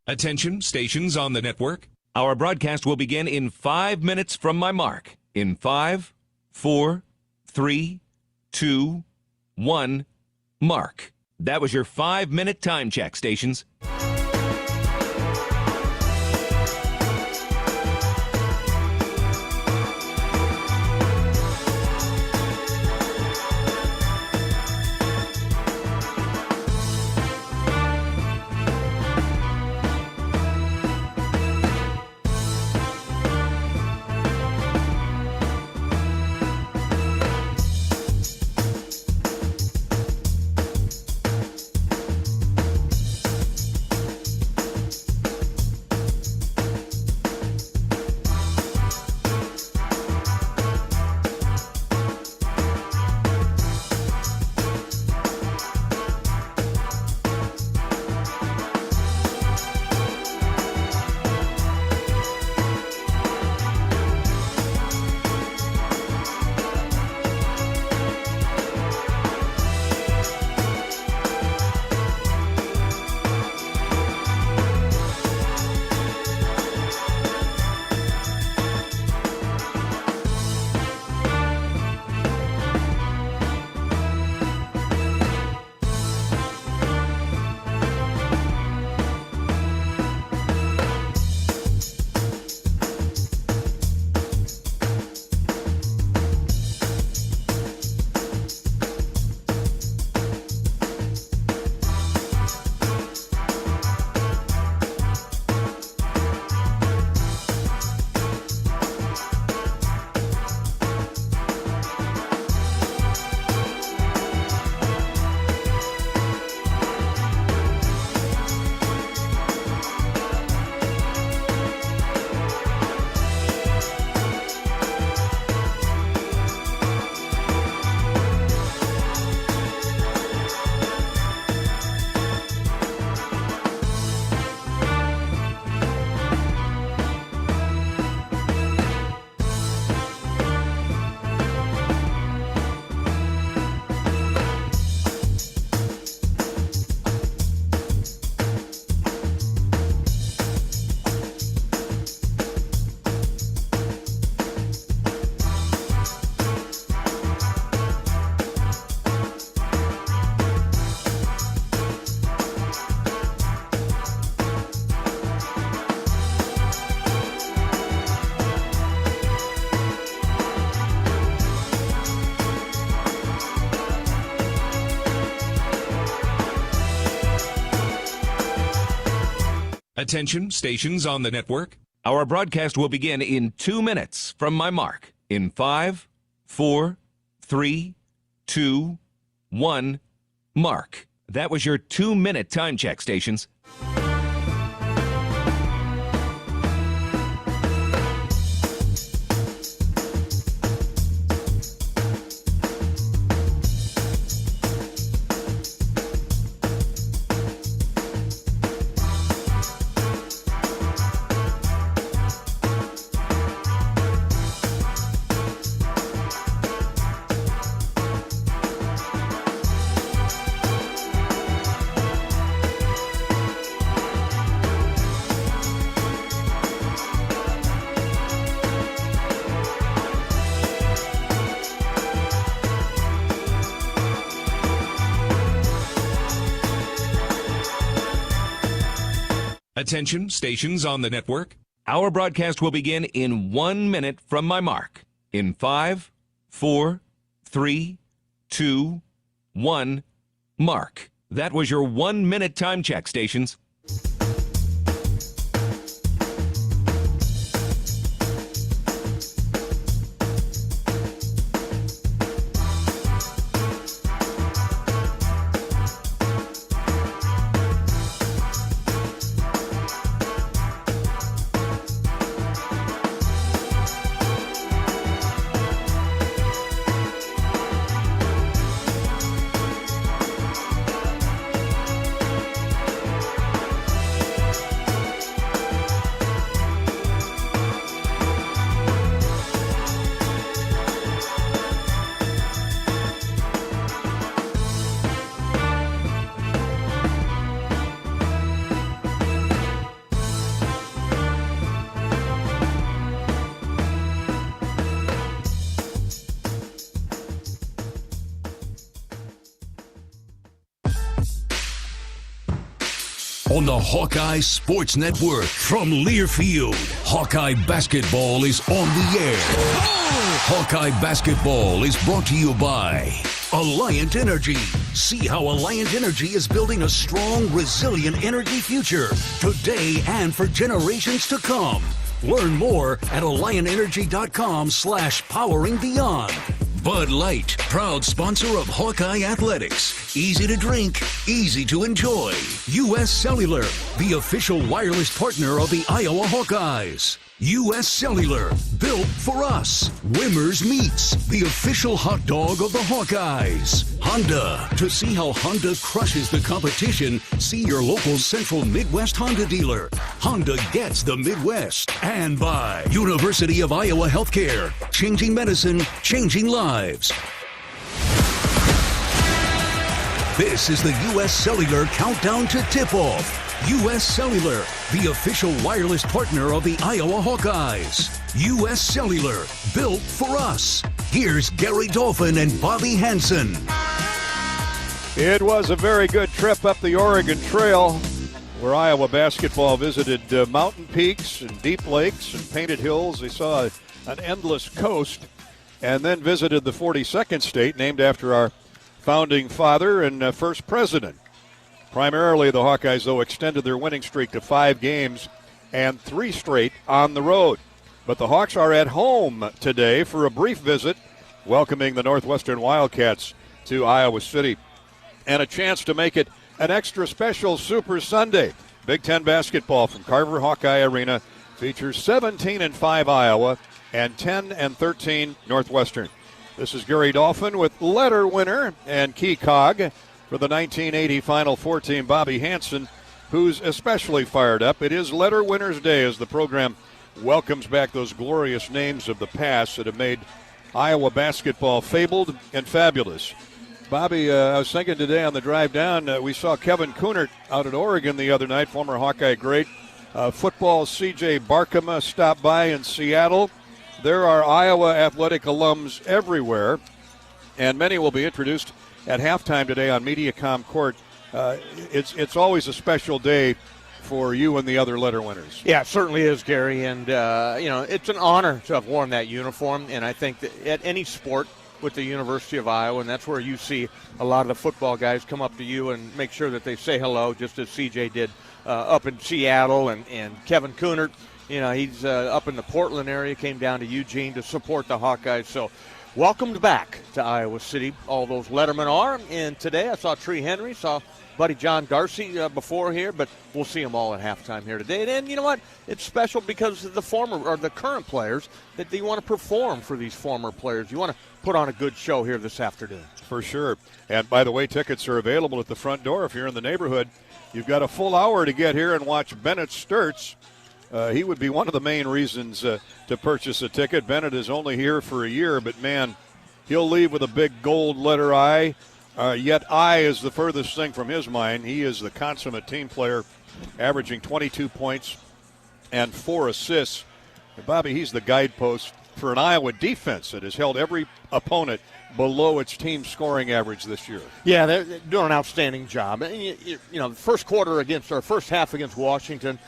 Attention, stations on the network. Our broadcast will begin in 5 minutes from my mark. In 5, 4, 3, 2, 1, mark. That was your 5-minute time check, stations. Attention, stations on the network. Our broadcast will begin in 2 minutes from my mark. In 5, 4, 3, 2, 1, mark. That was your 2-minute time check, stations. Attention, stations on the network. Our broadcast will begin in 1 minute from my mark. In 5, 4, 3, 2, 1, mark. That was your 1-minute time check, stations. on the Hawkeye Sports Network. From Learfield, Hawkeye Basketball is on the air. Hawkeye Basketball is brought to you by Alliant Energy. See how Alliant Energy is building a strong, resilient energy future today and for generations to come. Learn more at AlliantEnergy.com/poweringBeyond. Bud Light, proud sponsor of Hawkeye Athletics. Easy to drink, easy to enjoy. U.S. Cellular, the official wireless partner of the Iowa Hawkeyes. U.S. Cellular, built for us. Wimmer's Meats, the official hot dog of the Hawkeyes. Honda, to see how Honda crushes the competition, see your local Central Midwest Honda dealer. Honda gets the Midwest. And by University of Iowa Healthcare, changing medicine, changing lives. This is the U.S. Cellular Countdown to Tip-Off. U.S. Cellular, the official wireless partner of the Iowa Hawkeyes. U.S. Cellular, built for us. Here's Gary Dolphin and Bobby Hansen. It was a very good trip up the Oregon Trail, where Iowa basketball visited mountain peaks and deep lakes and painted hills. They saw an endless coast, and then visited the 42nd state, named after our founding father and first president. Primarily, the Hawkeyes, though, extended their winning streak to 5 games and 3 straight on the road. But the Hawks are at home today for a brief visit, welcoming the Northwestern Wildcats to Iowa City. And a chance to make it an extra special Super Sunday. Big Ten basketball from Carver Hawkeye Arena features 17-5 Iowa and 10-13 Northwestern. This is Gary Dolphin with letter winner and key cog for the 1980 Final Four team, Bobby Hansen, who's especially fired up. It is Letter Winners Day as the program welcomes back those glorious names of the past that have made Iowa basketball fabled and fabulous. Bobby, I was thinking today on the drive down, we saw Kevin Kunert out at Oregon the other night, former Hawkeye great. Football C.J. Barkema stopped by in Seattle. There are Iowa athletic alums everywhere, and many will be introduced at halftime today on Mediacom Court. It's always a special day for you and the other letter winners. Yeah, it certainly is, Gary. And, it's an honor to have worn that uniform. And I think that at any sport with the University of Iowa, and that's where you see a lot of the football guys come up to you and make sure that they say hello, just as CJ did up in Seattle. And Kevin Kunert, he's up in the Portland area, came down to Eugene to support the Hawkeyes. So welcomed back to Iowa City, all those lettermen are. And today I saw Tree Henry, saw buddy John Darcy before here, but we'll see them all at halftime here today. And you know what? It's special because of the former or the current players that you want to perform for these former players. You want to put on a good show here this afternoon. For sure. And by the way, tickets are available at the front door if you're in the neighborhood. You've got a full hour to get here and watch Bennett Sturtz. He would be one of the main reasons to purchase a ticket. Bennett is only here for a year, but, man, he'll leave with a big gold letter I. Yet I is the furthest thing from his mind. He is the consummate team player, averaging 22 points and 4 assists. And Bobby, he's the guidepost for an Iowa defense that has held every opponent below its team scoring average this year. Yeah, they're doing an outstanding job. And, the first half against Washington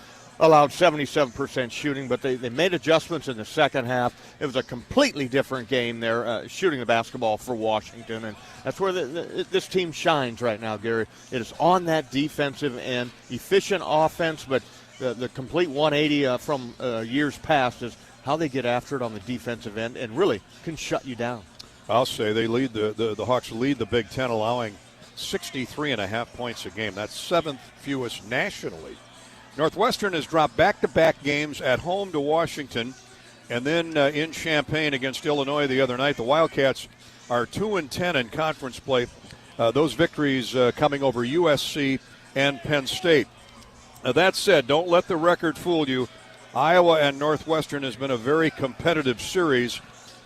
allowed 77% shooting, but they made adjustments in the second half. It was a completely different game there, shooting the basketball for Washington, and that's where this team shines right now, Gary. It is on that defensive end, efficient offense, but the complete 180 from years past is how they get after it on the defensive end and really can shut you down. I'll say they lead the Hawks lead the Big Ten, allowing 63.5 points a game. That's 7th fewest nationally. Northwestern has dropped back-to-back games at home to Washington and then in Champaign against Illinois the other night. The Wildcats are 2-10 in conference play. Those victories coming over USC and Penn State. That said, don't let the record fool you. Iowa and Northwestern has been a very competitive series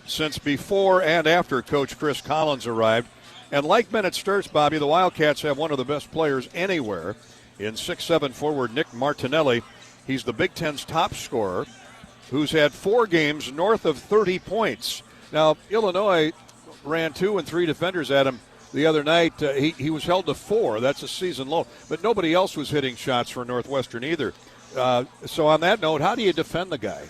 since before and after Coach Chris Collins arrived. And like Bennett Sturtz, Bobby, the Wildcats have one of the best players anywhere in 6'7" forward Nick Martinelli. He's the Big Ten's top scorer, who's had 4 games north of 30 points. Now, Illinois ran 2 and 3 defenders at him the other night. He was held to 4. That's a season low. But nobody else was hitting shots for Northwestern either. So on that note, how do you defend the guy?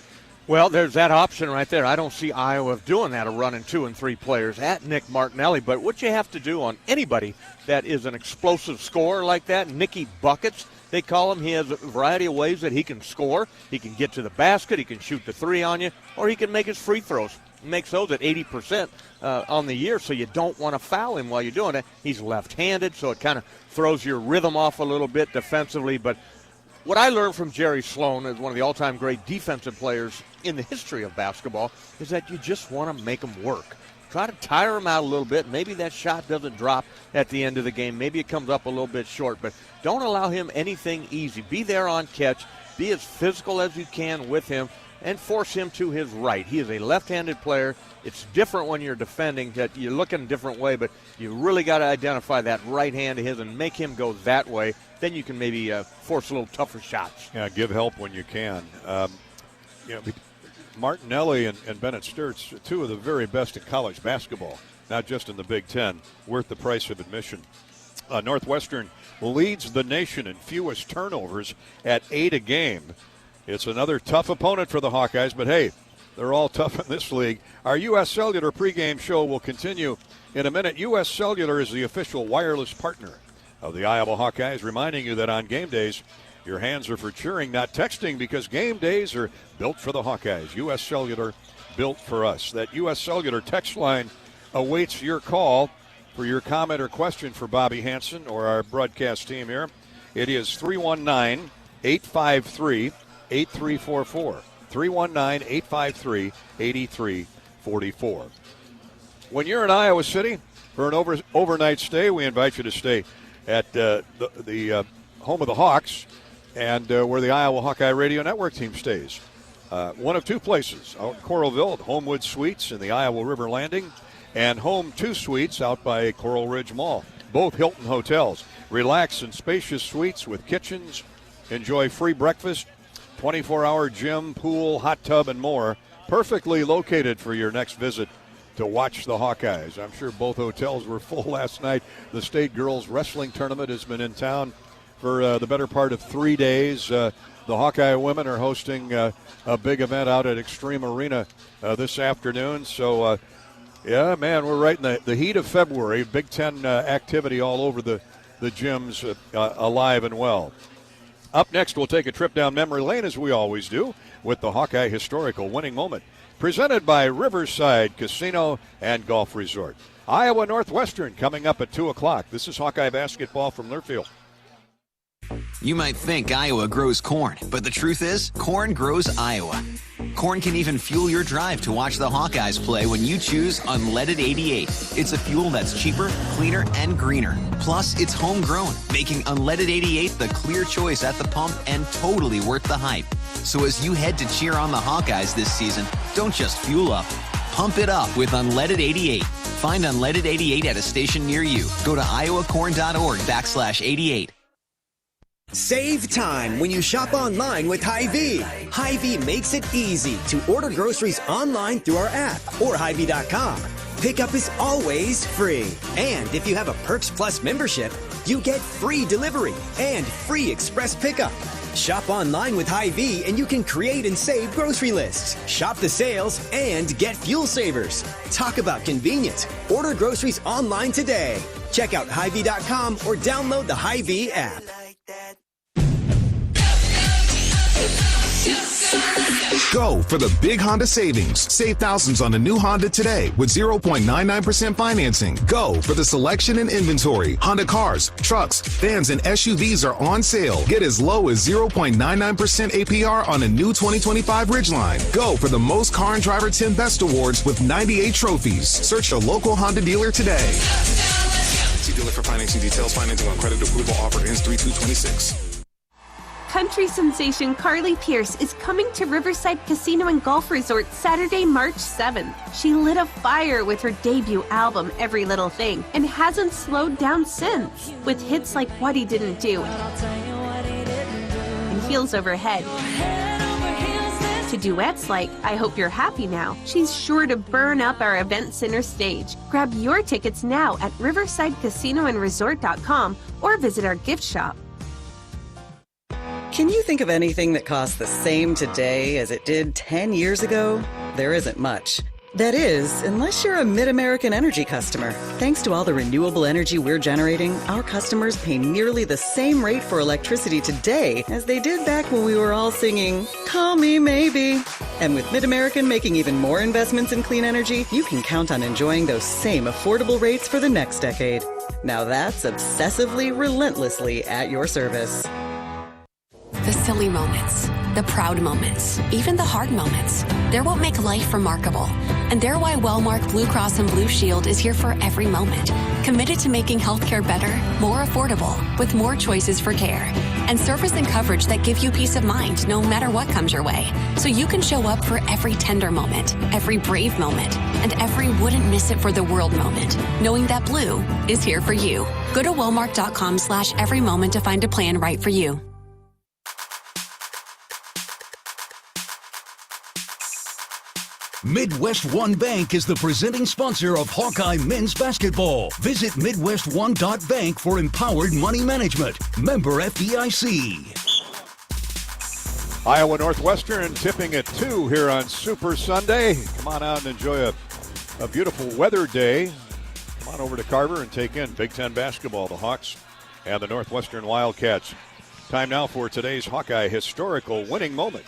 Well, there's that option right there. I don't see Iowa doing that, of running 2 and 3 players at Nick Martinelli. But what you have to do on anybody that is an explosive scorer like that, Nicky Buckets, they call him. He has a variety of ways that he can score. He can get to the basket. He can shoot the 3 on you, or he can make his free throws. He makes those at 80% on the year, so you don't want to foul him while you're doing it. He's left-handed, so it kind of throws your rhythm off a little bit defensively. But what I learned from Jerry Sloan, as one of the all-time great defensive players in the history of basketball, is that you just want to make them work. Try to tire them out a little bit. Maybe that shot doesn't drop at the end of the game. Maybe it comes up a little bit short, but don't allow him anything easy. Be there on catch. Be as physical as you can with him and force him to his right. He is a left-handed player. It's different when you're defending, that you're looking a different way, but you really got to identify that right hand of his and make him go that way. Then you can maybe force a little tougher shots. Yeah, give help when you can. Martinelli and Bennett Sturtz, 2 of the very best in college basketball, not just in the Big Ten, worth the price of admission. Northwestern leads the nation in fewest turnovers at 8 a game. It's another tough opponent for the Hawkeyes, but hey, they're all tough in this league. Our U.S. Cellular pregame show will continue in a minute. U.S. Cellular is the official wireless partner of the Iowa Hawkeyes, reminding you that on game days, your hands are for cheering, not texting, because game days are built for the Hawkeyes. U.S. Cellular, built for us. That U.S. Cellular text line awaits your call for your comment or question for Bobby Hansen or our broadcast team here. It is 319-853-8344. 319-853-8344. When you're in Iowa City for an overnight stay, we invite you to stay at the home of the Hawks, and where the Iowa Hawkeye Radio Network team stays. One of 2 places, out in Coralville at Homewood Suites in the Iowa River Landing, and Home 2 Suites out by Coral Ridge Mall. Both Hilton hotels. Relax in spacious suites with kitchens. Enjoy free breakfast, 24-hour gym, pool, hot tub, and more. Perfectly located for your next visit to watch the Hawkeyes. I'm sure both hotels were full last night. The state girls wrestling tournament has been in town for the better part of 3 days. The Hawkeye women are hosting a big event out at Extreme Arena this afternoon. So, yeah, man, we're right in the heat of February. Big Ten activity all over the gyms, alive and well. Up next, we'll take a trip down memory lane, as we always do, with the Hawkeye Historical Winning Moment, presented by Riverside Casino and Golf Resort. Iowa Northwestern coming up at 2 o'clock. This is Hawkeye basketball from Learfield. You might think Iowa grows corn, but the truth is, corn grows Iowa. Corn can even fuel your drive to watch the Hawkeyes play when you choose Unleaded 88. It's a fuel that's cheaper, cleaner, and greener. Plus, it's homegrown, making Unleaded 88 the clear choice at the pump and totally worth the hype. So as you head to cheer on the Hawkeyes this season, don't just fuel up. Pump it up with Unleaded 88. Find Unleaded 88 at a station near you. Go to iowacorn.org/88. Save time when you shop online with Hy-Vee. Hy-Vee makes it easy to order groceries online through our app or Hy-Vee.com. Pickup is always free. And if you have a Perks Plus membership, you get free delivery and free express pickup. Shop online with Hy-Vee and you can create and save grocery lists, shop the sales, and get fuel savers. Talk about convenience. Order groceries online today. Check out Hy-Vee.com or download the Hy-Vee app. Go for the big Honda savings. Save thousands on a new Honda today with 0.99% financing. Go for the selection and inventory. Honda cars, trucks, vans, and SUVs are on sale. Get as low as 0.99% APR on a new 2025 Ridgeline. Go for the most Car and Driver 10 Best Awards with 98 trophies. Search your local Honda dealer today. See dealer for financing details. Financing on credit approval offer ends 3/2/26. Country sensation Carly Pierce is coming to Riverside Casino and Golf Resort Saturday, March 7th. She lit a fire with her debut album, Every Little Thing, and hasn't slowed down since, with hits like What He Didn't Do and Heels Overhead. to duets like I Hope You're Happy Now, she's sure to burn up our event center stage. Grab your tickets now at riversidecasinoandresort.com or visit our gift shop. Can you think of anything that costs the same today as it did 10 years ago? There isn't much. That is, unless you're a Mid-American Energy customer. Thanks to all the renewable energy we're generating, our customers pay nearly the same rate for electricity today as they did back when we were all singing, "Call Me Maybe." And with Mid-American making even more investments in clean energy, you can count on enjoying those same affordable rates for the next decade. Now that's obsessively, relentlessly at your service. The silly moments, the proud moments, even the hard moments. They're what make life remarkable. And they're why Wellmark Blue Cross and Blue Shield is here for every moment. Committed to making healthcare better, more affordable, with more choices for care. And service and coverage that give you peace of mind no matter what comes your way. So you can show up for every tender moment, every brave moment, and every wouldn't miss it for the world moment, knowing that Blue is here for you. Go to Wellmark.com/every moment to find a plan right for you. Midwest One Bank is the presenting sponsor of Hawkeye men's basketball. Visit MidwestOne.bank for empowered money management. Member FDIC. Iowa Northwestern tipping at 2 here on Super Sunday. Come on out and enjoy a beautiful weather day. Come on over to Carver and take in Big Ten basketball, the Hawks and the Northwestern Wildcats. Time now for today's Hawkeye historical winning moment,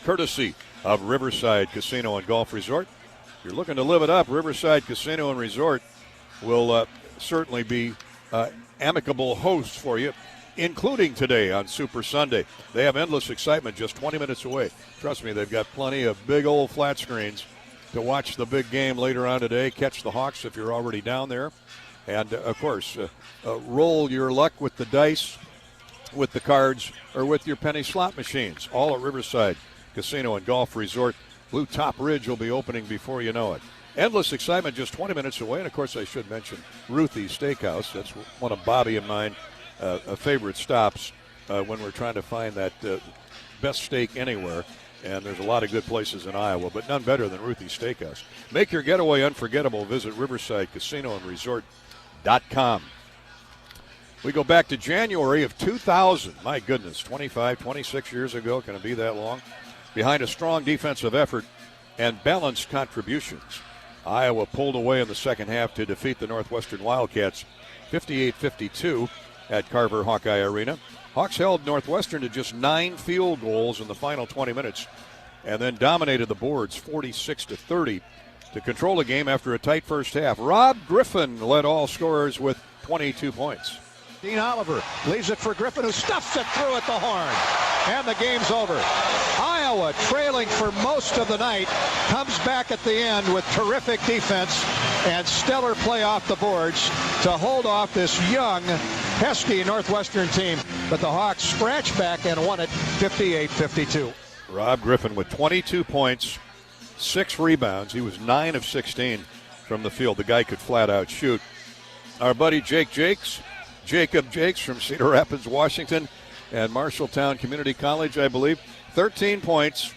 courtesy of Riverside Casino and Golf Resort. If you're looking to live it up, Riverside Casino and Resort will certainly be amicable hosts for you, including today on Super Sunday. They have endless excitement just 20 minutes away. Trust me, they've got plenty of big old flat screens to watch the big game later on today. Catch the Hawks if you're already down there. And, of course, roll your luck with the dice, with the cards, or with your penny slot machines, all at Riverside Casino and Golf Resort. Blue Top Ridge will be opening before you know it. Endless excitement just 20 minutes away. And, of course, I should mention Ruthie's Steakhouse. That's one of Bobby and mine favorite stops when we're trying to find that best steak anywhere. And there's a lot of good places in Iowa, but none better than Ruthie's Steakhouse. Make your getaway unforgettable. Visit Riverside Casino and Resort.com. We go back to January of 2000. My goodness, 25, 26 years ago. Can it be that long? Behind a strong defensive effort and balanced contributions, Iowa pulled away in the second half to defeat the Northwestern Wildcats 58-52 at Carver Hawkeye Arena. Hawks held Northwestern to just 9 field goals in the final 20 minutes and then dominated the boards 46-30 to control the game after a tight first half. Rob Griffin led all scorers with 22 points. Dean Oliver leaves it for Griffin, who stuffs it through at the horn. And the game's over. Iowa, trailing for most of the night, comes back at the end with terrific defense and stellar play off the boards to hold off this young, pesky Northwestern team. But the Hawks scratch back and won it 58-52. Rob Griffin with 22 points, 6 rebounds. He was 9 of 16 from the field. The guy could flat out shoot. Our buddy Jacob Jakes from Cedar Rapids, Washington, and Marshalltown Community College, I believe. 13 points.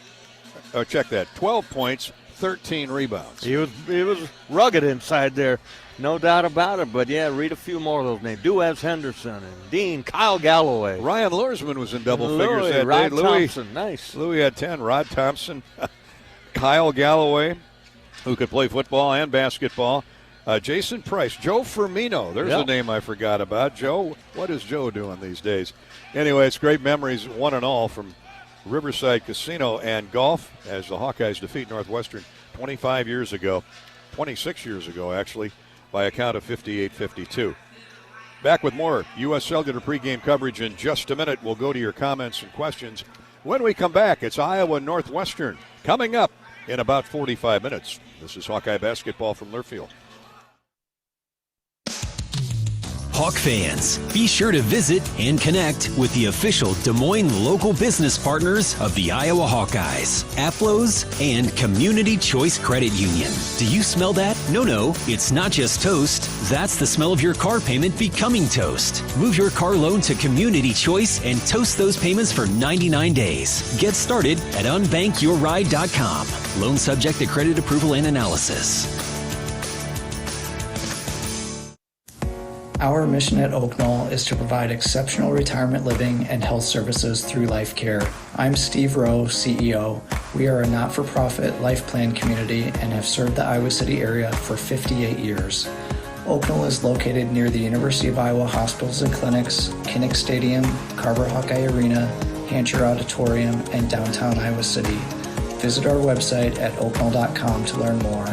Check that. 12 points, 13 rebounds. He was rugged inside there, no doubt about it. But, yeah, read a few more of those names. Duez Henderson and Dean, Kyle Galloway. Ryan Luersman was in double figures that Rod day. Louis Thompson, nice. Louis had 10. Rod Thompson, Kyle Galloway, who could play football and basketball. Jason Price, Joe Firmino. There's a name I forgot about. Joe, what is Joe doing these days? Anyway, it's great memories, one and all, from Riverside Casino and Golf as the Hawkeyes defeat Northwestern 26 years ago, actually, by a count of 58-52. Back with more U.S. Cellular pregame coverage in just a minute. We'll go to your comments and questions. When we come back, it's Iowa Northwestern coming up in about 45 minutes. This is Hawkeye basketball from Learfield. Hawk fans, be sure to visit and connect with the official Des Moines local business partners of the Iowa Hawkeyes, Aplos, and Community Choice Credit Union. Do you smell that? No, it's not just toast. That's the smell of your car payment becoming toast. Move your car loan to Community Choice and toast those payments for 99 days. Get started at unbankyourride.com. Loan subject to credit approval and analysis. Our mission at Oak Knoll is to provide exceptional retirement living and health services through Life Care. I'm Steve Rowe, CEO. We are a not-for-profit life plan community and have served the Iowa City area for 58 years. Oak Knoll is located near the University of Iowa hospitals and clinics, Kinnick Stadium, Carver Hawkeye Arena, Hancher Auditorium, and downtown Iowa City. Visit our website at oakknoll.com to learn more.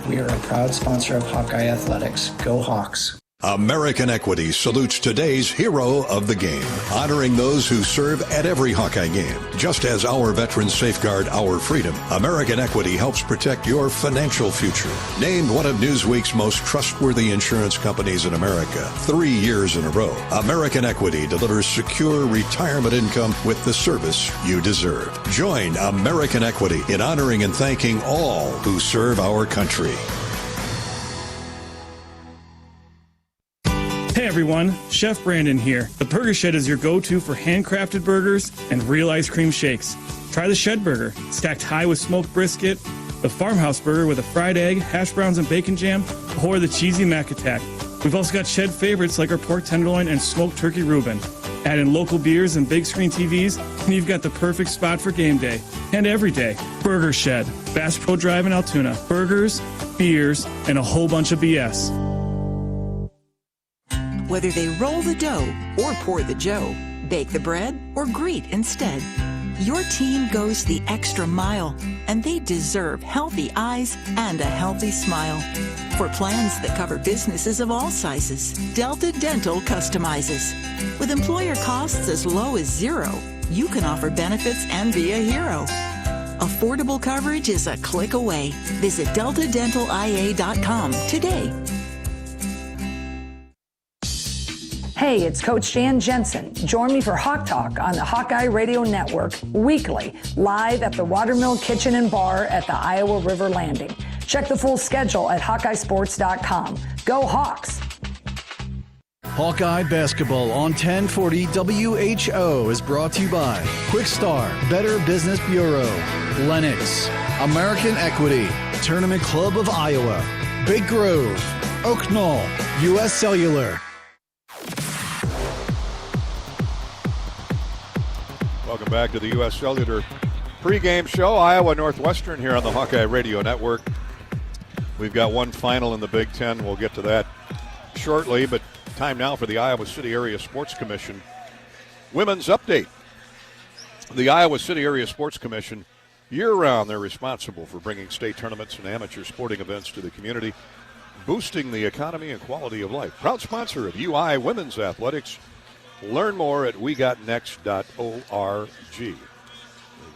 We are a proud sponsor of Hawkeye Athletics. Go Hawks! American Equity salutes today's hero of the game, honoring those who serve at every Hawkeye game. Just as our veterans safeguard our freedom, American Equity helps protect your financial future. Named one of Newsweek's most trustworthy insurance companies in America 3 years in a row, American Equity delivers secure retirement income with the service you deserve. Join American Equity in honoring and thanking all who serve our country. Hey everyone, Chef Brandon here. The Burger Shed is your go-to for handcrafted burgers and real ice cream shakes. Try the Shed Burger, stacked high with smoked brisket, the Farmhouse Burger with a fried egg, hash browns and bacon jam, or the cheesy Mac Attack. We've also got Shed favorites like our pork tenderloin and smoked turkey Reuben. Add in local beers and big screen TVs, and you've got the perfect spot for game day and every day. Burger Shed, Bass Pro Drive in Altoona. Burgers, beers, and a whole bunch of BS. Whether they roll the dough or pour the joe, bake the bread or greet instead, your team goes the extra mile, and they deserve healthy eyes and a healthy smile. For plans that cover businesses of all sizes, Delta Dental customizes. With employer costs as low as $0, you can offer benefits and be a hero. Affordable coverage is a click away. Visit deltadentalia.com today. Hey, it's Coach Jan Jensen. Join me for Hawk Talk on the Hawkeye Radio Network weekly, live at the Watermill Kitchen and Bar at the Iowa River Landing. Check the full schedule at HawkeyeSports.com. Go Hawks! Hawkeye Basketball on 1040 WHO is brought to you by Quick Star, Better Business Bureau, Lennox, American Equity, Tournament Club of Iowa, Big Grove, Oak Knoll, U.S. Cellular. Welcome back to the U.S. Cellular pregame show. Iowa Northwestern here on the Hawkeye Radio Network. We've got one final in the Big Ten. We'll get to that shortly, but time now for the Iowa City Area Sports Commission Women's Update. The Iowa City Area Sports Commission, year-round, they're responsible for bringing state tournaments and amateur sporting events to the community, boosting the economy and quality of life. Proud sponsor of UI Women's Athletics. Learn more at wegotnext.org. We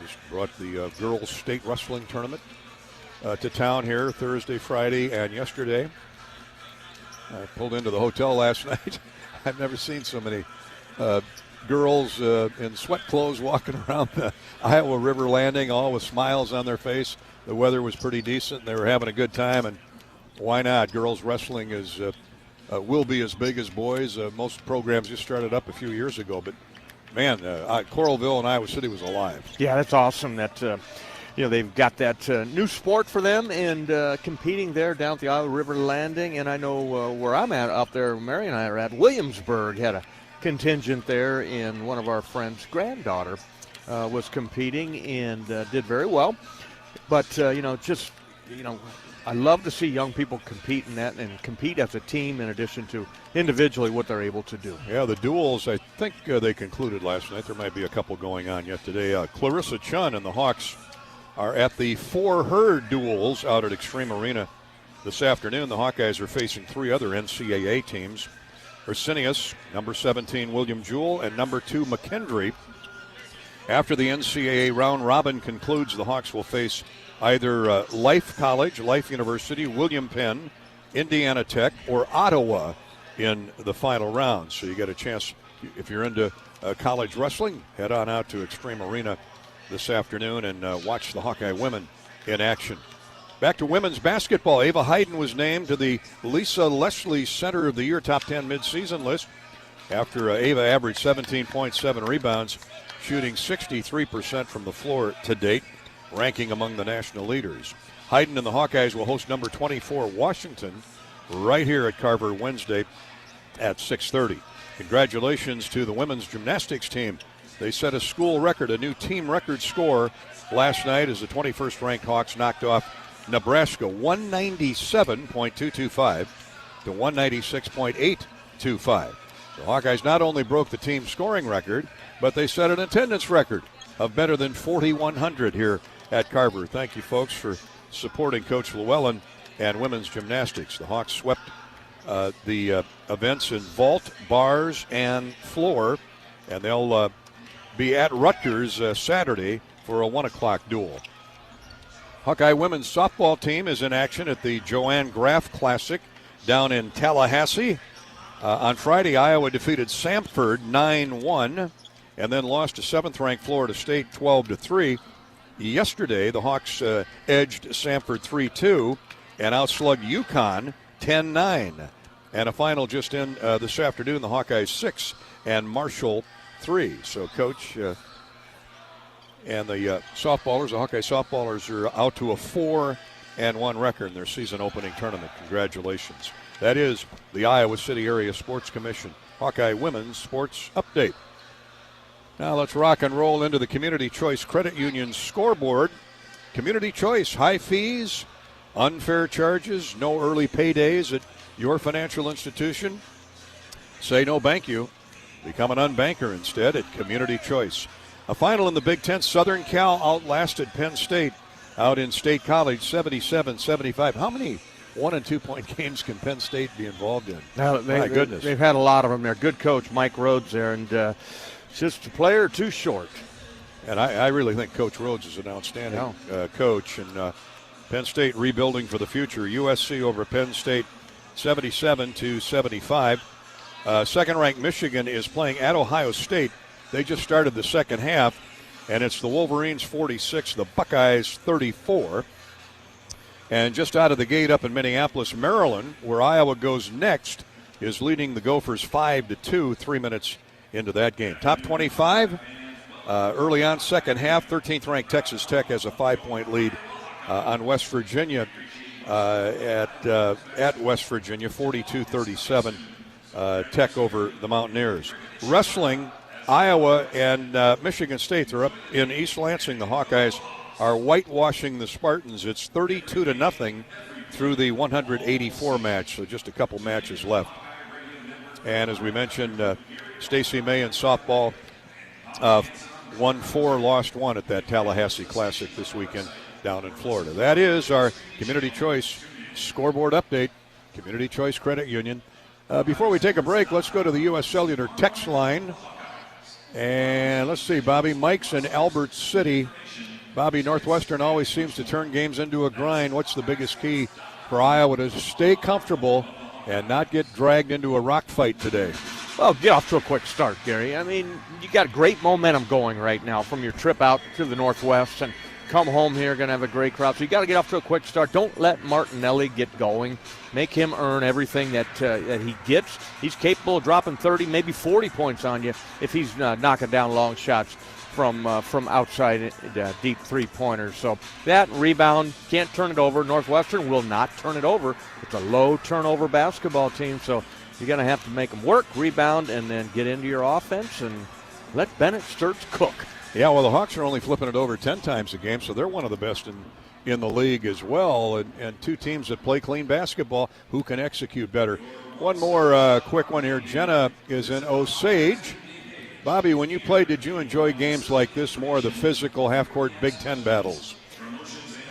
just brought the girls' state wrestling tournament to town here Thursday, Friday, and yesterday. I pulled into the hotel last night. I've never seen so many girls in sweat clothes walking around the Iowa River Landing, all with smiles on their face. The weather was pretty decent, and they were having a good time, and why not? Girls wrestling is will be as big as boys. Most programs just started up a few years ago, but man, Coralville and Iowa City was alive. Yeah, that's awesome that they've got that new sport for them and competing there down at the Iowa River Landing. And I know where I'm at out there, Mary and I are at, Williamsburg had a contingent there, and one of our friends' granddaughter was competing and did very well. But I love to see young people compete in that and compete as a team in addition to individually what they're able to do. Yeah, the duels, I think they concluded last night. There might be a couple going on yet today. Clarissa Chun and the Hawks are at the For Her duels out at Extreme Arena this afternoon. The Hawkeyes are facing three other NCAA teams. Arsenius, number 17, William Jewell, and number 2, McKendree. After the NCAA round robin concludes, the Hawks will face either Life College, Life University, William Penn, Indiana Tech, or Ottawa in the final round. So you get a chance, if you're into college wrestling, head on out to Extreme Arena this afternoon and watch the Hawkeye women in action. Back to women's basketball. Ava Hayden was named to the Lisa Leslie Center of the Year Top 10 midseason list after Ava averaged 17.7 rebounds, shooting 63% from the floor to date, ranking among the national leaders. Hayden and the Hawkeyes will host number 24 Washington right here at Carver Wednesday at 6:30. Congratulations to the women's gymnastics team. They set a school record, a new team record score last night as the 21st ranked Hawks knocked off Nebraska 197.225 to 196.825. The Hawkeyes not only broke the team scoring record, but they set an attendance record of better than 4,100 here at Carver. Thank you, folks, for supporting Coach Llewellyn and women's gymnastics. The Hawks swept the events in vault, bars, and floor, and they'll be at Rutgers Saturday for a 1 o'clock duel. Hawkeye women's softball team is in action at the Joanne Graff Classic down in Tallahassee. On Friday, Iowa defeated Samford 9-1 and then lost to 7th-ranked Florida State 12-3. Yesterday, the Hawks edged Samford 3-2 and outslugged UConn 10-9. And a final just in this afternoon, the Hawkeyes 6 and Marshall 3. So, Coach and the softballers, the Hawkeye softballers, are out to a 4-1 record in their season opening tournament. Congratulations. That is the Iowa City Area Sports Commission Hawkeye Women's Sports Update. Now let's rock and roll into the Community Choice Credit Union scoreboard. Community Choice, high fees, unfair charges, no early paydays at your financial institution. Say no thank you. Become an unbanker instead at Community Choice. A final in the Big Ten, Southern Cal outlasted Penn State out in State College 77-75. How many 1- and 2-point games can Penn State be involved in? My goodness. They've had a lot of them there. Good coach, Mike Rhodes there, and just a player too short. And I really think Coach Rhodes is an outstanding coach. And Penn State rebuilding for the future. USC over Penn State 77-75. Second-ranked Michigan is playing at Ohio State. They just started the second half, and it's the Wolverines 46, the Buckeyes 34. And just out of the gate up in Minneapolis, Maryland, where Iowa goes next, is leading the Gophers 5-2, 3 minutes into that game. Top 25, early on second half, 13th-ranked Texas Tech has a 5-point lead on West Virginia at West Virginia, 42-37, Tech over the Mountaineers. Wrestling, Iowa and Michigan State are up in East Lansing. The Hawkeyes are whitewashing the Spartans. It's 32-0 through the 184 match, so just a couple matches left. And as we mentioned, Stacey May in softball won 4, lost 1 at that Tallahassee Classic this weekend down in Florida. That is our Community Choice scoreboard update, Community Choice Credit Union. Before we take a break, let's go to the U.S. Cellular text line. And let's see, Bobby. Mike's in Albert City. Bobby, Northwestern always seems to turn games into a grind. What's the biggest key for Iowa to stay comfortable and not get dragged into a rock fight today? Well, get off to a quick start, Gary. I mean, you got great momentum going right now from your trip out to the Northwest, and come home here, going to have a great crowd. So you got to get off to a quick start. Don't let Martinelli get going. Make him earn everything that he gets. He's capable of dropping 30, maybe 40 points on you if he's knocking down long shots from outside deep three-pointers. So that rebound, can't turn it over. Northwestern will not turn it over. It's a low-turnover basketball team, so you're going to have to make them work, rebound, and then get into your offense and let Bennett Sturtz cook. Yeah, well, the Hawks are only flipping it over 10 times a game, so they're one of the best in the league as well. And two teams that play clean basketball who can execute better. One more quick one here. Jenna is in Osage. Bobby, when you played, did you enjoy games like this more, the physical half-court Big Ten battles?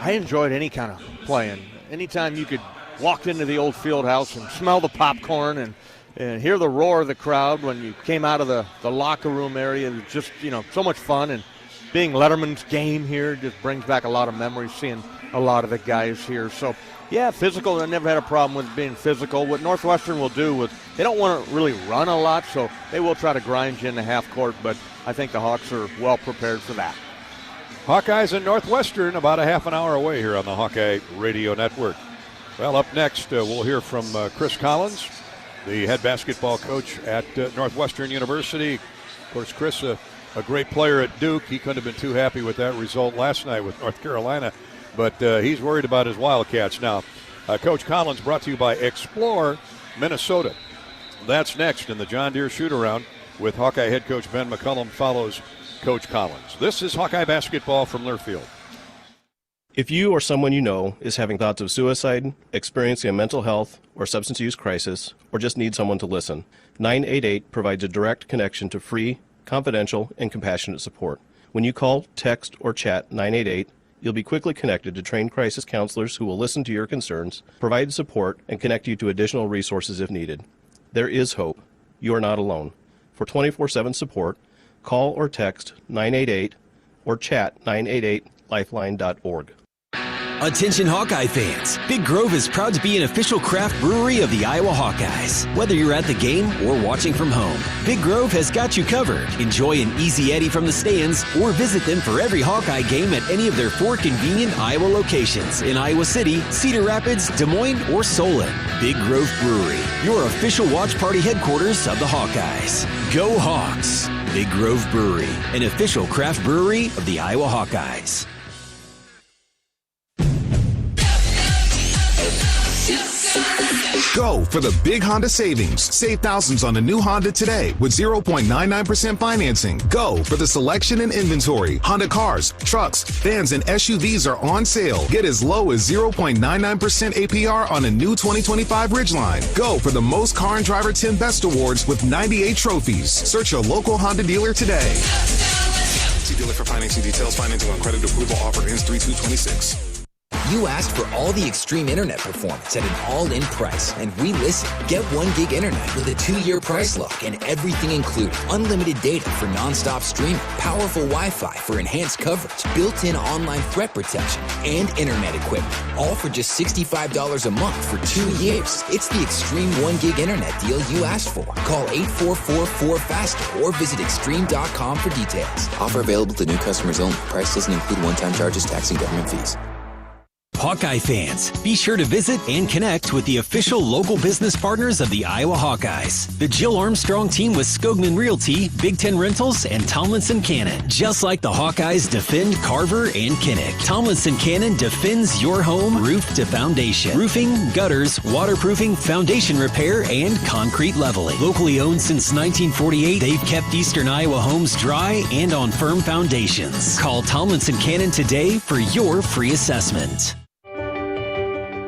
I enjoyed any kind of playing. Anytime you could walk into the old field house and smell the popcorn and hear the roar of the crowd when you came out of the locker room area. It was just, so much fun. And being Letterman's game here just brings back a lot of memories, seeing a lot of the guys here. So Yeah, physical. They never had a problem with being physical. What Northwestern will do is they don't want to really run a lot, so they will try to grind you in the half court, but I think the Hawks are well prepared for that. Hawkeyes and Northwestern about a half an hour away here on the Hawkeye Radio Network. Well, up next, we'll hear from Chris Collins, the head basketball coach at Northwestern University. Of course, Chris, a great player at Duke. He couldn't have been too happy with that result last night with North Carolina, but he's worried about his Wildcats now. Coach Collins brought to you by Explore Minnesota. That's next in the John Deere Shoot-Around with Hawkeye head coach Ben McCullum follows Coach Collins. This is Hawkeye basketball from Learfield. If you or someone you know is having thoughts of suicide, experiencing a mental health or substance use crisis, or just need someone to listen, 988 provides a direct connection to free, confidential, and compassionate support. When you call, text, or chat 988, you'll be quickly connected to trained crisis counselors who will listen to your concerns, provide support, and connect you to additional resources if needed. There is hope. You are not alone. For 24/7 support, call or text 988 or chat 988lifeline.org. Attention Hawkeye fans, Big Grove is proud to be an official craft brewery of the Iowa Hawkeyes. Whether you're at the game or watching from home, Big Grove has got you covered. Enjoy an easy Eddie from the stands or visit them for every Hawkeye game at any of their 4 convenient Iowa locations in Iowa City, Cedar Rapids, Des Moines, or Solon. Big Grove Brewery, your official watch party headquarters of the Hawkeyes. Go Hawks! Big Grove Brewery, an official craft brewery of the Iowa Hawkeyes. Go for the big Honda savings. Save thousands on a new Honda today with 0.99% financing. Go for the selection and inventory. Honda cars, trucks, vans, and SUVs are on sale. Get as low as 0.99% APR on a new 2025 Ridgeline. Go for the most car and driver 10 best awards with 98 trophies. Search your local Honda dealer today. See dealer for financing details. Financing on credit approval offer ends 3/2/26. You asked for all the extreme internet performance at an all-in price, and we listened. Get 1 gig internet with a 2-year price lock and everything included. Unlimited data for non-stop streaming, powerful Wi-Fi for enhanced coverage, built-in online threat protection, and internet equipment. All for just $65 a month for 2 years. It's the extreme 1 gig internet deal you asked for. Call 844-4FASTER or visit extreme.com for details. Offer available to new customers only. Price doesn't include one-time charges, tax, and government fees. Hawkeye fans, be sure to visit and connect with the official local business partners of the Iowa Hawkeyes. The Jill Armstrong team with Skogman Realty, Big Ten Rentals, and Tomlinson Cannon. Just like the Hawkeyes defend Carver and Kinnick, Tomlinson Cannon defends your home roof to foundation. Roofing, gutters, waterproofing, foundation repair, and concrete leveling. Locally owned since 1948, they've kept Eastern Iowa homes dry and on firm foundations. Call Tomlinson Cannon today for your free assessment.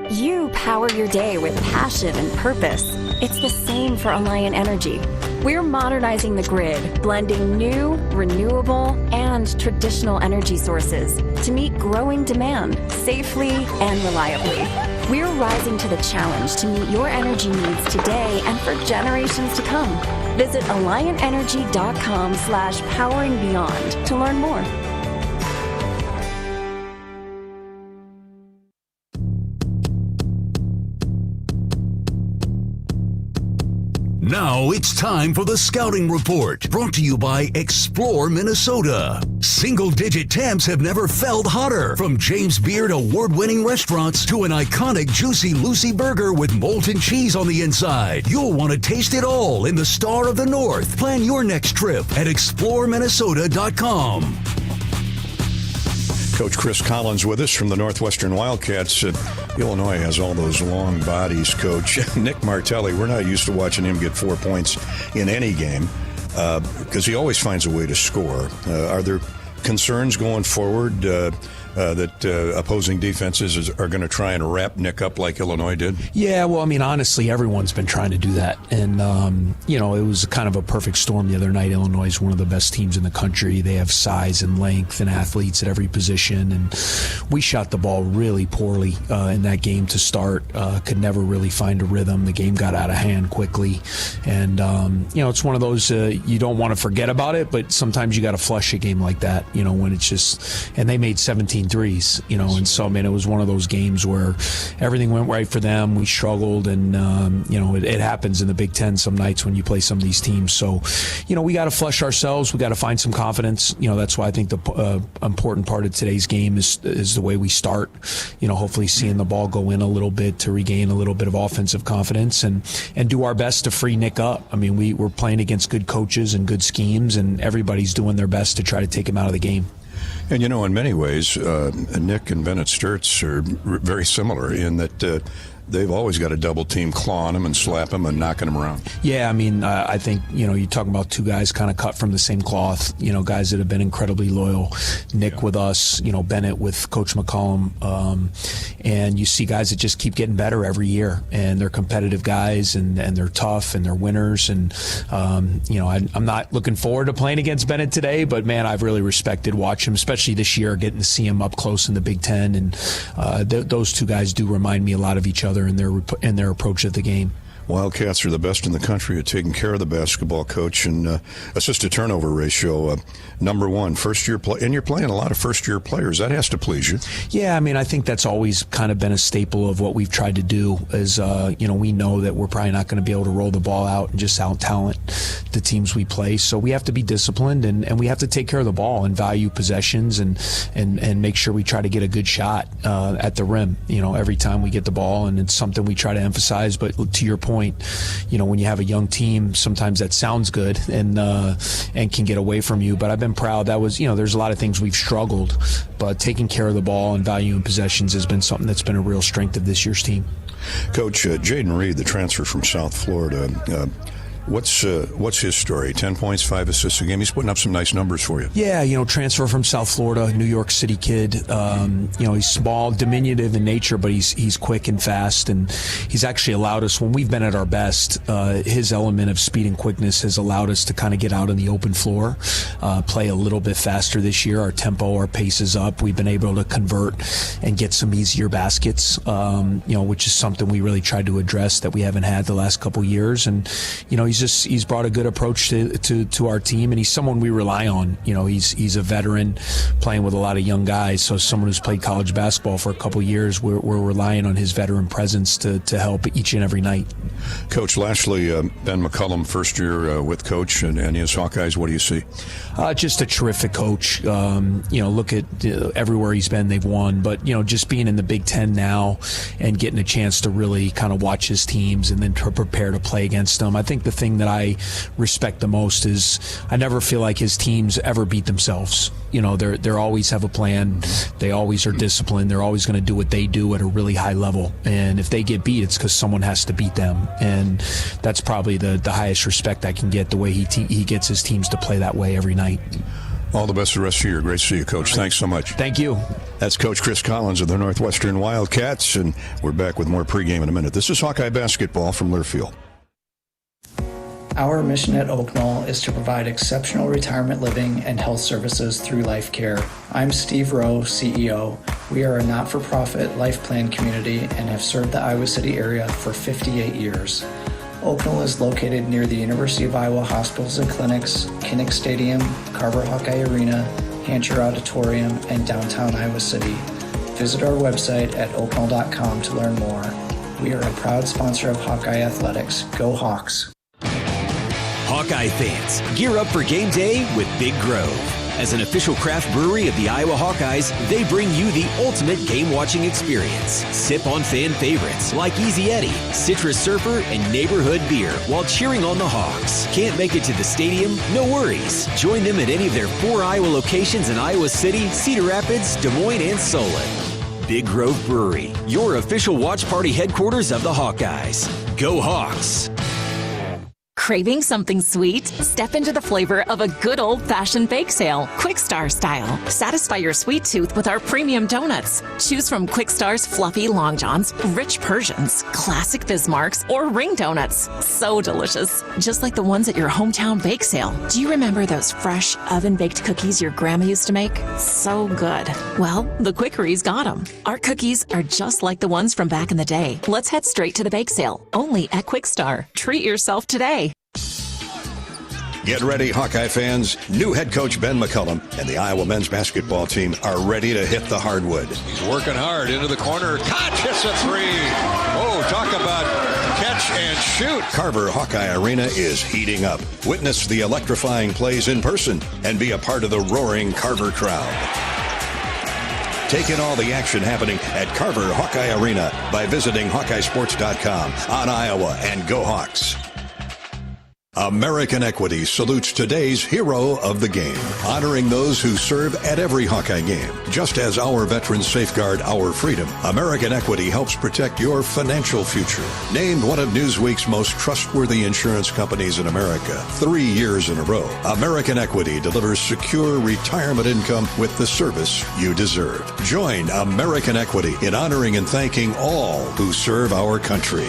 You power your day with passion and purpose. It's the same for Alliant Energy. We're modernizing the grid, blending new, renewable, and traditional energy sources to meet growing demand safely and reliably. We're rising to the challenge to meet your energy needs today and for generations to come. Visit AlliantEnergy.com/poweringbeyond to learn more. Now it's time for the Scouting Report, brought to you by Explore Minnesota. Single-digit temps have never felt hotter. From James Beard award-winning restaurants to an iconic Juicy Lucy burger with molten cheese on the inside. You'll want to taste it all in the Star of the North. Plan your next trip at exploreminnesota.com. Coach Chris Collins with us from the Northwestern Wildcats. Illinois has all those long bodies, Coach. Nick Martelli, we're not used to watching him get 4 points in any game because he always finds a way to score. Are there concerns going forward that opposing defenses are going to try and wrap Nick up like Illinois did? Yeah, well, I mean, honestly, everyone's been trying to do that. And, it was kind of a perfect storm the other night. Illinois is one of the best teams in the country. They have size and length and athletes at every position. And we shot the ball really poorly in that game to start. Could never really find a rhythm. The game got out of hand quickly. And, it's one of those you don't want to forget about it, but sometimes you got to flush a game like that, when it's just – and they made 17 shooting threes, and so, it was one of those games where everything went right for them. We struggled, and, it happens in the Big Ten some nights when you play some of these teams. So, we got to flush ourselves. We got to find some confidence. That's why I think the important part of today's game is the way we start, hopefully seeing the ball go in a little bit to regain a little bit of offensive confidence and do our best to free Nick up. We're playing against good coaches and good schemes, and everybody's doing their best to try to take him out of the game. And, in many ways, Nick and Bennett Sturtz are very similar in that they've always got a double team clawing him and slapping him and knocking him around. Yeah, I think, you're talking about two guys kind of cut from the same cloth, guys that have been incredibly loyal. Nick with us, Bennett with Coach McCollum. And you see guys that just keep getting better every year. And they're competitive guys, and they're tough, and they're winners. And, I'm not looking forward to playing against Bennett today, but, man, I've really respected watching him, especially this year, getting to see him up close in the Big Ten. And those two guys do remind me a lot of each other in their approach at the game. Wildcats are the best in the country at taking care of the basketball, Coach, and assist-to-turnover ratio, number one. First-year play, and you're playing a lot of first-year players. That has to please you. Yeah, I think that's always kind of been a staple of what we've tried to do is, we know that we're probably not going to be able to roll the ball out and just out-talent the teams we play. So we have to be disciplined, and we have to take care of the ball and value possessions and make sure we try to get a good shot at the rim, every time we get the ball, and it's something we try to emphasize. But to your point, when you have a young team, sometimes that sounds good and can get away from you. But I've been proud. That was, there's a lot of things we've struggled, but taking care of the ball and valuing possessions has been something that's been a real strength of this year's team. Coach, Jaden Reed, the transfer from South Florida, what's his story? 10 points, 5 assists a game. He's putting up some nice numbers for you. Yeah, transfer from South Florida, New York City kid. He's small, diminutive in nature, but he's quick and fast, and he's actually allowed us, when we've been at our best, his element of speed and quickness has allowed us to kind of get out on the open floor, play a little bit faster this year. Our tempo, our pace is up. We've been able to convert and get some easier baskets, which is something we really tried to address that we haven't had the last couple years. And, he's brought a good approach to our team, and he's someone we rely on. He's a veteran playing with a lot of young guys, so someone who's played college basketball for a couple years, we're relying on his veteran presence to help each and every night. Coach, lastly, Ben McCollum, first year with Coach and his Hawkeyes, what do you see? Just a terrific coach. Look at everywhere he's been, they've won, but just being in the Big Ten now and getting a chance to really kind of watch his teams and then to prepare to play against them. I think the thing that I respect the most is I never feel like his teams ever beat themselves. They always have a plan. They always are disciplined. They're always going to do what they do at a really high level. And if they get beat, it's because someone has to beat them. And that's probably the highest respect I can get, the way he gets his teams to play that way every night. All the best the rest of the year. Great to see you, Coach. Right. Thanks so much. Thank you. That's Coach Chris Collins of the Northwestern Wildcats, and we're back with more pregame in a minute. This is Hawkeye basketball from Learfield. Our mission at Oak Knoll is to provide exceptional retirement living and health services through life care. I'm Steve Rowe, CEO. We are a not-for-profit life plan community and have served the Iowa City area for 58 years. Oak Knoll is located near the University of Iowa Hospitals and Clinics, Kinnick Stadium, Carver Hawkeye Arena, Hancher Auditorium, and downtown Iowa City. Visit our website at oakknoll.com to learn more. We are a proud sponsor of Hawkeye Athletics. Go Hawks! Hawkeye fans, gear up for game day with Big Grove. As an official craft brewery of the Iowa Hawkeyes, they bring you the ultimate game-watching experience. Sip on fan favorites like Easy Eddie, Citrus Surfer, and Neighborhood Beer while cheering on the Hawks. Can't make it to the stadium? No worries. Join them at any of their 4 Iowa locations in Iowa City, Cedar Rapids, Des Moines, and Solon. Big Grove Brewery, your official watch party headquarters of the Hawkeyes. Go Hawks! Craving something sweet? Step into the flavor of a good old-fashioned bake sale, Quickstar style. Satisfy your sweet tooth with our premium donuts. Choose from Quickstar's fluffy long johns, rich Persians, classic Bismarcks, or ring donuts. So delicious, just like the ones at your hometown bake sale. Do you remember those fresh oven-baked cookies your grandma used to make? So good. Well, the Quickery's got them. Our cookies are just like the ones from back in the day. Let's head straight to the bake sale, only at Quickstar. Treat yourself today. Get ready, Hawkeye fans. New head coach Ben McCollum and the Iowa men's basketball team are ready to hit the hardwood. He's working hard into the corner. Koch hits a three. Oh, talk about catch and shoot. Carver Hawkeye Arena is heating up. Witness the electrifying plays in person and be a part of the roaring Carver crowd. Take in all the action happening at Carver Hawkeye Arena by visiting HawkeyeSports.com on Iowa, and go Hawks. American Equity salutes today's hero of the game, honoring those who serve at every Hawkeye game. Just as our veterans safeguard our freedom, American Equity helps protect your financial future. Named one of Newsweek's most trustworthy insurance companies in America 3 years in a row, American Equity delivers secure retirement income with the service you deserve. Join American Equity in honoring and thanking all who serve our country.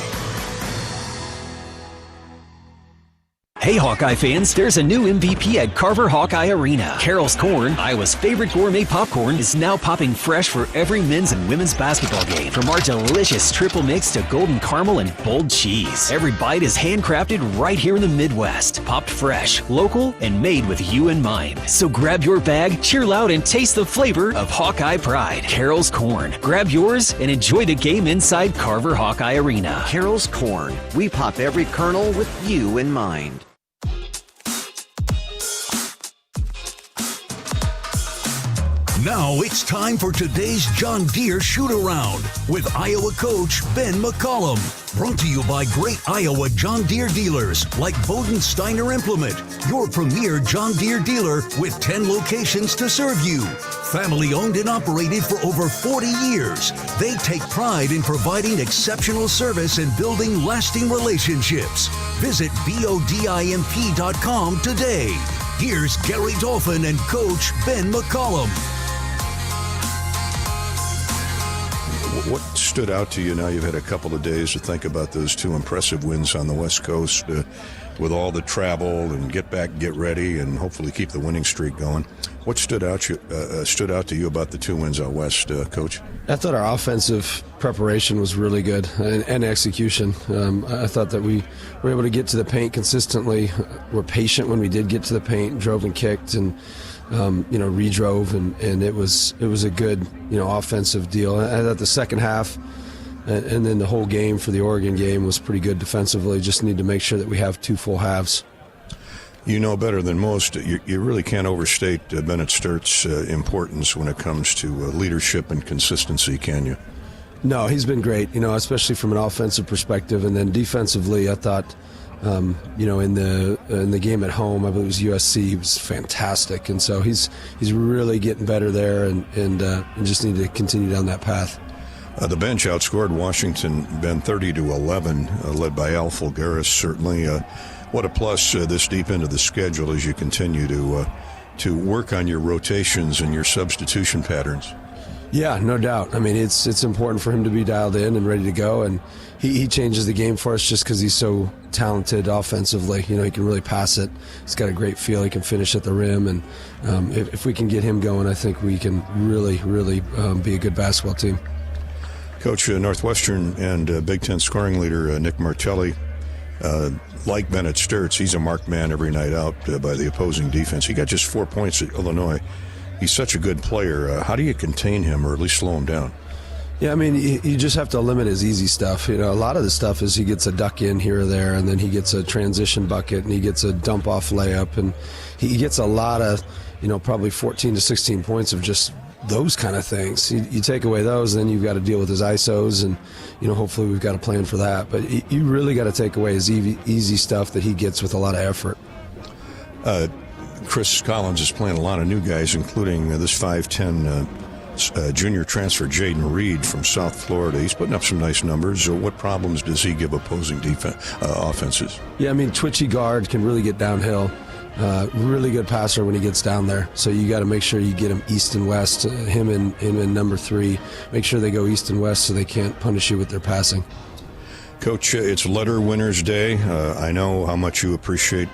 Hey Hawkeye fans, there's a new MVP at Carver Hawkeye Arena. Carol's Corn, Iowa's favorite gourmet popcorn, is now popping fresh for every men's and women's basketball game. From our delicious triple mix to golden caramel and bold cheese, every bite is handcrafted right here in the Midwest. Popped fresh, local, and made with you in mind. So grab your bag, cheer loud, and taste the flavor of Hawkeye pride. Carol's Corn. Grab yours and enjoy the game inside Carver Hawkeye Arena. Carol's Corn. We pop every kernel with you in mind. Now it's time for today's John Deere shoot-around with Iowa coach Ben McCollum. Brought to you by great Iowa John Deere dealers like Bowden Steiner Implement, your premier John Deere dealer with 10 locations to serve you. Family owned and operated for over 40 years, they take pride in providing exceptional service and building lasting relationships. Visit BODIMP.com today. Here's Gary Dolphin and Coach Ben McCollum. What stood out to you now? You've had a couple of days to think about those two impressive wins on the West Coast with all the travel and get back, get ready, and hopefully keep the winning streak going. What stood out to you about the two wins out West, Coach? I thought our offensive preparation was really good and execution. I thought that we were able to get to the paint consistently. We're patient when we did get to the paint, drove and kicked, and redrove, and it was a good, offensive deal. I thought the second half and then the whole game for the Oregon game was pretty good defensively. Just need to make sure that we have two full halves. You know better than most, you really can't overstate Bennett Sturt's importance when it comes to leadership and consistency, can you? No, he's been great, especially from an offensive perspective. And then defensively, I thought, in the game at home, I believe it was USC, he was fantastic. And so he's really getting better there and just need to continue down that path. The bench outscored Washington, Ben, 30-11, led by Al Fulgaris, certainly. What a plus this deep into the schedule as you continue to work on your rotations and your substitution patterns. Yeah, no doubt. I mean, it's important for him to be dialed in and ready to go, and he changes the game for us just because he's so talented offensively. He can really pass it. He's got a great feel. He can finish at the rim, and if we can get him going, I think we can really, really be a good basketball team. Coach, Northwestern and Big Ten scoring leader Nick Martelli, like Bennett Sturts, he's a marked man every night out by the opposing defense. He got just 4 points at Illinois. He's such a good player. How do you contain him or at least slow him down? Yeah, I mean, you just have to limit his easy stuff. A lot of the stuff is he gets a duck in here or there, and then he gets a transition bucket, and he gets a dump-off layup, and he gets a lot of, probably 14 to 16 points of just those kind of things. You take away those, then you've got to deal with his ISOs, and hopefully we've got a plan for that. But you really got to take away his easy stuff that he gets with a lot of effort. Chris Collins is playing a lot of new guys, including this 5'10" junior transfer Jaden Reed from South Florida. He's putting up some nice numbers. What problems does he give opposing offenses? Yeah, I mean, twitchy guard, can really get downhill. Really good passer when he gets down there. So you got to make sure you get him east and west. Him and number 3. Make sure they go east and west so they can't punish you with their passing. Coach, it's Letter Winners Day. I know how much you appreciate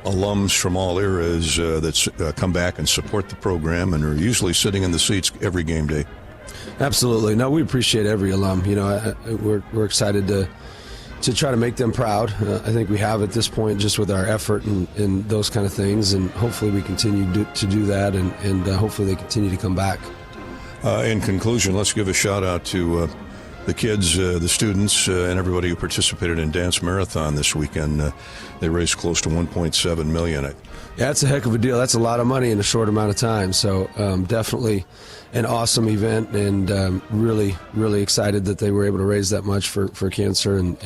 alums from all eras that come back and support the program and are usually sitting in the seats every game day. Absolutely. No, we appreciate every alum. We're excited to to try to make them proud. I think we have at this point, just with our effort and those kind of things, and hopefully we continue to do that, and hopefully they continue to come back. In conclusion, let's give a shout out to the kids, the students, and everybody who participated in Dance Marathon this weekend. They raised close to $1.7 million. Yeah, that's a heck of a deal. That's a lot of money in a short amount of time. So definitely an awesome event, and really, really excited that they were able to raise that much for cancer, and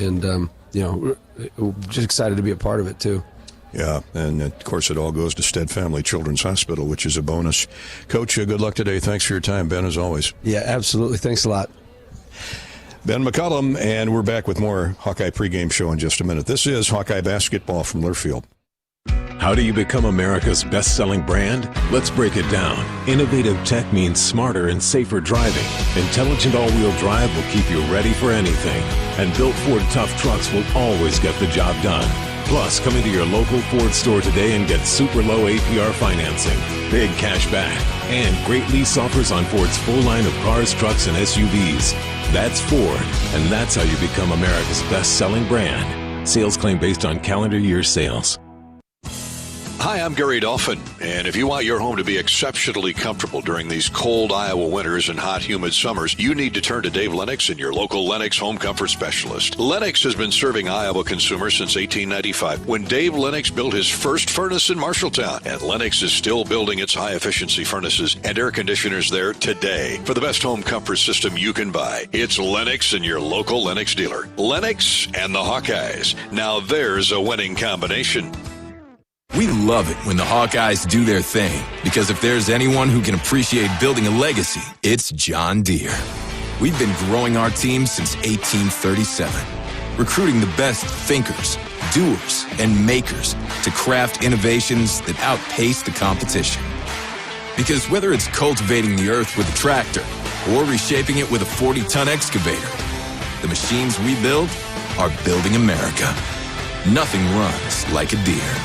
just excited to be a part of it too. Yeah, and of course it all goes to Stead Family Children's Hospital, which is a bonus. Coach, good luck today. Thanks for your time, Ben, as always. Yeah, absolutely. Thanks a lot. Ben McCullum, and we're back with more Hawkeye pregame show in just a minute. This is Hawkeye basketball from Learfield. How do you become America's best-selling brand? Let's break it down. Innovative tech means smarter and safer driving. Intelligent all-wheel drive will keep you ready for anything. And built Ford tough trucks will always get the job done. Plus, come into your local Ford store today and get super low APR financing, big cash back, and great lease offers on Ford's full line of cars, trucks, and SUVs. That's Ford, and that's how you become America's best-selling brand. Sales claim based on calendar year sales. Hi, I'm Gary Dolphin, and if you want your home to be exceptionally comfortable during these cold Iowa winters and hot, humid summers, you need to turn to Dave Lennox and your local Lennox home comfort specialist. Lennox has been serving Iowa consumers since 1895, when Dave Lennox built his first furnace in Marshalltown, and Lennox is still building its high-efficiency furnaces and air conditioners there today. For the best home comfort system you can buy, it's Lennox and your local Lennox dealer. Lennox and the Hawkeyes. Now there's a winning combination. We love it when the Hawkeyes do their thing, because if there's anyone who can appreciate building a legacy, it's John Deere. We've been growing our team since 1837, recruiting the best thinkers, doers, and makers to craft innovations that outpace the competition. Because whether it's cultivating the earth with a tractor or reshaping it with a 40-ton excavator, the machines we build are building America. Nothing runs like a Deere.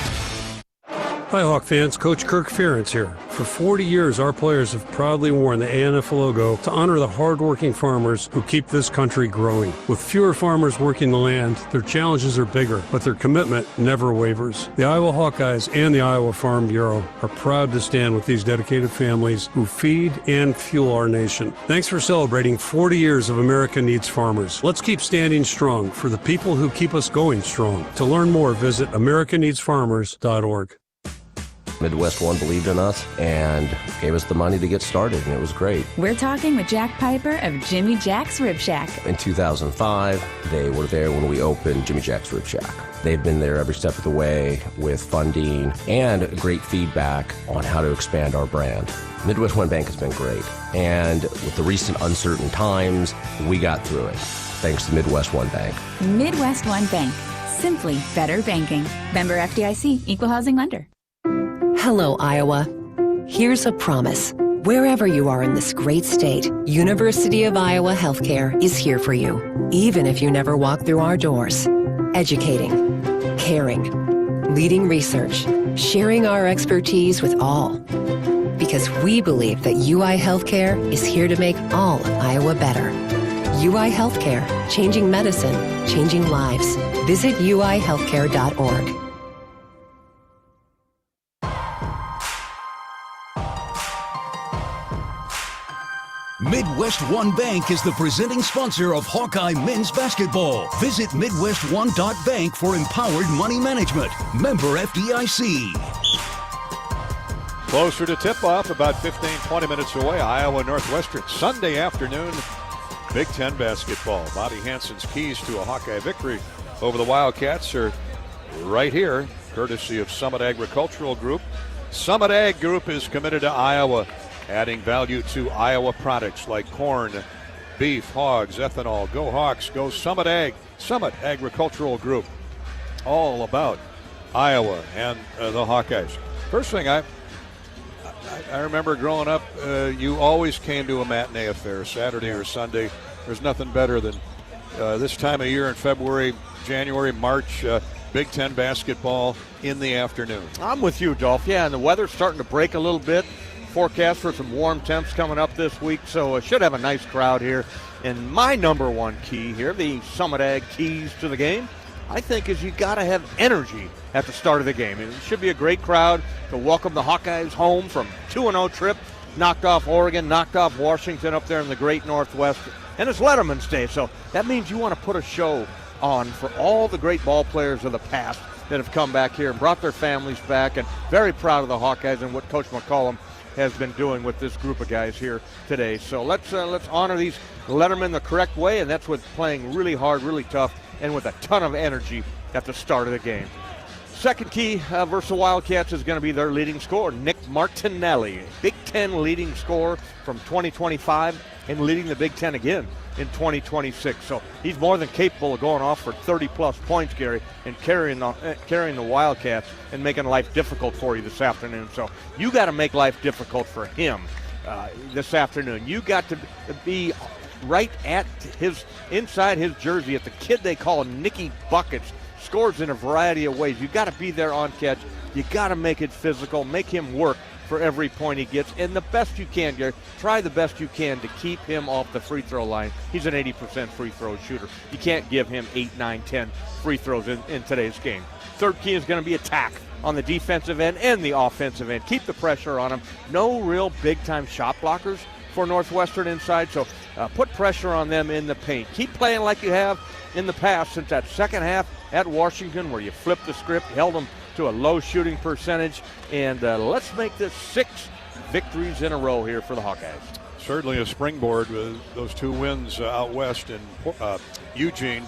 Hi, Hawk fans. Coach Kirk Ferentz here. For 40 years, our players have proudly worn the ANF logo to honor the hardworking farmers who keep this country growing. With fewer farmers working the land, their challenges are bigger, but their commitment never wavers. The Iowa Hawkeyes and the Iowa Farm Bureau are proud to stand with these dedicated families who feed and fuel our nation. Thanks for celebrating 40 years of America Needs Farmers. Let's keep standing strong for the people who keep us going strong. To learn more, visit americaneedsfarmers.org. Midwest One believed in us and gave us the money to get started, and it was great. We're talking with Jack Piper of Jimmy Jack's Rib Shack. In 2005, they were there when we opened Jimmy Jack's Rib Shack. They've been there every step of the way with funding and great feedback on how to expand our brand. Midwest One Bank has been great, and with the recent uncertain times, we got through it, thanks to Midwest One Bank. Midwest One Bank. Simply better banking. Member FDIC, Equal Housing Lender. Hello, Iowa. Here's a promise. Wherever you are in this great state, University of Iowa Healthcare is here for you, even if you never walk through our doors. Educating, caring, leading research, sharing our expertise with all. Because we believe that UI Healthcare is here to make all of Iowa better. UI Healthcare, changing medicine, changing lives. Visit uihealthcare.org. Midwest One Bank is the presenting sponsor of Hawkeye men's basketball. Visit MidwestOne.bank for empowered money management. Member FDIC. Closer to tip-off, about 15-20 minutes away, Iowa Northwestern, Sunday afternoon, Big Ten basketball. Bobby Hansen's keys to a Hawkeye victory over the Wildcats are right here, courtesy of Summit Agricultural Group. Summit Ag Group is committed to Iowa, adding value to Iowa products like corn, beef, hogs, ethanol. Go Hawks, go Summit Ag, Summit Agricultural Group. All about Iowa and the Hawkeyes. First thing, I remember growing up, you always came to a matinee affair, Saturday or Sunday. There's nothing better than this time of year in February, January, March, Big Ten basketball in the afternoon. I'm with you, Dolph. Yeah, and the weather's starting to break a little bit. forecast for some warm temps coming up this week, so should have a nice crowd here. And my number one key here, the Summit Ag keys to the game, I think is you got to have energy at the start of the game. And it should be a great crowd to welcome the Hawkeyes home from 2-0 trip. Knocked off Oregon, knocked off Washington up there in the great Northwest. And it's Letterman's Day, so that means you want to put a show on for all the great ball players of the past that have come back here and brought their families back, and very proud of the Hawkeyes and what Coach McCollum has been doing with this group of guys here today. So let's honor these Lettermen the correct way, and that's with playing really hard, really tough, and with a ton of energy at the start of the game. Second key versus the Wildcats is going to be their leading scorer, Nick Martinelli, Big Ten leading scorer from 2025 and leading the Big Ten again in 2026. So he's more than capable of going off for 30-plus points, Gary, and carrying the Wildcats and making life difficult for you this afternoon. So you got to make life difficult for him this afternoon. You got to be right at inside his jersey at the kid they call Nicky Buckets. Scores in a variety of ways. You got to be there on catch. You got to make it physical. Make him work for every point he gets. And the best you can, Gary, try the best you can to keep him off the free throw line. He's an 80% free throw shooter. You can't give him 8, 9, 10 free throws in today's game. Third key is going to be attack on the defensive end and the offensive end. Keep the pressure on him. No real big-time shot blockers for Northwestern inside, so put pressure on them in the paint. Keep playing like you have in the past since that second half at Washington where you flipped the script, held them to a low shooting percentage, and let's make this 6 victories in a row here for the Hawkeyes. Certainly a springboard with those 2 wins out west in Eugene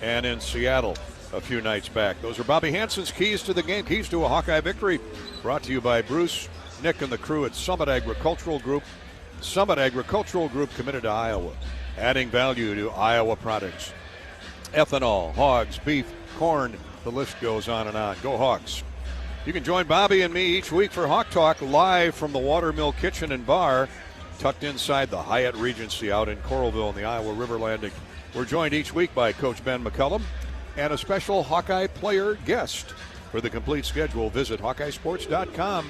and in Seattle a few nights back. Those are Bobby Hansen's keys to the game, keys to a Hawkeye victory, brought to you by Bruce, Nick, and the crew at Summit Agricultural Group. Summit Agricultural Group, committed to Iowa, adding value to Iowa products. Ethanol, hogs, beef, corn, the list goes on and on. Go Hawks. You can join Bobby and me each week for Hawk Talk live from the Watermill Kitchen and Bar, tucked inside the Hyatt Regency out in Coralville in the Iowa River Landing. We're joined each week by Coach Ben McCullum and a special Hawkeye player guest. For the complete schedule, visit HawkeyeSports.com.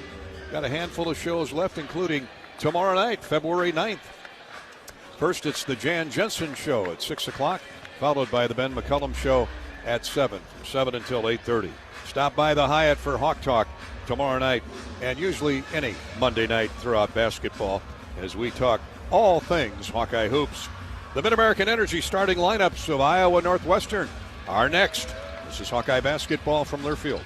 Got a handful of shows left, including tomorrow night, February 9th. First, it's the Jan Jensen Show at 6 o'clock, followed by the Ben McCullum Show at 7, from 7 until 8:30. Stop by the Hyatt for Hawk Talk tomorrow night, and usually any Monday night throughout basketball, as we talk all things Hawkeye hoops. The Mid-American Energy starting lineups of Iowa Northwestern are next. This is Hawkeye basketball from Learfield.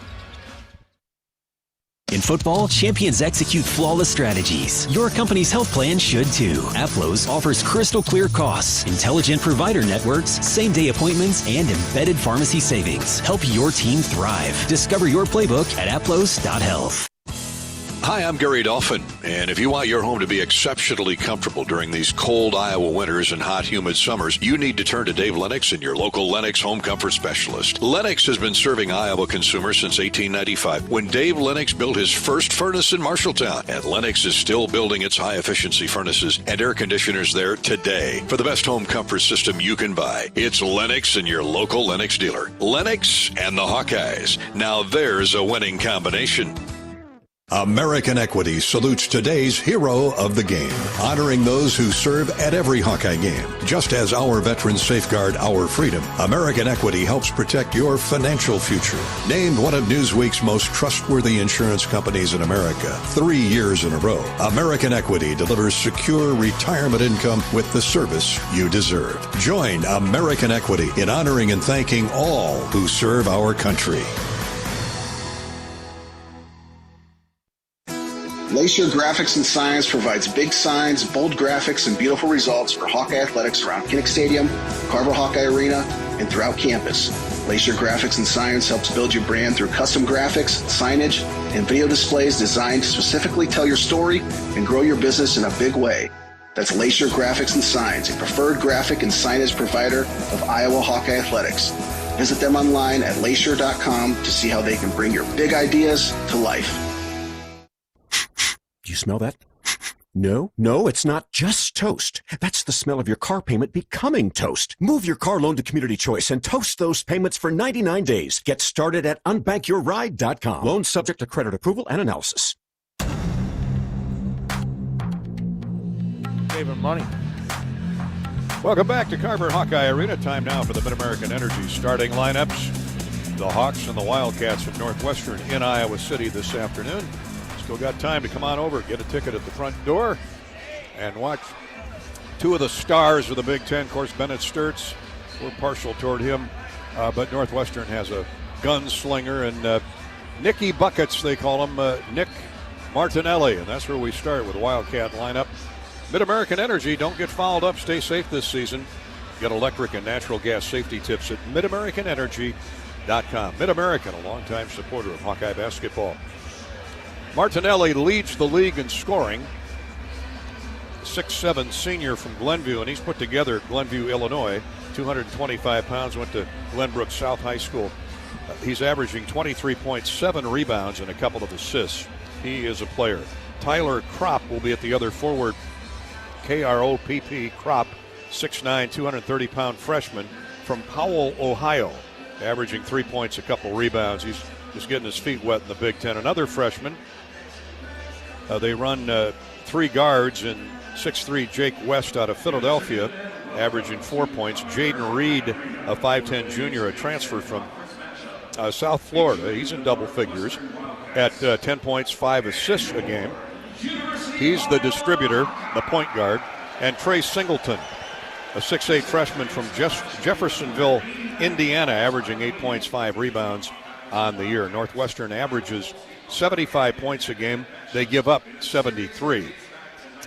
In football, champions execute flawless strategies. Your company's health plan should too. Aplos offers crystal clear costs, intelligent provider networks, same-day appointments, and embedded pharmacy savings. Help your team thrive. Discover your playbook at aplos.health. Hi, I'm Gary Dolphin, and if you want your home to be exceptionally comfortable during these cold Iowa winters and hot, humid summers, you need to turn to Dave Lennox and your local Lennox home comfort specialist. Lennox has been serving Iowa consumers since 1895, when Dave Lennox built his first furnace in Marshalltown, and Lennox is still building its high-efficiency furnaces and air conditioners there today. For the best home comfort system you can buy, it's Lennox and your local Lennox dealer. Lennox and the Hawkeyes. Now there's a winning combination. American Equity salutes today's hero of the game, honoring those who serve at every Hawkeye game. Just as our veterans safeguard our freedom, American Equity helps protect your financial future. Named one of Newsweek's most trustworthy insurance companies in America 3 years in a row, American Equity delivers secure retirement income with the service you deserve. Join American Equity in honoring and thanking all who serve our country. Lacer Graphics and Signs provides big signs, bold graphics, and beautiful results for Hawkeye athletics around Kinnick Stadium, Carver Hawkeye Arena, and throughout campus. Lacer Graphics and Signs helps build your brand through custom graphics, signage, and video displays designed to specifically tell your story and grow your business in a big way. That's Lacer Graphics and Signs, a preferred graphic and signage provider of Iowa Hawkeye athletics. Visit them online at lacer.com to see how they can bring your big ideas to life. Do you smell that? No, it's not just toast. That's the smell of your car payment becoming toast. Move your car loan to Community Choice and toast those payments for 99 days. Get started at unbankyourride.com. Loan subject to credit approval and analysis. saving money. Welcome back to Carver Hawkeye Arena. Time now for the Mid-American Energy starting lineups. The Hawks and the Wildcats of Northwestern in Iowa City this afternoon. Still got time to come on over, get a ticket at the front door, and watch two of the stars of the Big Ten. Of course, Bennett Sturtz, we're partial toward him, but Northwestern has a gunslinger, and Nicky Buckets, they call him, Nick Martinelli, and that's where we start with the Wildcat lineup. Mid-American Energy, don't get fouled up, stay safe this season. Get electric and natural gas safety tips at midamericanenergy.com. Mid-American, a longtime supporter of Hawkeye basketball. Martinelli leads the league in scoring. 6'7" senior from Glenview, and he's put together at Glenview, Illinois. 225 pounds, went to Glenbrook South High School. He's averaging 23.7 rebounds and a couple of assists. He is a player. Tyler Kropp will be at the other forward. K-R-O-P-P, Kropp, 6'9", 230-pound freshman from Powell, Ohio, averaging 3 points, a couple rebounds. He's just getting his feet wet in the Big Ten. Another freshman. They run three guards, and 6'3" Jake West out of Philadelphia, averaging 4 points. Jaden Reed, a 5'10" junior, a transfer from South Florida. He's in double figures at 10 points, 5 assists a game. He's the distributor, the point guard. And Trey Singleton, a 6'8" freshman from Jeffersonville, Indiana, averaging 8 points, 5 rebounds on the year. Northwestern averages 75 points a game. They give up 73.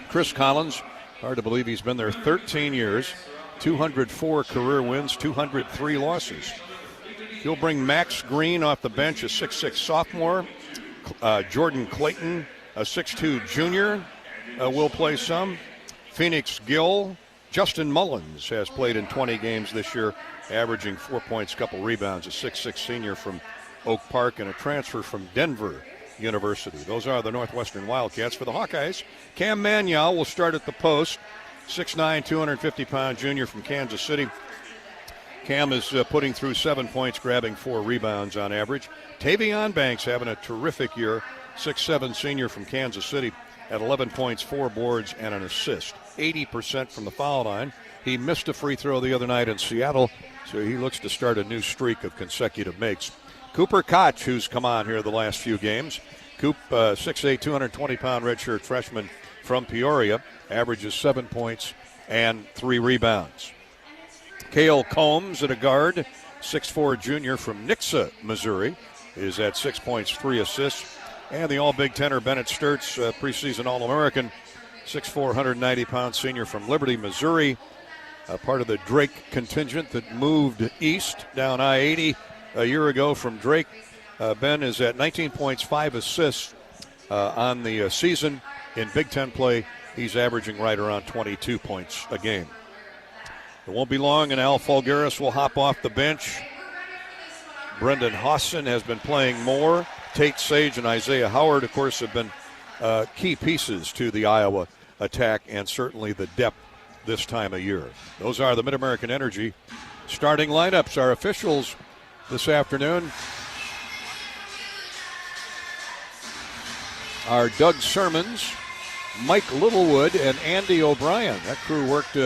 Chris Collins, hard to believe he's been there 13 years, 204 career wins, 203 losses. He'll bring Max Green off the bench, a 6'6" sophomore. Jordan Clayton, a 6'2" junior, will play some. Phoenix Gill. Justin Mullins has played in 20 games this year, averaging 4 points, couple rebounds, a 6'6" senior from Oak Park and a transfer from Denver University. Those are the Northwestern Wildcats. For the Hawkeyes, Cam Manial will start at the post, 6'9", 250-pound junior from Kansas City. Cam is putting through 7 points, grabbing 4 rebounds on average. Tavion Banks having a terrific year, 6'7" senior from Kansas City at 11 points, 4 boards, and an assist. 80% from the foul line. He missed a free throw the other night in Seattle, so he looks to start a new streak of consecutive makes. Cooper Koch, who's come on here the last few games. Coop, 6'8", 220-pound redshirt freshman from Peoria, averages 7 points and 3 rebounds. Cale Combs at a guard, 6'4" junior from Nixa, Missouri, is at 6 points, 3 assists. And the All-Big Tenner Bennett Sturtz, preseason All-American, 6'4", 190-pound senior from Liberty, Missouri, part of the Drake contingent that moved east down I-80 a year ago from Drake. Ben is at 19 points, 5 assists on the season. In Big Ten play, he's averaging right around 22 points a game. It won't be long, and Al Fulgaris will hop off the bench. Brendan Hosson has been playing more. Tate Sage and Isaiah Howard, of course, have been key pieces to the Iowa attack, and certainly the depth this time of year. Those are the Mid-American Energy starting lineups. Our officials this afternoon are Doug Sermons, Mike Littlewood, and Andy O'Brien. That crew worked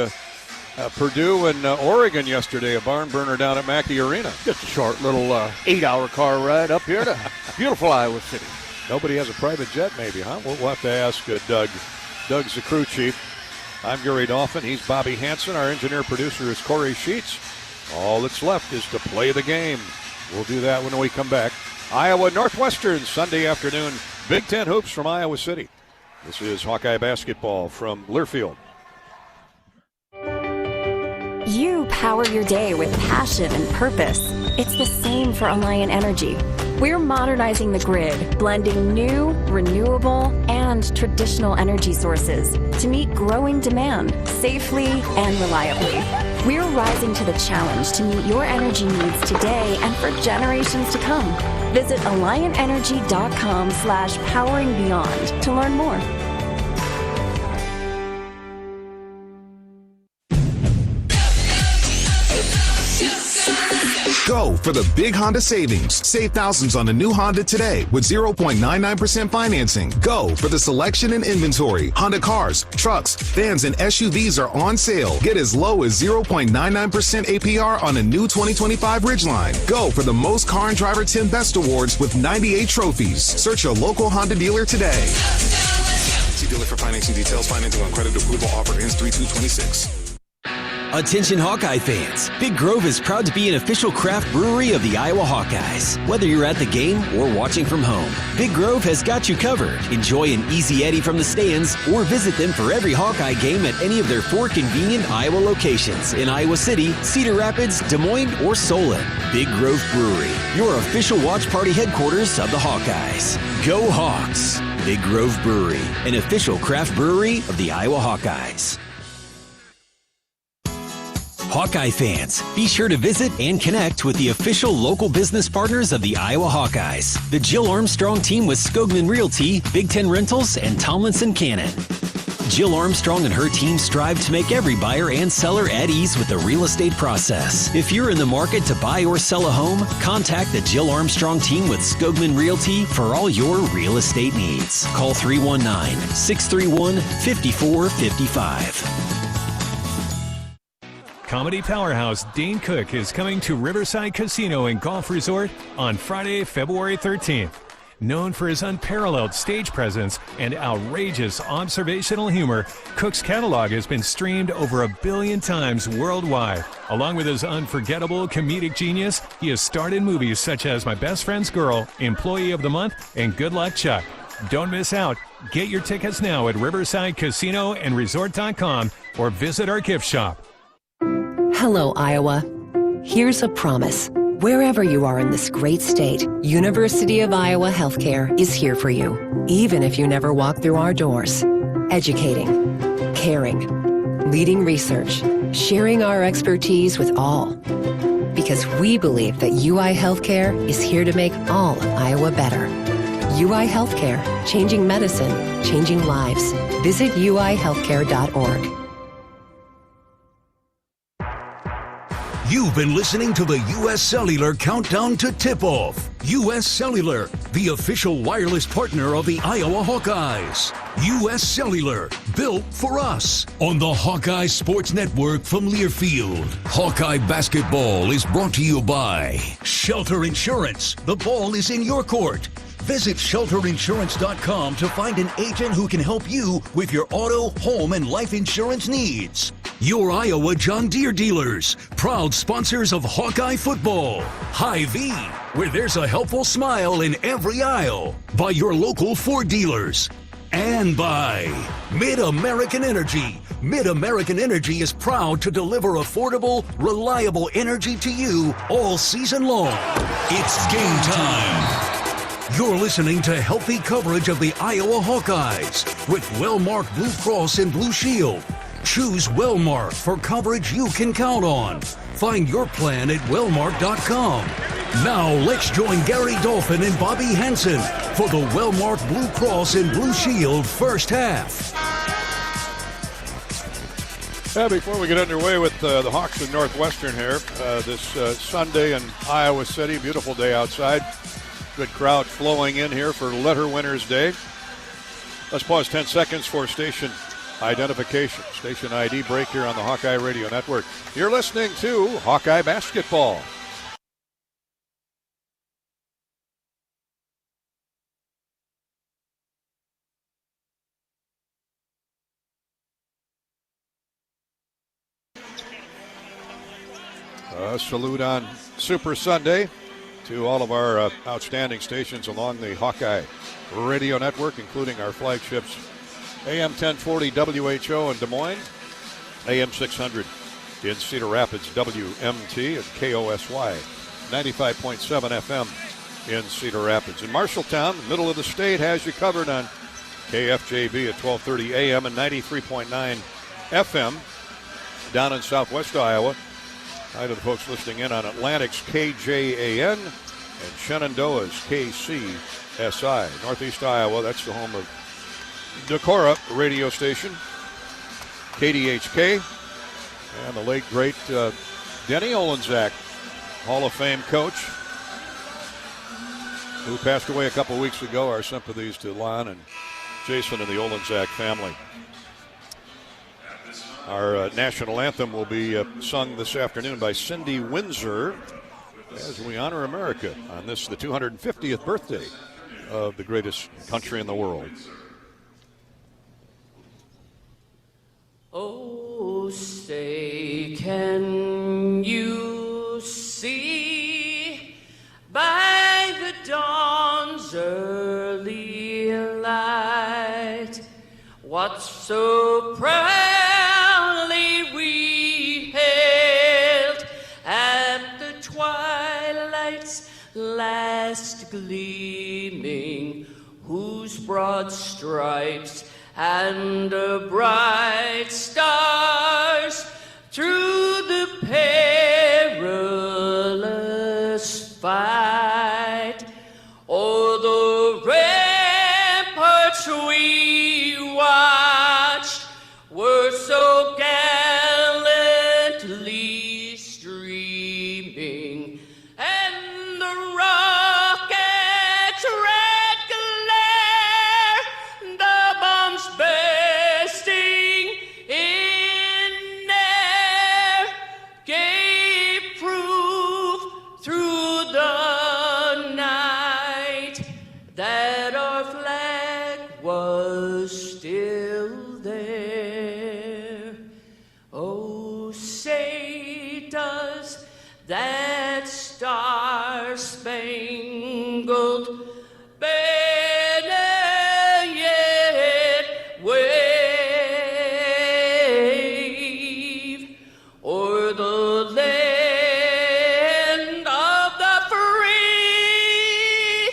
Purdue and Oregon yesterday, a barn burner down at Mackey Arena. Just a short little 8-hour car ride up here to beautiful Iowa City. Nobody has a private jet maybe, huh? We'll have to ask Doug. Doug's the crew chief. I'm Gary Dolphin. He's Bobby Hansen. Our engineer-producer is Corey Sheets. All that's left is to play the game. We'll do that when we come back. Iowa Northwestern, Sunday afternoon. Big Ten hoops from Iowa City. This is Hawkeye basketball from Learfield. You power your day with passion and purpose. It's the same for Alliant Energy. We're modernizing the grid, blending new, renewable, and traditional energy sources to meet growing demand safely and reliably. We're rising to the challenge to meet your energy needs today and for generations to come. Visit AlliantEnergy.com/poweringBeyond to learn more. Go for the big Honda savings. Save thousands on a new Honda today with 0.99% financing. Go for the selection and inventory. Honda cars, trucks, vans, and SUVs are on sale. Get as low as 0.99% APR on a new 2025 Ridgeline. Go for the most Car and Driver 10 Best Awards with 98 trophies. Search your local Honda dealer today. See dealer for financing details. Financing on credit approval. Offer ends 3/2/26. Attention Hawkeye fans, Big Grove is proud to be an official craft brewery of the Iowa Hawkeyes. Whether you're at the game or watching from home, Big Grove has got you covered. Enjoy an easy Eddie from the stands or visit them for every Hawkeye game at any of their 4 convenient Iowa locations in Iowa City, Cedar Rapids, Des Moines, or Solon. Big Grove Brewery, your official watch party headquarters of the Hawkeyes. Go Hawks! Big Grove Brewery, an official craft brewery of the Iowa Hawkeyes. Hawkeye fans, be sure to visit and connect with the official local business partners of the Iowa Hawkeyes. The Jill Armstrong team with Skogman Realty, Big Ten Rentals, and Tomlinson Cannon. Jill Armstrong and her team strive to make every buyer and seller at ease with the real estate process. If you're in the market to buy or sell a home, contact the Jill Armstrong team with Skogman Realty for all your real estate needs. Call 319-631-5455. Comedy powerhouse Dane Cook is coming to Riverside Casino and Golf Resort on Friday, February 13th. Known for his unparalleled stage presence and outrageous observational humor, Cook's catalog has been streamed over 1 billion times worldwide. Along with his unforgettable comedic genius, he has starred in movies such as My Best Friend's Girl, Employee of the Month, and Good Luck Chuck. Don't miss out. Get your tickets now at riversidecasinoandresort.com or visit our gift shop. Hello, Iowa. Here's a promise. Wherever you are in this great state, University of Iowa Healthcare is here for you, even if you never walk through our doors. Educating, caring, leading research, sharing our expertise with all. Because we believe that UI Healthcare is here to make all of Iowa better. UI Healthcare, changing medicine, changing lives. Visit uihealthcare.org. You've been listening to the U.S. Cellular Countdown to Tip-Off. U.S. Cellular, the official wireless partner of the Iowa Hawkeyes. U.S. Cellular, built for us. On the Hawkeye Sports Network from Learfield. Hawkeye basketball is brought to you by Shelter Insurance. The ball is in your court. Visit shelterinsurance.com to find an agent who can help you with your auto, home, and life insurance needs. Your Iowa John Deere dealers, proud sponsors of Hawkeye football. Hy-Vee, where there's a helpful smile in every aisle. By your local Ford dealers. And by Mid-American Energy. Mid-American Energy is proud to deliver affordable, reliable energy to you all season long. It's game time. You're listening to healthy coverage of the Iowa Hawkeyes with Wellmark Blue Cross and Blue Shield. Choose Wellmark for coverage you can count on. Find your plan at wellmark.com. Now let's join Gary Dolphin and Bobby Hansen for the Wellmark Blue Cross and Blue Shield first half. Before we get underway with the Hawks and Northwestern here, this Sunday in Iowa City, beautiful day outside. Good crowd flowing in here for Letter Winners Day. Let's pause 10 seconds for station identification. Station ID break here on the Hawkeye Radio Network. You're listening to Hawkeye Basketball. Salute on Super Sunday to all of our outstanding stations along the Hawkeye Radio Network, including our flagships AM 1040 WHO in Des Moines, AM 600 in Cedar Rapids, WMT, and KOSY 95.7 FM in Cedar Rapids. In Marshalltown, the middle of the state, has you covered on KFJB at 1230 AM and 93.9 FM. Down in southwest Iowa, hi to the folks listening in on Atlantic's KJAN and Shenandoah's KCSI. Northeast Iowa, that's the home of Decorah radio station, KDHK, and the late, great Denny Olenczak Hall of Fame coach, who passed away a couple weeks ago. Our sympathies to Lon and Jason and the Olenzak family. Our national anthem will be sung this afternoon by Cindy Windsor as we honor America on this, the 250th birthday of the greatest country in the world. Oh, say, can you see by the dawn's early light what so proudly we hailed at the twilight's last gleaming, whose broad stripes and bright stars through the perilous fight o'er the ramparts we watched were so gallantly streaming, and the rocket's red glare, the bombs bursting in air, gave proof through the night that our flag was still there. Oh, say does that star-spangled banner yet wave o'er the land of the free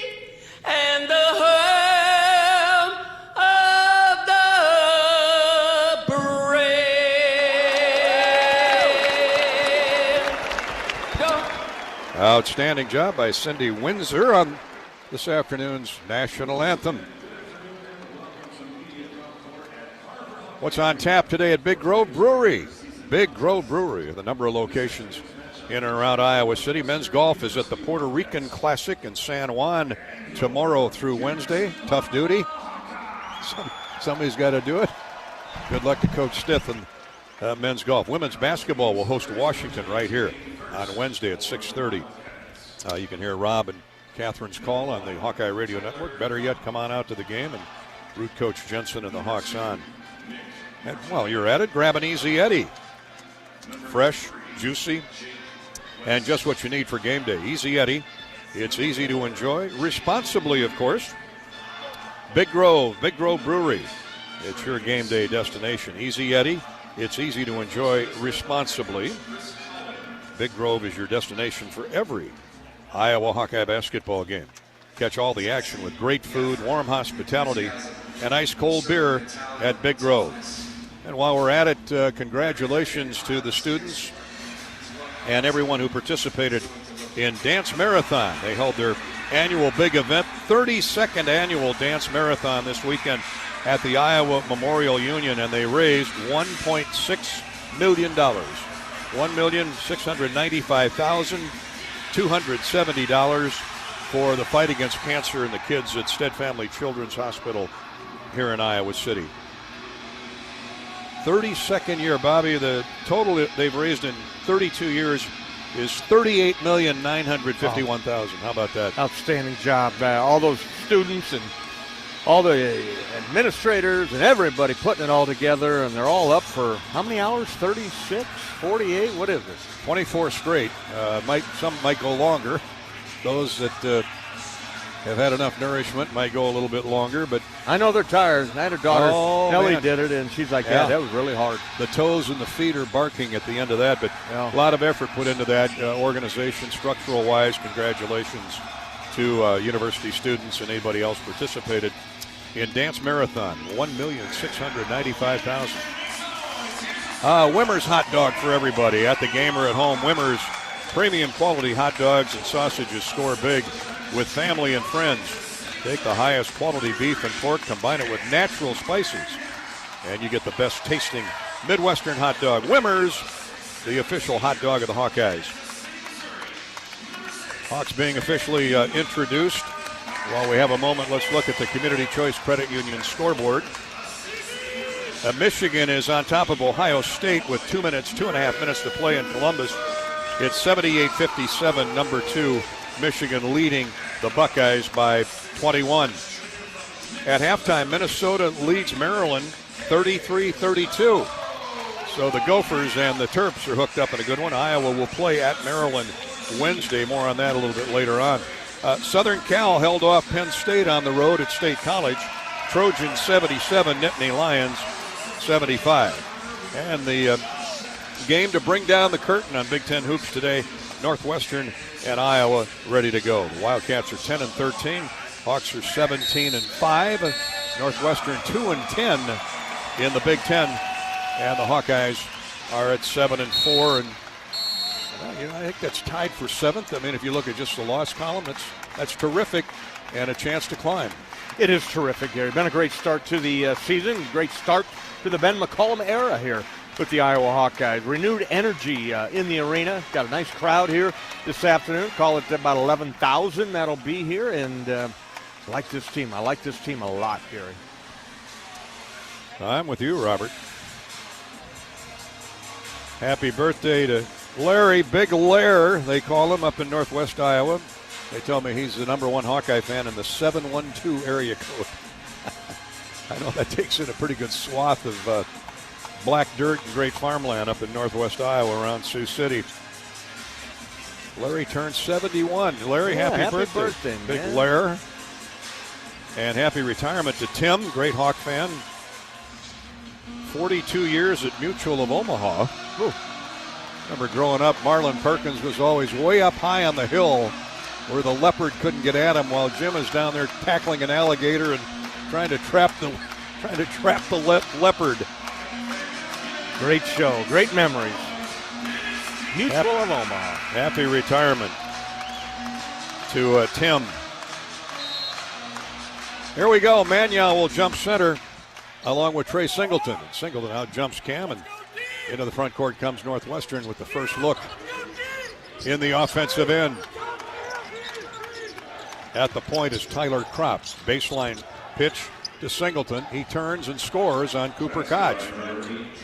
and the home of the brave? Outstanding job by Cindy Windsor on this afternoon's national anthem. What's on tap today at Big Grove Brewery? Big Grove Brewery, the number of locations in and around Iowa City. Men's golf is at the Puerto Rican Classic in San Juan tomorrow through Wednesday. Tough duty. Somebody's got to do it. Good luck to Coach Stith and men's golf. Women's basketball will host Washington right here on Wednesday at 6:30. You can hear Rob and Catherine's call on the Hawkeye Radio Network. Better yet, come on out to the game and root Coach Jensen and the Hawks on. And while you're at it, grab an Easy Eddie. Fresh, juicy, and just what you need for game day. Easy Eddie. It's easy to enjoy, responsibly, of course. Big Grove Brewery. It's your game day destination. Easy Eddie. It's easy to enjoy responsibly. Big Grove is your destination for every Iowa Hawkeye basketball game. Catch all the action with great food, warm hospitality, and ice-cold beer at Big Grove. And while we're at it, congratulations to the students and everyone who participated in Dance Marathon. They held their annual big event, 32nd annual Dance Marathon this weekend at the Iowa Memorial Union, and they raised $1.6 million. $1,695,270 for the fight against cancer in the kids at Stead Family Children's Hospital here in Iowa City. 32nd year, Bobby. The total they've raised in 32 years is $38,951,000. How about that? Outstanding job. All those students and all the administrators and everybody putting it all together, and they're all up for how many hours? 36, 48? What is it? 24 straight. Some might go longer. Those that have had enough nourishment might go a little bit longer, but I know they're tired. I had a daughter, Ellie, did it, and she's like, yeah, that was really hard. The toes and the feet are barking at the end of that, but a lot of effort put into that organization, structural-wise. Congratulations to university students and anybody else participated in Dance Marathon. $1,695,000. Wimmer's hot dog for everybody at the game or at home. Wimmer's premium quality hot dogs and sausages score big with family and friends. Take the highest quality beef and pork, combine it with natural spices, and you get the best tasting Midwestern hot dog. Wimmer's, the official hot dog of the Hawkeyes. Hawks being officially introduced. While we have a moment, let's look at the Community Choice Credit Union scoreboard. Michigan is on top of Ohio State with 2.5 minutes to play in Columbus. It's 78-57, number 2, Michigan leading the Buckeyes by 21. At halftime, Minnesota leads Maryland 33-32. So the Gophers and the Terps are hooked up in a good one. Iowa will play at Maryland Wednesday. More on that a little bit later on. Southern Cal held off Penn State on the road at State College. Trojans 77, Nittany Lions 75. And the game to bring down the curtain on Big Ten hoops today, Northwestern and Iowa ready to go. The Wildcats are 10-13. Hawks are 17-5. Northwestern 2-10 in the Big Ten. And the Hawkeyes are at 7-4. And I think that's tied for 7th. I mean, if you look at just the loss column, that's terrific and a chance to climb. It is terrific, Gary. Been a great start to the season. Great start to the Ben McCollum era here with the Iowa Hawkeyes. Renewed energy in the arena. Got a nice crowd here this afternoon. Call it about 11,000 that'll be here. And I like this team. I like this team a lot, Gary. I'm with you, Robert. Happy birthday to Larry, Big Lair, they call him, up in Northwest Iowa. They tell me he's the number 1 Hawkeye fan in the 712 area code. I know that takes in a pretty good swath of black dirt and great farmland up in Northwest Iowa around Sioux City. Larry turned 71. Larry, happy birthday, Big Lair. And happy retirement to Tim, great Hawk fan. 42 years at Mutual of Omaha. Ooh. Remember growing up, Marlon Perkins was always way up high on the hill where the leopard couldn't get at him, while Jim is down there tackling an alligator and trying to trap the leopard. Great show, great memories. Mutual of Omaha. Happy retirement to Tim. Here we go. Maniaw will jump center along with Trey Singleton. And Singleton out jumps Cam, and into the front court comes Northwestern with the first look in the offensive end. At the point is Tyler Kropp. Baseline pitch to Singleton. He turns and scores on Cooper Koch.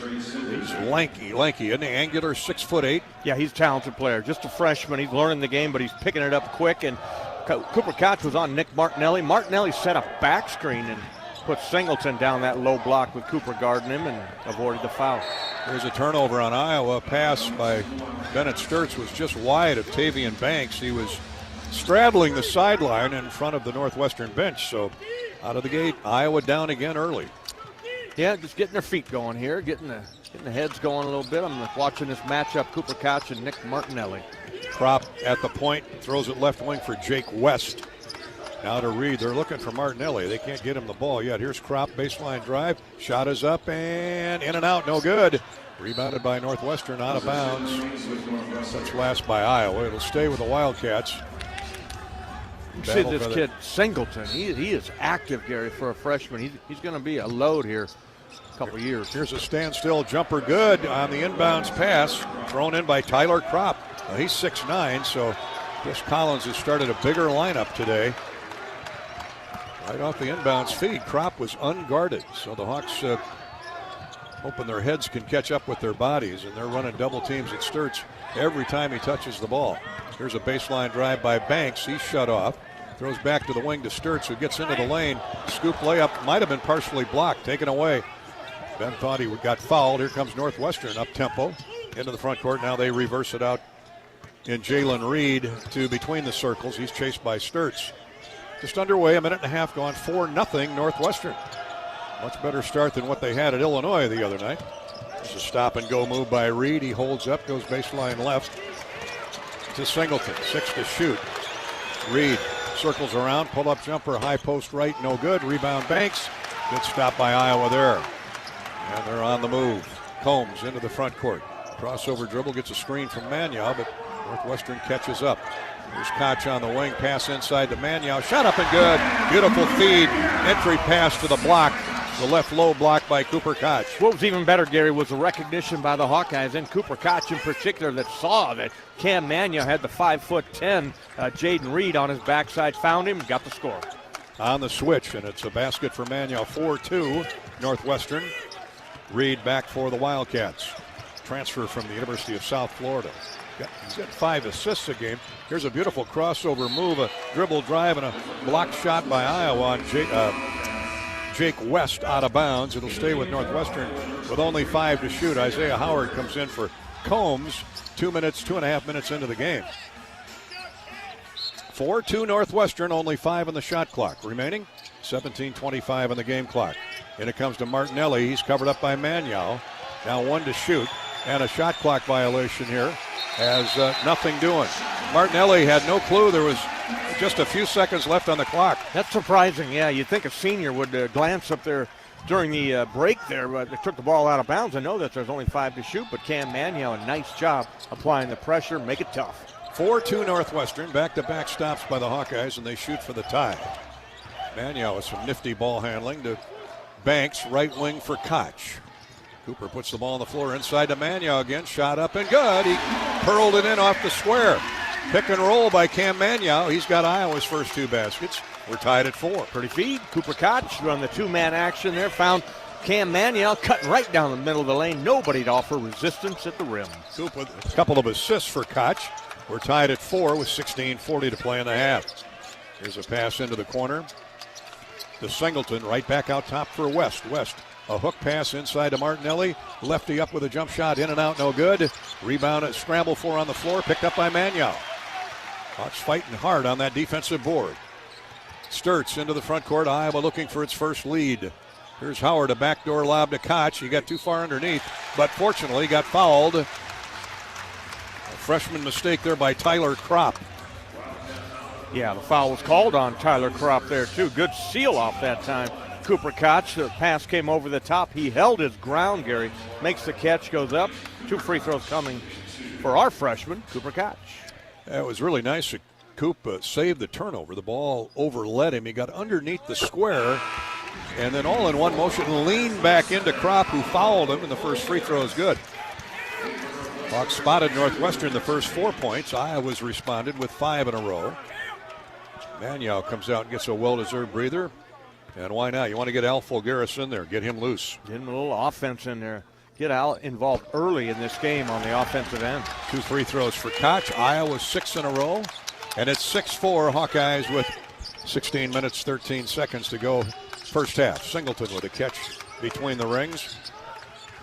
He's lanky, isn't he? Angular, 6'8". Yeah, he's a talented player. Just a freshman. He's learning the game, but he's picking it up quick. And Cooper Koch was on Nick Martinelli. Martinelli set a back screen and put Singleton down that low block with Cooper guarding him and avoided the foul. There's a turnover on Iowa. Pass by Bennett Sturtz was just wide of Tavian Banks. He was straddling the sideline in front of the Northwestern bench. So out of the gate, Iowa down again early. Yeah, just getting their feet going here, getting the heads going a little bit. I'm watching this matchup, Cooper Koch and Nick Martinelli. Kropp at the point, throws it left wing for Jake West. Now to Reed, they're looking for Martinelli. They can't get him the ball yet. Here's Kropp, baseline drive. Shot is up and in and out, no good. Rebounded by Northwestern, out of bounds. Touch last by Iowa. It'll stay with the Wildcats. You see this kid, Singleton, he is active, Gary, for a freshman. He's going to be a load here a couple years. Here's a standstill jumper good on the inbounds pass, thrown in by Tyler Kropp. He's 6'9", so Chris Collins has started a bigger lineup today. Right off the inbounds feed, Kropp was unguarded. So the Hawks hoping their heads can catch up with their bodies, and they're running double teams at Sturtz every time he touches the ball. Here's a baseline drive by Banks. He's shut off. Throws back to the wing to Sturtz, who gets into the lane. Scoop layup, might have been partially blocked, taken away. Ben thought he got fouled. Here comes Northwestern up tempo into the front court. Now they reverse it out in Jalen Reed to between the circles. He's chased by Sturtz. Just underway, a minute and a half gone, 4-0 Northwestern. Much better start than what they had at Illinois the other night. There's a stop and go move by Reed. He holds up, goes baseline left to Singleton. 6 to shoot. Reed circles around, pull up jumper, high post right, no good. Rebound Banks. Good stop by Iowa there. And they're on the move. Combs into the front court. Crossover dribble, gets a screen from Maniaw, but Northwestern catches up. Here's Koch on the wing, pass inside to Maniaw. Shot up and good. Beautiful feed. Entry pass to the block. The left low block by Cooper Koch. What was even better, Gary, was the recognition by the Hawkeyes, and Cooper Koch in particular, that saw that Cam Mannion had the 5'10" Jaden Reed on his backside, found him, got the score. On the switch, and it's a basket for Mannion, 4-2 Northwestern. Reed back for the Wildcats. Transfer from the University of South Florida. He's got 5 assists a game. Here's a beautiful crossover move, a dribble drive, and a block shot by Iowa on Jake West out of bounds. It'll stay with Northwestern with only 5 to shoot. Isaiah Howard comes in for Combs 2.5 minutes into the game. 4-2 Northwestern, only 5 on the shot clock. Remaining 17:25 on the game clock. And it comes to Martinelli. He's covered up by Mannion. Now 1 to shoot, and a shot clock violation here. Has nothing doing. Martinelli had no clue there was just a few seconds left on the clock. That's surprising. Yeah, you'd think a senior would glance up there during the break there, but they took the ball out of bounds. I know that there's only 5 to shoot, but Cam Mannion, a nice job applying the pressure, make it tough. 4-2 Northwestern, back-to-back stops by the Hawkeyes, and they shoot for the tie. Mannion with some nifty ball handling to Banks, right wing for Koch. Cooper puts the ball on the floor inside to Mannion again. Shot up and good. He curled it in off the square. Pick and roll by Cam Mannion. He's got Iowa's first 2 baskets. We're tied at 4. Pretty feed. Cooper Koch run the 2-man action there. Found Cam Mannion cutting right down the middle of the lane. Nobody to offer resistance at the rim. Cooper with a couple of assists for Koch. We're tied at 4 with 16:40 to play in the half. Here's a pass into the corner to Singleton. Right back out top for West. West. A hook pass inside to Martinelli. Lefty up with a jump shot. In and out, no good. Rebound at scramble for on the floor. Picked up by Mannion. Hawks fighting hard on that defensive board. Sturts into the front court. Iowa looking for its first lead. Here's Howard, a backdoor lob to Koch. He got too far underneath, but fortunately got fouled. A freshman mistake there by Tyler Kropp. Yeah, the foul was called on Tyler Kropp there, too. Good seal off that time. Cooper Koch, the pass came over the top. He held his ground, Gary. Makes the catch, goes up. 2 free throws coming for our freshman, Cooper Koch. It was really nice that Coop saved the turnover. The ball overled him. He got underneath the square, and then all in one motion leaned back into Kropp, who fouled him, and the first free throw is good. Hawks spotted Northwestern the first 4 points. Iowa's responded with 5 in a row. Mannion comes out and gets a well-deserved breather. And why not? You want to get Al Fulgaris in there. Get him loose. Get him a little offense in there. Get Al involved early in this game on the offensive end. 2 free throws for Koch. Iowa 6 in a row. And it's 6-4 Hawkeyes with 16 minutes, 13 seconds to go first half. Singleton with a catch between the rings.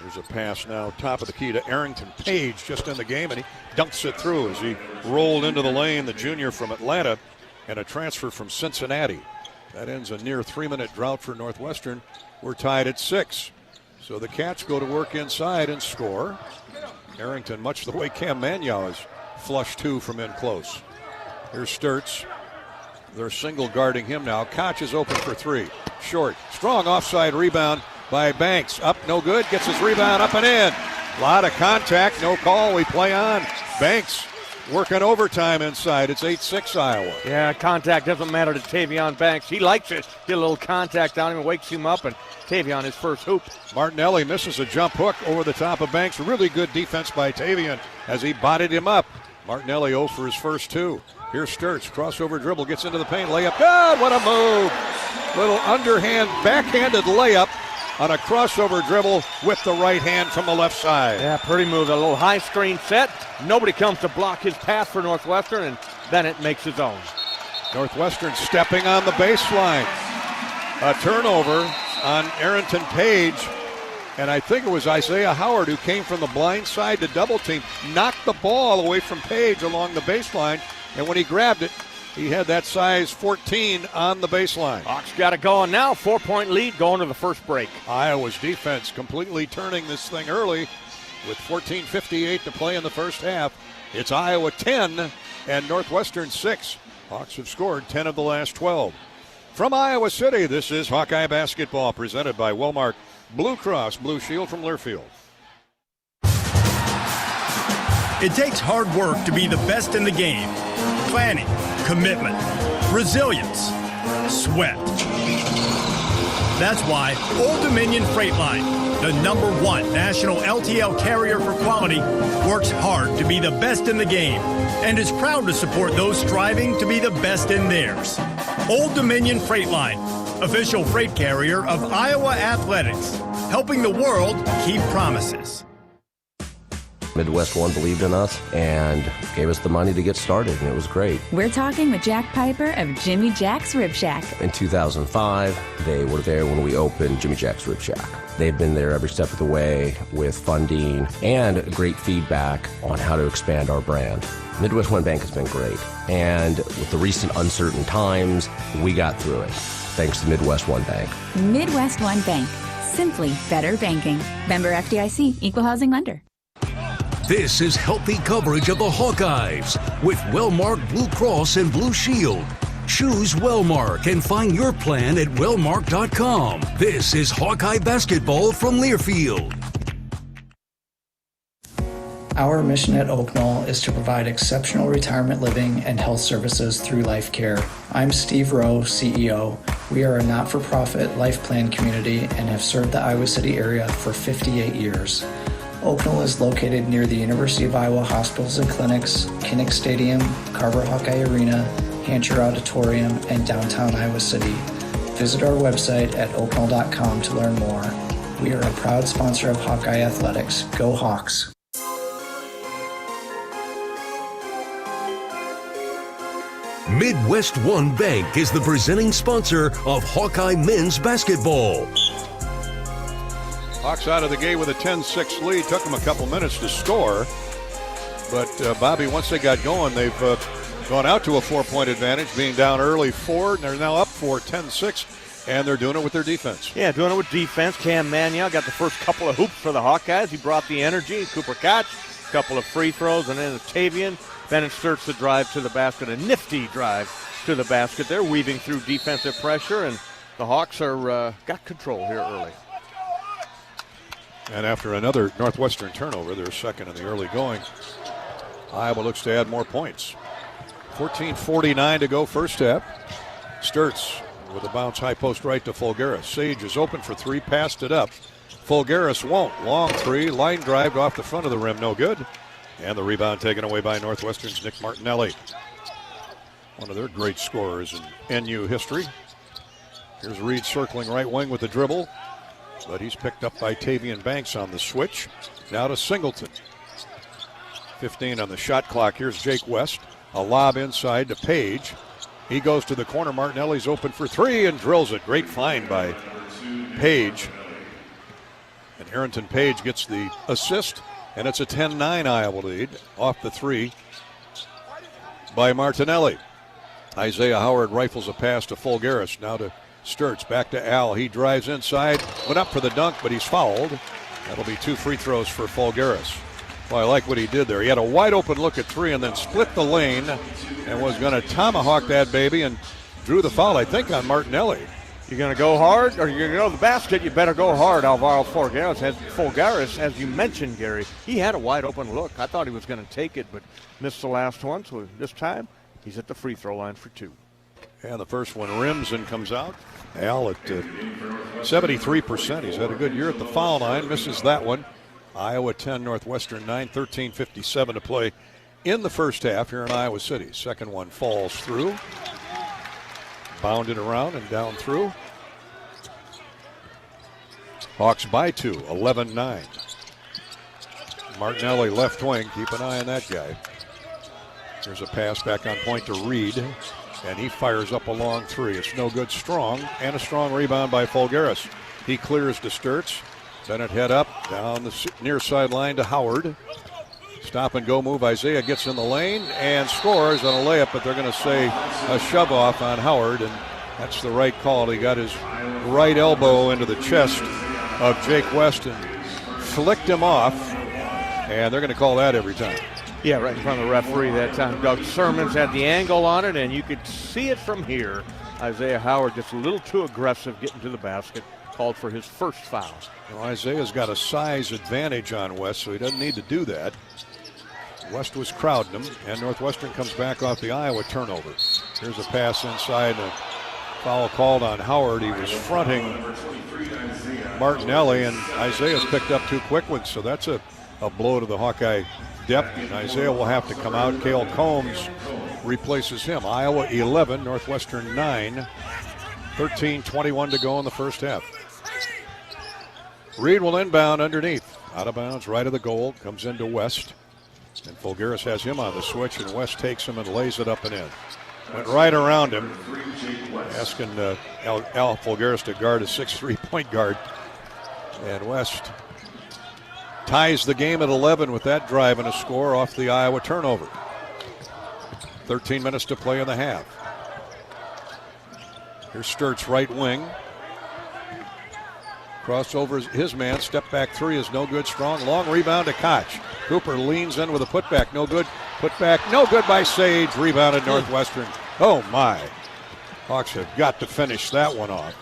There's a pass now top of the key to Arrington Page just in the game, and he dunks it through as he rolled into the lane, the junior from Atlanta, and a transfer from Cincinnati. That ends a near 3-minute drought for Northwestern. We're tied at 6. So the Cats go to work inside and score. Arrington, much the way Cam Mannion is flush 2 from in close. Here's Sturts. They're single guarding him now. Koch is open for 3. Short. Strong offside rebound by Banks. Up, no good. Gets his rebound up and in. A lot of contact. No call. We play on. Banks working overtime inside. It's 8-6 Iowa. Yeah, contact doesn't matter to Tavion Banks. He likes it. Get a little contact on him and wakes him up, and Tavion his first hoop. Martinelli misses a jump hook over the top of Banks. Really good defense by Tavion as he bodied him up. Martinelli 0 for his first 2. Here's Sturts. Crossover dribble. Gets into the paint. Layup. Good. What a move. Little underhand, backhanded layup on a crossover dribble with the right hand from the left side. Yeah, pretty move. A little high screen set. Nobody comes to block his pass for Northwestern, and Bennett makes his own. Northwestern stepping on the baseline. A turnover on Arrington Page, and I think it was Isaiah Howard who came from the blind side to double team, knocked the ball away from Page along the baseline, and when he grabbed it, he had that size 14 on the baseline. Hawks got it going now. 4-point lead going to the first break. Iowa's defense completely turning this thing early with 14:58 to play in the first half. It's Iowa 10 and Northwestern 6. Hawks have scored 10 of the last 12. From Iowa City, this is Hawkeye Basketball presented by Wellmark Blue Cross Blue Shield from Learfield. It takes hard work to be the best in the game. Planning, commitment, resilience, sweat. That's why Old Dominion Freight Line, the #1 national LTL carrier for quality, works hard to be the best in the game and is proud to support those striving to be the best in theirs. Old Dominion Freight Line, official freight carrier of Iowa Athletics, helping the world keep promises. Midwest One believed in us and gave us the money to get started, and it was great. We're talking with Jack Piper of Jimmy Jack's Rib Shack. In 2005, they were there when we opened Jimmy Jack's Rib Shack. They've been there every step of the way with funding and great feedback on how to expand our brand. Midwest One Bank has been great, and with the recent uncertain times, we got through it, thanks to Midwest One Bank. Midwest One Bank. Simply better banking. Member FDIC, Equal Housing Lender. This is healthy coverage of the Hawkeyes with Wellmark Blue Cross and Blue Shield. Choose Wellmark and find your plan at wellmark.com. This is Hawkeye basketball from Learfield. Our mission at Oak Knoll is to provide exceptional retirement living and health services through life care. I'm Steve Rowe, CEO. We are a not-for-profit life plan community and have served the Iowa City area for 58 years. Oak Knoll is located near the University of Iowa hospitals and clinics, Kinnick Stadium, Carver Hawkeye Arena, Hancher Auditorium, and downtown Iowa City. Visit our website at oakknoll.com to learn more. We are a proud sponsor of Hawkeye Athletics. Go Hawks! Midwest One Bank is the presenting sponsor of Hawkeye men's basketball. Hawks out of the gate with a 10-6 lead. Took them a couple minutes to score. But, Bobby, once they got going, they've gone out to a 4-point advantage, being down early 4, and they're now up 4, 10-6, and they're doing it with their defense. Yeah, doing it with defense. Cam Mannion got the first couple of hoops for the Hawkeyes. He brought the energy. Cooper Koch, a couple of free throws, and then Tavian. Bennett starts the drive to the basket, a nifty drive to the basket. They're weaving through defensive pressure, and the Hawks are got control here early. And after another Northwestern turnover, they're second in the early going. Iowa looks to add more points. 14:49 to go first half. Sturts with a bounce high post right to Fulgaris. Sage is open for three, passed it up. Fulgaris won't. Long three, line drive off the front of the rim, no good. And the rebound taken away by Northwestern's Nick Martinelli. One of their great scorers in NU history. Here's Reed circling right wing with the dribble. But he's picked up by Tavian Banks on the switch. Now to Singleton. 15 on the shot clock. Here's Jake West. A lob inside to Page. He goes to the corner. Martinelli's open for three and drills it. Great find by Page. And Harrington Page gets the assist. And it's a 10-9 Iowa lead off the three by Martinelli. Isaiah Howard rifles a pass to Fulgaris. Now to Sturts. Back to Al. He drives inside. Went up for the dunk, but he's fouled. That'll be two free throws for Fulgaris. Well, I like what he did there. He had a wide open look at three and then split the lane and was going to tomahawk that baby and drew the foul, I think, on Martinelli. You're going to go hard or you're going to go to the basket, you better go hard. Alvaro Fulgaris, as you mentioned, Gary, he had a wide open look. I thought he was going to take it, but missed the last one. So this time, he's at the free throw line for two. And the first one rims and comes out. Al at 73%. He's had a good year at the foul line. Misses that one. Iowa 10, Northwestern 9, 13:57 to play in the first half here in Iowa City. Second one falls through. Bounded around and down through. Hawks by two, 11-9. Martinelli left wing. Keep an eye on that guy. There's a pass back on point to Reed. And he fires up a long three. It's no good. Strong. And a strong rebound by Fulgaris. He clears to Sturts. Bennett head up. Down the near sideline to Howard. Stop and go move. Isaiah gets in the lane and scores on a layup, but they're going to say a shove off on Howard, and that's the right call. He got his right elbow into the chest of Jake West and flicked him off, and they're going to call that every time. Yeah, right in front of the referee that time. Doug Sermons had the angle on it, and you could see it from here. Isaiah Howard just a little too aggressive getting to the basket. Called for his first foul. Well, Isaiah's got a size advantage on West, so he doesn't need to do that. West was crowding him, and Northwestern comes back off the Iowa turnover. Here's a pass inside, and Foul called on Howard. He was fronting Martinelli, and Isaiah's picked up 2 quick ones, so that's a blow to the Hawkeye depth. And Isaiah will have to come out. Cale Combs replaces him. Iowa 11, Northwestern 9. 13:21 to go in the first half. Reed will inbound underneath. Out of bounds, right of the goal. Comes into West. And Fulgaris has him on the switch, and West takes him and lays it up and in. Went right around him, asking Al Fulgaris to guard a 6'3" point guard. And West ties the game at 11 with that drive and a score off the Iowa turnover. 13 minutes to play in the half. Here's Sturt's right wing. Crossover his man. Step back 3 is no good. Strong. Long rebound to Koch. Cooper leans in with a putback. No good. Putback. No good by Sage. Rebounded Northwestern. Oh my. Hawks have got to finish that one off.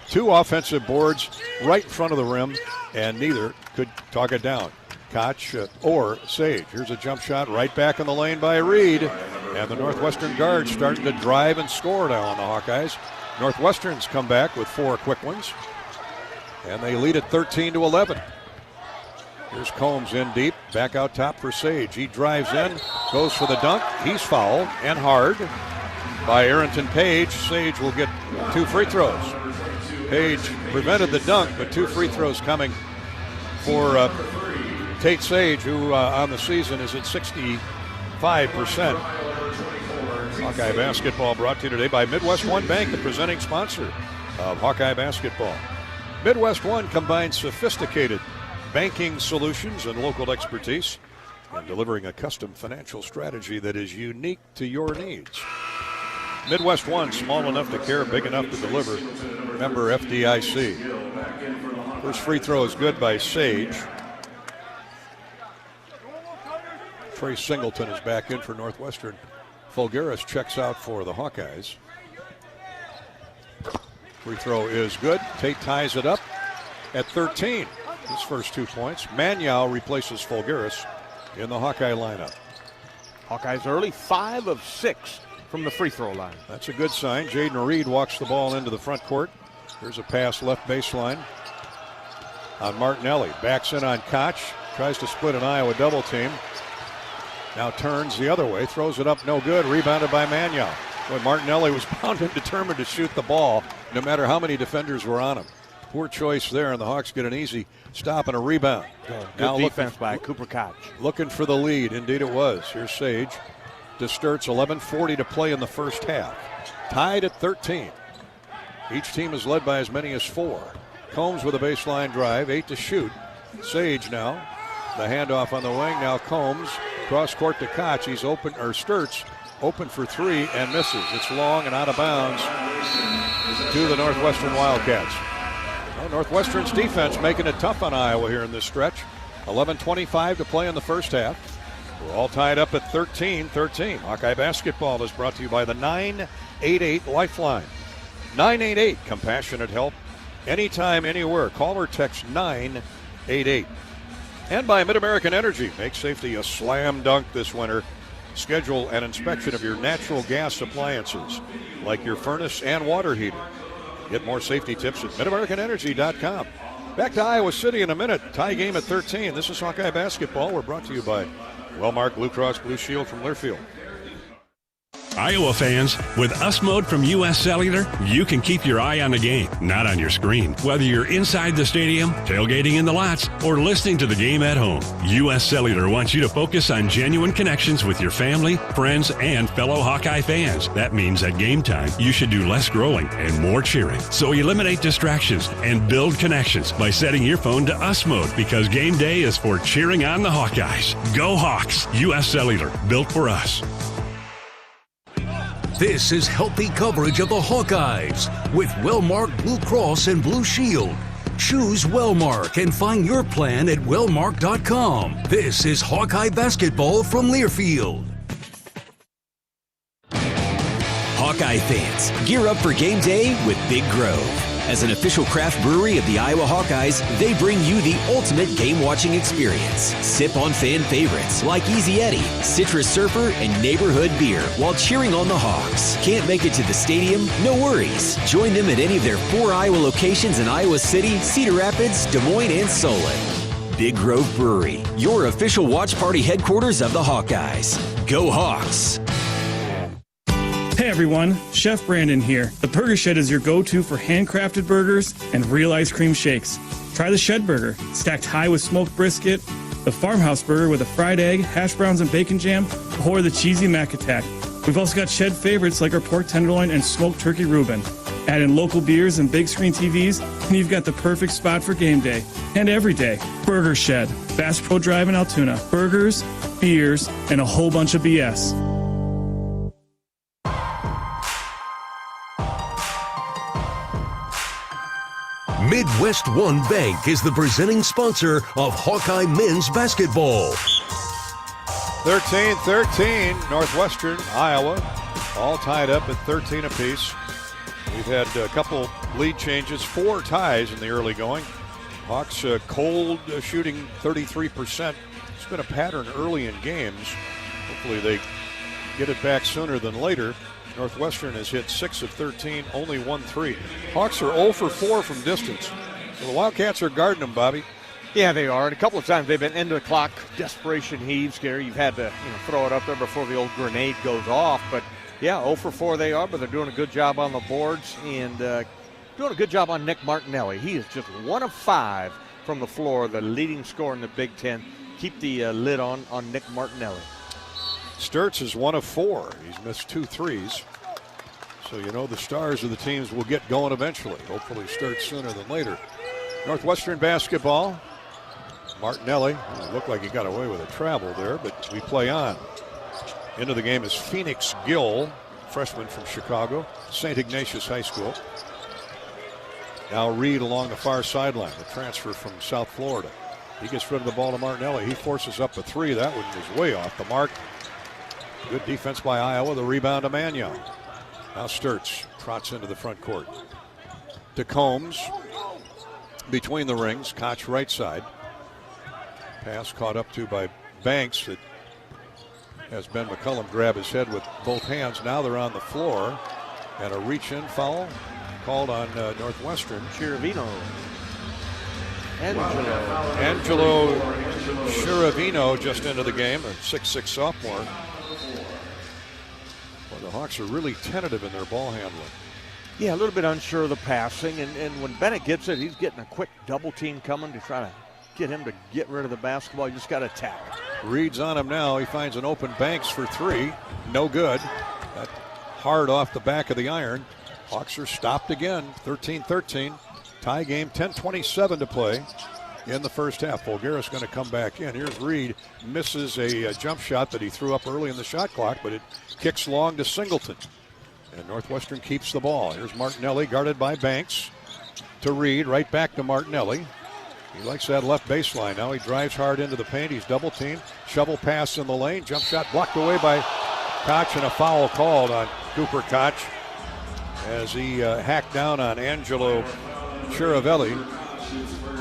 2 offensive boards right in front of the rim, and neither could talk it down. Koch or Sage. Here's a jump shot right back in the lane by Reed. And the Northwestern guards starting to drive and score now on the Hawkeyes. Northwestern's come back with 4 quick ones. And they lead at 13-11. Here's Combs in deep. Back out top for Sage. He drives in, goes for the dunk. He's fouled and hard by Arrington Page. Sage will get 2 free throws. Page prevented the dunk, but 2 free throws coming for Tate Sage, who on the season is at 65%. Hawkeye basketball brought to you today by Midwest One Bank, the presenting sponsor of Hawkeye basketball. Midwest One combines sophisticated banking solutions and local expertise in delivering a custom financial strategy that is unique to your needs. Midwest One, small enough to care, big enough to deliver. Member FDIC. First free throw is good by Sage. Trey Singleton is back in for Northwestern. Fulgaris checks out for the Hawkeyes. Free throw is good. Tate ties it up at 13. His first 2 points. Maniau replaces Fulgaris in the Hawkeye lineup. Hawkeyes early, 5 of 6 from the free throw line. That's a good sign. Jaden Reed walks the ball into the front court. Here's a pass left baseline on Martinelli. Backs in on Koch. Tries to split an Iowa double team. Now turns the other way. Throws it up, no good. Rebounded by Maniau. When Martinelli was bound and determined to shoot the ball, no matter how many defenders were on him. Poor choice there, and the Hawks get an easy stop and a rebound. Good now defense by Cooper Koch. Looking for the lead. Indeed it was. Here's Sage. To Sturt's 11:40 to play in the first half. Tied at 13. Each team is led by as many as 4. Combs with a baseline drive, 8 to shoot. Sage now. The handoff on the wing. Now Combs. Cross court to Koch. He's open, or Sturt's open for 3 and misses. It's long and out of bounds to the Northwestern Wildcats. Well, Northwestern's defense making it tough on Iowa here in this stretch. 11:25 to play in the first half. We're all tied up at 13-13. Hawkeye basketball is brought to you by the 988 Lifeline. 988, compassionate help anytime, anywhere. Call or text 988. And by Mid-American Energy. Make safety a slam dunk this winter. Schedule an inspection of your natural gas appliances, like your furnace and water heater. Get more safety tips at MidAmericanEnergy.com. Back to Iowa City in a minute. Tie game at 13. This is Hawkeye basketball. We're brought to you by Wellmark Blue Cross Blue Shield from Learfield. Iowa fans, with US Mode from US Cellular, you can keep your eye on the game, not on your screen. Whether you're inside the stadium, tailgating in the lots, or listening to the game at home, US Cellular wants you to focus on genuine connections with your family, friends, and fellow Hawkeye fans. That means at game time, you should do less scrolling and more cheering. So eliminate distractions and build connections by setting your phone to US Mode, because game day is for cheering on the Hawkeyes. Go Hawks! US Cellular, built for us. This is healthy coverage of the Hawkeyes with Wellmark Blue Cross and Blue Shield. Choose Wellmark and find your plan at wellmark.com. This is Hawkeye basketball from Learfield. Hawkeye fans, gear up for game day with Big Grove. As an official craft brewery of the Iowa Hawkeyes, they bring you the ultimate game-watching experience. Sip on fan favorites like Easy Eddie, Citrus Surfer, and Neighborhood Beer while cheering on the Hawks. Can't make it to the stadium? No worries. Join them at any of their 4 Iowa locations in Iowa City, Cedar Rapids, Des Moines, and Solon. Big Grove Brewery, your official watch party headquarters of the Hawkeyes. Go Hawks! Hey everyone, Chef Brandon here. The Burger Shed is your go-to for handcrafted burgers and real ice cream shakes. Try the Shed Burger, stacked high with smoked brisket, the Farmhouse Burger with a fried egg, hash browns and bacon jam, or the cheesy Mac Attack. We've also got Shed favorites like our pork tenderloin and smoked turkey Reuben. Add in local beers and big screen TVs, and you've got the perfect spot for game day and every day. Burger Shed, Bass Pro Drive in Altoona. Burgers, beers, and a whole bunch of BS. Midwest One Bank is the presenting sponsor of Hawkeye men's basketball. 13-13, Northwestern, Iowa, all tied up at 13 apiece. We've had a couple lead changes, 4 ties in the early going. Hawks cold shooting 33%. It's been a pattern early in games. Hopefully they get it back sooner than later. Northwestern has hit 6 of 13, only 1 3. Hawks are 0 for 4 from distance. So the Wildcats are guarding them, Bobby. Yeah, they are. And a couple of times they've been end of the clock, desperation heaves, Gary. You've had to throw it up there before the old grenade goes off. But, yeah, 0 for 4 they are, but they're doing a good job on the boards and doing a good job on Nick Martinelli. He is just 1 of 5 from the floor, the leading scorer in the Big Ten. Keep the lid on Nick Martinelli. Sturts is 1 of 4. He's missed 2 threes. So the stars of the teams will get going eventually. Hopefully Sturts sooner than later. Northwestern basketball. Martinelli, looked like he got away with a travel there, but we play on. Into the game is Phoenix Gill, freshman from Chicago, St. Ignatius High School. Now Reed along the far sideline, the transfer from South Florida. He gets rid of the ball to Martinelli. He forces up a 3. That one was way off the mark. Good defense by Iowa. The rebound to Mannion. Now Sturts trots into the front court. To Combs. Between the rings. Koch right side. Pass caught up to by Banks. That has Ben McCullum grab his head with both hands. Now they're on the floor. And a reach-in foul called on Northwestern. Chiravino. Angelo Chiravino just into the game, a 6'6" sophomore. Well, the Hawks are really tentative in their ball handling. Yeah, a little bit unsure of the passing, and when Bennett gets it, he's getting a quick double team coming to try to get him to get rid of the basketball. You just got to tap. Reed's on him now. He finds an open Banks for 3. No good. That hard off the back of the iron. Hawks are stopped again, 13-13. Tie game, 10:27 to play in the first half. Bulgara's going to come back in. Here's Reed. Misses a jump shot that he threw up early in the shot clock, but it kicks long to Singleton. And Northwestern keeps the ball. Here's Martinelli guarded by Banks. To Reed, right back to Martinelli. He likes that left baseline. Now he drives hard into the paint. He's double teamed. Shovel pass in the lane. Jump shot blocked away by Koch, and a foul called on Cooper Koch as he hacked down on Angelo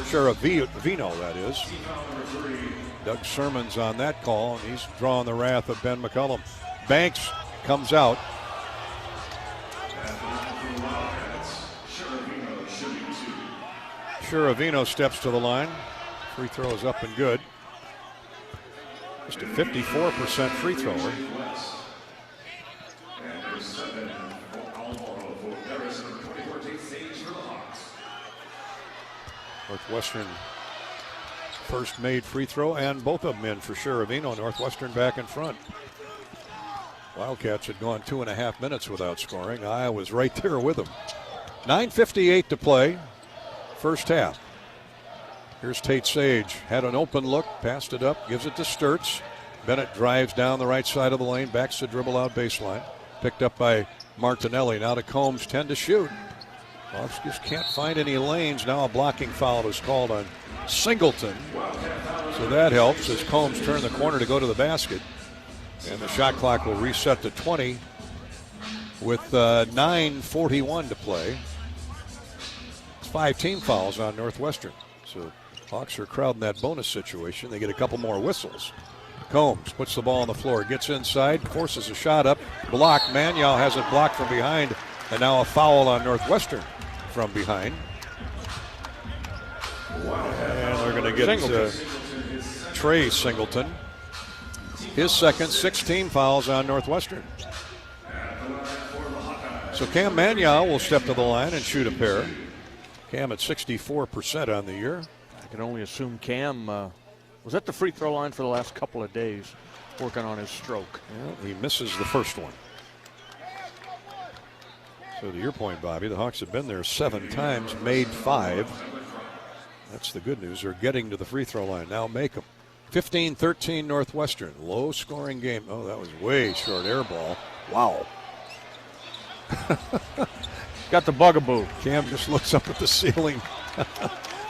Chiravino, that is. Doug Sermon's on that call, and he's drawing the wrath of Ben McCullum. Banks comes out. Chiravino steps to the line. Free throw is up and good. Just a 54% free thrower. Northwestern first made free throw, and both of them in for Chiravino. Northwestern back in front. Wildcats had gone 2.5 minutes without scoring. Iowa's right there with them. 9:58 to play. First half. Here's Tate Sage. Had an open look, passed it up, gives it to Sturts. Bennett drives down the right side of the lane, backs the dribble out baseline. Picked up by Martinelli. Now to Combs, 10 to shoot. Hawks just can't find any lanes. Now a blocking foul is called on Singleton. So that helps as Combs turn the corner to go to the basket. And the shot clock will reset to 20 with 9:41 to play. 5 team fouls on Northwestern. So Hawks are crowding that bonus situation. They get a couple more whistles. Combs puts the ball on the floor, gets inside, forces a shot up, blocked. Manial has it blocked from behind, and now a foul on Northwestern from behind. And they're going to get Trey Singleton. His second, 16 fouls on Northwestern. So Cam Manial will step to the line and shoot a pair. Cam at 64% on the year. I can only assume Cam was at the free throw line for the last couple of days working on his stroke. Well, he misses the first one. So to your point, Bobby, the Hawks have been there 7 times, made 5. That's the good news. They're getting to the free throw line. Now make them. 15-13 Northwestern. Low scoring game. Oh, that was way short air ball. Wow. Got the bugaboo. Cam just looks up at the ceiling.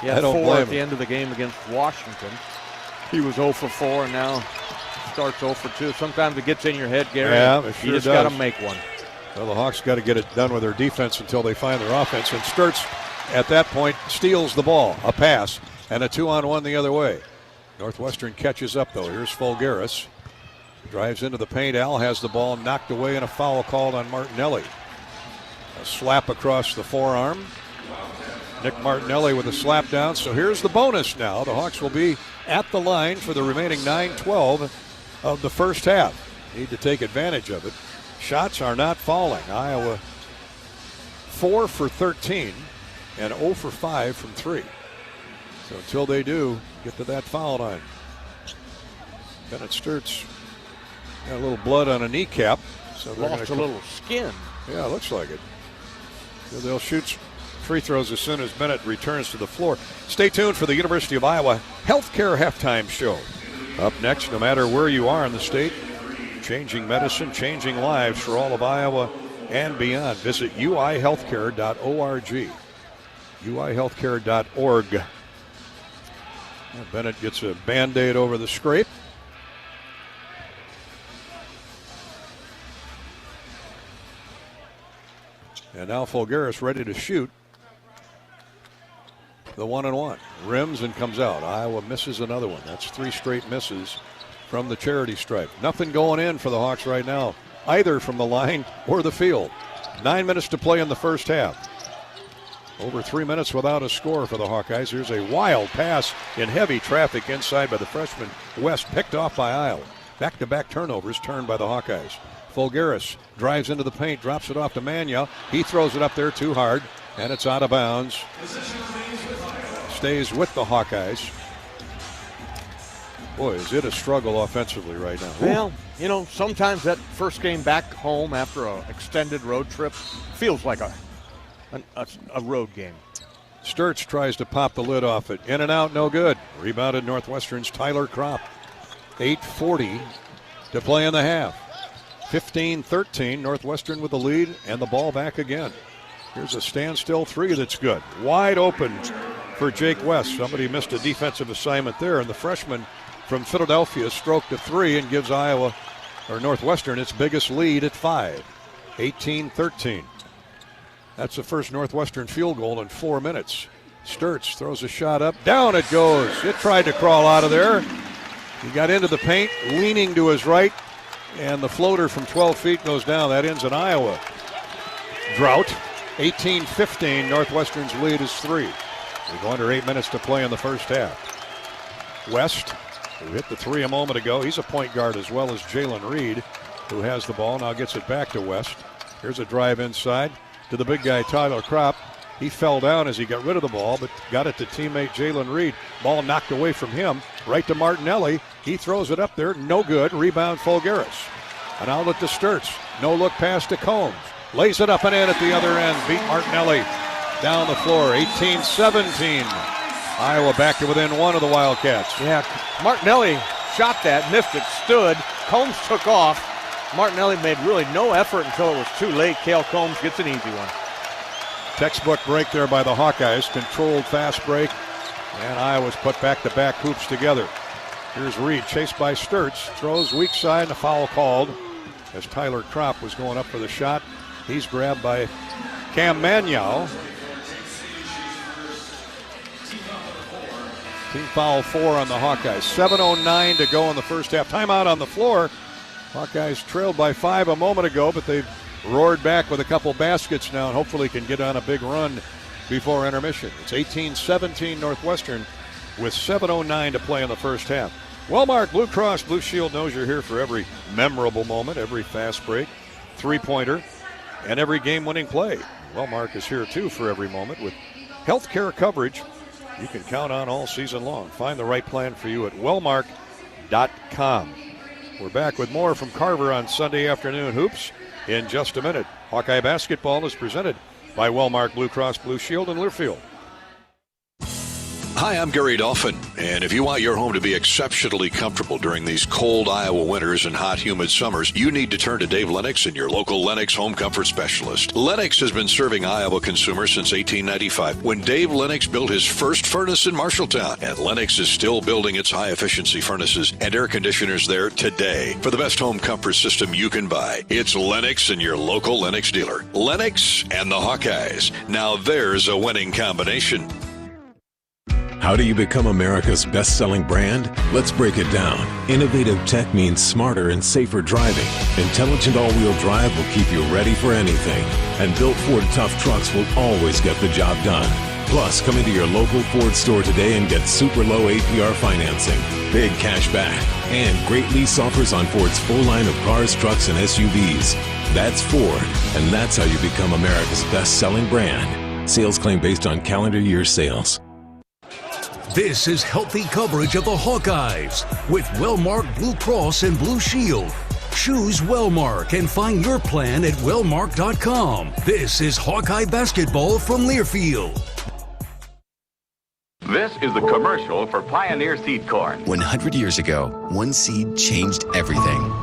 Yeah, 4 at the end of the game against Washington. He was 0 for 4 and now starts 0 for 2. Sometimes it gets in your head, Gary. Yeah, it sure you just does. got to make one. Well, the Hawks got to get it done with their defense until they find their offense. And Sturtz, at that point, steals the ball. A pass and a 2-on-1 the other way. Northwestern catches up, though. Here's Fulgaris. Drives into the paint. Al has the ball knocked away and a foul called on Martinelli. A slap across the forearm. Nick Martinelli with a slap down. So here's the bonus now. The Hawks will be at the line for the remaining 9-12 of the first half. Need to take advantage of it. Shots are not falling. Iowa 4 for 13 and 0 for 5 from 3. So until they do, get to that foul line. Bennett Sturtz got a little blood on a kneecap. So they're lost a little skin. Yeah, it looks like it. So they'll shoot free throws as soon as Bennett returns to the floor. Stay tuned for the University of Iowa Healthcare Halftime Show. Up next, no matter where you are in the state, changing medicine, changing lives for all of Iowa and beyond. Visit uihealthcare.org. uihealthcare.org. Bennett gets a Band-Aid over the scrape. And now Fulgaris ready to shoot the 1-and-1. Rims and comes out. Iowa misses another one. That's 3 straight misses from the charity stripe. Nothing going in for the Hawks right now, either from the line or the field. 9 minutes to play in the first half. Over 3 minutes without a score for the Hawkeyes. Here's a wild pass in heavy traffic inside by the freshman West, picked off by Iowa. Back-to-back turnovers turned by the Hawkeyes. Fulgaris drives into the paint, drops it off to Manial. He throws it up there too hard, and it's out of bounds. Stays with the Hawkeyes. Boy, is it a struggle offensively right now. Well, you know, sometimes that first game back home after an extended road trip feels like a road game. Sturtz tries to pop the lid off it. In and out, no good. Rebounded Northwestern's Tyler Kropp. 8:40 to play in the half. 15-13, Northwestern with the lead and the ball back again. Here's a standstill 3 that's good. Wide open for Jake West. Somebody missed a defensive assignment there, and the freshman from Philadelphia stroked a 3 and gives Northwestern its biggest lead at 5. 18-13. That's the first Northwestern field goal in 4 minutes. Sturtz throws a shot up. Down it goes. It tried to crawl out of there. He got into the paint, leaning to his right, and the floater from 12 feet goes down. That ends an Iowa drought. 18-15, Northwestern's lead is 3. We go under 8 minutes to play in the first half. West, who hit the 3 a moment ago, he's a point guard as well as Jalen Reed, who has the ball, now gets it back to West. Here's a drive inside to the big guy, Tyler Kropp. He fell down as he got rid of the ball, but got it to teammate Jalen Reed. Ball knocked away from him, right to Martinelli. He throws it up there, no good. Rebound Fulgaris. An outlet to Sturtz. No look pass to Combs. Lays it up and in at the other end. Beat Martinelli down the floor. 18-17. Iowa back to within 1 of the Wildcats. Yeah, Martinelli shot that, missed it, stood. Combs took off. Martinelli made really no effort until it was too late. Cale Combs gets an easy one. Textbook break there by the Hawkeyes. Controlled fast break. And Iowa's put back-to-back hoops together. Here's Reed, chased by Sturtz. Throws weak side and a foul called as Tyler Kropp was going up for the shot. He's grabbed by Cam Manial. Team foul 4 on the Hawkeyes. 7:09 to go in the first half. Timeout on the floor. Hawkeyes trailed by 5 a moment ago, but they've roared back with a couple baskets now and hopefully can get on a big run before intermission. It's 18-17 Northwestern with 7:09 to play in the first half. Wellmark Blue Cross Blue Shield knows you're here for every memorable moment, every fast break, three-pointer, and every game-winning play. Wellmark is here, too, for every moment with health care coverage you can count on all season long. Find the right plan for you at wellmark.com. We're back with more from Carver on Sunday afternoon hoops in just a minute. Hawkeye basketball is presented by Wellmark Blue Cross Blue Shield in Learfield. Hi, I'm Gary Dolphin, and if you want your home to be exceptionally comfortable during these cold Iowa winters and hot, humid summers, you need to turn to Dave Lennox and your local Lennox home comfort specialist. Lennox has been serving Iowa consumers since 1895, when Dave Lennox built his first furnace in Marshalltown, and Lennox is still building its high-efficiency furnaces and air conditioners there today. For the best home comfort system you can buy, it's Lennox and your local Lennox dealer. Lennox and the Hawkeyes. Now there's a winning combination. How do you become America's best-selling brand? Let's break it down. Innovative tech means smarter and safer driving. Intelligent all-wheel drive will keep you ready for anything. And built Ford tough trucks will always get the job done. Plus, come into your local Ford store today and get super low APR financing, big cash back, and great lease offers on Ford's full line of cars, trucks, and SUVs. That's Ford, and that's how you become America's best-selling brand. Sales claim based on calendar year sales. This is healthy coverage of the Hawkeyes with Wellmark Blue Cross and Blue Shield. Choose Wellmark and find your plan at wellmark.com. This is Hawkeye basketball from Learfield. This is the commercial for Pioneer Seed Corn. 100 years ago, one seed changed everything.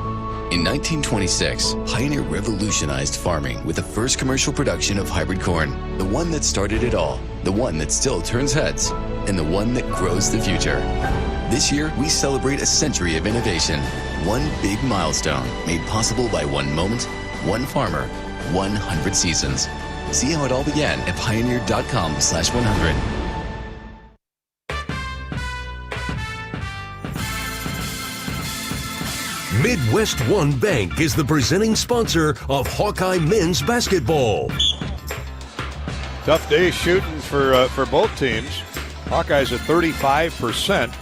In 1926, Pioneer revolutionized farming with the first commercial production of hybrid corn. The one that started it all, the one that still turns heads, and the one that grows the future. This year, we celebrate a century of innovation. One big milestone made possible by one moment, one farmer, 100 seasons. See how it all began at pioneer.com/100. Midwest One Bank is the presenting sponsor of Hawkeye men's basketball. Tough day shooting for both teams. Hawkeyes at 35%.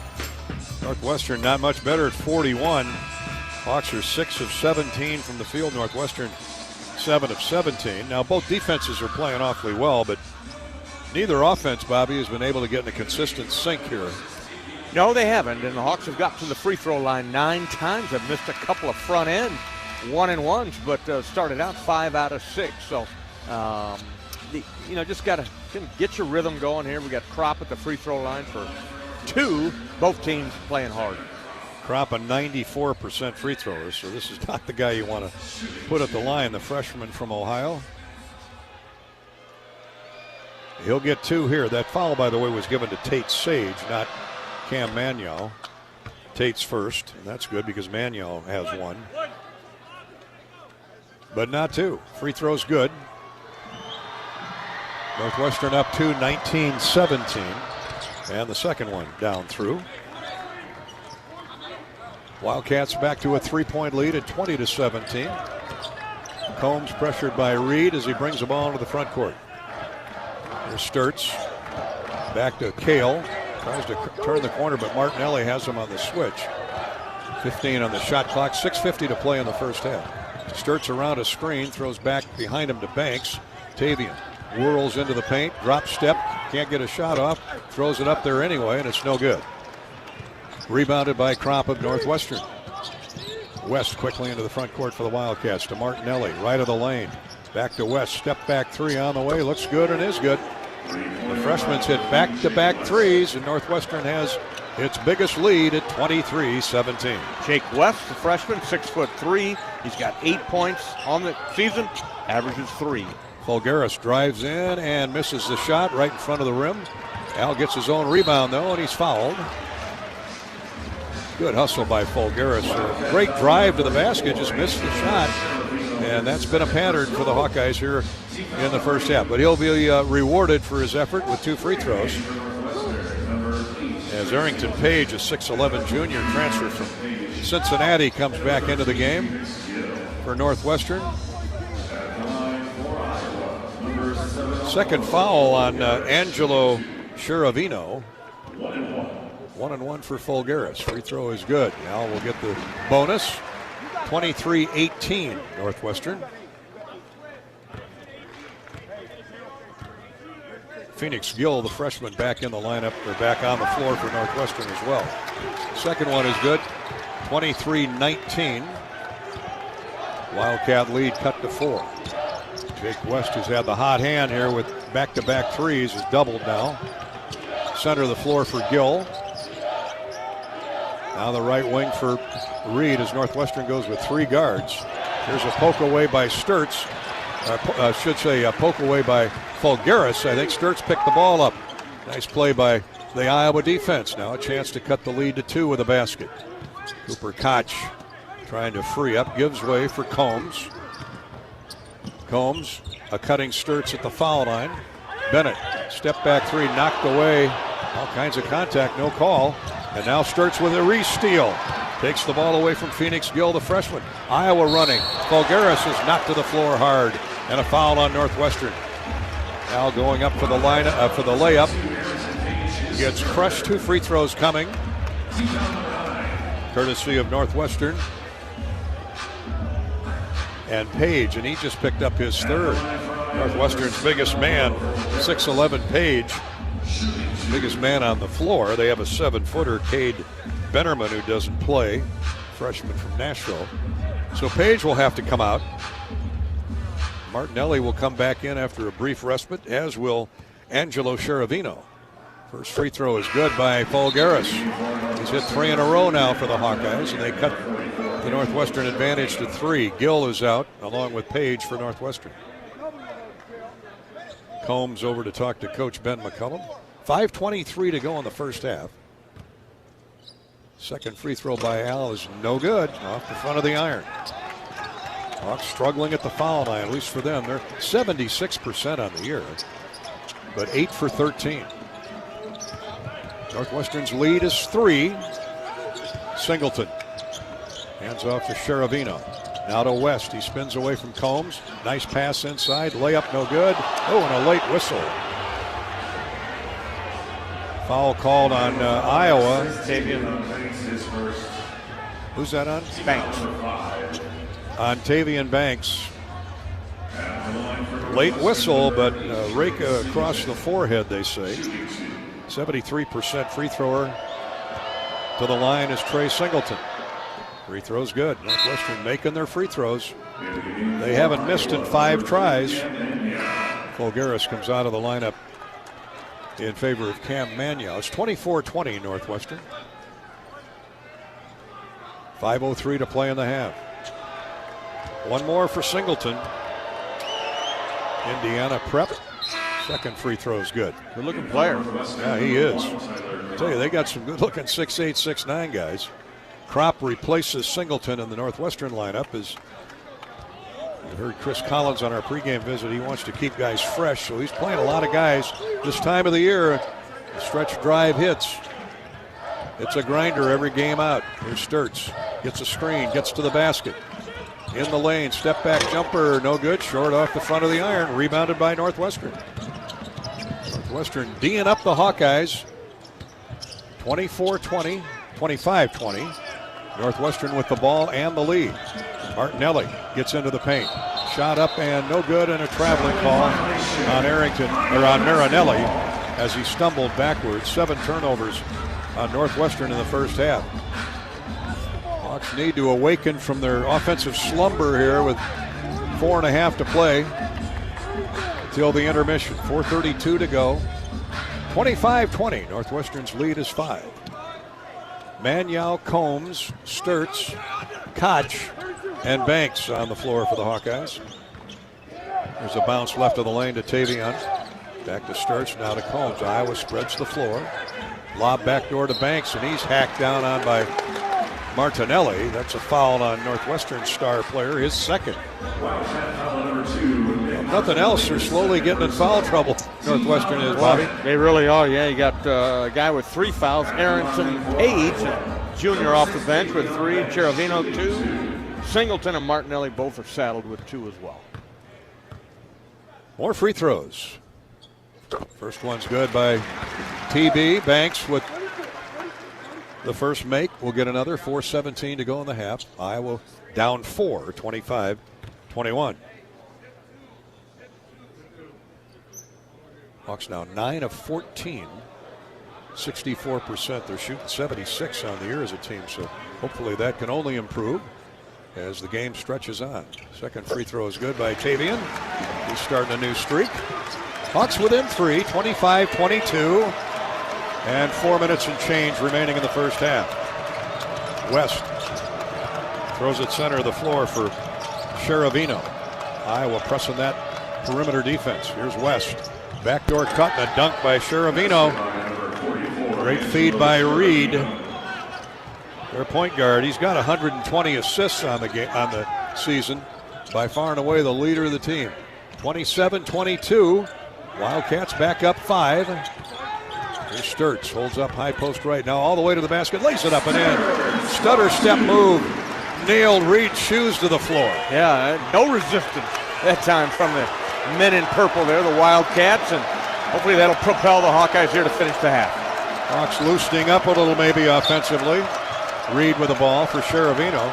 Northwestern not much better at 41. Hawks are 6 of 17 from the field. Northwestern 7 of 17. Now both defenses are playing awfully well, but neither offense, Bobby, has been able to get in a consistent sync here. No, they haven't, and the Hawks have got to the free throw line 9 times. Have missed a couple of front end 1-and-1s, but started out 5 out of 6. So, just got to get your rhythm going here. We got Kropp at the free throw line for 2. Both teams playing hard. Kropp a 94% free thrower, so this is not the guy you want to put at the line, the freshman from Ohio. He'll get 2 here. That foul, by the way, was given to Tate Sage, not Cam Magnow. Tate's first, and that's good because Magnow has 1. But not 2. Free throw's good. Northwestern up 2, 19-17. And the second one down through. Wildcats back to a 3-point lead at 20-17. Combs pressured by Reed as he brings the ball into the front court. Here's Sturtz. Back to Kale. Tries to turn the corner, but Martinelli has him on the switch. 15 on the shot clock. 6:50 to play in the first half. Sturtz around a screen. Throws back behind him to Banks. Tavian whirls into the paint. Drop step. Can't get a shot off. Throws it up there anyway, and it's no good. Rebounded by Kropp of Northwestern. West quickly into the front court for the Wildcats to Martinelli. Right of the lane. Back to West. Step back 3 on the way. Looks good and is good. The freshman's hit back-to-back threes, and Northwestern has its biggest lead at 23-17. Jake West, the freshman, 6'3". He's got 8 points on the season, averages 3. Fulgaris drives in and misses the shot right in front of the rim. Al gets his own rebound, though, and he's fouled. Good hustle by Fulgaris. A great drive to the basket, just missed the shot. And that's been a pattern for the Hawkeyes here in the first half. But he'll be rewarded for his effort with 2 free throws. As Arrington Page, a 6'11 junior transfer from Cincinnati, comes back into the game for Northwestern. Second foul on Angelo Chiaravino. 1-1 for Folgaris. Free throw is good. Now we'll get the bonus. 23-18 Northwestern. Phoenix Gill, the freshman, back in the lineup, or back on the floor for Northwestern as well. Second one is good. 23-19. Wildcat lead cut to 4. Jake West, who's had the hot hand here with back-to-back threes, is doubled now. Center of the floor for Gill. Now the right wing for Reed as Northwestern goes with 3 guards. Here's a poke away by Sturtz. A poke away by Folgaris. I think Sturtz picked the ball up. Nice play by the Iowa defense. Now a chance to cut the lead to 2 with a basket. Cooper Koch trying to free up, gives way for Combs. Combs, a cutting Sturtz at the foul line. Bennett, step back 3, knocked away. All kinds of contact, no call. And now Sturtz with a re-steal. Takes the ball away from Phoenix Gill, the freshman. Iowa running. Folgaris is knocked to the floor hard. And a foul on Northwestern. Now going up for the layup. Gets crushed. 2 free throws coming. Courtesy of Northwestern. And Page, and he just picked up his 3rd. Northwestern's biggest man, 6'11 Page. Biggest man on the floor. They have a 7-footer, Cade Bennerman, who doesn't play, freshman from Nashville. So Page will have to come out. Martinelli will come back in after a brief respite, as will Angelo Chiaravino. First free throw is good by Folgaris. He's hit 3 in a row now for the Hawkeyes, and they cut the Northwestern advantage to 3. Gill is out, along with Page for Northwestern. Combs over to talk to Coach Ben McCullum. 5:23 to go in the first half. Second free throw by Al is no good, off the front of the iron. Hawks struggling at the foul line, at least for them. They're 76% on the year, but 8 for 13. Northwestern's lead is 3. Singleton hands off to Chiaravino. Now to West. He spins away from Combs. Nice pass inside. Layup no good. Oh, and a late whistle. Foul called on Iowa. Who's that on? Banks. On Tavian Banks. Late whistle, but rake across the forehead, they say. 73% free thrower to the line is Trey Singleton. Free throw's good. Northwestern making their free throws. They haven't missed in 5 tries. Folgaris comes out of the lineup in favor of Cam Mannion. It's 24-20 Northwestern. 5:03 to play in the half. One more for Singleton. Indiana prep. Second free throw is good. Good looking player. Yeah, he is. I tell you, they got some good looking 6'8", 6'9" guys. Kropp replaces Singleton in the Northwestern lineup. As you heard Chris Collins on our pregame visit, he wants to keep guys fresh, so he's playing a lot of guys this time of the year. Stretch drive hits. It's a grinder every game out. Here's Sturtz. Gets a screen, gets to the basket. In the lane, step back jumper, no good. Short off the front of the iron, rebounded by Northwestern. Northwestern D'ing up the Hawkeyes. 24-20, 25-20. Northwestern with the ball and the lead. Martinelli gets into the paint. Shot up and no good, and a traveling call on on Marinelli as he stumbled backwards. 7 turnovers on Northwestern in the first half. Hawks need to awaken from their offensive slumber here with 4.5 to play till the intermission. 4:32 to go. 25-20. Northwestern's lead is 5. Mannion, Combs, Sturtz, Koch, and Banks on the floor for the Hawkeyes. There's a bounce left of the lane to Tavion. Back to Sturtz, now to Combs. Iowa spreads the floor. Lob backdoor to Banks, and he's hacked down on by Martinelli. That's a foul on Northwestern's star player, his second. If nothing else, they're slowly getting in foul trouble. Northwestern is, Bobby. They really are, yeah. You got a guy with 3 fouls, Harrison Page, junior off the bench with 3, Cherovino 2, Singleton and Martinelli both are saddled with 2 as well. More free throws. First one's good by TB. Banks with the first make. We'll get another. 4:17 to go in the half. Iowa down 4, 25-21. Hawks now 9 of 14, 64%. They're shooting 76 on the year as a team, so hopefully that can only improve as the game stretches on. Second free throw is good by Tavian. He's starting a new streak. Hawks within 3, 25-22, and 4 minutes and change remaining in the first half. West throws it center of the floor for Cherovino. Iowa pressing that perimeter defense. Here's West. Backdoor cut and a dunk by Cherovino. Great feed by Reed, their point guard. He's got 120 assists on the season. By far and away the leader of the team. 27-22. Wildcats back up 5. Here's Sturtz, holds up high post right now, all the way to the basket, lays it up and in. Stutter step move, nailed Reed's shoes to the floor. Yeah, no resistance that time from the men in purple there, the Wildcats, and hopefully that'll propel the Hawkeyes here to finish the half. Hawks loosening up a little maybe offensively. Reed with the ball for Cherovino.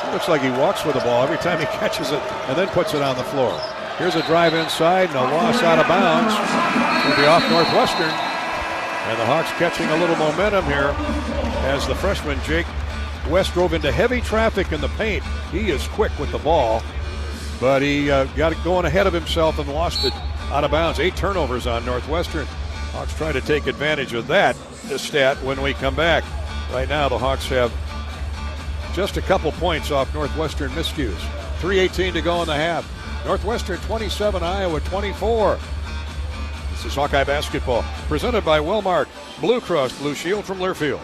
It looks like he walks with the ball every time he catches it and then puts it on the floor. Here's a drive inside and a loss out of bounds. It'll be off Northwestern. And the Hawks catching a little momentum here as the freshman Jake West drove into heavy traffic in the paint. He is quick with the ball, but he got it going ahead of himself and lost it out of bounds. 8 turnovers on Northwestern. Hawks try to take advantage of that stat when we come back. Right now the Hawks have just a couple points off Northwestern miscues. 3:18 to go in the half. Northwestern 27, Iowa 24. This is Hawkeye basketball presented by Wellmark Blue Cross Blue Shield from Learfield.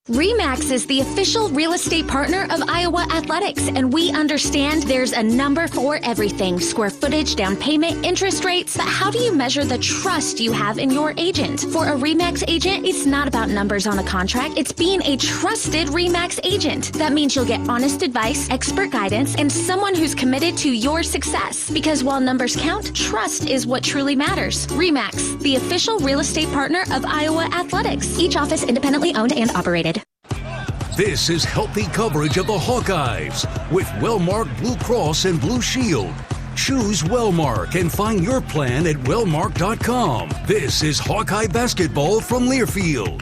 RE/MAX is the official real estate partner of Iowa Athletics, and we understand there's a number for everything: square footage, down payment, interest rates. But how do you measure the trust you have in your agent? For a RE/MAX agent, it's not about numbers on a contract. It's being a trusted RE/MAX agent. That means you'll get honest advice, expert guidance, and someone who's committed to your success. Because while numbers count, trust is what truly matters. RE/MAX, the official real estate partner of Iowa Athletics. Each office independently owned and operated. This is healthy coverage of the Hawkeyes with Wellmark Blue Cross and Blue Shield. Choose Wellmark and find your plan at wellmark.com. This is Hawkeye basketball from Learfield.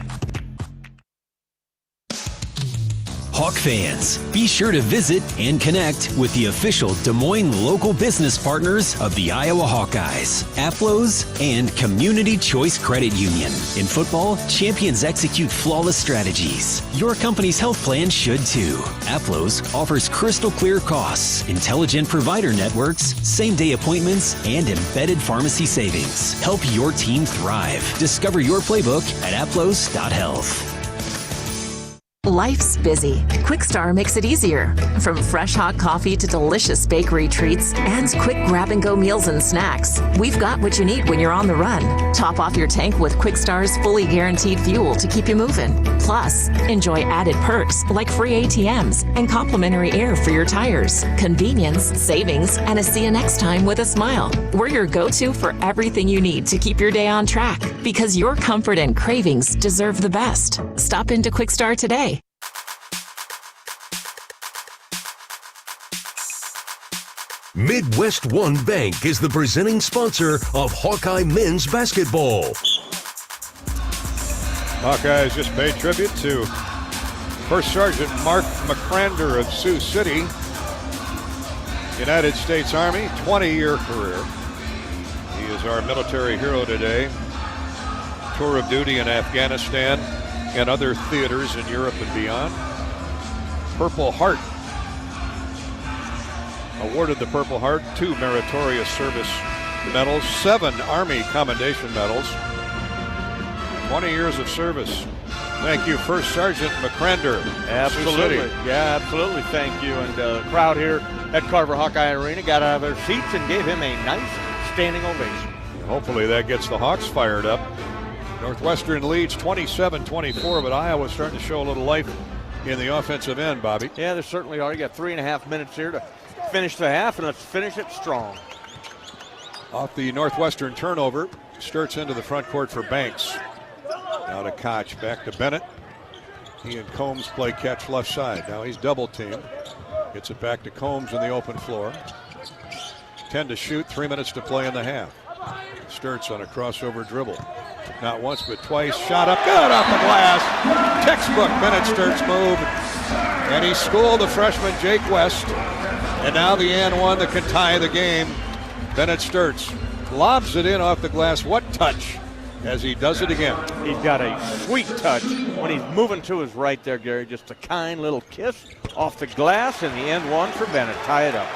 Hawk fans, be sure to visit and connect with the official Des Moines local business partners of the Iowa Hawkeyes, AFLOS, and Community Choice Credit Union. In football, champions execute flawless strategies. Your company's health plan should too. AFLOS offers crystal clear costs, intelligent provider networks, same-day appointments, and embedded pharmacy savings. Help your team thrive. Discover your playbook at aflos.health. Life's busy. Quickstar makes it easier. From fresh hot coffee to delicious bakery treats and quick grab-and-go meals and snacks, we've got what you need when you're on the run. Top off your tank with Quickstar's fully guaranteed fuel to keep you moving. Plus, enjoy added perks like free ATMs and complimentary air for your tires. Convenience, savings, and a see you next time with a smile. We're your go-to for everything you need to keep your day on track, because your comfort and cravings deserve the best. Stop into Quickstar today. Midwest One Bank is the presenting sponsor of Hawkeye men's basketball. Hawkeyes just paid tribute to First Sergeant Mark McCrander of Sioux City, United States Army, 20-year career. He is our military hero today. Tour of duty in Afghanistan and other theaters in Europe and beyond. Purple Heart. Awarded the Purple Heart, 2 meritorious service medals, 7 Army Commendation medals, 20 years of service. Thank you, First Sergeant McCrander. Absolutely. Yeah, absolutely. Thank you. And the crowd here at Carver Hawkeye Arena got out of their seats and gave him a nice standing ovation. Hopefully that gets the Hawks fired up. Northwestern leads 27-24, but Iowa's starting to show a little life in the offensive end, Bobby. Yeah, there certainly are. You got 3.5 minutes here to finish the half, and let's finish it strong. Off the Northwestern turnover, Sturts into the front court for Banks. Now to Koch, back to Bennett. He and Combs play catch left side. Now he's double teamed. Gets it back to Combs in the open floor. 10 to shoot, 3 minutes to play in the half. Sturts on a crossover dribble. Not once, but twice. Shot up, good off the glass. Textbook Bennett Sturts move. And he schooled the freshman Jake West. And now the and one that can tie the game. Bennett Sturts lobs it in off the glass. What touch as he does it again. He's got a sweet touch when he's moving to his right there, Gary. Just a kind little kiss off the glass, and the end one for Bennett. Tie it up.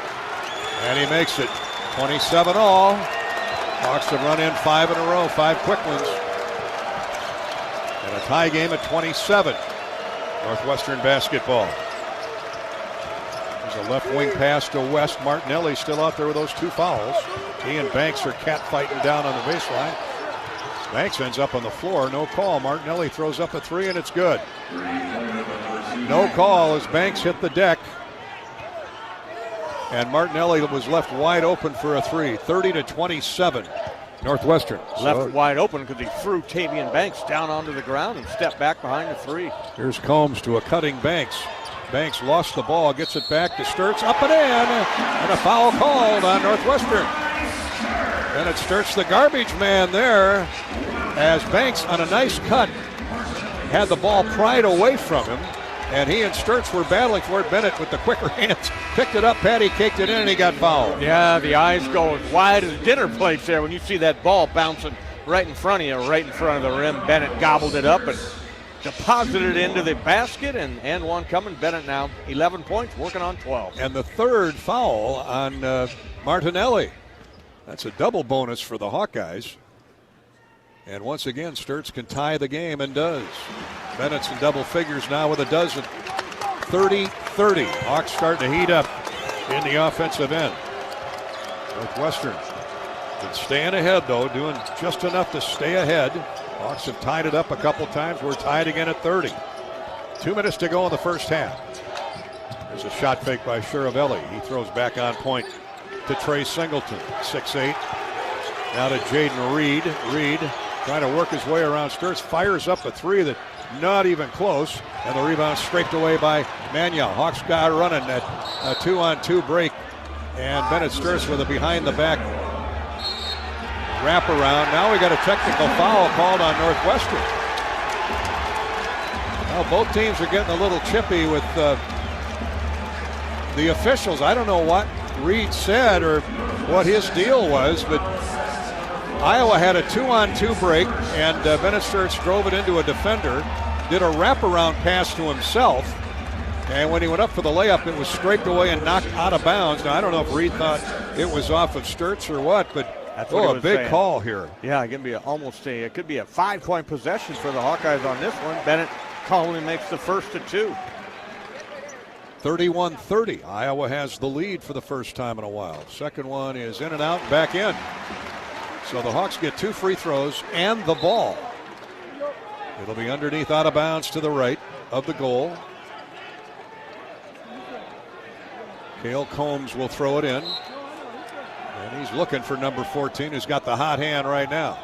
And he makes it 27 all. Hawks have run in 5 in a row, 5 quick ones. And a tie game at 27. Northwestern basketball. There's a left wing pass to West. Martinelli still out there with those 2 fouls. He and Banks are cat-fighting down on the baseline. Banks ends up on the floor. No call. Martinelli throws up a 3, and it's good. No call as Banks hit the deck. And Martinelli was left wide open for a 3. 30-27. Northwestern. Left wide open because he threw Tavian Banks down onto the ground and stepped back behind the 3. Here's Combs to a cutting Banks. Banks lost the ball, gets it back to Sturts, up and in, and a foul called on Northwestern. Bennett Sturts, the garbage man there, as Banks on a nice cut had the ball pried away from him, and he and Sturts were battling for it. Bennett with the quicker hands picked it up, patty caked it in, and he got fouled. Yeah, the eyes go as wide as dinner plates there when you see that ball bouncing right in front of you, right in front of the rim. Bennett gobbled it up and deposited it into the basket, and one coming. Bennett now 11 points, working on 12. And the third foul on Martinelli. That's a double bonus for the Hawkeyes. And once again, Sturts can tie the game and does. Bennett's in double figures now with a dozen. 30-30. Hawks starting to heat up in the offensive end. Northwestern been staying ahead, though, doing just enough to stay ahead. Hawks have tied it up a couple times. We're tied again at 30. 2 minutes to go in the first half. There's a shot fake by Shiravelli. He throws back on point to Trey Singleton, 6'8". Now to Jaden Reed. Reed trying to work his way around Sturts. Fires up a 3 that not even close. And the rebound scraped away by Manuel. Hawks got running at a 2-on-2 break. And Bennett Sturts with a behind-the-back wraparound. Now we got a technical foul called on Northwestern. Well, both teams are getting a little chippy with the officials. I don't know what Reed said or what his deal was, but Iowa had a 2-on-2 break, and Bennett Sturts drove it into a defender, did a wraparound pass to himself, and when he went up for the layup, it was scraped away and knocked out of bounds. Now, I don't know if Reed thought it was off of Sturts or what, but that's what a big call here. Yeah, it could be it could be a 5-point possession for the Hawkeyes on this one. Bennett calmly makes the first of 2. 31-30. Iowa has the lead for the first time in a while. Second one is in and out, back in. So the Hawks get 2 free throws and the ball. It'll be underneath, out of bounds to the right of the goal. Cale Combs will throw it in. And he's looking for number 14, who's got the hot hand right now.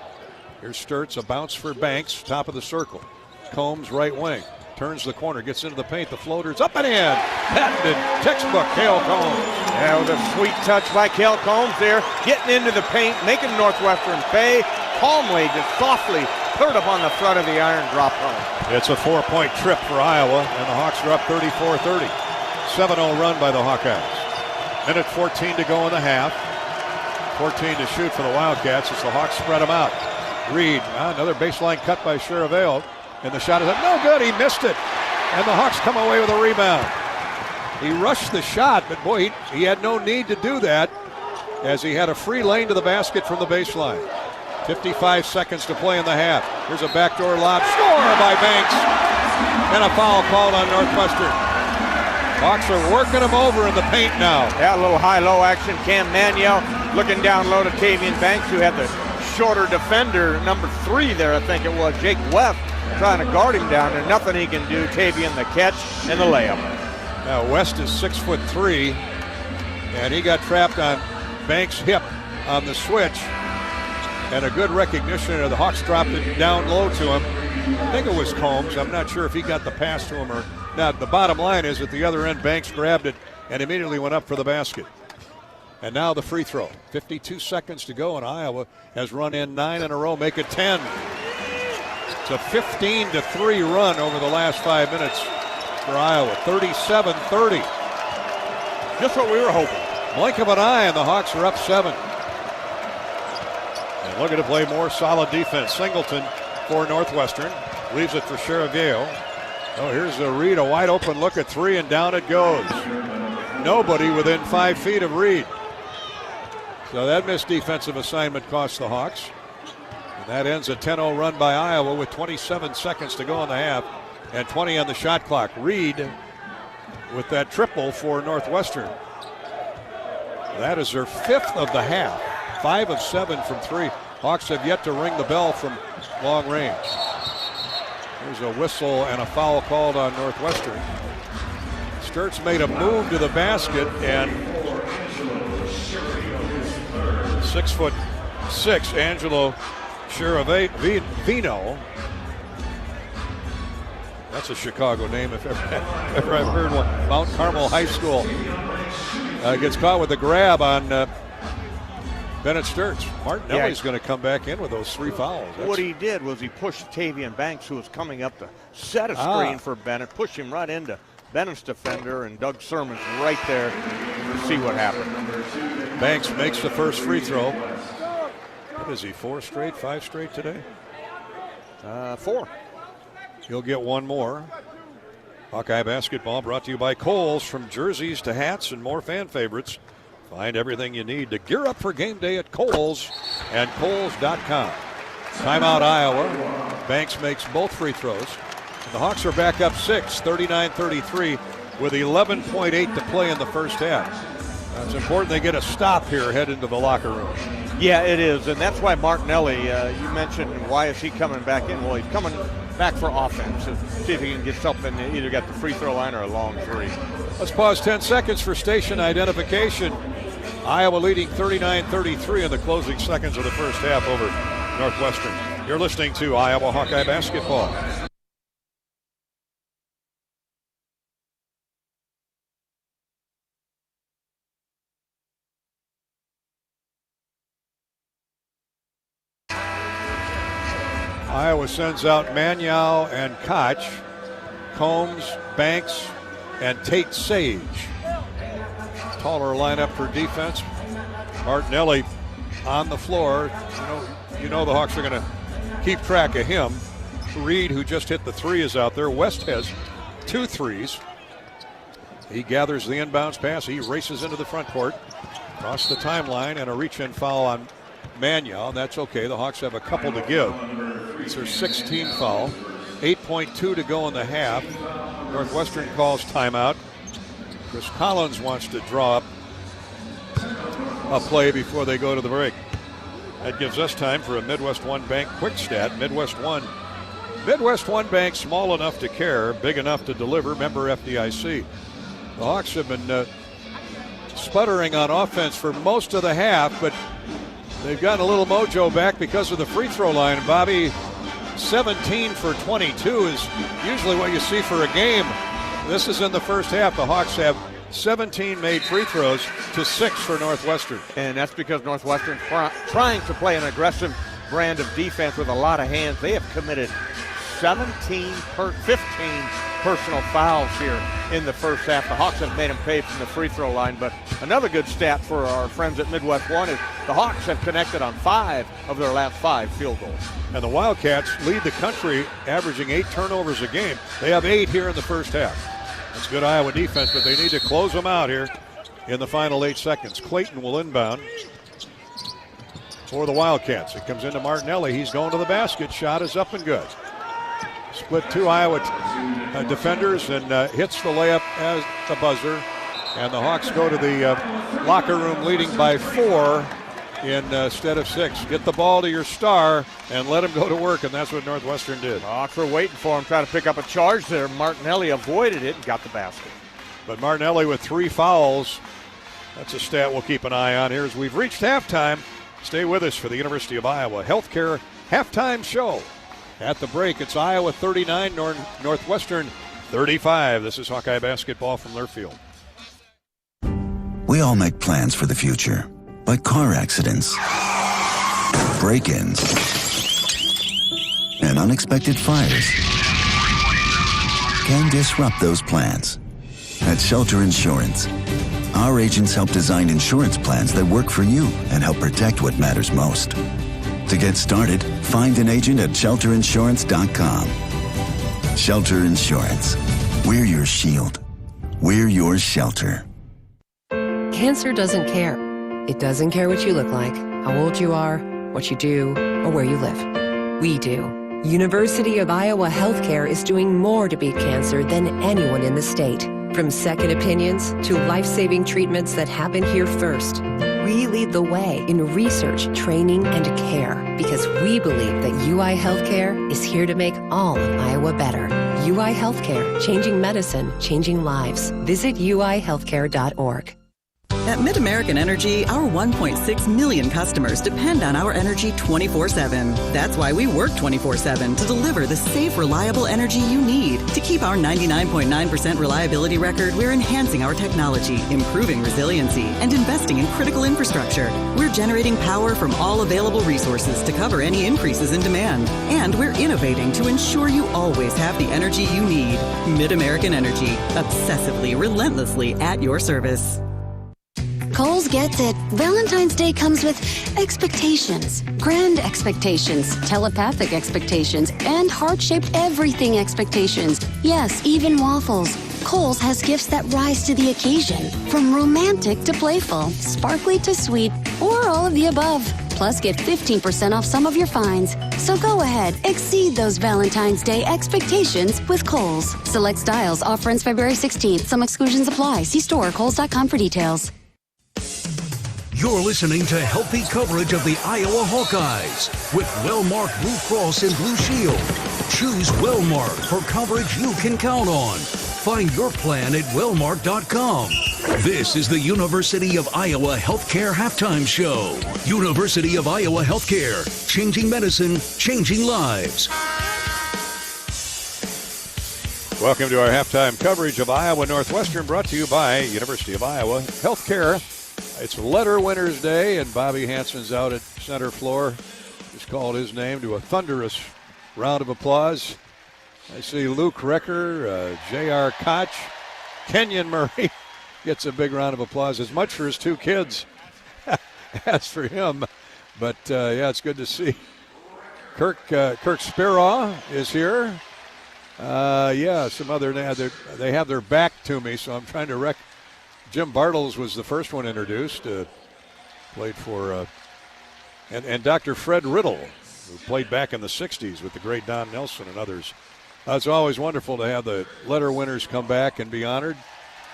Here's Sturts, a bounce for Banks, top of the circle. Combs, right wing. Turns the corner, gets into the paint, the floater's up and in. Patented textbook, Cale Combs. Yeah, with a sweet touch by Cale Combs there, getting into the paint, making Northwestern pay. Calmly, just softly, put it up on the front of the iron, drop home. It's a 4-point trip for Iowa, and the Hawks are up 34-30. 7-0 run by the Hawkeyes. Minute 14 to go in the half. 14 to shoot for the Wildcats as the Hawks spread them out. Reed, another baseline cut by Shiravelli. And the shot is up. No good. He missed it. And the Hawks come away with a rebound. He rushed the shot, but boy, he had no need to do that as he had a free lane to the basket from the baseline. 55 seconds to play in the half. Here's a backdoor lob. Score by Banks. And a foul called on Northwestern. Hawks are working him over in the paint now. Yeah, a little high-low action. Cam Manuel looking down low to Tavian Banks, who had the shorter defender, number 3 there, I think it was, Jake West, trying to guard him down. There's nothing he can do. Tavian the catch and the layup. Now West is 6'3", and he got trapped on Banks' hip on the switch. And a good recognition of the Hawks dropped it down low to him. I think it was Combs. I'm not sure if he got the pass to him or not. The bottom line is at the other end, Banks grabbed it and immediately went up for the basket. And now the free throw. 52 seconds to go, and Iowa has run in 9 in a row, make it 10. It's a 15-3 run over the last 5 minutes for Iowa. 37-30. Just what we were hoping. Blink of an eye, and the Hawks are up 7. And looking to play more solid defense. Singleton for Northwestern. Leaves it for Sheraviello. Oh, here's a Reed, a wide open look at 3, and down it goes. Nobody within 5 feet of Reed. So that missed defensive assignment cost the Hawks. And that ends a 10-0 run by Iowa with 27 seconds to go in the half and 20 on the shot clock. Reed with that triple for Northwestern. That is their 5th of the half. 5 of 7 from 3. Hawks have yet to ring the bell from long range. There's a whistle and a foul called on Northwestern. Sturts made a move to the basket, and 6'6", Angelo Cheravino. That's a Chicago name if ever I've heard one. Mount Carmel High School gets caught with a grab on Bennett Sturts. Martinelli's going to come back in with those 3 fouls. What he did was he pushed Tavian Banks, who was coming up to set a screen for Bennett, pushed him right into Bennett's defender, and Doug Sermon's right there to see what happened. Banks makes the first free throw. What is he, 4 straight, 5 straight today? 4. He'll get one more. Hawkeye basketball brought to you by Kohl's. From jerseys to hats and more fan favorites. Find everything you need to gear up for game day at Kohl's and Kohl's.com. Timeout Iowa. Banks makes both free throws. The Hawks are back up 6, 39-33, with 11.8 to play in the first half. It's important they get a stop here, head into the locker room. Yeah, it is, and that's why Martinelli, you mentioned why is he coming back in? Well, he's coming back for offense. See if he can get something, either get the free throw line or a long 3. Let's pause 10 seconds for station identification. Iowa leading 39-33 in the closing seconds of the first half over Northwestern. You're listening to Iowa Hawkeye basketball. Iowa sends out Maniau and Koch, Combs, Banks, and Tate Sage. Taller lineup for defense. Martinelli on the floor. You know the Hawks are going to keep track of him. Reed, who just hit the 3, is out there. West has 2 threes. He gathers the inbounds pass. He races into the front court. Across the timeline, and a reach-in foul on Maniau. That's okay. The Hawks have a couple to give. It's their 16th foul. 8.2 to go in the half. Northwestern calls timeout. Chris Collins wants to draw up a play before they go to the break. That gives us time for a Midwest One Bank quick stat. Midwest One Bank, small enough to care, big enough to deliver. Member FDIC. The Hawks have been sputtering on offense for most of the half, but they've gotten a little mojo back because of the free throw line. Bobby, 17 for 22 is usually what you see for a game. This is in the first half. The Hawks have 17 made free throws to 6 for Northwestern. And that's because Northwestern trying to play an aggressive brand of defense with a lot of hands. They have committed 15 personal fouls here in the first half. The Hawks have made them pay from the free throw line, but another good stat for our friends at Midwest One is the Hawks have connected on 5 of their last 5 field goals. And the Wildcats lead the country, averaging 8 turnovers a game. They have 8 here in the first half. That's good Iowa defense, but they need to close them out here in the final 8 seconds. Clayton will inbound for the Wildcats. It comes into Martinelli. He's going to the basket. Shot is up and good. Split 2 Iowa defenders and hits the layup as the buzzer. And the Hawks go to the locker room leading by 4 instead of 6. Get the ball to your star and let him go to work, and that's what Northwestern did. Hawks were waiting for him, trying to pick up a charge there. Martinelli avoided it and got the basket. But Martinelli with 3 fouls. That's a stat we'll keep an eye on here as we've reached halftime. Stay with us for the University of Iowa Healthcare Halftime Show. At the break, it's Iowa 39, Northwestern 35. This is Hawkeye basketball from Learfield. We all make plans for the future, but car accidents, break-ins, and unexpected fires can disrupt those plans. At Shelter Insurance, our agents help design insurance plans that work for you and help protect what matters most. To get started, find an agent at shelterinsurance.com. Shelter Insurance. We're your shield. We're your shelter. Cancer doesn't care. It doesn't care what you look like, how old you are, what you do, or where you live. We do. University of Iowa Healthcare is doing more to beat cancer than anyone in the state. From second opinions to life-saving treatments that happen here first. We lead the way in research, training, and care because we believe that UI Healthcare is here to make all of Iowa better. UI Healthcare, changing medicine, changing lives. Visit uihealthcare.org. At MidAmerican Energy, our 1.6 million customers depend on our energy 24/7. That's why we work 24/7 to deliver the safe, reliable energy you need. To keep our 99.9% reliability record, we're enhancing our technology, improving resiliency, and investing in critical infrastructure. We're generating power from all available resources to cover any increases in demand. And we're innovating to ensure you always have the energy you need. MidAmerican Energy, obsessively, relentlessly at your service. Kohl's gets it. Valentine's Day comes with expectations. Grand expectations, telepathic expectations, and heart-shaped everything expectations. Yes, even waffles. Kohl's has gifts that rise to the occasion. From romantic to playful, sparkly to sweet, or all of the above. Plus, get 15% off some of your finds. So go ahead, exceed those Valentine's Day expectations with Kohl's. Select styles, offer ends February 16th. Some exclusions apply. See store, kohls.com for details. You're listening to healthy coverage of the Iowa Hawkeyes with Wellmark Blue Cross and Blue Shield. Choose Wellmark for coverage you can count on. Find your plan at wellmark.com. This is the University of Iowa Healthcare Halftime Show. University of Iowa Healthcare, changing medicine, changing lives. Welcome to our halftime coverage of Iowa Northwestern, brought to you by University of Iowa Healthcare. It's Letter Winners Day, and Bobby Hansen's out at center floor. Just called his name to a thunderous round of applause. I see Luke Recker, J.R. Koch, Kenyon Murray gets a big round of applause, as much for his 2 kids as for him. But, yeah, it's good to see. Kirk Speraw is here. Yeah, some other, they have their back to me, so I'm trying to Jim Bartles was the first one introduced, played for, and Dr. Fred Riddle, who played back in the 60s with the great Don Nelson and others. It's always wonderful to have the letter winners come back and be honored.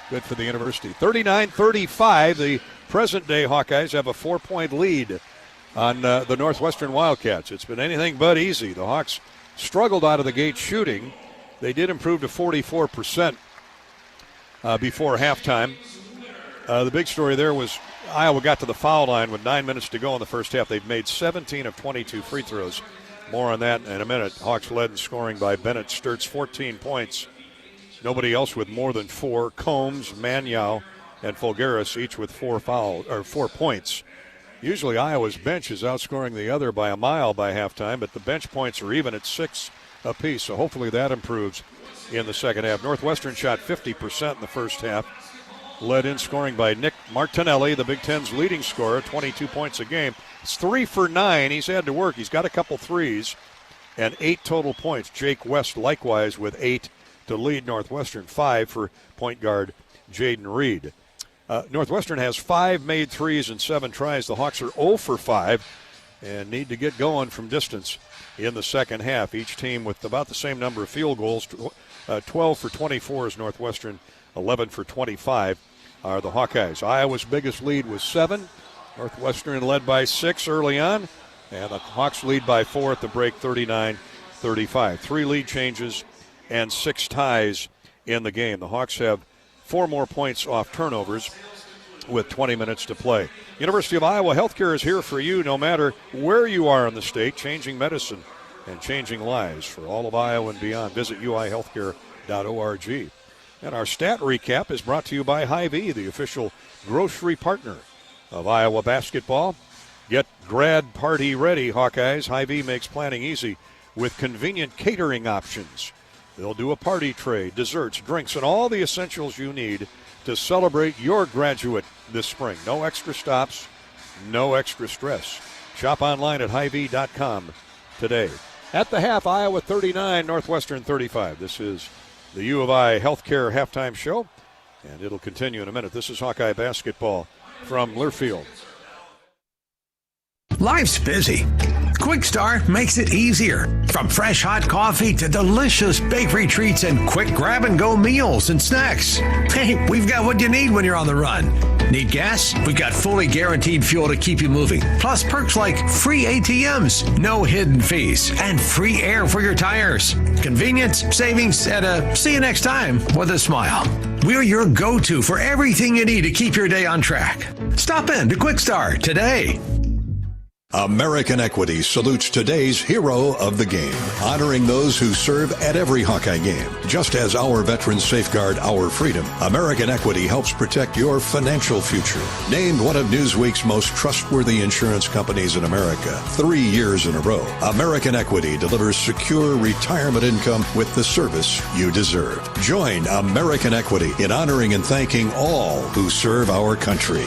Good for the university. 39-35, the present-day Hawkeyes have a 4-point lead on the Northwestern Wildcats. It's been anything but easy. The Hawks struggled out of the gate shooting. They did improve to 44% before halftime. The big story there was Iowa got to the foul line with 9 minutes to go in the first half. They've made 17 of 22 free throws. More on that in a minute. Hawks led in scoring by Bennett Sturtz, 14 points. Nobody else with more than 4. Combs, Manyow, and Fulgaris each with 4 points. Usually Iowa's bench is outscoring the other by a mile by halftime, but the bench points are even at 6 apiece, so hopefully that improves in the second half. Northwestern shot 50% in the first half. Led in scoring by Nick Martinelli, the Big Ten's leading scorer, 22 points a game. It's 3 for 9. He's had to work. He's got a couple threes and 8 total points. Jake West likewise with 8 to lead Northwestern, 5 for point guard Jaden Reed. Northwestern has 5 made threes and 7 tries. The Hawks are 0 for 5 and need to get going from distance in the second half. Each team with about the same number of field goals. 12 for 24 is Northwestern. 11 for 25 are the Hawkeyes. Iowa's biggest lead was 7. Northwestern led by 6 early on, and the Hawks lead by 4 at the break, 39-35. 3 lead changes and 6 ties in the game. The Hawks have 4 more points off turnovers with 20 minutes to play. University of Iowa Healthcare is here for you no matter where you are in the state, changing medicine and changing lives for all of Iowa and beyond. Visit uihealthcare.org. And our stat recap is brought to you by Hy-Vee, the official grocery partner of Iowa basketball. Get grad party ready, Hawkeyes. Hy-Vee makes planning easy with convenient catering options. They'll do a party tray, desserts, drinks, and all the essentials you need to celebrate your graduate this spring. No extra stops, no extra stress. Shop online at Hy-Vee.com today. At the half, Iowa 39, Northwestern 35. This is the U of I Healthcare halftime show, and it'll continue in a minute. This is Hawkeye basketball from Learfield. Life's busy. Quick Start makes it easier. From fresh hot coffee to delicious bakery treats and quick grab-and-go meals and snacks. Hey, we've got what you need when you're on the run. Need gas? We've got fully guaranteed fuel to keep you moving. Plus perks like free ATMs, no hidden fees, and free air for your tires. Convenience, savings, and a see you next time with a smile. We're your go-to for everything you need to keep your day on track. Stop in to Quick Start today. American Equity salutes today's hero of the game, honoring those who serve at every Hawkeye game. Just as our veterans safeguard our freedom, American Equity helps protect your financial future. Named one of Newsweek's most trustworthy insurance companies in America 3 years in a row, American Equity delivers secure retirement income with the service you deserve. Join American Equity in honoring and thanking all who serve our country.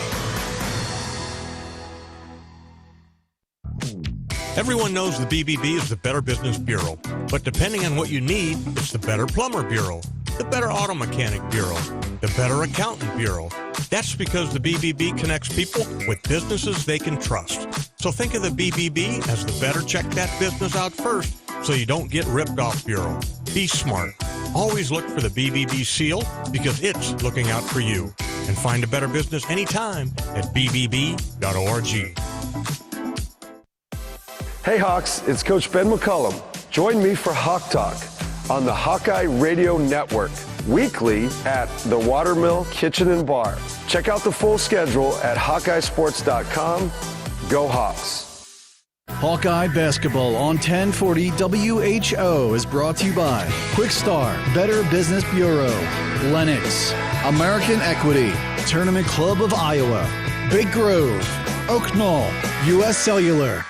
Everyone knows the BBB is the Better Business Bureau, but depending on what you need, it's the Better Plumber Bureau, the Better Auto Mechanic Bureau, the Better Accountant Bureau. That's because the BBB connects people with businesses they can trust. So think of the BBB as the better check that business out first so you don't get ripped off bureau. Be smart. Always look for the BBB seal because it's looking out for you. And find a better business anytime at bbb.org. Hey Hawks, it's Coach Ben McCullum. Join me for Hawk Talk on the Hawkeye Radio Network, weekly at the Watermill Kitchen and Bar. Check out the full schedule at HawkeyeSports.com. Go Hawks. Hawkeye Basketball on 1040 WHO is brought to you by Quick Start, Better Business Bureau, Lennox, American Equity, Tournament Club of Iowa, Big Grove, Oak Knoll, U.S. Cellular.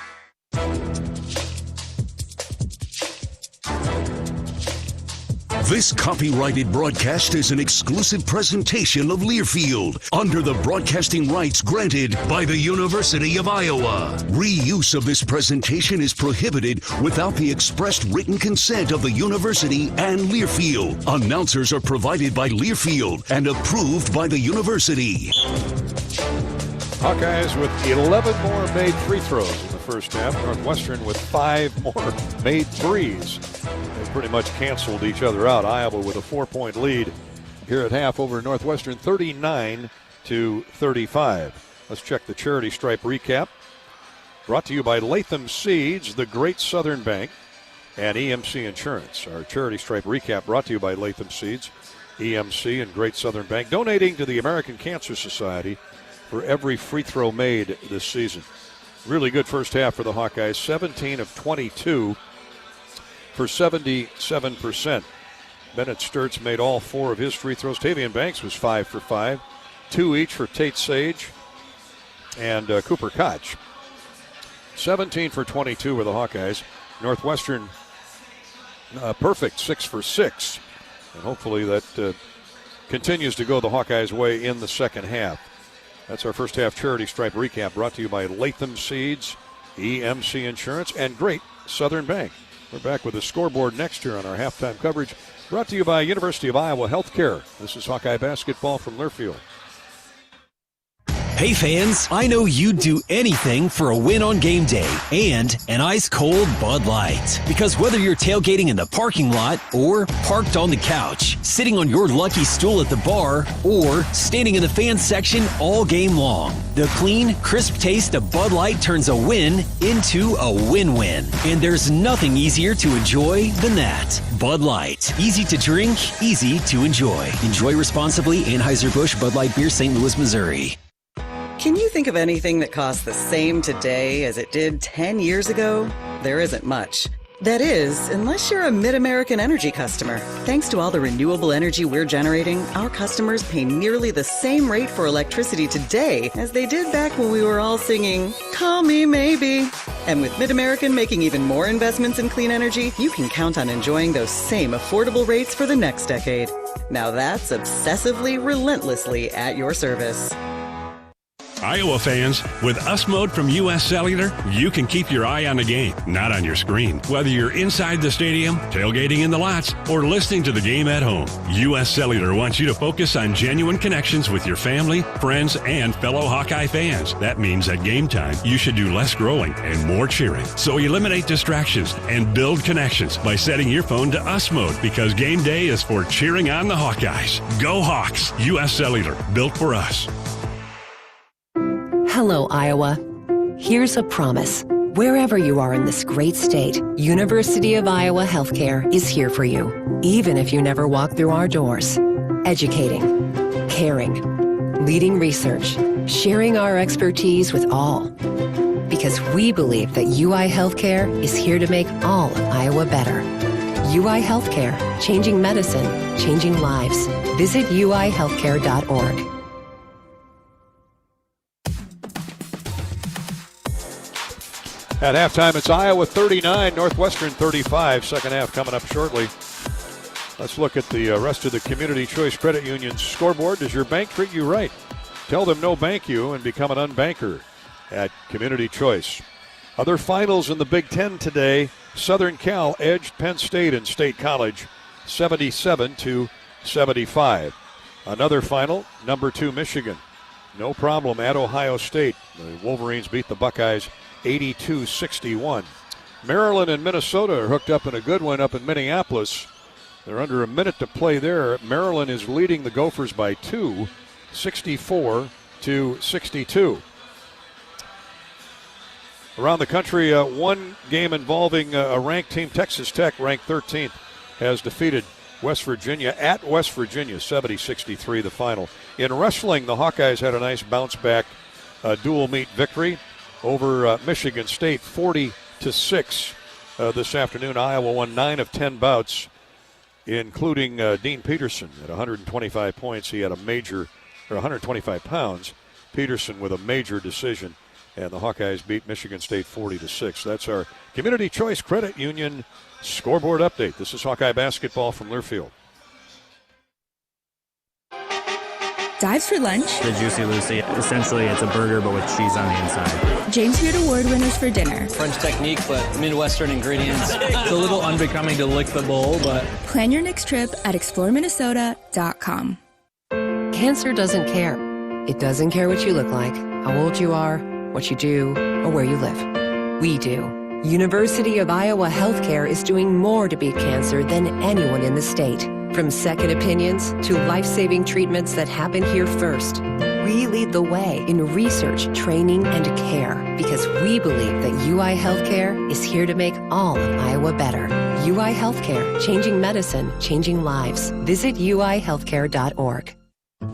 This copyrighted broadcast is an exclusive presentation of Learfield under the broadcasting rights granted by the University of Iowa. Reuse of this presentation is prohibited without the expressed written consent of the university and Learfield. Announcers are provided by Learfield and approved by the university. Hawkeyes with 11 more made free throws in the first half. Northwestern with 5 more made threes. They pretty much canceled each other out. Iowa with a 4-point lead here at half over Northwestern, 39-35. Let's check the Charity Stripe recap. Brought to you by Latham Seeds, the Great Southern Bank, and EMC Insurance. Our Charity Stripe recap brought to you by Latham Seeds, EMC, and Great Southern Bank, donating to the American Cancer Society for every free throw made this season. Really good first half for the Hawkeyes, 17 of 22 for 77%. Bennett Sturtz made all 4 of his free throws. Tavian Banks was 5 for 5, 2 each for Tate Sage and Cooper Koch. 17 for 22 were the Hawkeyes. Northwestern perfect, 6 for 6. And hopefully that continues to go the Hawkeyes' way in the second half. That's our first half Charity Stripe recap brought to you by Latham Seeds, EMC Insurance, and Great Southern Bank. We're back with the scoreboard next year on our halftime coverage brought to you by University of Iowa Healthcare. This is Hawkeye basketball from Learfield. Hey fans, I know you'd do anything for a win on game day and an ice-cold Bud Light. Because whether you're tailgating in the parking lot or parked on the couch, sitting on your lucky stool at the bar, or standing in the fan section all game long, the clean, crisp taste of Bud Light turns a win into a win-win. And there's nothing easier to enjoy than that. Bud Light. Easy to drink, easy to enjoy. Enjoy responsibly. Anheuser-Busch Bud Light Beer, St. Louis, Missouri. Can you think of anything that costs the same today as it did 10 years ago? There isn't much. That is, unless you're a Mid-American Energy customer. Thanks to all the renewable energy we're generating, our customers pay nearly the same rate for electricity today as they did back when we were all singing, "Call Me Maybe." And with Mid-American making even more investments in clean energy, you can count on enjoying those same affordable rates for the next decade. Now that's obsessively, relentlessly at your service. Iowa fans, with US Mode from US Cellular, you can keep your eye on the game, not on your screen. Whether you're inside the stadium, tailgating in the lots, or listening to the game at home, US Cellular wants you to focus on genuine connections with your family, friends, and fellow Hawkeye fans. That means at game time, you should do less scrolling and more cheering. So eliminate distractions and build connections by setting your phone to US Mode, because game day is for cheering on the Hawkeyes. Go Hawks! US Cellular, built for us. Hello, Iowa. Here's a promise. Wherever you are in this great state, University of Iowa Healthcare is here for you, even if you never walk through our doors. Educating, caring, leading research, sharing our expertise with all. Because we believe that UI Healthcare is here to make all of Iowa better. UI Healthcare, changing medicine, changing lives. Visit uihealthcare.org. At halftime, it's Iowa 39, Northwestern 35. Second half coming up shortly. Let's look at the rest of the Community Choice Credit Union's scoreboard. Does your bank treat you right? Tell them no bank you and become an unbanker at Community Choice. Other finals in the Big Ten today. Southern Cal edged Penn State in State College 77-75. Another final, number 2 Michigan. No problem at Ohio State. The Wolverines beat the Buckeyes 82-61. Maryland and Minnesota are hooked up in a good one up in Minneapolis. They're under a minute to play there. Maryland is leading the Gophers by 2, 64-62. Around the country, one game involving a ranked team, Texas Tech, ranked 13th, has defeated West Virginia at West Virginia, 70-63 the final. In wrestling, the Hawkeyes had a nice bounce-back dual meet victory over Michigan State, 40-6 this afternoon. Iowa won 9 of 10 bouts, including Dean Peterson at 125 points. He had a major, or 125 pounds. Peterson with a major decision, and the Hawkeyes beat Michigan State 40-6. That's our Community Choice Credit Union scoreboard update. This is Hawkeye basketball from Learfield. Dives for lunch. The Juicy Lucy. Essentially, it's a burger, but with cheese on the inside. James Beard Award winners for dinner. French technique, but Midwestern ingredients. It's a little unbecoming to lick the bowl, but... Plan your next trip at exploreminnesota.com. Cancer doesn't care. It doesn't care what you look like, how old you are, what you do, or where you live. We do. University of Iowa Healthcare is doing more to beat cancer than anyone in the state. From second opinions to life-saving treatments that happen here first. We lead the way in research, training, and care because we believe that UI Healthcare is here to make all of Iowa better. UI Healthcare, changing medicine, changing lives. Visit uihealthcare.org.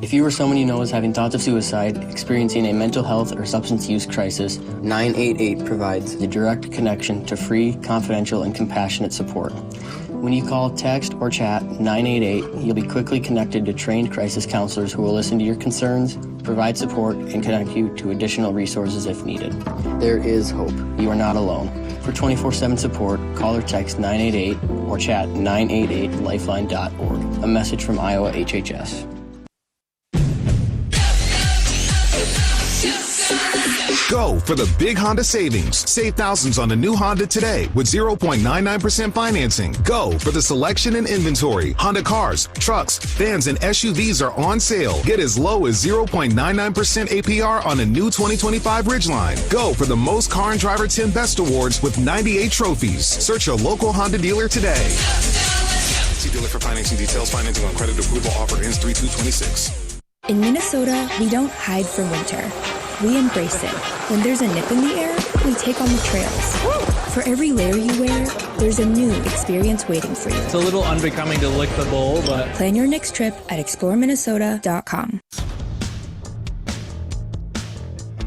If you or someone you know is having thoughts of suicide, experiencing a mental health or substance use crisis, 988 provides the direct connection to free, confidential, and compassionate support. When you call, text, or chat 988, you'll be quickly connected to trained crisis counselors who will listen to your concerns, provide support, and connect you to additional resources if needed. There is hope. You are not alone. For 24/7 support, call or text 988 or chat 988lifeline.org. A message from Iowa HHS. Go for the big Honda savings. Save thousands on the new Honda today with 0.99% financing. Go for the selection and inventory. Honda cars, trucks, vans, and SUVs are on sale. Get as low as 0.99% APR on a new 2025 Ridgeline. Go for the most Car and Driver 10 Best Awards with 98 trophies. Search your local Honda dealer today. See dealer for financing details. Financing on credit approval offer ends 3/2/26. In Minnesota, we don't hide from winter. We embrace it. When there's a nip in the air, we take on the trails. For every layer you wear, there's a new experience waiting for you. It's a little unbecoming to lick the bowl, but... Plan your next trip at exploreminnesota.com.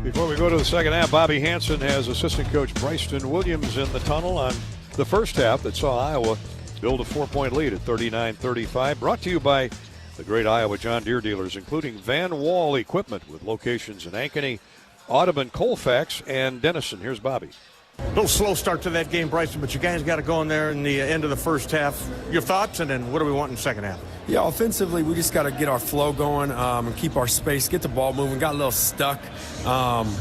Before we go to the second half, Bobby Hansen has assistant coach Bryston Williams in the tunnel on the first half that saw Iowa build a 4-point lead at 39-35. Brought to you by the great Iowa John Deere dealers, including Van Wall Equipment with locations in Ankeny, Audubon, Colfax, and Denison. Here's Bobby. A little slow start to that game, Bryson, but you guys got to go in there in the end of the first half. Your thoughts, and then what do we want in the second half? Yeah, offensively, we just got to get our flow going and keep our space, get the ball moving. Got a little stuck,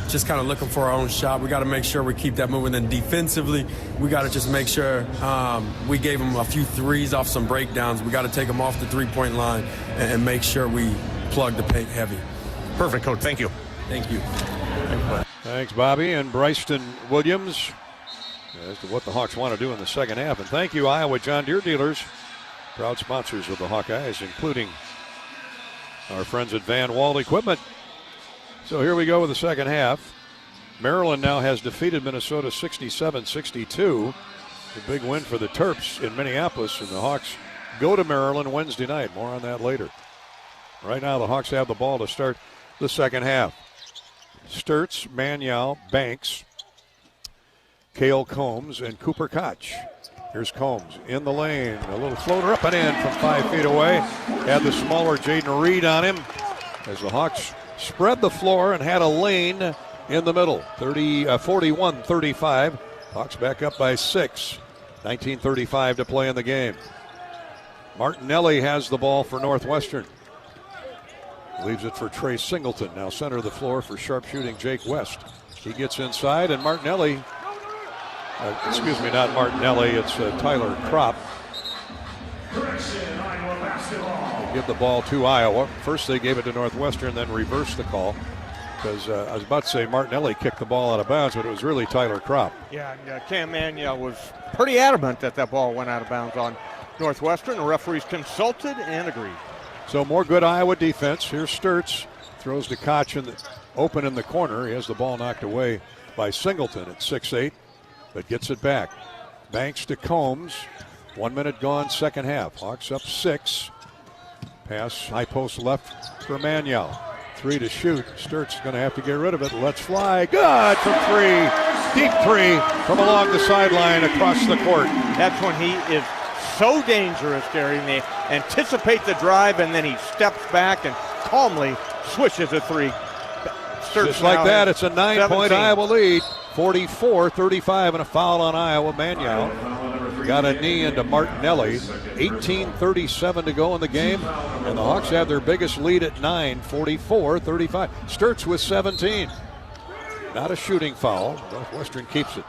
just kind of looking for our own shot. We got to make sure we keep that moving. Then defensively, we got to just make sure we gave them a few threes off some breakdowns. We got to take them off the three-point line and make sure we plug the paint heavy. Perfect, Coach. Thank you. Thank you. Thanks, Bobby. And Bryston Williams as to what the Hawks want to do in the second half. And thank you, Iowa John Deere dealers, proud sponsors of the Hawkeyes, including our friends at Van Wall Equipment. So here we go with the second half. Maryland now has defeated Minnesota 67-62. A big win for the Terps in Minneapolis, and the Hawks go to Maryland Wednesday night. More on that later. Right now the Hawks have the ball to start the second half. Sturtz, Manial, Banks, Cale Combs, and Cooper Koch. Here's Combs in the lane. A little floater up and in from 5 feet away. Had the smaller Jaden Reed on him as the Hawks spread the floor and had a lane in the middle. 41-35. Hawks back up by 6. 19:35 to play in the game. Martinelli has the ball for Northwestern. Leaves it for Trey Singleton. Now center of the floor for sharpshooting Jake West. He gets inside, and Martinelli, not Martinelli, it's Tyler Kropp. They give the ball to Iowa. First they gave it to Northwestern, then reversed the call. Because I was about to say Martinelli kicked the ball out of bounds, but it was really Tyler Kropp. Yeah, Cam Manial was pretty adamant that ball went out of bounds on Northwestern. The referees consulted and agreed. So more good Iowa defense. Here's Sturtz. Throws to Koch open in the corner. He has the ball knocked away by Singleton at 6'8", but gets it back. Banks to Combs. 1 minute gone, second half. Hawks up 6. Pass high post left for Manial. 3 to shoot. Sturtz going to have to get rid of it. Let's fly. Good from 3. Deep 3 from along the sideline across the court. That's when he is so dangerous, Gary. They anticipate the drive, and then he steps back and calmly swishes a 3. Just like that, it's a 9-point Iowa lead. 44-35 and a foul on Iowa. Manial got a knee into Martinelli. 18:37 to go in the game, and the Hawks have their biggest lead at 9, 44-35. Sturtz with 17. Not a shooting foul. Northwestern keeps it.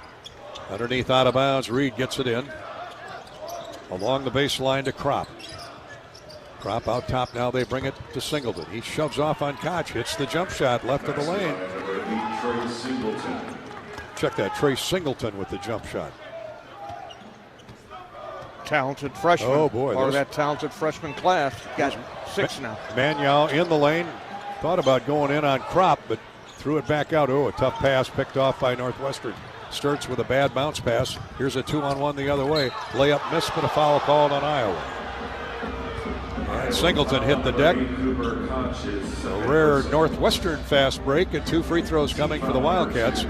Underneath, out of bounds, Reed gets it in. Along the baseline to Kropp. Kropp out top now. They bring it to Singleton. He shoves off on Koch. Hits the jump shot left of the lane. Check that. Trey Singleton with the jump shot. Talented freshman. Oh, boy. Part of that talented freshman class. Got 6 now. Manial in the lane. Thought about going in on Kropp, but threw it back out. Oh, a tough pass picked off by Northwestern. Sturtz with a bad bounce pass. Here's a 2-on-1 the other way. Layup missed, but a foul called on Iowa. And Singleton hit the deck. A rare Northwestern fast break, and 2 free throws coming for the Wildcats,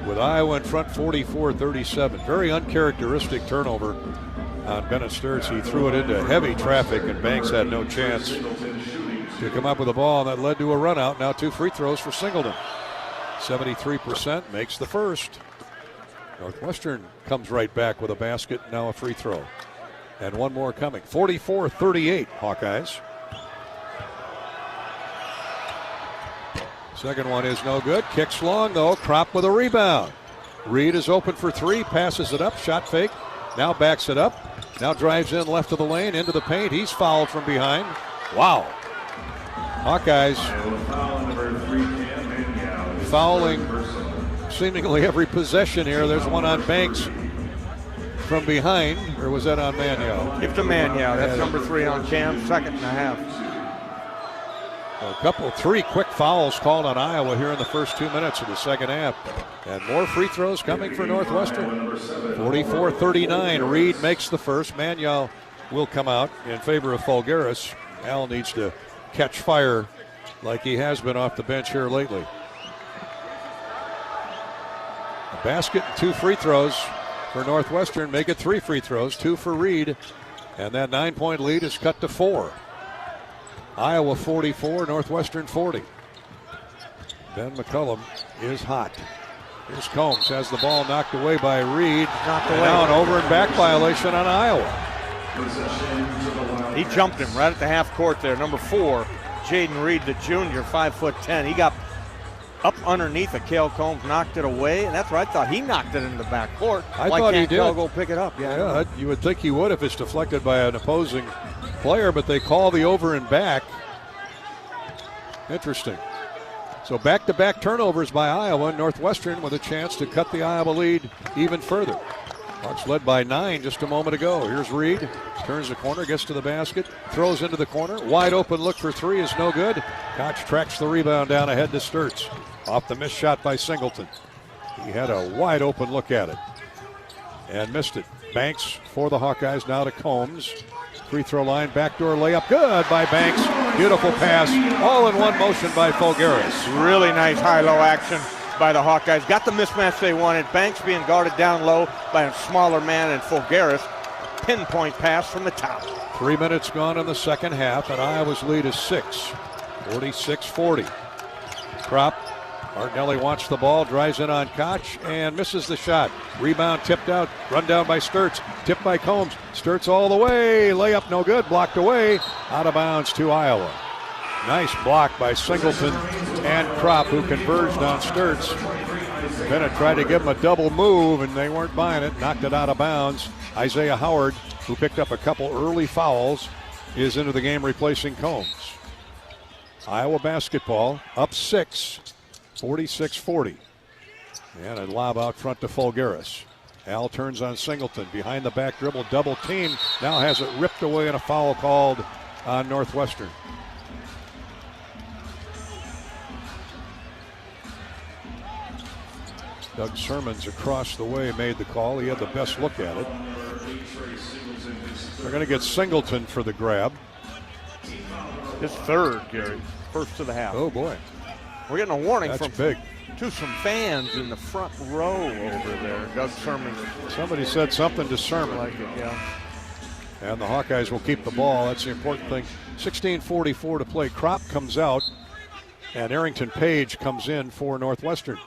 with Iowa in front 44-37. Very uncharacteristic turnover on Bennett Sturtz. He threw it into heavy traffic, and Banks had no chance to come up with the ball, and that led to a run out. Now 2 free throws for Singleton. 73% makes the first. Northwestern comes right back with a basket, now a free throw. And one more coming. 44-38, Hawkeyes. Second one is no good. Kicks long, though. Kropp with a rebound. Reed is open for three, passes it up, shot fake. Now backs it up. Now drives in left of the lane, into the paint. He's fouled from behind. Wow. Hawkeyes fouling seemingly every possession here. There's one on Banks from behind, or was that on Manyow? Give to Manyow. That's number 3 on Cam, 2.5. Three quick fouls called on Iowa here in the first 2 minutes of the second half. And more free throws coming for Northwestern. 44-39. Reed makes the first. Manyow will come out in favor of Fulgaris. Al needs to catch fire like he has been off the bench here lately. A basket and 2 free throws for Northwestern. Make it 3 free throws, 2 for Reed. And that 9-point lead is cut to 4. Iowa 44, Northwestern 40. Ben McCullum is hot. Here's Combs, has the ball knocked away by Reed. Now an over and back violation on Iowa. He jumped him right at the half court there. Number 4, Jaden Reed, the junior, 5'10". He got up underneath of Cale Combs, knocked it away, and that's where I thought he knocked it in the back court. I thought he did. Cale go pick it up? Yeah, you would think he would if it's deflected by an opposing player, but they call the over and back. Interesting. So back-to-back turnovers by Iowa. Northwestern with a chance to cut the Iowa lead even further. Hawks led by 9 just a moment ago. Here's Reed. Turns the corner, gets to the basket, throws into the corner. Wide open look for 3 is no good. Koch tracks the rebound down ahead to Sturtz. Off the missed shot by Singleton. He had a wide open look at it and missed it. Banks for the Hawkeyes, now to Combs. Free throw line, backdoor layup, good by Banks. Beautiful pass, all in one motion by Fulgaris. Really nice high-low action by the Hawkeyes. Got the mismatch they wanted. Banks being guarded down low by a smaller man, and Fulgaris. Pinpoint pass from the top. 3 minutes gone in the second half, and Iowa's lead is 6. 46-40. Kropp. Martinelli wants the ball, drives in on Koch, and misses the shot. Rebound tipped out, run down by Sturtz, tipped by Combs. Sturtz all the way, layup no good, blocked away, out of bounds to Iowa. Nice block by Singleton and Kropp, who converged on Sturtz. Bennett tried to give him a double move, and they weren't buying it, knocked it out of bounds. Isaiah Howard, who picked up a couple early fouls, is into the game replacing Combs. Iowa basketball up 6. 46-40. And a lob out front to Fulgaris. Al turns on Singleton. Behind the back dribble, double team. Now has it ripped away and a foul called on Northwestern. Doug Sermons across the way made the call. He had the best look at it. They're going to get Singleton for the grab. His third, Gary. First of the half. Oh, boy. We're getting a warning That's from big. To some fans in the front row over there. Doug Sermon. Somebody said something to Sermon. Like it, yeah. And the Hawkeyes will keep the ball. That's the important thing. 16:44 to play. Kropp comes out, and Arrington Page comes in for Northwestern.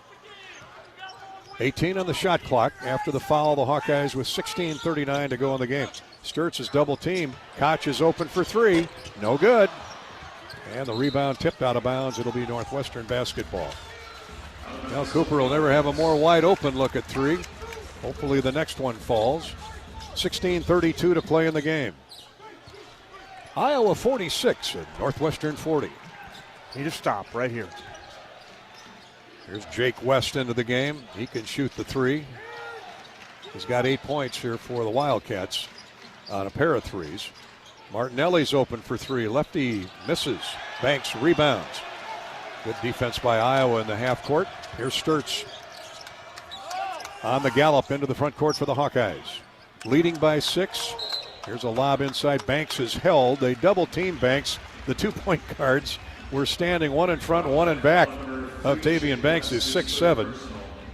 18 on the shot clock after the foul. The Hawkeyes with 16:39 to go in the game. Sturtz is double team. Koch is open for 3. No good. And the rebound tipped out of bounds. It'll be Northwestern basketball. Now Cooper will never have a more wide open look at 3. Hopefully the next one falls. 16:32 to play in the game. Iowa 46 and Northwestern 40. Need to stop right here. Here's Jake West into the game. He can shoot the 3. He's got 8 points here for the Wildcats on a pair of 3s. Martinelli's open for 3. Lefty misses. Banks rebounds. Good defense by Iowa in the half court. Here's Sturtz on the gallop into the front court for the Hawkeyes. Leading by 6. Here's a lob inside. Banks is held. They double team Banks. The 2-point guards were standing one in front, one in back. Octavian Banks is 6'7".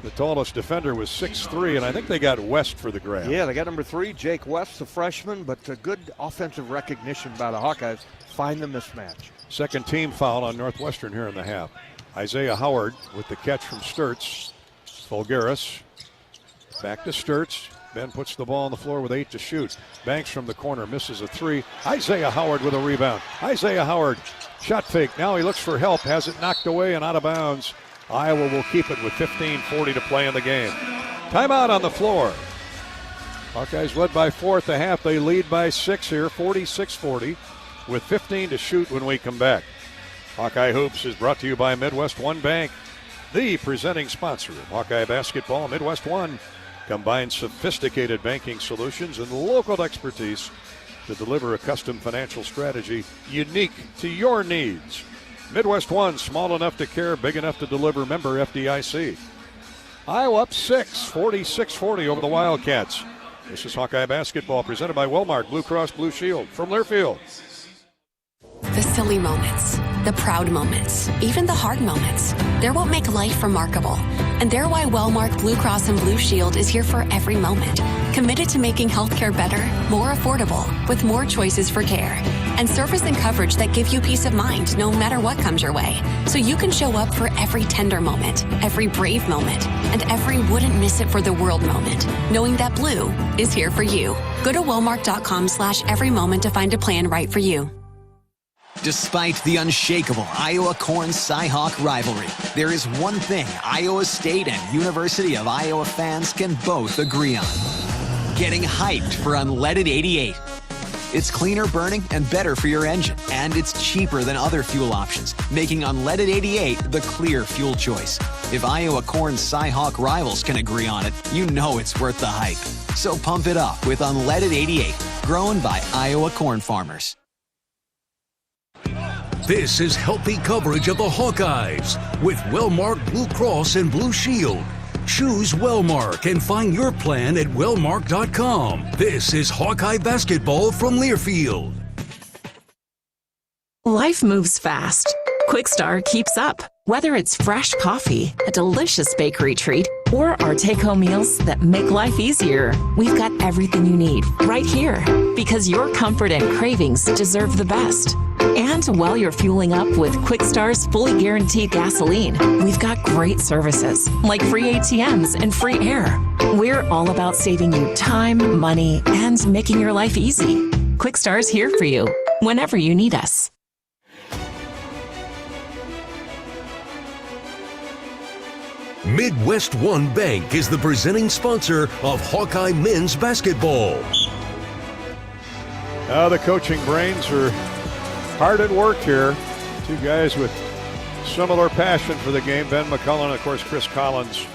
The tallest defender was 6'3", and I think they got West for the grab. Yeah, they got number 3, Jake West, the freshman, but a good offensive recognition by the Hawkeyes. Find the mismatch. Second team foul on Northwestern here in the half. Isaiah Howard with the catch from Sturtz. Fulgaris back to Sturtz. Ben puts the ball on the floor with 8 to shoot. Banks from the corner, misses a 3. Isaiah Howard with a rebound. Isaiah Howard, shot fake. Now he looks for help, has it knocked away and out of bounds. Iowa will keep it with 15:40 to play in the game. Timeout on the floor. Hawkeyes led by 4 at the half. They lead by 6 here, 46-40, with 15 to shoot when we come back. Hawkeye Hoops is brought to you by Midwest One Bank, the presenting sponsor of Hawkeye basketball. Midwest One combines sophisticated banking solutions and local expertise to deliver a custom financial strategy unique to your needs. Midwest One, small enough to care, big enough to deliver. Member FDIC. Iowa up 6, 46-40 over the Wildcats. This is Hawkeye basketball presented by Wellmark Blue Cross Blue Shield from Learfield. The silly moments, the proud moments, even the hard moments. They're what make life remarkable. And they're why Wellmark Blue Cross and Blue Shield is here for every moment. Committed to making healthcare better, more affordable, with more choices for care. And service and coverage that give you peace of mind no matter what comes your way. So you can show up for every tender moment, every brave moment, and every wouldn't miss it for the world moment. Knowing that Blue is here for you. Go to Wellmark.com/every moment to find a plan right for you. Despite the unshakable Iowa-Corn Cy-Hawk rivalry, there is one thing Iowa State and University of Iowa fans can both agree on. Getting hyped for Unleaded 88. It's cleaner burning and better for your engine, and it's cheaper than other fuel options, making Unleaded 88 the clear fuel choice. If Iowa Corn Cy-Hawk rivals can agree on it, you know it's worth the hype. So pump it up with Unleaded 88, grown by Iowa corn farmers. This is healthy coverage of the Hawkeyes with Wellmark Blue Cross and Blue Shield. Choose Wellmark and find your plan at wellmark.com. This is Hawkeye basketball from Learfield. Life moves fast. Quickstar keeps up. Whether it's fresh coffee, a delicious bakery treat, or our take-home meals that make life easier, we've got everything you need right here. Because your comfort and cravings deserve the best. And while you're fueling up with Quickstar's fully guaranteed gasoline, we've got great services like free ATMs and free air. We're all about saving you time, money, and making your life easy. Quickstar's here for you whenever you need us. Midwest One Bank is the presenting sponsor of Hawkeye men's basketball. The coaching brains are hard at work here. Two guys with similar passion for the game. Ben McCullough and, of course, Chris Collins.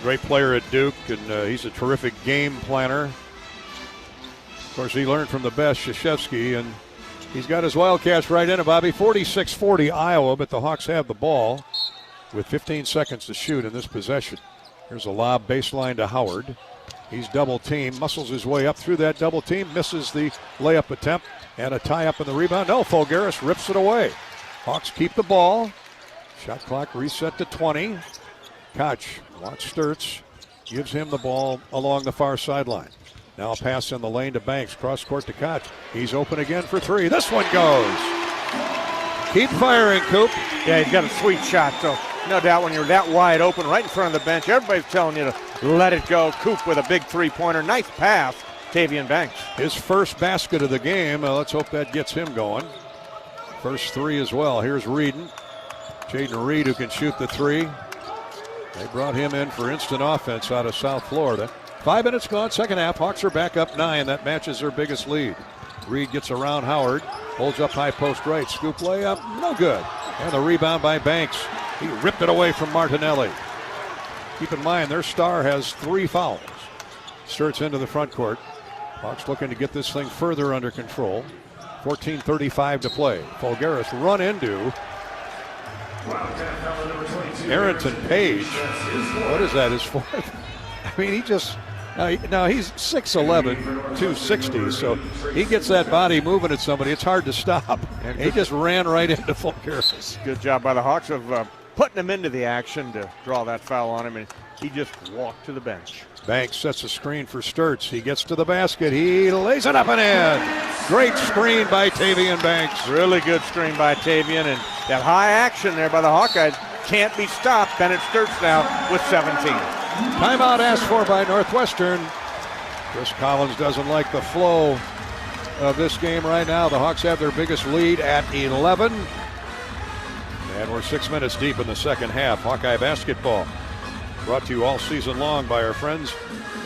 Great player at Duke, and he's a terrific game planner. Of course, he learned from the best, Krzyzewski, and he's got his Wildcats right in it, Bobby. 46-40 Iowa, but the Hawks have the ball with 15 seconds to shoot in this possession. Here's a lob baseline to Howard. He's double teamed, muscles his way up through that double team, misses the layup attempt, and a tie up in the rebound. No, Fulgaris rips it away. Hawks keep the ball. Shot clock reset to 20. Koch, watch Sturtz, gives him the ball along the far sideline. Now a pass in the lane to Banks, cross court to Koch. He's open again for three. This one goes. Keep firing, Coop. Yeah, he's got a sweet shot, so no doubt when you're that wide open right in front of the bench, everybody's telling you to let it go. Coop with a big three-pointer. Nice pass, Tavian Banks. His first basket of the game. Let's hope that gets him going. First three as well. Here's Reedon. Jaden Reed, who can shoot the three. They brought him in for instant offense out of South Florida. 5 minutes gone, second half. Hawks are back up 9. That matches their biggest lead. Reed gets around Howard. Holds up high post right. Scoop layup, no good. And the rebound by Banks. He ripped it away from Martinelli. Keep in mind, their star has 3 fouls. Sturtz into the front court. Hawks looking to get this thing further under control. 14:35 to play. Fulgaris run into Arrington Page. What is that, his fourth? I mean, he just, now he's 6'11", 260, so he gets that body moving at somebody. It's hard to stop. And he just ran right into Fulgaris. Good job by the Hawks of putting him into the action to draw that foul on him, and he just walked to the bench. Banks sets a screen for Sturtz. He gets to the basket. He lays it up and in. Great screen by Tavian Banks. Really good screen by Tavian, and that high action there by the Hawkeyes can't be stopped. Bennett Sturtz now with 17. Timeout asked for by Northwestern. Chris Collins doesn't like the flow of this game right now. The Hawks have their biggest lead at 11. And we're 6 minutes deep in the second half. Hawkeye basketball brought to you all season long by our friends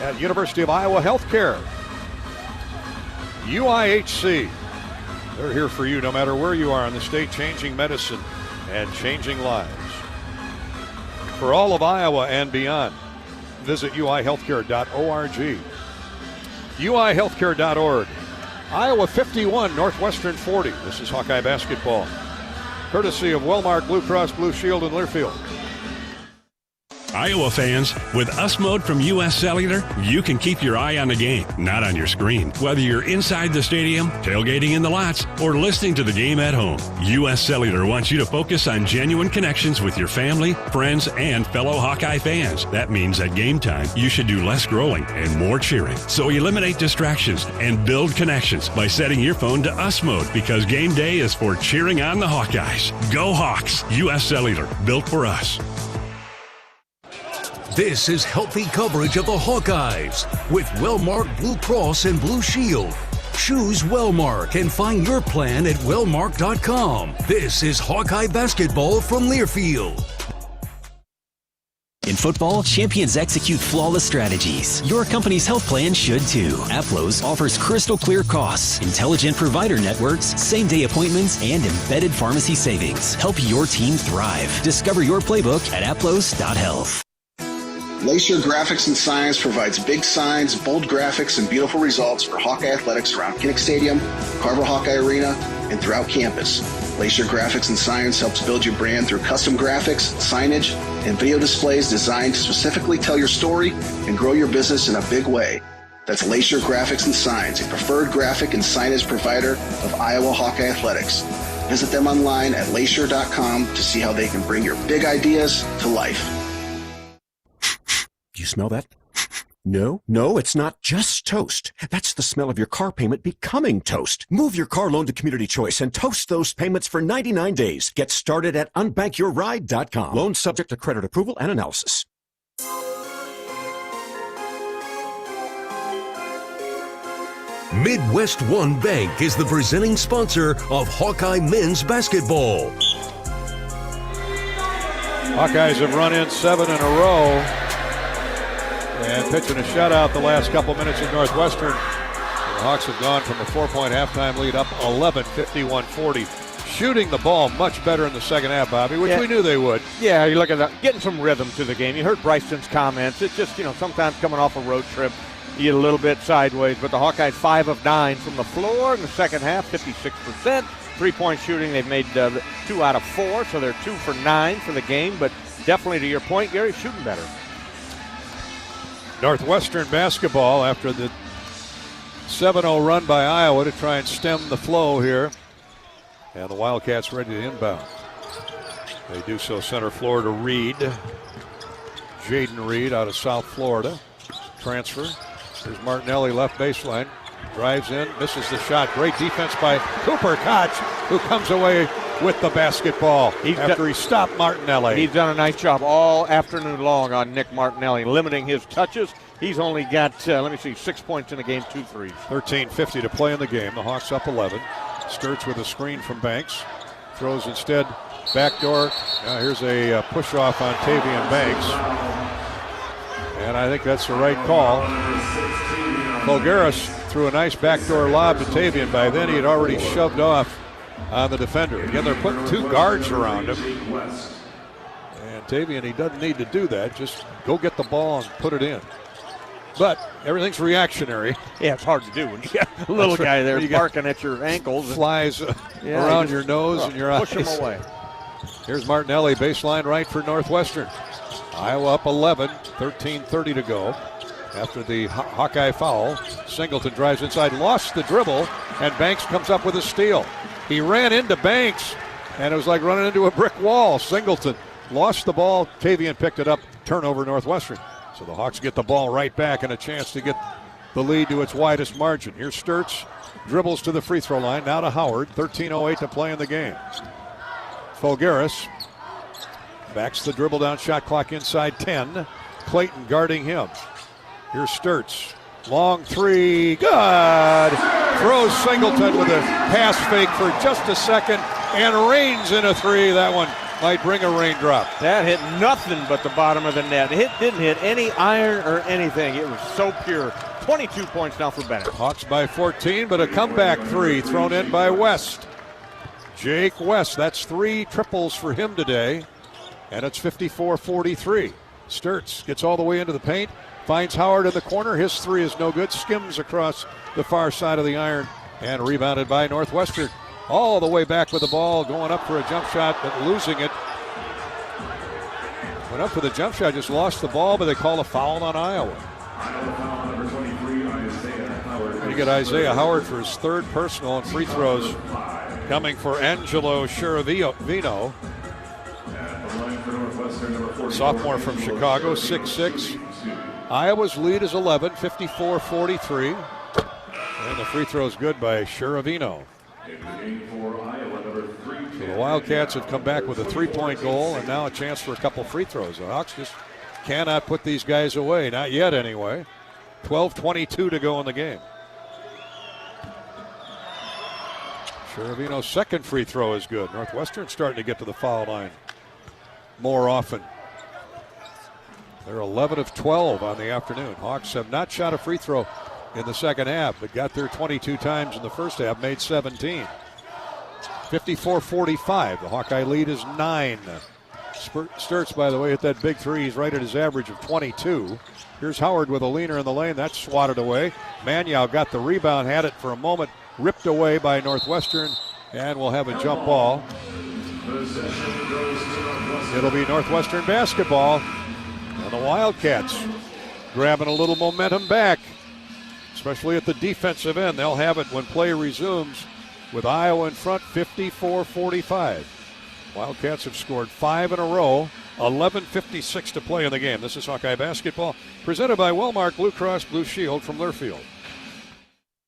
at University of Iowa Healthcare. UIHC. They're here for you no matter where you are in the state, changing medicine and changing lives. For all of Iowa and beyond, visit uihealthcare.org. uihealthcare.org. Iowa 51, Northwestern 40. This is Hawkeye basketball, courtesy of Wellmark Blue Cross Blue Shield in Learfield. Iowa fans, with US Mode from US Cellular, you can keep your eye on the game, not on your screen. Whether you're inside the stadium, tailgating in the lots, or listening to the game at home, US Cellular wants you to focus on genuine connections with your family, friends, and fellow Hawkeye fans. That means at game time, you should do less scrolling and more cheering. So eliminate distractions and build connections by setting your phone to US Mode, because game day is for cheering on the Hawkeyes. Go Hawks! US Cellular, built for us. This is healthy coverage of the Hawkeyes with Wellmark Blue Cross and Blue Shield. Choose Wellmark and find your plan at wellmark.com. This is Hawkeye basketball from Learfield. In football, champions execute flawless strategies. Your company's health plan should too. Aplos offers crystal clear costs, intelligent provider networks, same-day appointments, and embedded pharmacy savings. Help your team thrive. Discover your playbook at aplos.health. Lacer Graphics and Signs provides big signs, bold graphics, and beautiful results for Hawkeye athletics around Kinnick Stadium, Carver Hawkeye Arena, and throughout campus. Lacer Graphics and Signs helps build your brand through custom graphics, signage, and video displays designed to specifically tell your story and grow your business in a big way. That's Lacer Graphics and Signs, a preferred graphic and signage provider of Iowa Hawkeye athletics. Visit them online at lacer.com to see how they can bring your big ideas to life. Do you smell that? No, it's not just toast. That's the smell of your car payment becoming toast. Move your car loan to Community Choice and toast those payments for 99 days. Get started at unbankyourride.com. Loan subject to credit approval and analysis. Midwest One Bank is the presenting sponsor of Hawkeye men's basketball. Hawkeyes have run in 7 in a row. And pitching a shutout the last couple minutes at Northwestern. The Hawks have gone from a 4-point halftime lead up 11, 51-40. Shooting the ball much better in the second half, Bobby, which we knew they would. Yeah, you look at that, getting some rhythm to the game. You heard Bryson's comments. It's just, sometimes coming off a road trip, you get a little bit sideways. But the Hawkeyes 5 of 9 from the floor in the second half, 56%. 3-point shooting, they've made 2 out of 4, so they're 2 for 9 for the game. But definitely to your point, Gary, shooting better. Northwestern basketball after the 7-0 run by Iowa to try and stem the flow here. And the Wildcats ready to inbound. They do so center floor to Reed. Jaden Reed out of South Florida. Transfer. Here's Martinelli left baseline. Drives in, misses the shot. Great defense by Cooper Koch, who comes away with the basketball after he stopped Martinelli. He's done a nice job all afternoon long on Nick Martinelli, limiting his touches. He's only got, 6 points in the game, 2 threes. 13:50 to play in the game. The Hawks up 11. Sturts with a screen from Banks. Throws instead backdoor. Now here's a push-off on Tavian Banks. And I think that's the right call. Fulgaris threw a nice backdoor lob to Tavian. By then he had already shoved off on the defender. Again, they're putting 2 guards around him. And Tavian, he doesn't need to do that. Just go get the ball and put it in. But everything's reactionary. Yeah, it's hard to do when you got a little guy there barking at your ankles. Flies around your nose and your eyes. Push him away. Here's Martinelli, baseline right for Northwestern. Iowa up 11, 13:30 to go. After the Hawkeye foul, Singleton drives inside, lost the dribble, and Banks comes up with a steal. He ran into Banks, and it was like running into a brick wall. Singleton lost the ball. Tavian picked it up. Turnover Northwestern. So the Hawks get the ball right back and a chance to get the lead to its widest margin. Here's Sturts, dribbles to the free throw line. Now to Howard. 13:08 to play in the game. Fulgaris backs the dribble down, shot clock inside 10. Clayton guarding him. Here's Sturts. Long three, good. Throws Singleton with a pass fake for just a second and rains in a three. That one might bring a raindrop. That hit nothing but the bottom of the net. It didn't hit any iron or anything. It was so pure. 22 points now for Bennett. Hawks by 14, but a comeback three thrown in by West. Jake West, that's 3 triples for him today, and it's 54-43. Sturtz gets all the way into the paint, finds Howard in the corner. His three is no good, skims across the far side of the iron, and rebounded by Northwestern. All the way back with the ball, going up for a jump shot, but losing it. Went up for the jump shot, just lost the ball, but they call a foul on Iowa. You get Isaiah Howard for his 3rd personal, and free throws coming for Angelo Chiaravino. Sophomore from Chicago, 6'6". Iowa's lead is 11, 54-43. And the free throw is good by Chiaravino. So the Wildcats have come back with a 3-point goal and now a chance for a couple free throws. The Hawks just cannot put these guys away, not yet anyway. 12:22 to go in the game. Chiaravino's 2nd free throw is good. Northwestern starting to get to the foul line more often. They're 11 of 12 on the afternoon. Hawks have not shot a free throw in the second half, but got there 22 times in the first half, made 17. 54-45. The Hawkeye lead is 9. Sturtz, by the way, hit that big three. He's right at his average of 22. Here's Howard with a leaner in the lane. That's swatted away. Manyow got the rebound, had it for a moment, ripped away by Northwestern, and will have a jump ball. It'll be Northwestern basketball. And the Wildcats grabbing a little momentum back, especially at the defensive end. They'll have it when play resumes with Iowa in front, 54-45. Wildcats have scored 5 in a row, 11:56 to play in the game. This is Hawkeye basketball, presented by Wellmark Blue Cross Blue Shield from Learfield.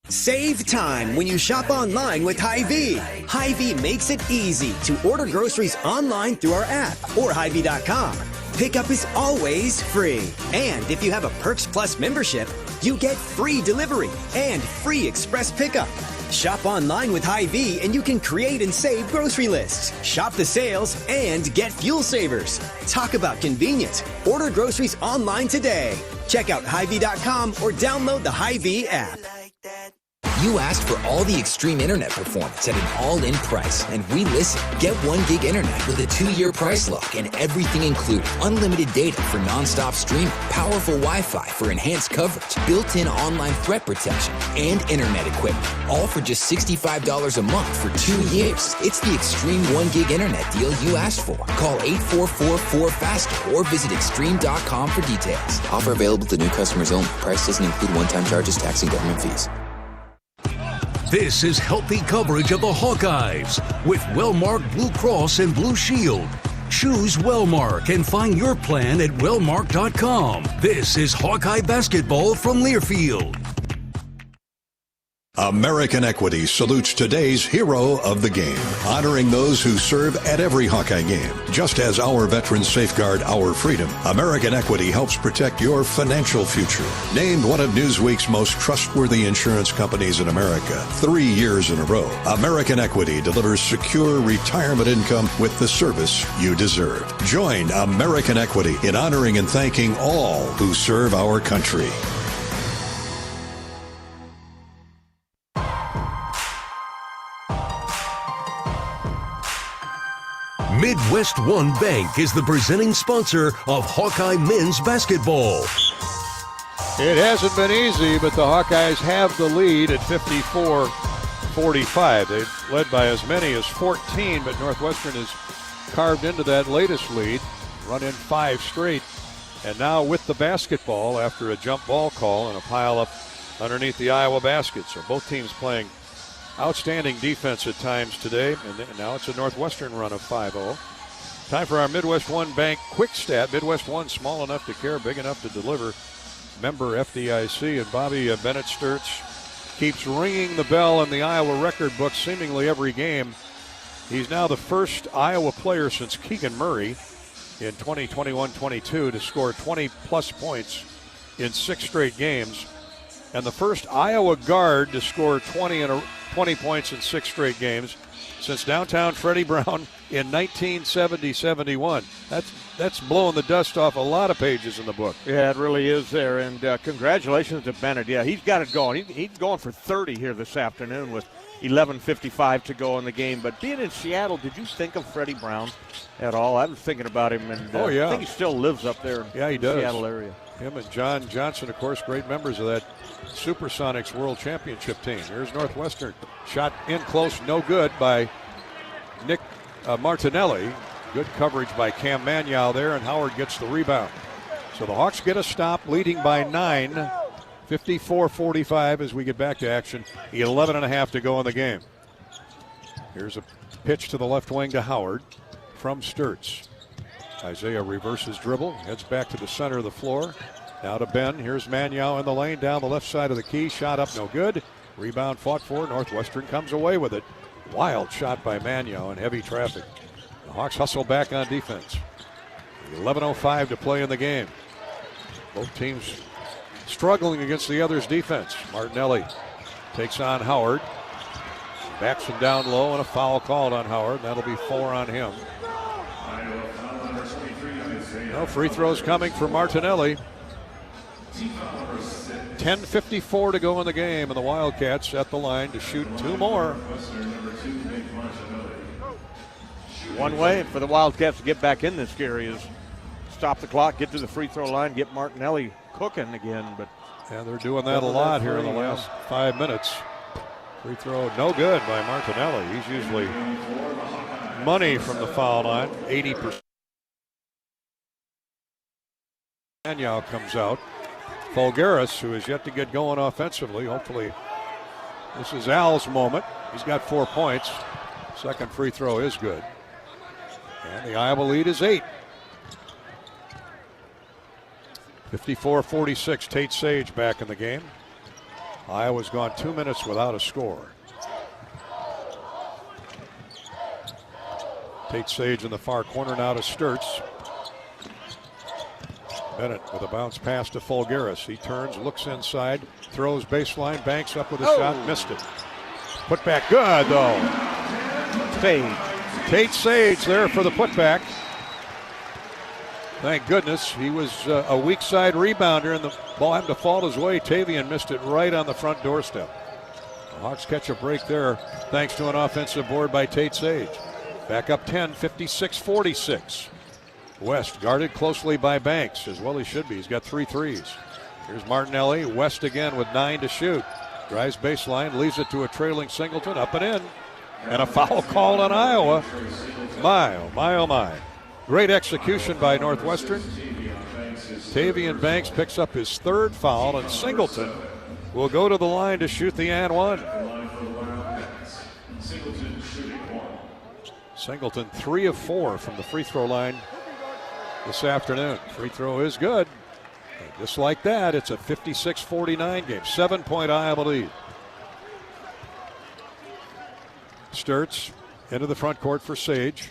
Save time when you shop online with Hy-Vee. Hy-Vee makes it easy to order groceries online through our app or Hy-Vee.com. Pickup is always free. And if you have a Perks Plus membership, you get free delivery and free express pickup. Shop online with Hy-Vee and you can create and save grocery lists. Shop the sales and get fuel savers. Talk about convenience. Order groceries online today. Check out Hy-Vee.com or download the Hy-Vee app. You asked for all the extreme internet performance at an all-in price, and we listened. Get 1 gig internet with a 2-year price lock and everything included. Unlimited data for non-stop streaming, powerful Wi-Fi for enhanced coverage, built-in online threat protection, and internet equipment. All for just $65 a month for 2 years. It's the extreme 1 gig internet deal you asked for. Call 844-4FASTER or visit extreme.com for details. Offer available to new customers only. Price doesn't include one-time charges, tax, and government fees. This is healthy coverage of the Hawkeyes with Wellmark Blue Cross and Blue Shield. Choose Wellmark and find your plan at wellmark.com. This is Hawkeye basketball from Learfield. American Equity salutes today's hero of the game, honoring those who serve at every Hawkeye game. Just as our veterans safeguard our freedom, American Equity helps protect your financial future. Named one of Newsweek's most trustworthy insurance companies in America 3 years in a row, American Equity delivers secure retirement income with the service you deserve. Join American Equity in honoring and thanking all who serve our country. Midwest One Bank is the presenting sponsor of Hawkeye men's basketball. It hasn't been easy, but the Hawkeyes have the lead at 54-45. They've led by as many as 14, but Northwestern has carved into that latest lead, run in 5 straight, and now with the basketball after a jump ball call and a pile up underneath the Iowa basket. So both teams playing outstanding defense at times today, and now it's a Northwestern run of 5-0. Time for our Midwest One Bank quick stat. Midwest One, small enough to care, big enough to deliver. Member FDIC, and Bobby Bennett Sturtz keeps ringing the bell in the Iowa record book seemingly every game. He's now the first Iowa player since Keegan Murray in 2021-22 to score 20-plus points in 6 straight games. and the first Iowa guard to score 20 points in 6 straight games since downtown Freddie Brown in 1970-71. That's blowing the dust off a lot of pages in the book. Yeah, it really is there, and congratulations to Bennett. Yeah, he's got it going. He's going for 30 here this afternoon with 11:55 to go in the game. But being in Seattle, did you think of Freddie Brown at all? I was thinking about him, and I think he still lives up there in he the does. Seattle area. Him and John Johnson, of course, great members of that Supersonics World Championship team. Here's Northwestern. Shot in close, no good by Nick Martinelli. Good coverage by Cam Manyow there, and Howard gets the rebound. So the Hawks get a stop, leading by 9. 54-45 as we get back to action. 11.5 to go in the game. Here's a pitch to the left wing to Howard from Sturtz. Isaiah reverses dribble, heads back to the center of the floor. Now to Ben. Here's Manyow in the lane down the left side of the key. Shot up, no good. Rebound fought for. Northwestern comes away with it. Wild shot by Manyow in heavy traffic. The Hawks hustle back on defense. 11:05 to play in the game. Both teams struggling against the other's defense. Martinelli takes on Howard. Backs him down low, and a foul called on Howard. That'll be 4 on him. No free throws coming for Martinelli. 10:54 to go in the game, and the Wildcats at the line to shoot 2 more. One way for the Wildcats to get back in this, Gary, is stop the clock, get to the free throw line, get Martinelli cooking again. But yeah, they're doing that a lot here in the last 5 minutes. Free throw no good by Martinelli. He's usually money from the foul line, 80%. Manyow comes out. Folgaris, who is yet to get going offensively. Hopefully this is Al's moment. He's got 4 points. Second free throw is good. And the Iowa lead is 8. 54-46, Tate Sage back in the game. Iowa's gone 2 minutes without a score. Tate Sage in the far corner now to Sturtz. Bennett with a bounce pass to Folgaris. He turns, looks inside, throws baseline, banks up with a shot, missed it. Put back good though. Tate Sage there for the putback. Thank goodness he was a weak side rebounder, and the ball happened to fall his way. Tavian missed it right on the front doorstep. The Hawks catch a break there thanks to an offensive board by Tate Sage. Back up 10, 56-46. West guarded closely by Banks, as well he should be. He's got 3 threes. Here's Martinelli. West again with 9 to shoot. Drives baseline, leaves it to a trailing Singleton, up and in. And a foul called on Iowa. My, oh my, oh my. Great execution by Northwestern. Tavian Banks picks up his 3rd foul, and Singleton will go to the line to shoot the and 1. Singleton 3 of 4 from the free throw line this afternoon. Free throw is good. And just like that, it's a 56-49 game. 7-point Iowa lead. Sturtz into the front court for Sage.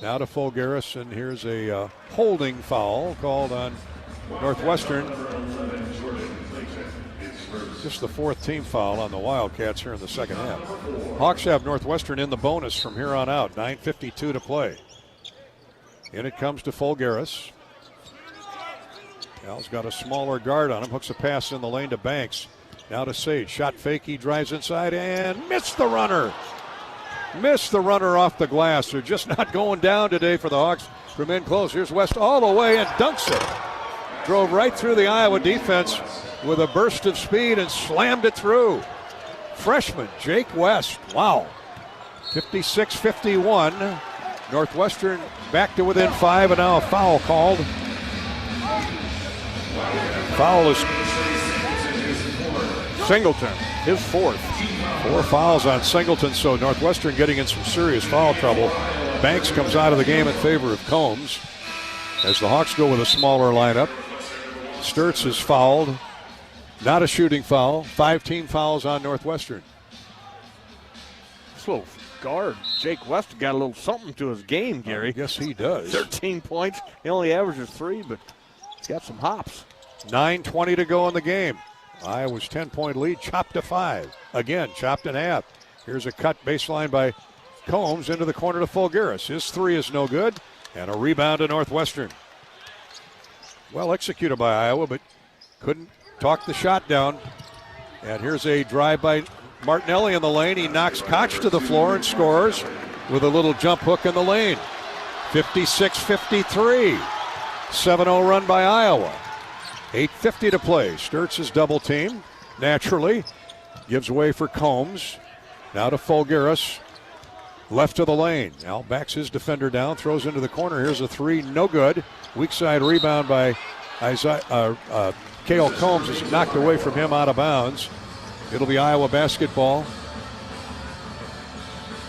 Now to Folgaris, and here's a holding foul called on Northwestern. Just the 4th team foul on the Wildcats here in the second half. Hawks have Northwestern in the bonus from here on out. 9:52 to play. In it comes to Folgaris. Al's got a smaller guard on him. Hooks a pass in the lane to Banks. Now to Sage. Shot fake. He drives inside and missed the runner. Missed the runner off the glass. They're just not going down today for the Hawks from in close. Here's West all the way and dunks it. Drove right through the Iowa defense with a burst of speed and slammed it through. Freshman Jake West. Wow. 56-51. Northwestern back to within 5, and now a foul called. Foul is Singleton, his 4th. 4 fouls on Singleton, so Northwestern getting in some serious foul trouble. Banks comes out of the game in favor of Combs as the Hawks go with a smaller lineup. Sturtz is fouled. Not a shooting foul. 5 team fouls on Northwestern. This little guard, Jake West, got a little something to his game, Gary. Yes, he does. 13 points. He only averages 3, but he's got some hops. 9:20 to go in the game. Iowa's 10-point lead chopped to 5. Again, chopped in half. Here's a cut baseline by Combs into the corner to Fulgaris. His three is no good, and a rebound to Northwestern. Well executed by Iowa, but couldn't talk the shot down. And here's a drive by Martinelli in the lane. He knocks Koch to the floor and scores with a little jump hook in the lane. 56-53. 7-0 run by Iowa. 8:50 to play. Sturts is double teamed. Naturally. Gives away for Combs. Now to Fulgaris. Left of the lane. Now backs his defender down. Throws into the corner. Here's a three. No good. Weak side rebound by Cale Combs. Is knocked away from him out of bounds. It'll be Iowa basketball.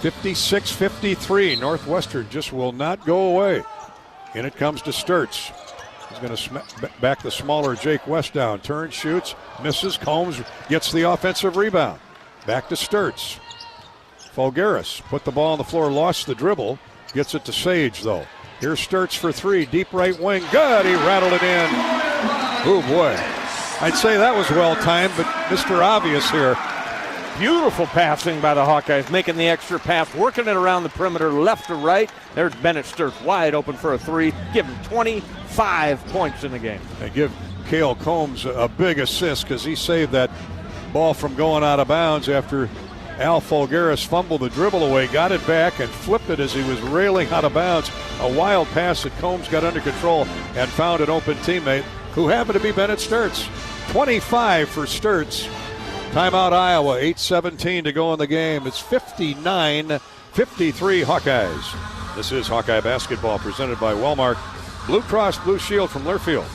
56-53. Northwestern just will not go away. In it comes to Sturts. He's going to back the smaller Jake West down. Turns, shoots, misses. Combs gets the offensive rebound. Back to Sturts. Fulgaris put the ball on the floor, lost the dribble. Gets it to Sage, though. Here's Sturts for three. Deep right wing. Good. He rattled it in. Oh, boy. I'd say that was well-timed, but Mr. Obvious here. Beautiful passing by the Hawkeyes, making the extra pass, working it around the perimeter, left to right. There's Bennett Sturts wide open for a three. Give him 25 points in the game. And give Cale Combs a big assist because he saved that ball from going out of bounds after Al Fulgaris fumbled the dribble away, got it back, and flipped it as he was railing out of bounds. A wild pass that Combs got under control and found an open teammate who happened to be Bennett Sturts. 25 for Sturts. Timeout Iowa, 8:17 to go in the game. It's 59-53 Hawkeyes. This is Hawkeye basketball presented by Wellmark Blue Cross Blue Shield from Learfield.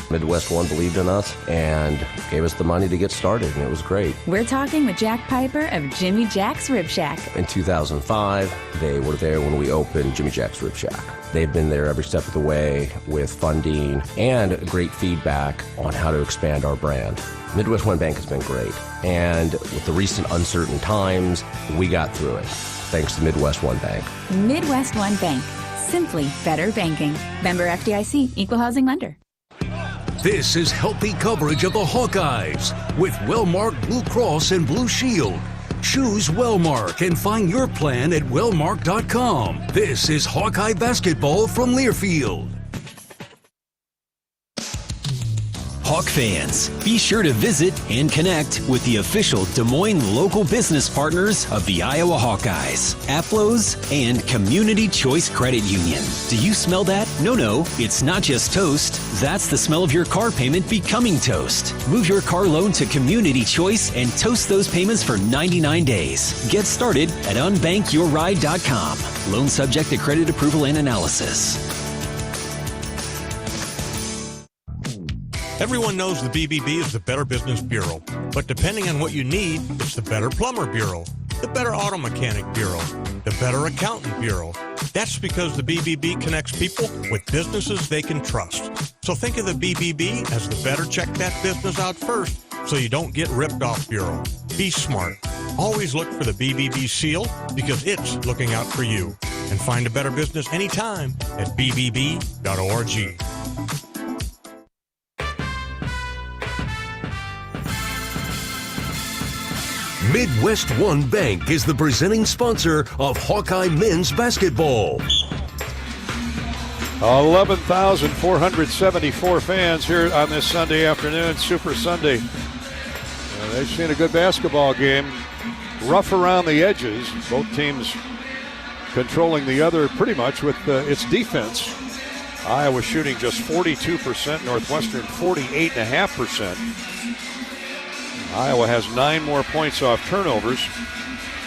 Midwest One believed in us and gave us the money to get started, and it was great. We're talking with Jack Piper of Jimmy Jack's Rib Shack. In 2005, they were there when we opened Jimmy Jack's Rib Shack. They've been there every step of the way with funding and great feedback on how to expand our brand. Midwest One Bank has been great, and with the recent uncertain times, we got through it, thanks to Midwest One Bank. Midwest One Bank. Simply better banking. Member FDIC, Equal Housing Lender. This is healthy coverage of the Hawkeyes with Wellmark Blue Cross and Blue Shield. Choose Wellmark and find your plan at wellmark.com. This is Hawkeye basketball from Learfield. Hawk fans, be sure to visit and connect with the official Des Moines local business partners of the Iowa Hawkeyes, Aplos, and Community Choice Credit Union. Do you smell that? No, it's not just toast. That's the smell of your car payment becoming toast. Move your car loan to Community Choice and toast those payments for 99 days. Get started at unbankyourride.com. Loan subject to credit approval and analysis. Everyone knows the BBB is the Better Business Bureau, but depending on what you need, it's the Better Plumber Bureau, the Better Auto Mechanic Bureau, the Better Accountant Bureau. That's because the BBB connects people with businesses they can trust. So think of the BBB as the better check that business out first so you don't get ripped off bureau. Be smart. Always look for the BBB seal because it's looking out for you. And find a better business anytime at bbb.org. Midwest One Bank is the presenting sponsor of Hawkeye men's basketball. 11,474 fans here on this Sunday afternoon, Super Sunday. They've seen a good basketball game. Rough around the edges. Both teams controlling the other pretty much with its defense. Iowa shooting just 42%, Northwestern 48.5%. Iowa has 9 more points off turnovers.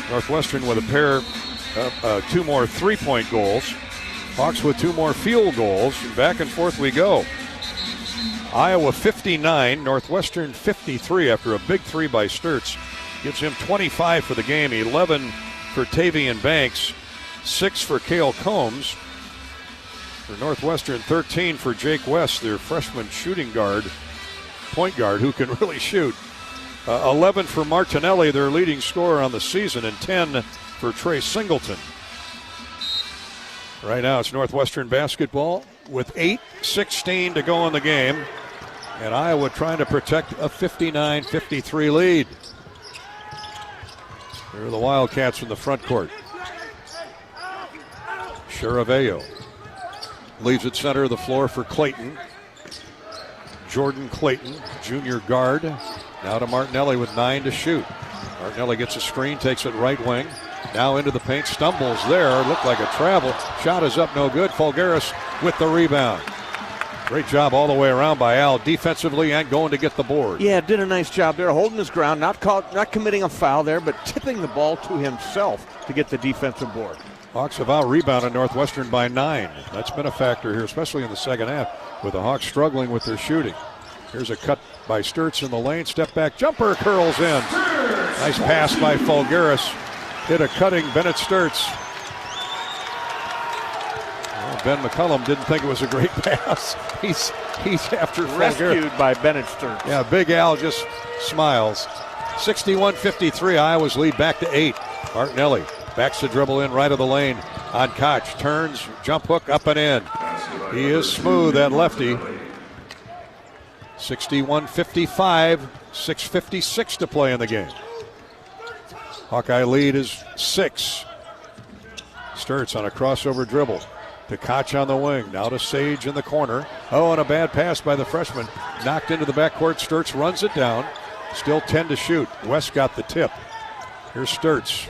Northwestern with a pair of 2 more three-point goals. Hawks with 2 more field goals. Back and forth we go. Iowa 59, Northwestern 53 after a big three by Sturts. Gives him 25 for the game, 11 for Tavian Banks, 6 for Cale Combs. For Northwestern, 13 for Jake West, their freshman shooting guard, point guard who can really shoot. 11 for Martinelli, their leading scorer on the season, and 10 for Trey Singleton. Right now it's Northwestern basketball with 8:16 to go in the game. And Iowa trying to protect a 59-53 lead. Here are the Wildcats in the front court. Sharavello leaves at center of the floor for Clayton. Jordan Clayton, junior guard. Now to Martinelli with 9 to shoot. Martinelli gets a screen, takes it right wing. Now into the paint, stumbles there. Looked like a travel. Shot is up, no good. Fulgaris with the rebound. Great job all the way around by Al, defensively and going to get the board. Yeah, did a nice job there, holding his ground, not committing a foul there, but tipping the ball to himself to get the defensive board. Hawks have out-rebounded Northwestern by 9. That's been a factor here, especially in the second half, with the Hawks struggling with their shooting. Here's a cut by Sturtz in the lane. Step back jumper curls in. Nice pass by Fulgaris. Hit a cutting Bennett Sturtz. Well, Ben McCullum didn't think it was a great pass. He's after Rescued Fulgaris. by Bennett Sturtz. Yeah, Big Al just smiles. 61-53, Iowa's lead back to 8. Martinelli backs the dribble in right of the lane on Koch. Turns, jump hook, up and in. He is smooth, that lefty. 61-55, 6:56 to play in the game. Hawkeye lead is 6. Sturtz on a crossover dribble to Koch on the wing. Now to Sage in the corner. Oh, and a bad pass by the freshman. Knocked into the backcourt. Sturtz runs it down. Still 10 to shoot. West got the tip. Here's Sturtz.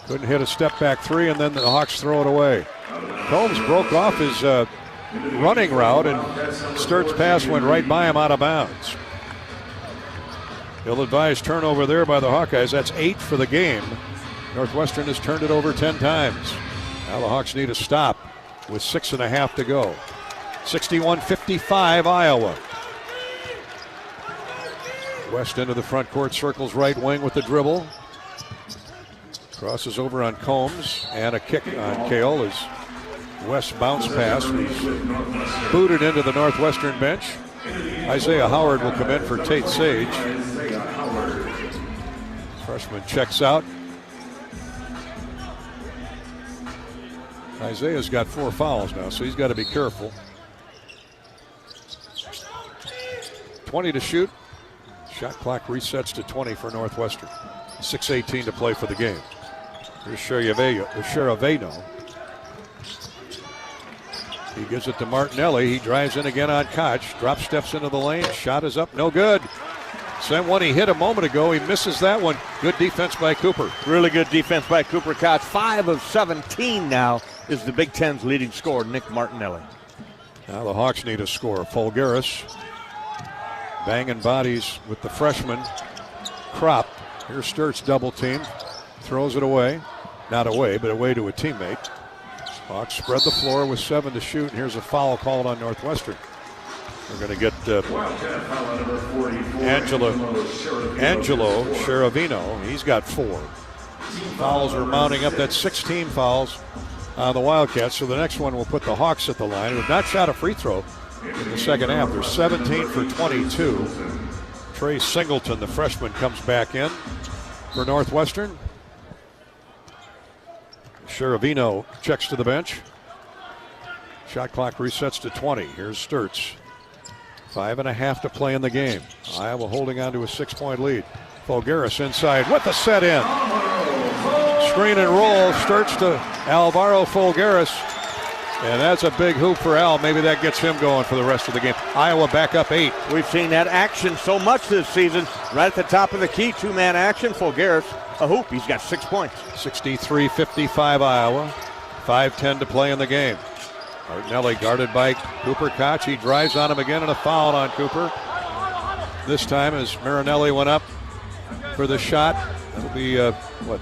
Couldn't hit a step back 3, and then the Hawks throw it away. Combs broke off his running route, and Sturtz' pass went right by him out of bounds. Ill-advised turnover there by the Hawkeyes. That's 8 for the game. Northwestern has turned it over 10 times. Now the Hawks need a stop with 6.5 to go. 61-55 Iowa. West into the front court, circles right wing with the dribble. Crosses over on Combs, and a kick on Keola's West bounce pass was booted into the Northwestern bench. Isaiah Howard will come in for Tate Sage. Freshman checks out. Isaiah's got 4 fouls now, so he's got to be careful. 20 to shoot. Shot clock resets to 20 for Northwestern. 6:18 to play for the game. Here's Sharavello. He gives it to Martinelli. He drives in again on Koch. Drop steps into the lane. Shot is up. No good. Same one he hit a moment ago. He misses that one. Good defense by Cooper. Really good defense by Cooper Koch. 5 of 17 now is the Big Ten's leading scorer, Nick Martinelli. Now the Hawks need a score. Fulgaris banging bodies with the freshman. Crop. Here's Sturtz double team. Throws it away. Not away, but away to a teammate. Hawks spread the floor with 7 to shoot, and here's a foul called on Northwestern. We're going to get Angelo Sharavino. He's got 4. Fouls are mounting up. That's 16 fouls on the Wildcats. So the next one will put the Hawks at the line. They've not shot a free throw in the second half. They're 17 for 22. Trey Singleton, the freshman, comes back in for Northwestern. Sharavino checks to the bench. Shot clock resets to 20. Here's Sturtz. 5.5 to play in the game. Iowa holding on to a 6-point lead. Fulgaris inside with the set in. Screen and roll. Sturtz to Alvaro Fulgaris. And that's a big hoop for Al. Maybe that gets him going for the rest of the game. Iowa back up 8. We've seen that action so much this season. Right at the top of the key, 2-man action. Fulgaris, a hoop. He's got 6 points. 63-55 Iowa. 5:10 to play in the game. Martinelli guarded by Cooper Koch. He drives on him again and a foul on Cooper. This time as Marinelli went up for the shot. That'll be,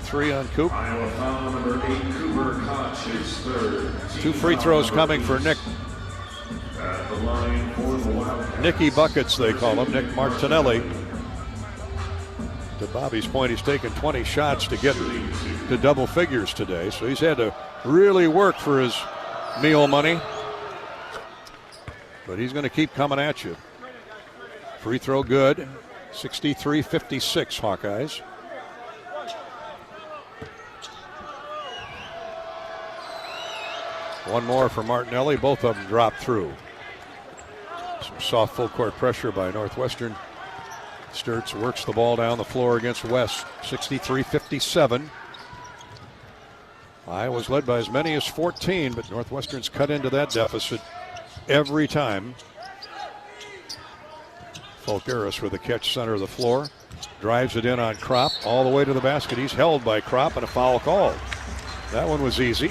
3 on Coop? Iowa foul number 8, Cooper Koch, his 3rd. 2 free throws coming for Nick. At the line for the Wildcats. Nicky Buckets, they call him, Nick Martinelli. To Bobby's point, he's taken 20 shots to get to double figures today, so he's had to really work for his meal money. But he's going to keep coming at you. Free throw good. 63-56 Hawkeyes. One more for Martinelli. Both of them dropped through. Some soft full court pressure by Northwestern. Sturtz works the ball down the floor against West. 63-57. Iowa's led by as many as 14, but Northwestern's cut into that deficit every time. Fulgaris with a catch center of the floor. Drives it in on Kropp all the way to the basket. He's held by Kropp and a foul called. That one was easy.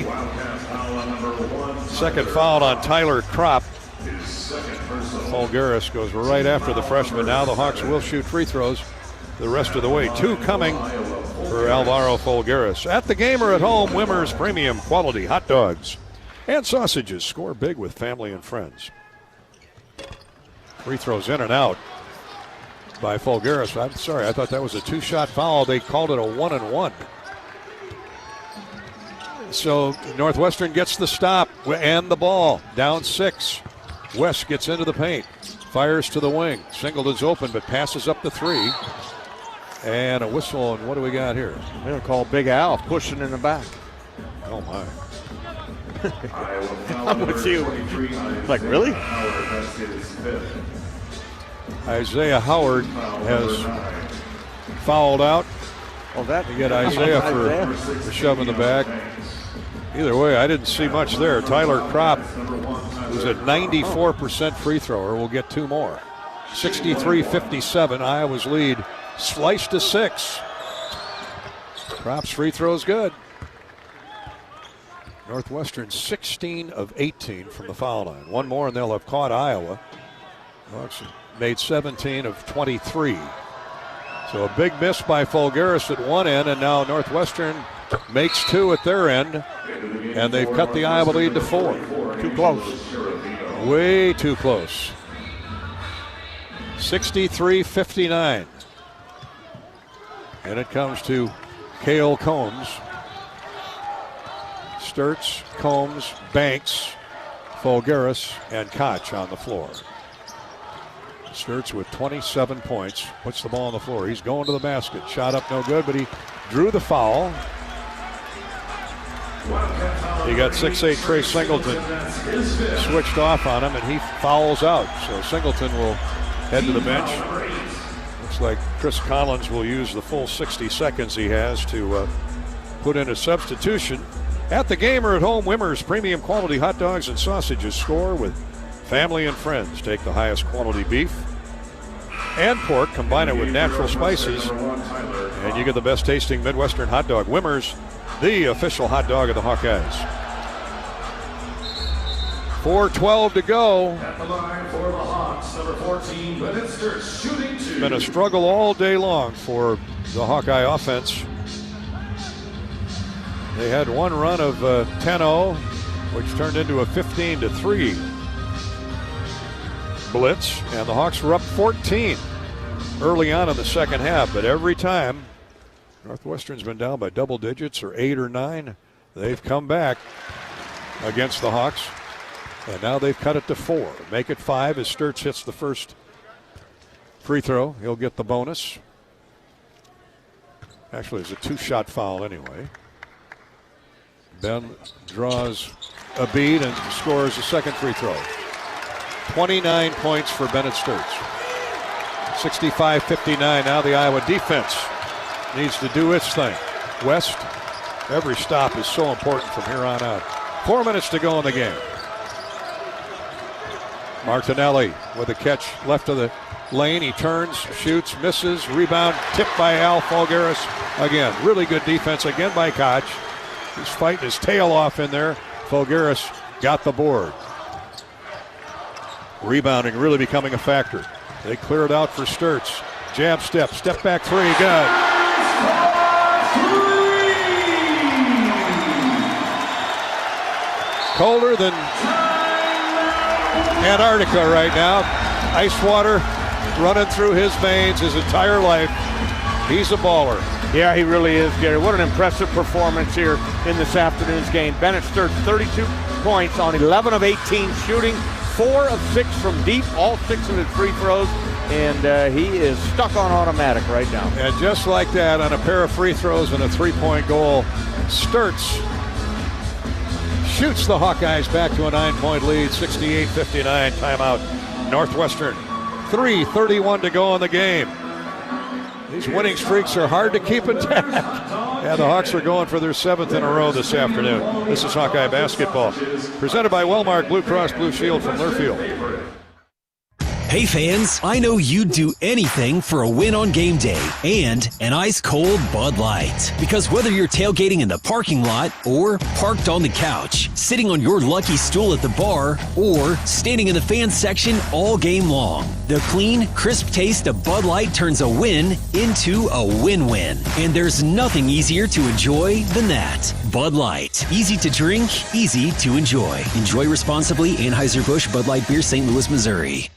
Second foul on Tyler Kropp. Fulgaris goes right after the freshman. Now the Hawks will shoot free throws the rest of the way. 2 coming for Alvaro Fulgaris. At the game or at home, Wimmer's premium quality hot dogs and sausages. Score big with family and friends. Free throws in and out by Fulgaris. I'm sorry, I thought that was a 2-shot foul. They called it a 1-and-1. So Northwestern gets the stop and the ball. Down 6. West gets into the paint. Fires to the wing. Singleton's open, but passes up the 3. And a whistle, and what do we got here? They're going to call Big Al pushing in the back. Oh, my. I'm with you. Like, really? Isaiah Howard has fouled out. Well, that you get Isaiah for shoving the back. Either way, I didn't see much there. Tyler Kropp, who's a 94% free thrower, will get 2 more. 63-57, Iowa's lead sliced to 6. Kropp's free throw's good. Northwestern 16 of 18 from the foul line. 1 more and they'll have caught Iowa. Hawks made 17 of 23. So a big miss by Fulgaris at one end, and now Northwestern makes 2 at their end, and they've cut the Iowa lead to 4. Too close. Way too close. 63-59. And it comes to Cale Combs. Sturtz, Combs, Banks, Fulgaris, and Koch on the floor. Sturtz with 27 points. Puts the ball on the floor. He's going to the basket. Shot up no good, but he drew the foul. He got 6'8" Trey Singleton switched off on him, and he fouls out. So Singleton will head to the bench. Looks like Chris Collins will use the full 60 seconds he has to put in a substitution. At the game or at home, Wimmer's premium quality hot dogs and sausages. Score with family and friends. Take the highest quality beef and pork, combine it with natural spices, and you get the best tasting Midwestern hot dog. Wimmer's, the official hot dog of the Hawkeyes. 4:12 to go. At the line for the Hawks, number 14, Sturtz, shooting 2. It's been a struggle all day long for the Hawkeye offense. They had one run of 10-0, which turned into a 15-3 blitz, and the Hawks were up 14 early on in the second half, but every time Northwestern's been down by double digits or 8 or 9, they've come back against the Hawks, and now they've cut it to 4. Make it 5 as Sturtz hits the first free throw. He'll get the bonus. Actually, it's a 2-shot foul anyway. Ben draws a bead and scores a second free throw. 29 points for Bennett Sturtz. 65-59. Now the Iowa defense needs to do its thing. West, every stop is so important from here on out. 4 minutes to go in the game. Martinelli with a catch left of the lane. He turns, shoots, misses, rebound, tipped by Al Fulgaris. Again, really good defense again by Koch. He's fighting his tail off in there. Fulgaris got the board. Rebounding really becoming a factor. They clear it out for Sturtz. Jab step, step back 3, good. Colder than Antarctica right now. Ice water running through his veins his entire life. He's a baller. Yeah, he really is, Gary. What an impressive performance here in this afternoon's game. Bennett Sturtz, 32 points on 11 of 18 shooting, 4 of 6 from deep, all 6 of his free throws, and he is stuck on automatic right now. And just like that, on a pair of free throws and a 3-point goal, Sturtz shoots the Hawkeyes back to a 9-point lead, 68-59, timeout Northwestern. 3:31 to go in the game. These winning streaks are hard to keep intact. Yeah, the Hawks are going for their 7th in a row this afternoon. This is Hawkeye basketball, presented by Wellmark Blue Cross Blue Shield from Learfield. Hey fans, I know you'd do anything for a win on game day and an ice-cold Bud Light. Because whether you're tailgating in the parking lot or parked on the couch, sitting on your lucky stool at the bar, or standing in the fan section all game long, the clean, crisp taste of Bud Light turns a win into a win-win. And there's nothing easier to enjoy than that. Bud Light. Easy to drink, easy to enjoy. Enjoy responsibly. Anheuser-Busch Bud Light Beer, St. Louis, Missouri.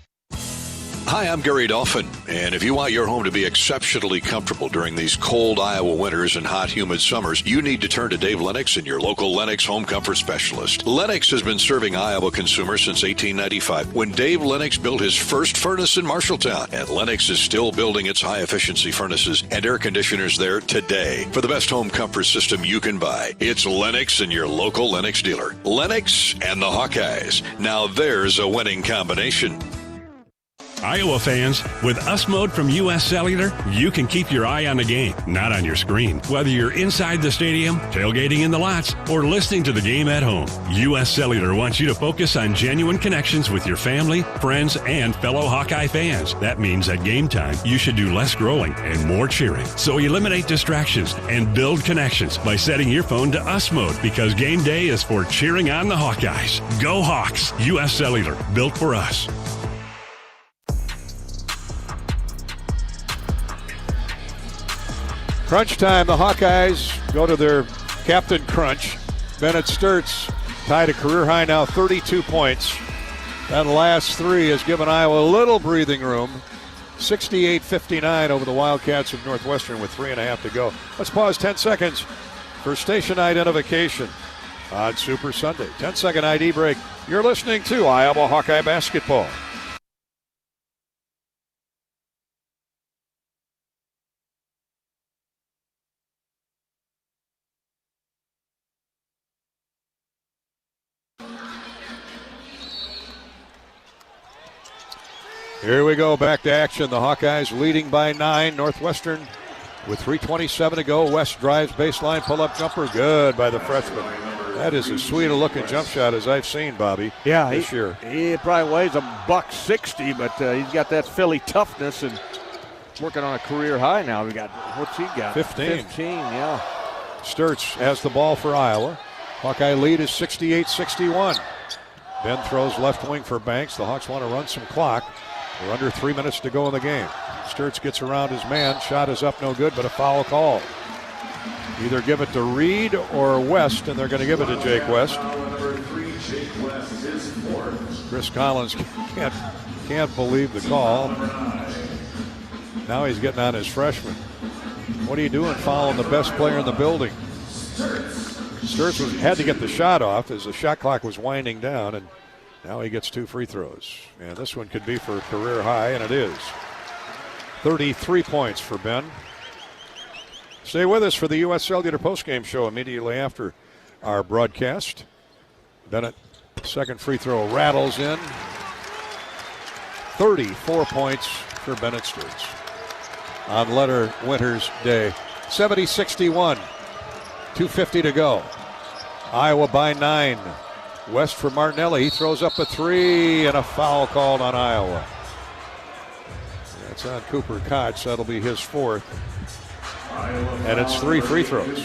Hi, I'm Gary Dolphin, and if you want your home to be exceptionally comfortable during these cold Iowa winters and hot, humid summers, you need to turn to Dave Lennox and your local Lennox home comfort specialist. Lennox has been serving Iowa consumers since 1895, when Dave Lennox built his first furnace in Marshalltown, and Lennox is still building its high-efficiency furnaces and air conditioners there today. For the best home comfort system you can buy, it's Lennox and your local Lennox dealer. Lennox and the Hawkeyes. Now there's a winning combination. Iowa fans, with US Mode from US Cellular, you can keep your eye on the game, not on your screen. Whether you're inside the stadium, tailgating in the lots, or listening to the game at home, US Cellular wants you to focus on genuine connections with your family, friends, and fellow Hawkeye fans. That means at game time, you should do less growling and more cheering. So eliminate distractions and build connections by setting your phone to US Mode, because game day is for cheering on the Hawkeyes. Go Hawks! US Cellular, built for us. Crunch time. The Hawkeyes go to their captain crunch. Bennett Sturtz tied a career high now, 32 points. That last three has given Iowa a little breathing room. 68-59 over the Wildcats of Northwestern with 3.5 to go. Let's pause 10 seconds for station identification on Super Sunday. 10-second ID break. You're listening to Iowa Hawkeye basketball. Here we go, back to action. The Hawkeyes leading by 9. Northwestern with 3:27 to go. West drives baseline, pull-up jumper. Good by the freshman. That is as sweet a looking jump shot as I've seen, Bobby, this year. He probably weighs $160, but he's got that Philly toughness and working on a career high now. What's he got? 15. 15, yeah. Sturtz has the ball for Iowa. Hawkeye lead is 68-61. Ben throws left wing for Banks. The Hawks want to run some clock. We're under 3 minutes to go in the game. Sturtz gets around his man. Shot is up, no good, but a foul call. Either give it to Reed or West, and they're going to give it to Jake West. Chris Collins can't believe the call. Now he's getting on his freshman. What are you doing fouling the best player in the building? Sturtz had to get the shot off as the shot clock was winding down, and now he gets 2 free throws. And this one could be for a career high, and it is. 33 points for Ben. Stay with us for the U.S. Cellular postgame show immediately after our broadcast. Bennett, second free throw rattles in. 34 points for Bennett Sturtz on Leonard Winters Day. 70-61. 2:50 to go. Iowa by 9. West for Martinelli. He throws up a 3 and a foul called on Iowa. That's on Cooper Koch. That'll be his 4th. And it's 3 free throws.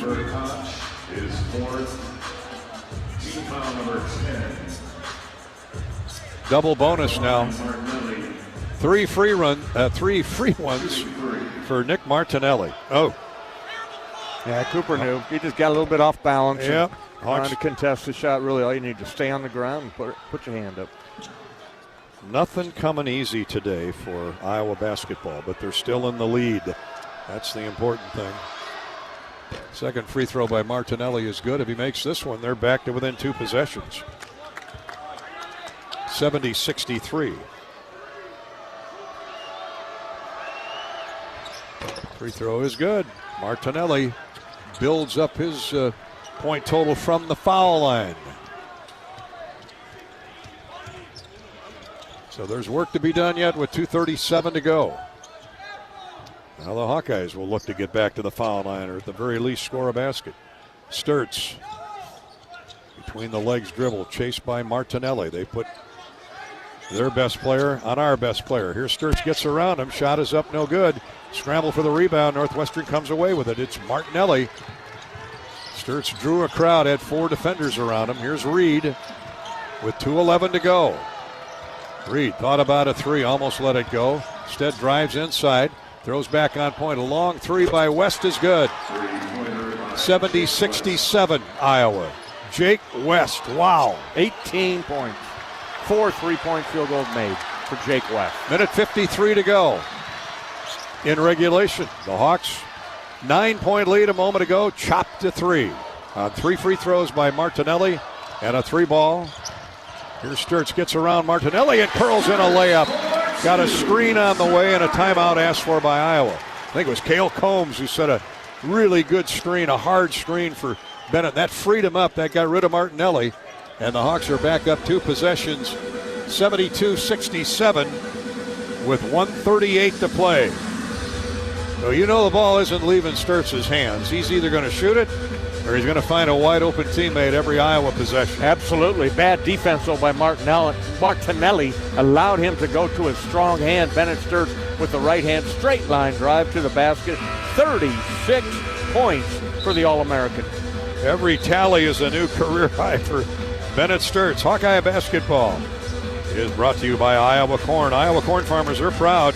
Double bonus now. 3 free ones for Nick Martinelli. Oh. Yeah, Cooper knew. He just got a little bit off balance. Yep. Trying to contest the shot. Really, all you need to stay on the ground and put your hand up. Nothing coming easy today for Iowa basketball, but they're still in the lead. That's the important thing. Second free throw by Martinelli is good. If he makes this one, they're back to within 2 possessions. 70-63. Free throw is good. Martinelli builds up his point total from the foul line. So there's work to be done yet with 2:37 to go. Now the Hawkeyes will look to get back to the foul line, or at the very least score a basket. Sturts, between the legs dribble, chased by Martinelli. They put their best player on our best player. Here Sturts gets around him. Shot is up, no good. Scramble for the rebound. Northwestern comes away with it. It's Martinelli. Sturts drew a crowd, had 4 defenders around him. Here's Reed with 2:11 to go. Reed thought about a 3, almost let it go. Instead drives inside, throws back on point. A long 3 by West is good. 70-67 Iowa. Jake West, wow. 18 points. 4 3-point field goals made for Jake West. Minute 53 to go in regulation. The Hawks, 9-point lead a moment ago, chopped to 3. On 3 free throws by Martinelli and a 3 ball. Here's Sturts, gets around Martinelli and curls in a layup. Got a screen on the way and a timeout asked for by Iowa. I think it was Cale Combs who set a really good screen, a hard screen for Bennett. That freed him up. That got rid of Martinelli. And the Hawks are back up 2 possessions, 72-67 with 1:38 to play. So you know the ball isn't leaving Sturts' hands. He's either going to shoot it or he's going to find a wide open teammate every Iowa possession. Absolutely. Bad defense though by Martinelli allowed him to go to his strong hand. Bennett Sturts with the right hand straight line drive to the basket. 36 points for the All-American. Every tally is a new career high for Bennett Sturts. Hawkeye basketball is brought to you by Iowa Corn. Iowa Corn farmers are proud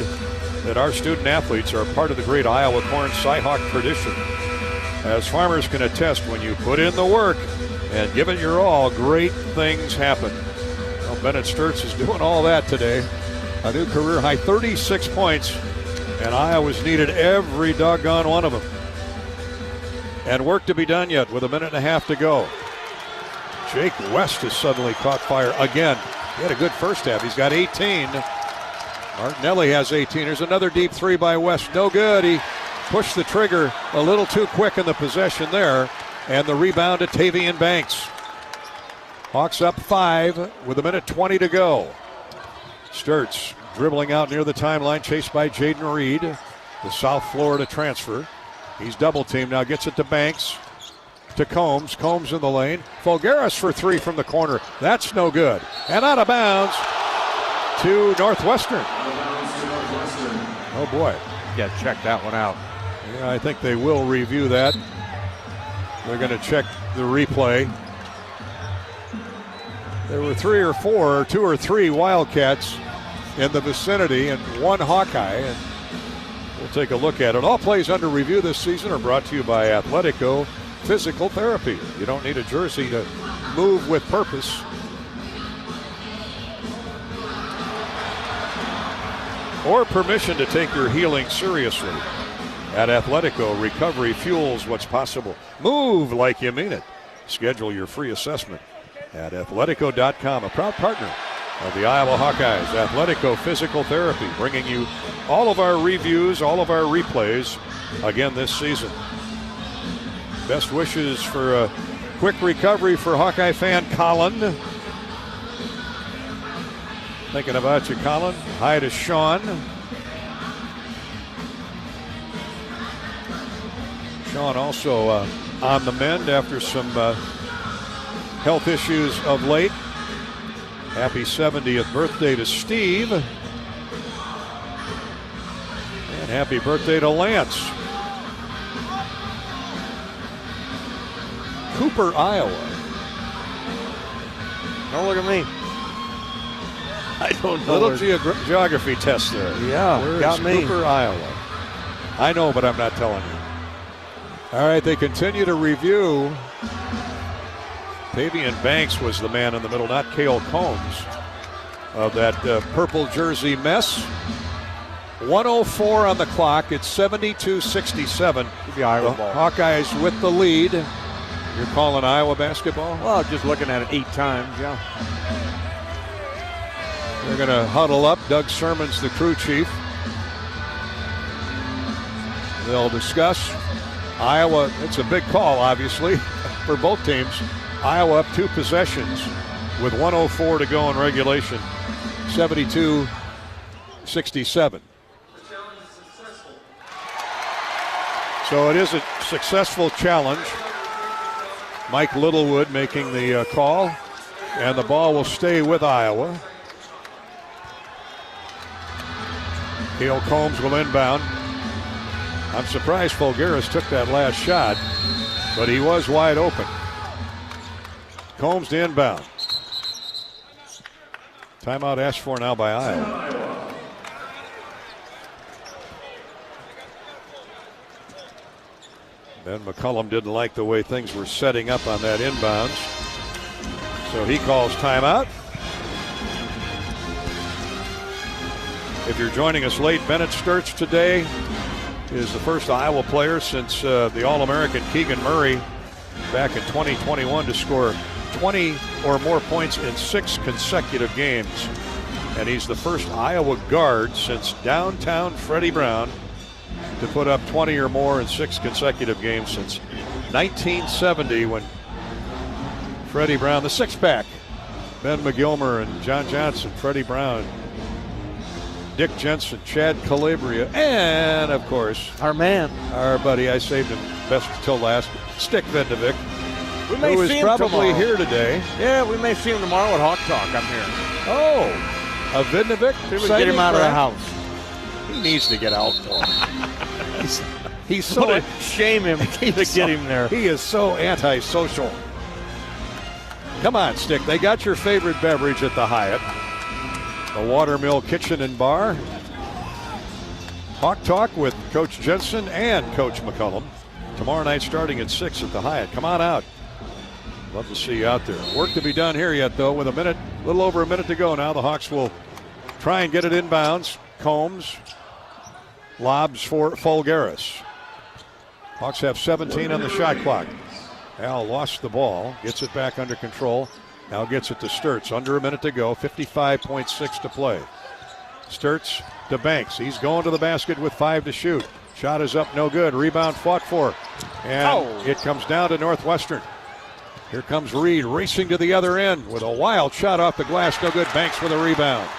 that our student athletes are part of the great Iowa Corn Cyhawk tradition. As farmers can attest, when you put in the work and give it your all, great things happen. Well, Bennett Sturts is doing all that today. A new career high, 36 points, and Iowa's needed every doggone one of them. And work to be done yet with 1.5 minutes to go. Jake West has suddenly caught fire again. He had a good first half. He's got 18. Martinelli has 18. There's another deep 3 by West. No good. He pushed the trigger a little too quick in the possession there. And the rebound to Tavian Banks. Hawks up 5 with 1:20 to go. Sturts dribbling out near the timeline, chased by Jaden Reed, the South Florida transfer. He's double teamed now, gets it to Banks, to Combs. Combs in the lane. Fulgaris for 3 from the corner. That's no good. And out of bounds to Northwestern. Oh boy. Yeah, check that one out. Yeah, I think they will review that. They're going to check the replay. There were 2 or 3 Wildcats in the vicinity and 1 Hawkeye. And we'll take a look at it. All plays under review this season are brought to you by Athletico Physical Therapy. You don't need a jersey to move with purpose. Or permission to take your healing seriously. At Athletico, recovery fuels what's possible. Move like you mean it. Schedule your free assessment at athletico.com, a proud partner of the Iowa Hawkeyes. Athletico Physical Therapy, bringing you all of our reviews, all of our replays again this season. Best wishes for a quick recovery for Hawkeye fan Colin. Thinking about you, Colin. Hi to Sean. Sean also on the mend after some health issues of late. Happy 70th birthday to Steve. And happy birthday to Lance. Cooper, Iowa. Don't look at me. I don't know. Little geography test there. Yeah, Where got is me. Cooper, Iowa? I know, but I'm not telling you. All right, they continue to review. Tavian Banks was the man in the middle, not Cale Combs, of that purple jersey mess. 1:04 on the clock. It's 72-67. The Iowa ball. Hawkeyes with the lead. You're calling Iowa basketball? Well, just looking at it 8 times, yeah. They're going to huddle up. Doug Sermon's the crew chief. They'll discuss. Iowa, it's a big call, obviously, for both teams. Iowa up 2 possessions with 1:04 to go in regulation. 72-67. So it is a successful challenge. Mike Littlewood making the call, and the ball will stay with Iowa. Cale Combs will inbound. I'm surprised Folgaris took that last shot, but he was wide open. Combs to inbound. Timeout asked for now by Iowa. Ben McCullum didn't like the way things were setting up on that inbounds, so he calls timeout. If you're joining us late, Bennett Sturtz today is the first Iowa player since the All-American Keegan Murray back in 2021 to score 20 or more points in 6 consecutive games. And he's the first Iowa guard since downtown Freddie Brown to put up 20 or more in 6 consecutive games since 1970 when Freddie Brown, the six-pack, Ben McGilmer and John Johnson, Freddie Brown, Dick Jensen, Chad Calabria, and of course, our man, our buddy, I saved him best till last, Stick Vendovic, who is probably here today. Yeah, we may see him tomorrow at Hawk Talk. I'm here. Oh, a Vendovic? See if we can get him out of the house. He needs to get out more. he's so shame him to get him there. He is so antisocial. Come on, Stick. They got your favorite beverage at the Hyatt. The Watermill Kitchen and Bar. Hawk Talk with Coach Jensen and Coach McCullum. Tomorrow night starting at 6 at the Hyatt. Come on out. Love to see you out there. Work to be done here yet, though, with a little over a minute to go now. The Hawks will try and get it inbounds. Combs lobs for Folgaris. Hawks have 17 on the shot clock. Al lost the ball, gets it back under control. Now gets it to Sturtz. Under a minute to go, 55.6 to play. Sturtz to Banks. He's going to the basket with 5 to shoot. Shot is up, no good. Rebound fought for. And it comes down to Northwestern. Here comes Reed racing to the other end with a wild shot off the glass. No good. Banks with a rebound.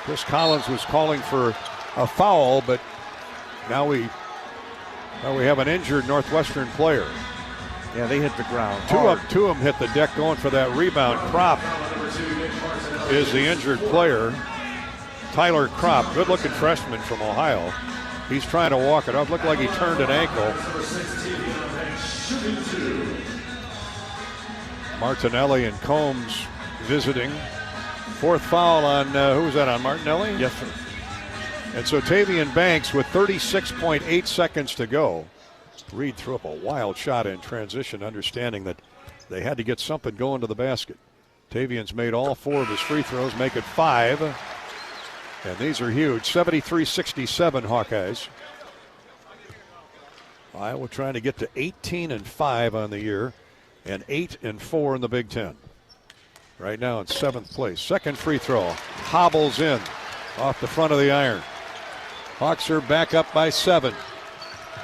Chris Collins was calling for a foul, but now we have an injured Northwestern player. Yeah, they hit the ground. Two of them hit the deck going for that rebound. Kropp is the injured player. Tyler Kropp, good-looking freshman from Ohio. He's trying to walk it off. Looked like he turned an ankle. Martinelli and Combs visiting. 4th foul on, who was that, on Martinelli? Yes, sir. And so Tavian Banks with 36.8 seconds to go. Reed threw up a wild shot in transition, understanding that they had to get something going to the basket. Tavian's made all 4 of his free throws, make it 5. And these are huge. 73-67 Hawkeyes. Iowa trying to get to 18-5 on the year and 8-4 in the Big Ten. Right now in 7th place. Second free throw. Hobbles in off the front of the iron. Hawks are back up by 7.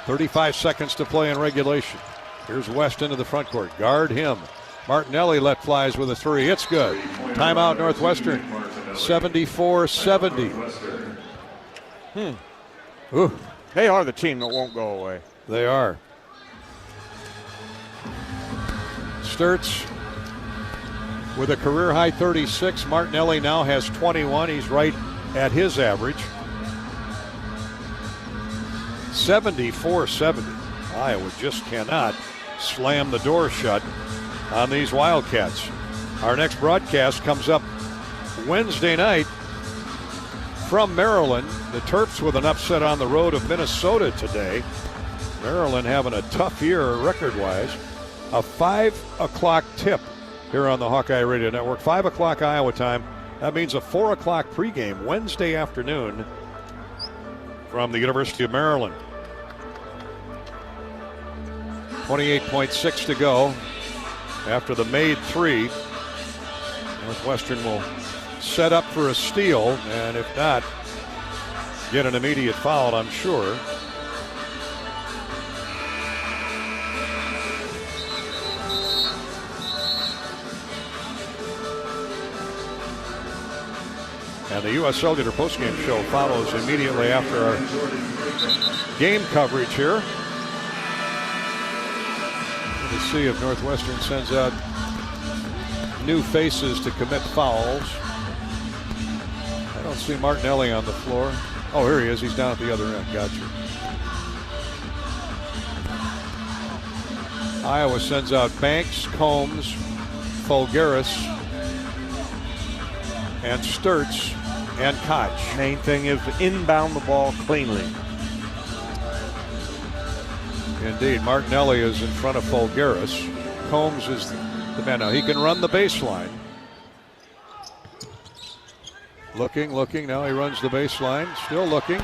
35 seconds to play in regulation. Here's West into the front court. Guard him. Martinelli let flies with a 3. It's good. Timeout Northwestern. 74-70. Ooh. They are the team that won't go away. They are. Sturtz with a career-high 36. Martinelli now has 21. He's right at his average. 74-70. Iowa just cannot slam the door shut on these Wildcats. Our next broadcast comes up Wednesday night from Maryland. The Terps with an upset on the road of Minnesota today. Maryland having a tough year record-wise. A 5 o'clock tip here on the Hawkeye Radio Network. 5 o'clock Iowa time. That means a 4 o'clock pregame Wednesday afternoon from the University of Maryland. 28.6 to go after the made 3. Northwestern will set up for a steal, and if not, get an immediate foul, I'm sure. And the U.S. Cellular postgame show follows immediately after our game coverage here. Let's see if Northwestern sends out new faces to commit fouls. I don't see Martinelli on the floor. Oh, here he is. He's down at the other end. Gotcha. Iowa sends out Banks, Combs, Folgeris, and Sturts, and Koch. Main thing is to inbound the ball cleanly. Indeed, Martinelli is in front of Folgeris. Combs is the man. Now he can run the baseline. Looking. Now he runs the baseline. Still looking.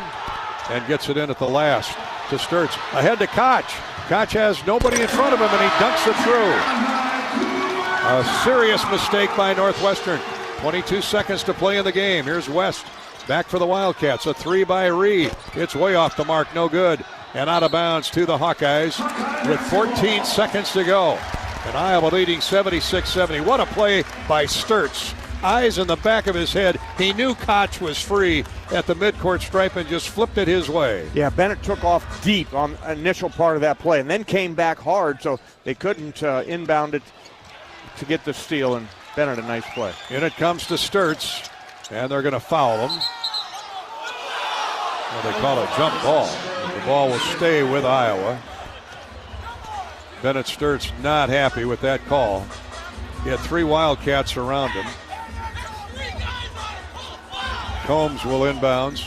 And gets it in at the last to Sturts. Ahead to Koch. Koch has nobody in front of him, and he dunks it through. A serious mistake by Northwestern. 22 seconds to play in the game. Here's West. Back for the Wildcats. A three by Reed. It's way off the mark. No good. And out of bounds to the Hawkeyes with 14 seconds to go. And Iowa leading 76-70. What a play by Sturts. Eyes in the back of his head. He knew Koch was free at the midcourt stripe and just flipped it his way. Yeah, Bennett took off deep on the initial part of that play and then came back hard, so they couldn't inbound it to get the steal. And Bennett, a nice play. In it comes to Sturts, and they're going to foul him. Well, they call it jump ball. The ball will stay with Iowa. Bennett Sturts not happy with that call. He had three Wildcats around him. Combs will inbound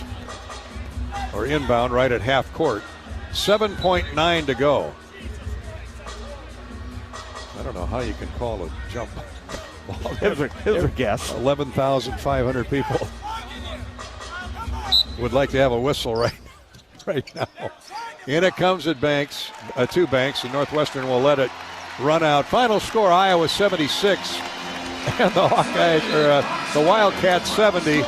right at half court. 7.9 to go. I don't know how you can call a jump ball. It was a guess. 11,500 people would like to have a whistle right now. In it comes at Banks, to Banks, and Northwestern will let it run out. Final score: Iowa 76, and the Hawkeyes, or the Wildcats 70.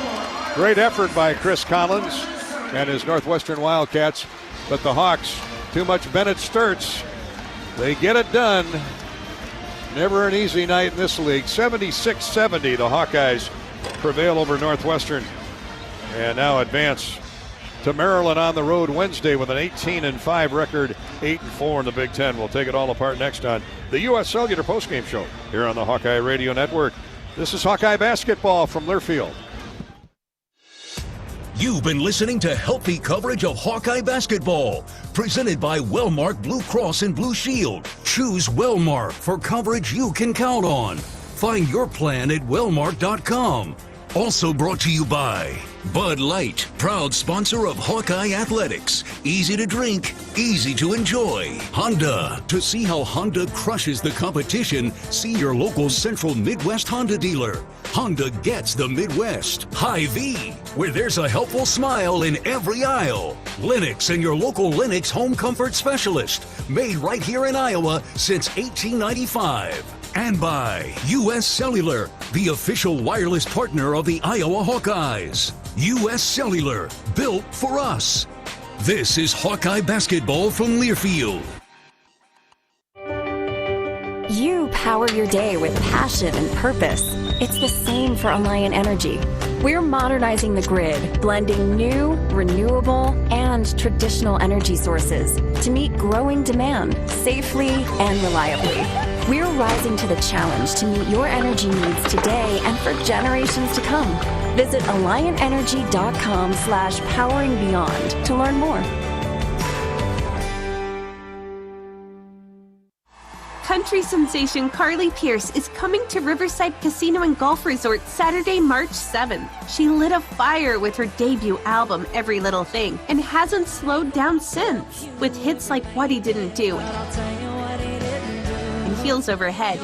Great effort by Chris Collins and his Northwestern Wildcats, but the Hawks, too much Bennett Sturts. They get it done. Never an easy night in this league. 76-70, the Hawkeyes prevail over Northwestern, and now advance to Maryland on the road Wednesday with an 18-5 record, 8-4 in the Big Ten. We'll take it all apart next on the U.S. Cellular postgame show here on the Hawkeye Radio Network. This is Hawkeye basketball from Learfield. You've been listening to healthy coverage of Hawkeye basketball, presented by Wellmark Blue Cross and Blue Shield. Choose Wellmark for coverage you can count on. Find your plan at wellmark.com. Also brought to you by Bud Light, proud sponsor of Hawkeye Athletics. Easy to drink, easy to enjoy. Honda. To see how Honda crushes the competition, see your local Central Midwest Honda dealer. Honda gets the Midwest. Hy-Vee, where there's a helpful smile in every aisle. Lennox and your local Lennox home comfort specialist. Made right here in Iowa since 1895. And by U.S. Cellular, the official wireless partner of the Iowa Hawkeyes. U.S. Cellular, built for us. This is Hawkeye basketball from Learfield. You power your day with passion and purpose. It's the same for Alliant Energy. We're modernizing the grid, blending new, renewable, and traditional energy sources to meet growing demand safely and reliably. We're rising to the challenge to meet your energy needs today and for generations to come. Visit AlliantEnergy.com/poweringBeyond to learn more. Country sensation Carly Pierce is coming to Riverside Casino and Golf Resort Saturday, March 7th. She lit a fire with her debut album, Every Little Thing, and hasn't slowed down since, with hits like What He Didn't Do and Heels Overhead.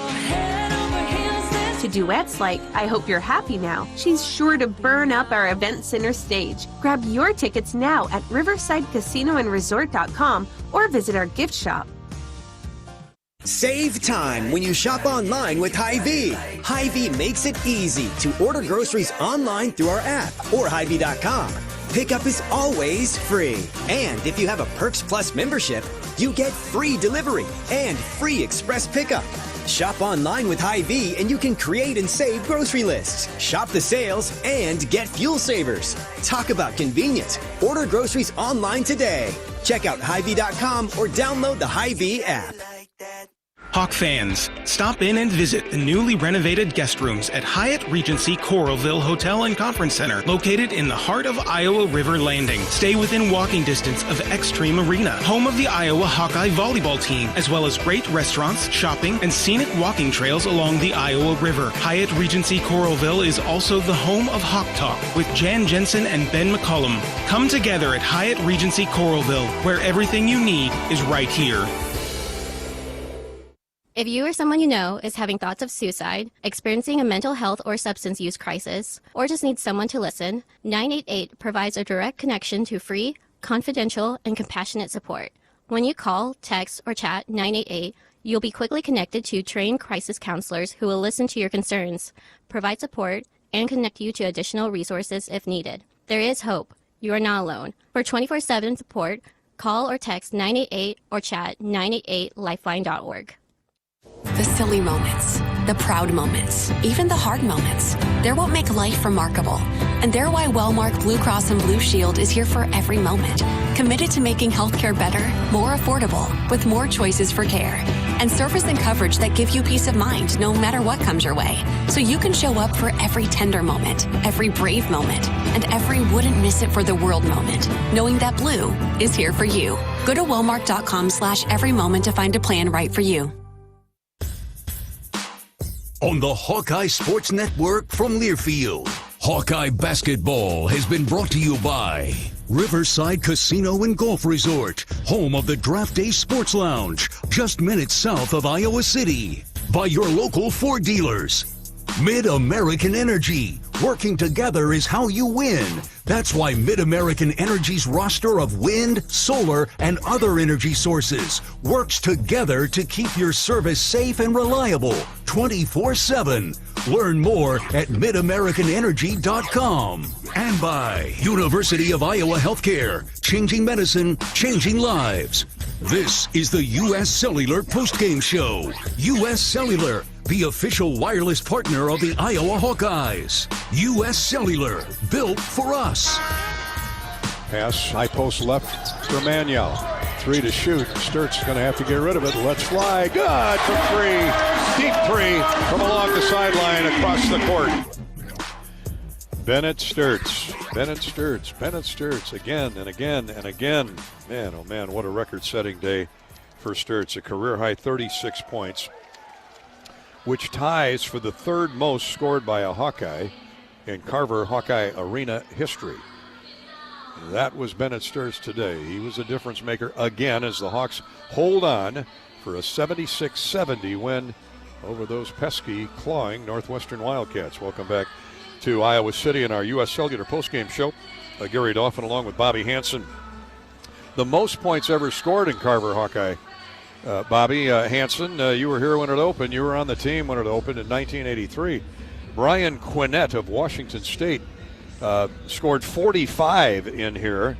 To duets like I Hope You're Happy Now, she's sure to burn up our event center stage. Grab your tickets now at riversidecasinoandresort.com or visit our gift shop. Save time when you shop online with Hy-Vee. Hy-Vee makes it easy to order groceries online through our app or Hy-Vee.com. Pickup is always free. And if you have a Perks Plus membership, you get free delivery and free express pickup. Shop online with Hy-Vee and you can create and save grocery lists. Shop the sales and get fuel savers. Talk about convenience. Order groceries online today. Check out Hy-Vee.com or download the Hy-Vee app. Hawk fans, stop in and visit the newly renovated guest rooms at Hyatt Regency Coralville Hotel and Conference Center, located in the heart of Iowa River Landing. Stay within walking distance of Xtreme Arena, home of the Iowa Hawkeye volleyball team, as well as great restaurants, shopping, and scenic walking trails along the Iowa River. Hyatt Regency Coralville is also the home of Hawk Talk with Jan Jensen and Ben McCullum. Come together at Hyatt Regency Coralville, where everything you need is right here. If you or someone you know is having thoughts of suicide, experiencing a mental health or substance use crisis, or just needs someone to listen, 988 provides a direct connection to free, confidential, and compassionate support. When you call, text, or chat 988, you'll be quickly connected to trained crisis counselors who will listen to your concerns, provide support, and connect you to additional resources if needed. There is hope. You are not alone. For 24/7 support, call or text 988 or chat 988lifeline.org. The silly moments, the proud moments, even the hard moments. They're what make life remarkable. And they're why Wellmark Blue Cross and Blue Shield is here for every moment. Committed to making healthcare better, more affordable, with more choices for care. And service and coverage that give you peace of mind no matter what comes your way. So you can show up for every tender moment, every brave moment, and every wouldn't miss it for the world moment, knowing that Blue is here for you. Go to wellmark.com/every moment to find a plan right for you. On the Hawkeye Sports Network from Learfield, Hawkeye Basketball has been brought to you by Riverside Casino and Golf Resort, home of the Draft Day Sports Lounge, just minutes south of Iowa City. By your local Ford dealers. Mid-American Energy. Working together is how you win. That's why Mid-American Energy's roster of wind, solar, and other energy sources works together to keep your service safe and reliable 24/7. Learn more at midamericanenergy.com. And by University of Iowa Healthcare, changing medicine, changing lives. This is the U.S. Cellular Postgame Show. U.S. Cellular, the official wireless partner of the Iowa Hawkeyes. U.S. Cellular, built for us. Pass, high post left for Manuel. 3 to shoot. Sturt's going to have to get rid of it. Let's fly. Good for 3. Deep 3 from along the sideline across the court. Bennett Sturtz again and again and again. Man, oh man, what a record-setting day for Sturtz. A career-high 36 points, which ties for the third most scored by a Hawkeye in Carver Hawkeye Arena history. That was Bennett Sturtz today. He was a difference maker again as the Hawks hold on for a 76-70 win over those pesky, clawing Northwestern Wildcats. Welcome back to Iowa City in our U.S. Cellular postgame show. Gary Dauphin along with Bobby Hansen. The most points ever scored in Carver Hawkeye. Bobby Hansen, you were here when it opened. You were on the team when it opened in 1983. Brian Quinnett of Washington State scored 45 in here.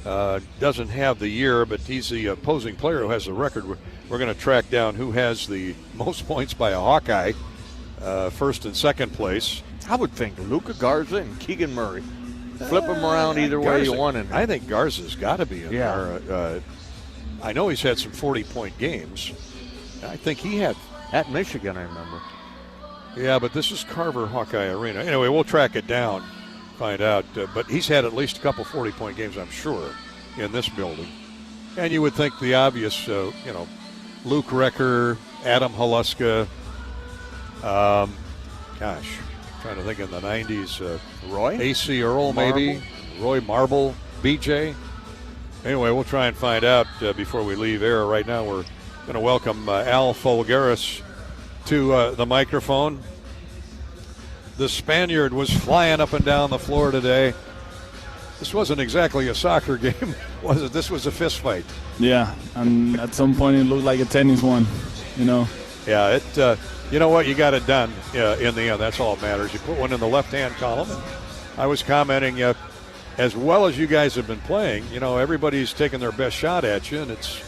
Doesn't have the year, but he's the opposing player who has the record. We're going to track down who has the most points by a Hawkeye, first and second place. I would think Luka Garza and Keegan Murray. Flip them around either way you want. I think Garza's got to be in there. I know he's had some 40-point games. I think he had. At Michigan, I remember. Yeah, but this is Carver Hawkeye Arena. Anyway, we'll track it down, find out. But he's had at least a couple 40-point games, I'm sure, in this building. And you would think the obvious, Luke Recker, Adam Haluska. Trying to think in the 90s. Roy? A.C. Earl, maybe. Roy Marble, B.J. Anyway, we'll try and find out before we leave air. Right now, we're going to welcome Al Folgaris to the microphone. The Spaniard was flying up and down the floor today. This wasn't exactly a soccer game, was it? This was a fist fight. Yeah, and at some point it looked like a tennis one, Yeah, you know what? You got it done in the end. That's all that matters. You put one in the left-hand column. And I was commenting, as well as you guys have been playing, everybody's taking their best shot at you, and it's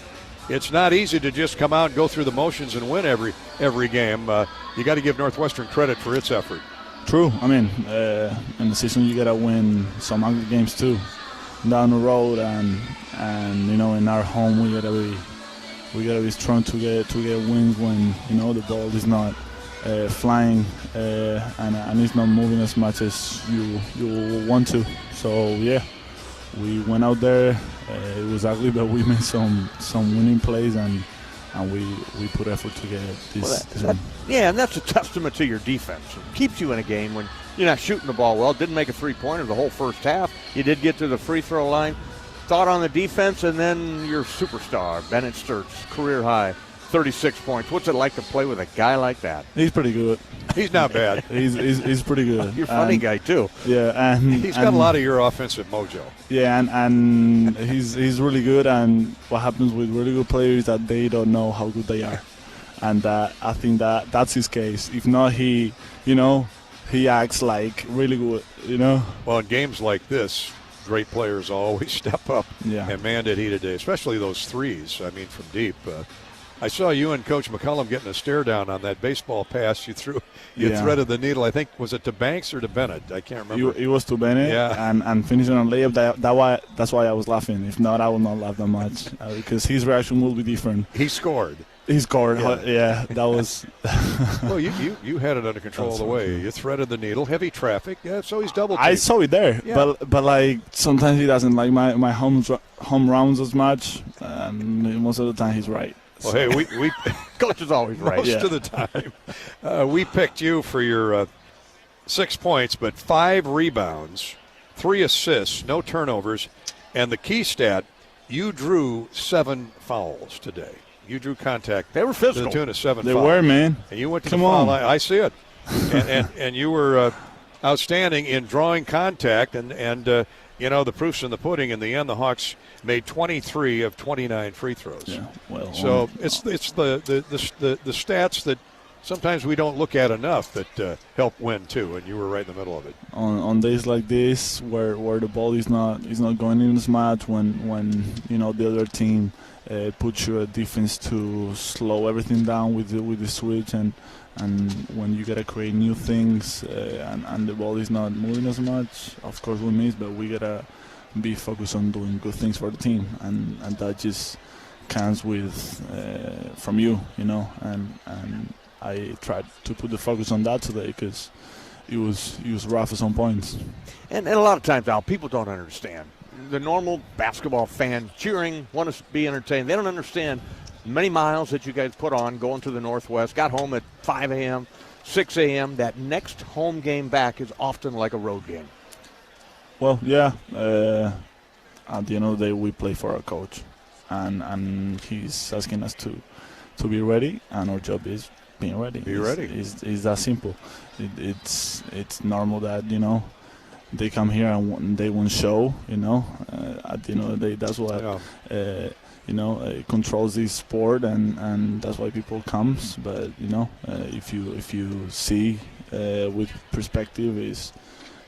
it's not easy to just come out and go through the motions and win every game. You got to give Northwestern credit for its effort. True. I mean, in the season you gotta win some ugly games too, down the road, and in our home we gotta be strong to get wins when the ball is not flying and it's not moving as much as you want to. So yeah, we went out there. It was ugly, but we made some winning plays and we put effort to get this win. Yeah, and that's a testament to your defense. It keeps you in a game when you're not shooting the ball well. Didn't make a three-pointer the whole first half. You did get to the free throw line. Thought on the defense, and then your superstar, Bennett Sturtz, career high, 36 points. What's it like to play with a guy like that? He's pretty good. He's not bad. he's pretty good. You're a funny guy, too. Yeah, and he's got a lot of your offensive mojo. Yeah, and he's really good, and what happens with really good players is that they don't know how good they are. And I think that's his case. If not, he acts like really good, Well, in games like this, great players always step up. Yeah. And man, did he today, especially those threes. I mean, from deep. I saw you and Coach McCullum getting a stare down on that baseball pass you threw. You threaded the needle. I think, was it to Banks or to Bennett? I can't remember. It was to Bennett. Yeah. And finishing on a layup. That's why I was laughing. If not, I would not laugh that much because his reaction will be different. He scored. He scored. Yeah, that was. Well, you had it under control all the way. You threaded the needle. Heavy traffic. Yeah, so he's double. I saw it there, but like sometimes he doesn't like my home runs as much. And most of the time he's right. Well, hey, we coach is always right. Most of the time, we picked you for your 6 points, but 5 rebounds, 3 assists, no turnovers, and the key stat: you drew 7 fouls today. You drew contact. They were physical. To the tune of 7 They fouls. were, man. And you went to Come the foul on. line. I see it. And you were outstanding in drawing contact. And the proof's in the pudding. In the end, the Hawks made 23 of 29 free throws. Yeah, well. So it's the stats that sometimes we don't look at enough that help win too. And you were right in the middle of it. On days like this, where the ball is not going in as much, when the other team puts you a defense to slow everything down with the switch, and when you gotta create new things and the ball is not moving as much, of course we miss, but we gotta be focused on doing good things for the team, and that just comes with from you, and I tried to put the focus on that today because it was rough at some points. And a lot of times, Al, people don't understand. The normal basketball fan cheering, want to be entertained. They don't understand many miles that you guys put on going to the Northwest. Got home at 5 a.m., 6 a.m. That next home game back is often like a road game. Well, yeah. At the end of the day, we play for our coach, and he's asking us to be ready, and our job is being ready. Be ready. It's that simple. It's normal that they come here and they won't show. At the end of the day, that's what controls this sport, and that's why people comes. But if you see with perspective,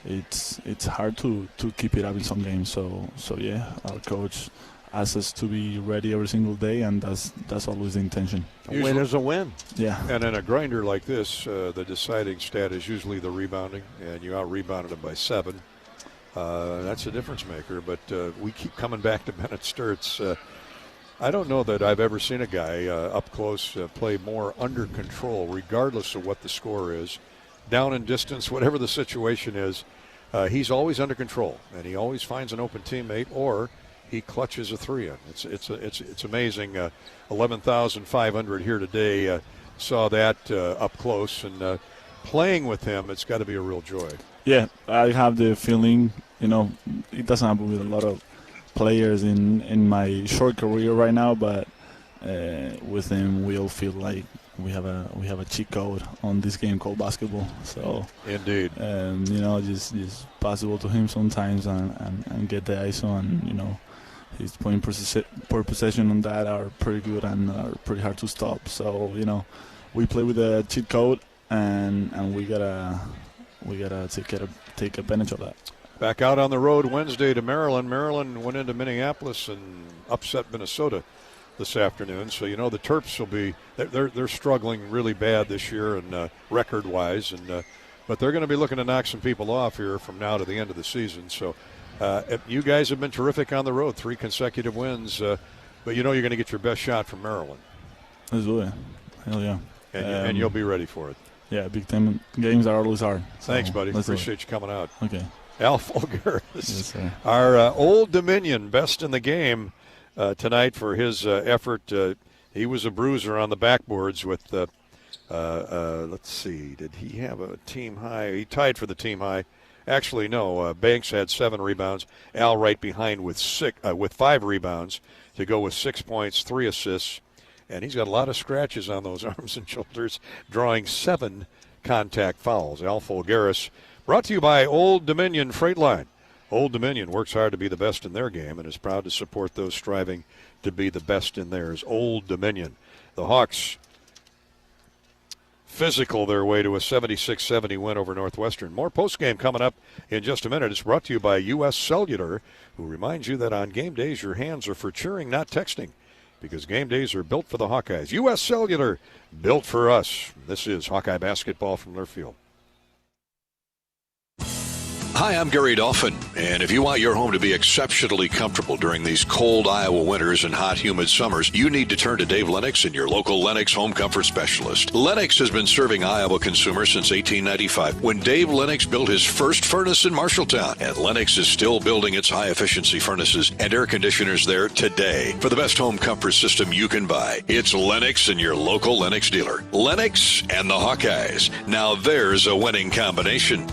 it's hard to keep it up in some games. So yeah, our coach asks us to be ready every single day, and that's always the intention. A win is a win. Yeah. And in a grinder like this, the deciding stat is usually the rebounding, and you out-rebounded them by 7. That's a difference maker, but we keep coming back to Bennett Sturtz. I don't know that I've ever seen a guy up close play more under control, regardless of what the score is. Down in distance, whatever the situation is, he's always under control, and he always finds an open teammate, or he clutches a 3 in. It's amazing. 11,500 here today. Saw that up close, and playing with him, it's got to be a real joy. Yeah, I have the feeling. It doesn't happen with a lot of players in my short career right now, but with him, we all feel like we have a cheat code on this game called basketball. So indeed, just pass the ball to him sometimes and get the ISO, and his point per possession on that are pretty good and are pretty hard to stop. So we play with a cheat code, and we gotta take advantage of that. Back out on the road Wednesday to Maryland. Maryland went into Minneapolis and upset Minnesota this afternoon. So, the Terps will be they're struggling really bad this year and record-wise, and but they're going to be looking to knock some people off here from now to the end of the season. So you guys have been terrific on the road, 3 consecutive wins, but you're going to get your best shot from Maryland. Absolutely. Hell yeah. And you'll be ready for it. Yeah, big time games are always hard. So thanks, buddy. Appreciate you coming out. Okay. Al Folgeris, yes, our Old Dominion best in the game tonight for his effort. He was a bruiser on the backboards with, let's see, did he have a team high? He tied for the team high. Actually, no. Banks had 7 rebounds. Al right behind with 5 rebounds to go with 6 points, 3 assists. And he's got a lot of scratches on those arms and shoulders, drawing 7 contact fouls. Al Folgeris, brought to you by Old Dominion Freight Line. Old Dominion works hard to be the best in their game and is proud to support those striving to be the best in theirs. Old Dominion. The Hawks physical their way to a 76-70 win over Northwestern. More postgame coming up in just a minute. It's brought to you by U.S. Cellular, who reminds you that on game days your hands are for cheering, not texting, because game days are built for the Hawkeyes. U.S. Cellular, built for us. This is Hawkeye basketball from Learfield. Hi, I'm Gary Dolphin, and if you want your home to be exceptionally comfortable during these cold Iowa winters and hot, humid summers, you need to turn to Dave Lennox and your local Lennox home comfort specialist. Lennox has been serving Iowa consumers since 1895, when Dave Lennox built his first furnace in Marshalltown, and Lennox is still building its high-efficiency furnaces and air conditioners there today. For the best home comfort system you can buy, it's Lennox and your local Lennox dealer. Lennox and the Hawkeyes. Now there's a winning combination.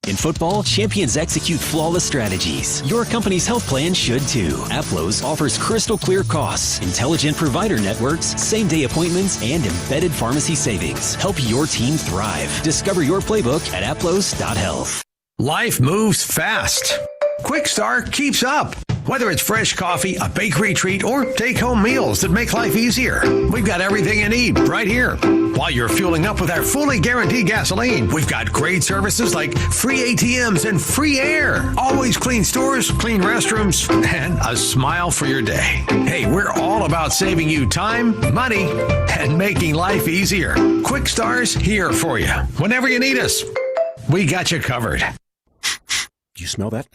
In football, champions execute flawless strategies. Your company's health plan should too. Aplos offers crystal clear costs, intelligent provider networks, same-day appointments, and embedded pharmacy savings. Help your team thrive. Discover your playbook at aplos.health. Life moves fast. Quick Start keeps up. Whether it's fresh coffee, a bakery treat, or take-home meals that make life easier, we've got everything you need right here. While you're fueling up with our fully guaranteed gasoline, we've got great services like free ATMs and free air, always clean stores, clean restrooms, and a smile for your day. Hey, we're all about saving you time, money, and making life easier. Quick Star's here for you. Whenever you need us, we got you covered. Do you smell that?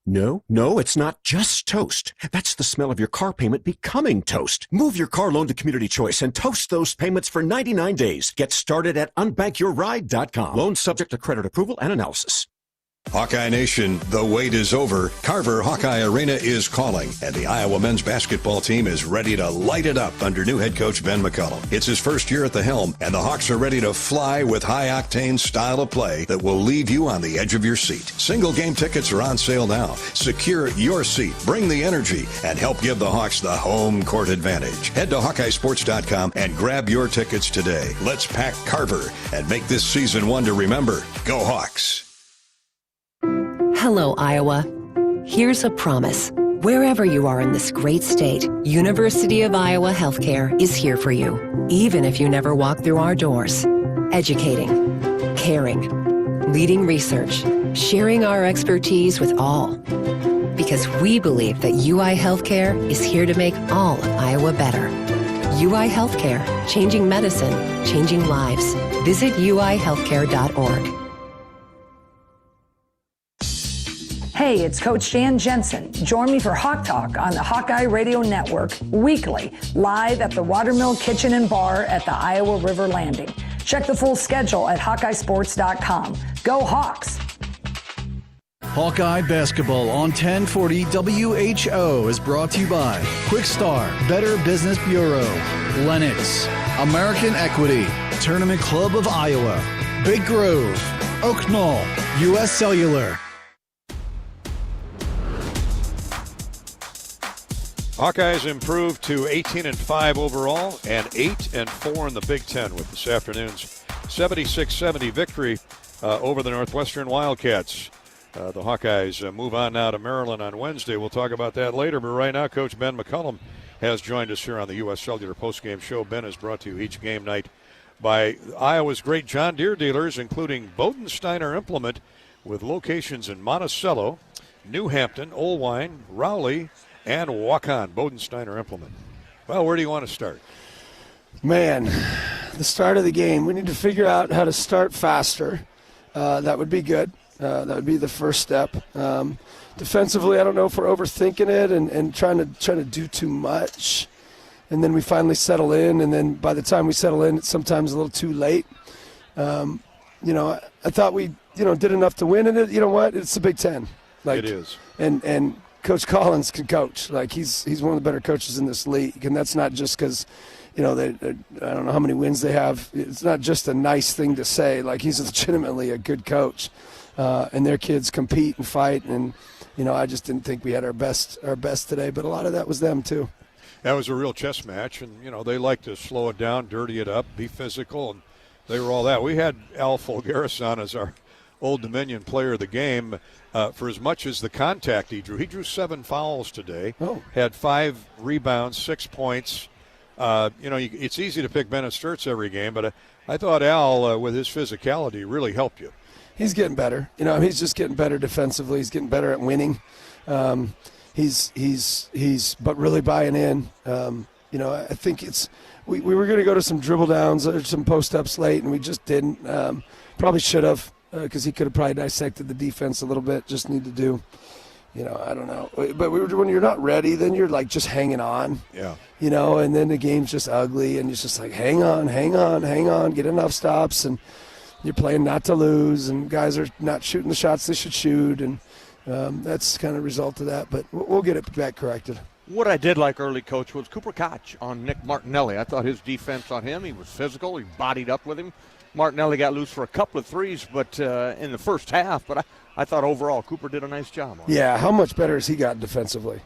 No, it's not just toast. That's the smell of your car payment becoming toast. Move your car loan to Community Choice and toast those payments for 99 days. Get started at unbankyourride.com. Loan subject to credit approval and analysis. Hawkeye Nation, the wait is over. Carver Hawkeye Arena is calling, and the Iowa men's basketball team is ready to light it up under new head coach Ben McCullum. It's his first year at the helm, and the Hawks are ready to fly with high-octane style of play that will leave you on the edge of your seat. Single game tickets are on sale now. Secure your seat, bring the energy, and help give the Hawks the home court advantage. Head to HawkeyeSports.com and grab your tickets today. Let's pack Carver and make this season one to remember. Go Hawks! Hello, Iowa. Here's a promise. Wherever you are in this great state, University of Iowa Healthcare is here for you, even if you never walk through our doors. Educating, caring, leading research, sharing our expertise with all. Because we believe that UI Healthcare is here to make all of Iowa better. UI Healthcare, changing medicine, changing lives. Visit uihealthcare.org. Hey, it's Coach Jan Jensen. Join me for Hawk Talk on the Hawkeye Radio Network weekly, live at the Watermill Kitchen and Bar at the Iowa River Landing. Check the full schedule at HawkeyeSports.com. Go Hawks! Hawkeye Basketball on 1040 WHO is brought to you by Quick Star, Better Business Bureau, Lennox, American Equity, Tournament Club of Iowa, Big Grove, Oak Knoll, U.S. Cellular. Hawkeyes improved to 18-5 overall and 8-4 in the Big Ten with this afternoon's 76-70 victory over the Northwestern Wildcats. The Hawkeyes move on now to Maryland on Wednesday. We'll talk about that later, but right now Coach Ben McCullum has joined us here on the U.S. Cellular postgame show. Ben is brought to you each game night by Iowa's great John Deere dealers, including Bodensteiner Implement, with locations in Monticello, New Hampton, Olwine, Rowley, and Waukon. Bodensteiner Implement. Well, where do you want to start? Man, the start of the game. We need to figure out how to start faster. That would be good. That would be the first step. Defensively, I don't know if we're overthinking it and trying to do too much. And then we finally settle in, and then by the time we settle in, it's sometimes a little too late. I thought we, did enough to win, and you know what? It's the Big Ten. It is. And Coach Collins can coach. Like, he's one of the better coaches in this league, and that's not just because, I don't know how many wins they have. It's not just a nice thing to say. Like, he's legitimately a good coach, and their kids compete and fight. And I just didn't think we had our best today, but a lot of that was them too. That was a real chess match, and they like to slow it down, dirty it up, be physical, and they were all that. We had Al Folgaris on as our Old Dominion player of the game. For as much as the contact he drew 7 fouls today. Had 5 rebounds, 6 points. It's easy to pick Bennett Sturts every game, but I thought Al, with his physicality, really helped you. He's getting better. He's just getting better defensively. He's getting better at winning. He's but really buying in. I think we were going to go to some dribble downs or some post ups late, and we just didn't. Probably should have, because he could have probably dissected the defense a little bit. Just need to do, I don't know. But when you're not ready, then you're like just hanging on. Yeah. And then the game's just ugly, and it's just like hang on, get enough stops, and you're playing not to lose, and guys are not shooting the shots they should shoot, and that's kind of a result of that. But we'll get it back corrected. What I did like early, Coach, was Cooper Koch on Nick Martinelli. I thought his defense on him, he was physical. He bodied up with him. Martinelli got loose for a couple of threes, but in the first half. But I thought overall Cooper did a nice job on him. Yeah, how much better has he gotten defensively?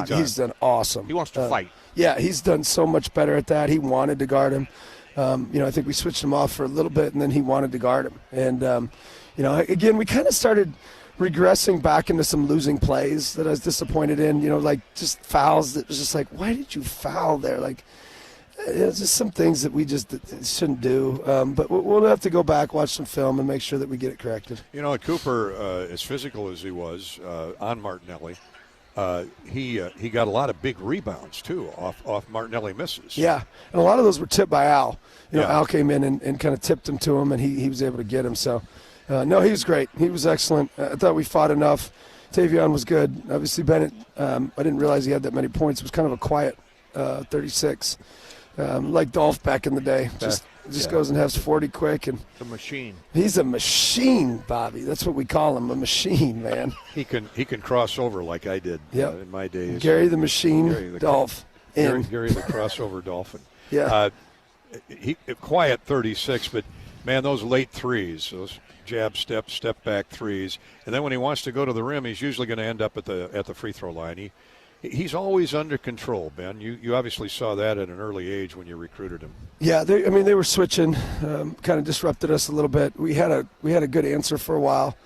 He's done awesome. He wants to fight. Yeah, he's done so much better at that. He wanted to guard him. I think we switched him off for a little bit, and then he wanted to guard him. And, again, we kind of started regressing back into some losing plays that I was disappointed in, like just fouls that was just like, why did you foul there? Like, just some things that we just shouldn't do. But we'll have to go back, watch some film, and make sure that we get it corrected. Cooper, as physical as he was on Martinelli, he got a lot of big rebounds, too, off Martinelli misses. Yeah, and a lot of those were tipped by Al. Al came in and kind of tipped them to him, and he was able to get him. So, no, he was great. He was excellent. I thought we fought enough. Tavion was good. Obviously, Bennett, I didn't realize he had that many points. It was kind of a quiet 36. Like Dolph back in the day. Just goes and has 40 quick. And the machine. He's a machine, Bobby. That's what we call him, a machine, man. He can cross over like I did in my days. Gary the Machine, Dolph. Gary the crossover Dolphin. Yeah. He quiet 36, but, man, those late threes, those jab, step back threes. And then when he wants to go to the rim, he's usually going to end up at the free throw line. He's always under control, Ben. You obviously saw that at an early age when you recruited him. Yeah, they were switching, kind of disrupted us a little bit. We had a good answer for a while,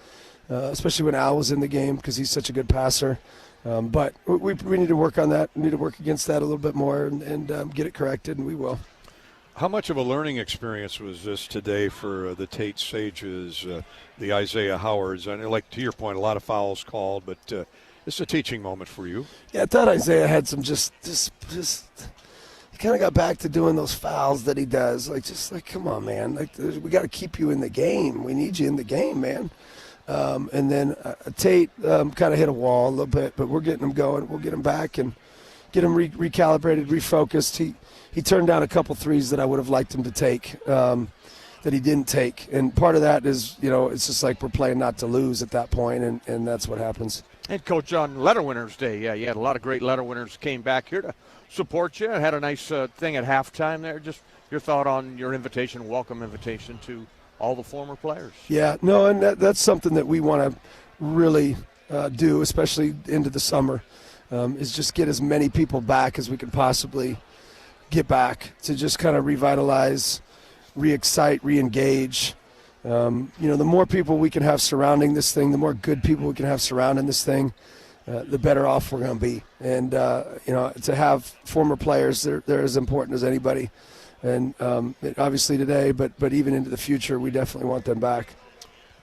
especially when Al was in the game because he's such a good passer. But we need to work on that. We need to work against that a little bit more and get it corrected, and we will. How much of a learning experience was this today for the Tate Sages, the Isaiah Howards? I know, like to your point, a lot of fouls called, but it's a teaching moment for you. Yeah, I thought Isaiah had some just he kind of got back to doing those fouls that he does. Like, come on, man. Like, we got to keep you in the game. We need you in the game, man. And then Tate kind of hit a wall a little bit, but we're getting him going. We'll get him back and get him recalibrated, refocused. He turned down a couple threes that I would have liked him to take that he didn't take. And part of that is, it's just like we're playing not to lose at that point, and that's what happens. And, Coach, on Letter Winners Day, you had a lot of great Letter Winners came back here to support you. Had a nice thing at halftime there. Just your thought on your welcome invitation to all the former players. Yeah, no, and that's something that we want to really do, especially into the summer, is just get as many people back as we can possibly get back to just kind of revitalize, re-excite, re-engage. The more people we can have surrounding this thing, the more good people we can have surrounding this thing, the better off we're going to be. And, to have former players, they're as important as anybody. And obviously today, but even into the future, we definitely want them back.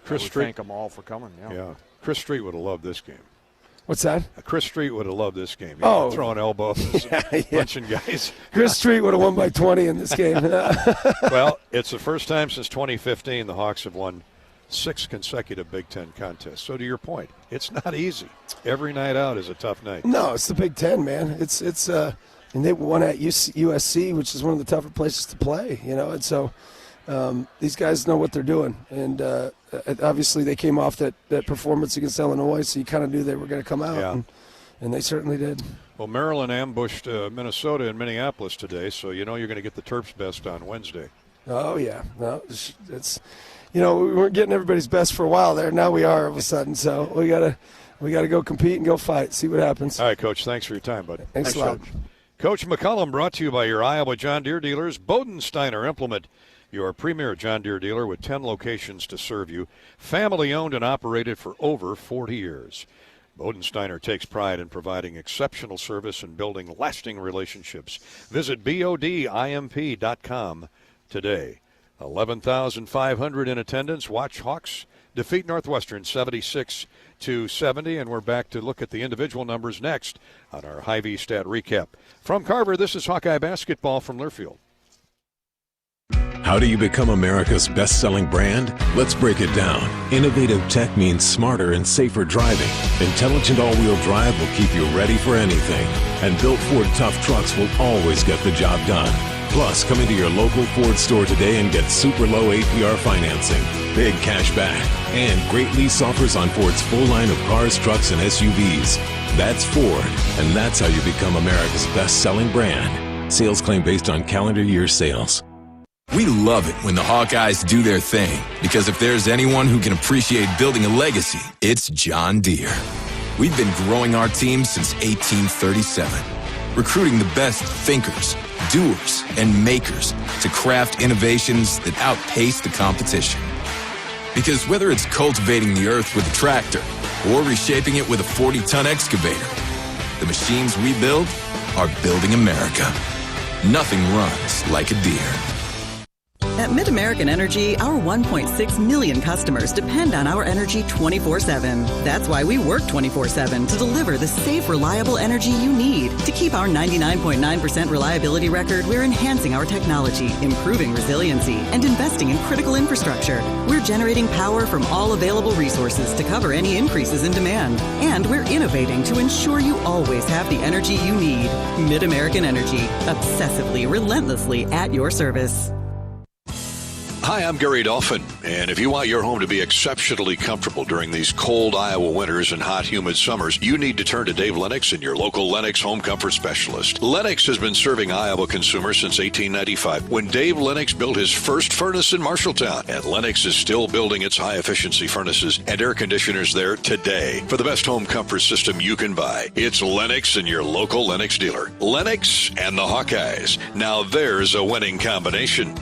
Chris Street. Thank them all for coming. Yeah. Chris Street would have loved this game. What's that? Chris Street would have loved this game. Throwing elbows, punching guys. Chris Street would have won by 20 in this game. Well, it's the first time since 2015 the Hawks have won 6 consecutive Big Ten contests. So to your point, it's not easy. Every night out is a tough night. No, it's the Big Ten, man. It's and they won at USC, which is one of the tougher places to play, and so these guys know what they're doing. And obviously they came off that performance against Illinois, so you kind of knew they were going to come out, and they certainly did. Well, Maryland ambushed Minnesota and Minneapolis today, so you're going to get the Terps' best on Wednesday. Oh, yeah. No, it's we weren't getting everybody's best for a while there. Now we are all of a sudden, so we gotta go compete and go fight, see what happens. All right, Coach, thanks for your time, buddy. Thanks a lot. Coach McCullum, brought to you by your Iowa John Deere dealers. Bodensteiner Implement, your premier John Deere dealer with 10 locations to serve you. Family owned and operated for over 40 years. Bodensteiner takes pride in providing exceptional service and building lasting relationships. Visit BODIMP.com today. 11,500 in attendance. Watch Hawks defeat Northwestern 76-70, and we're back to look at the individual numbers next on our Hy-Vee stat recap. From Carver, this is Hawkeye basketball from Learfield. How do you become America's best-selling brand? Let's break it down. Innovative tech means smarter and safer driving. Intelligent all-wheel drive will keep you ready for anything. And built Ford tough trucks will always get the job done. Plus, come into your local Ford store today and get super low APR financing, big cash back, and great lease offers on Ford's full line of cars, trucks, and SUVs. That's Ford, and that's how you become America's best-selling brand. Sales claim based on calendar year sales. We love it when the Hawkeyes do their thing, because if there's anyone who can appreciate building a legacy, it's John Deere. We've been growing our team since 1837, recruiting the best thinkers, doers, and makers to craft innovations that outpace the competition. Because whether it's cultivating the earth with a tractor or reshaping it with a 40-ton excavator, the machines we build are building America. Nothing runs like a Deere. At MidAmerican Energy, our 1.6 million customers depend on our energy 24/7. That's why we work 24/7 to deliver the safe, reliable energy you need. To keep our 99.9% reliability record, we're enhancing our technology, improving resiliency, and investing in critical infrastructure. We're generating power from all available resources to cover any increases in demand. And we're innovating to ensure you always have the energy you need. MidAmerican Energy, obsessively, relentlessly at your service. Hi, I'm Gary Dolphin, and if you want your home to be exceptionally comfortable during these cold Iowa winters and hot, humid summers, you need to turn to Dave Lennox and your local Lennox home comfort specialist. Lennox has been serving Iowa consumers since 1895, when Dave Lennox built his first furnace in Marshalltown, and Lennox is still building its high-efficiency furnaces and air conditioners there today. For the best home comfort system you can buy, it's Lennox and your local Lennox dealer. Lennox and the Hawkeyes. Now there's a winning combination.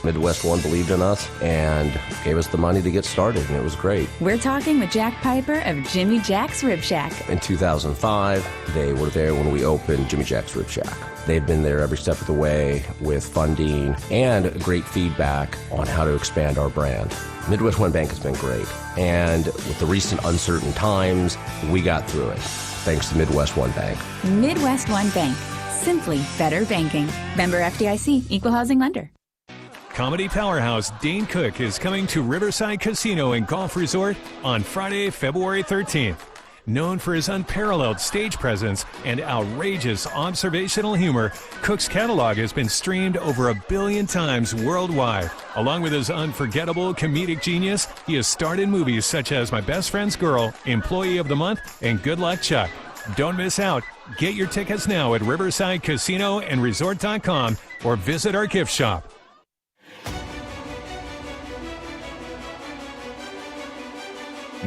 Midwest One believed in us and gave us the money to get started, and it was great. We're talking with Jack Piper of Jimmy Jack's Rib Shack. In 2005, they were there when we opened Jimmy Jack's Rib Shack. They've been there every step of the way with funding and great feedback on how to expand our brand. Midwest One Bank has been great, and with the recent uncertain times, we got through it, thanks to Midwest One Bank. Midwest One Bank, simply better banking. Member FDIC, Equal Housing Lender. Comedy powerhouse Dane Cook is coming to Riverside Casino and Golf Resort on Friday, February 13th. Known for his unparalleled stage presence and outrageous observational humor, Cook's catalog has been streamed over 1 billion times worldwide. Along with his unforgettable comedic genius, he has starred in movies such as My Best Friend's Girl, Employee of the Month, and Good Luck Chuck. Don't miss out. Get your tickets now at riversidecasinoandresort.com or visit our gift shop.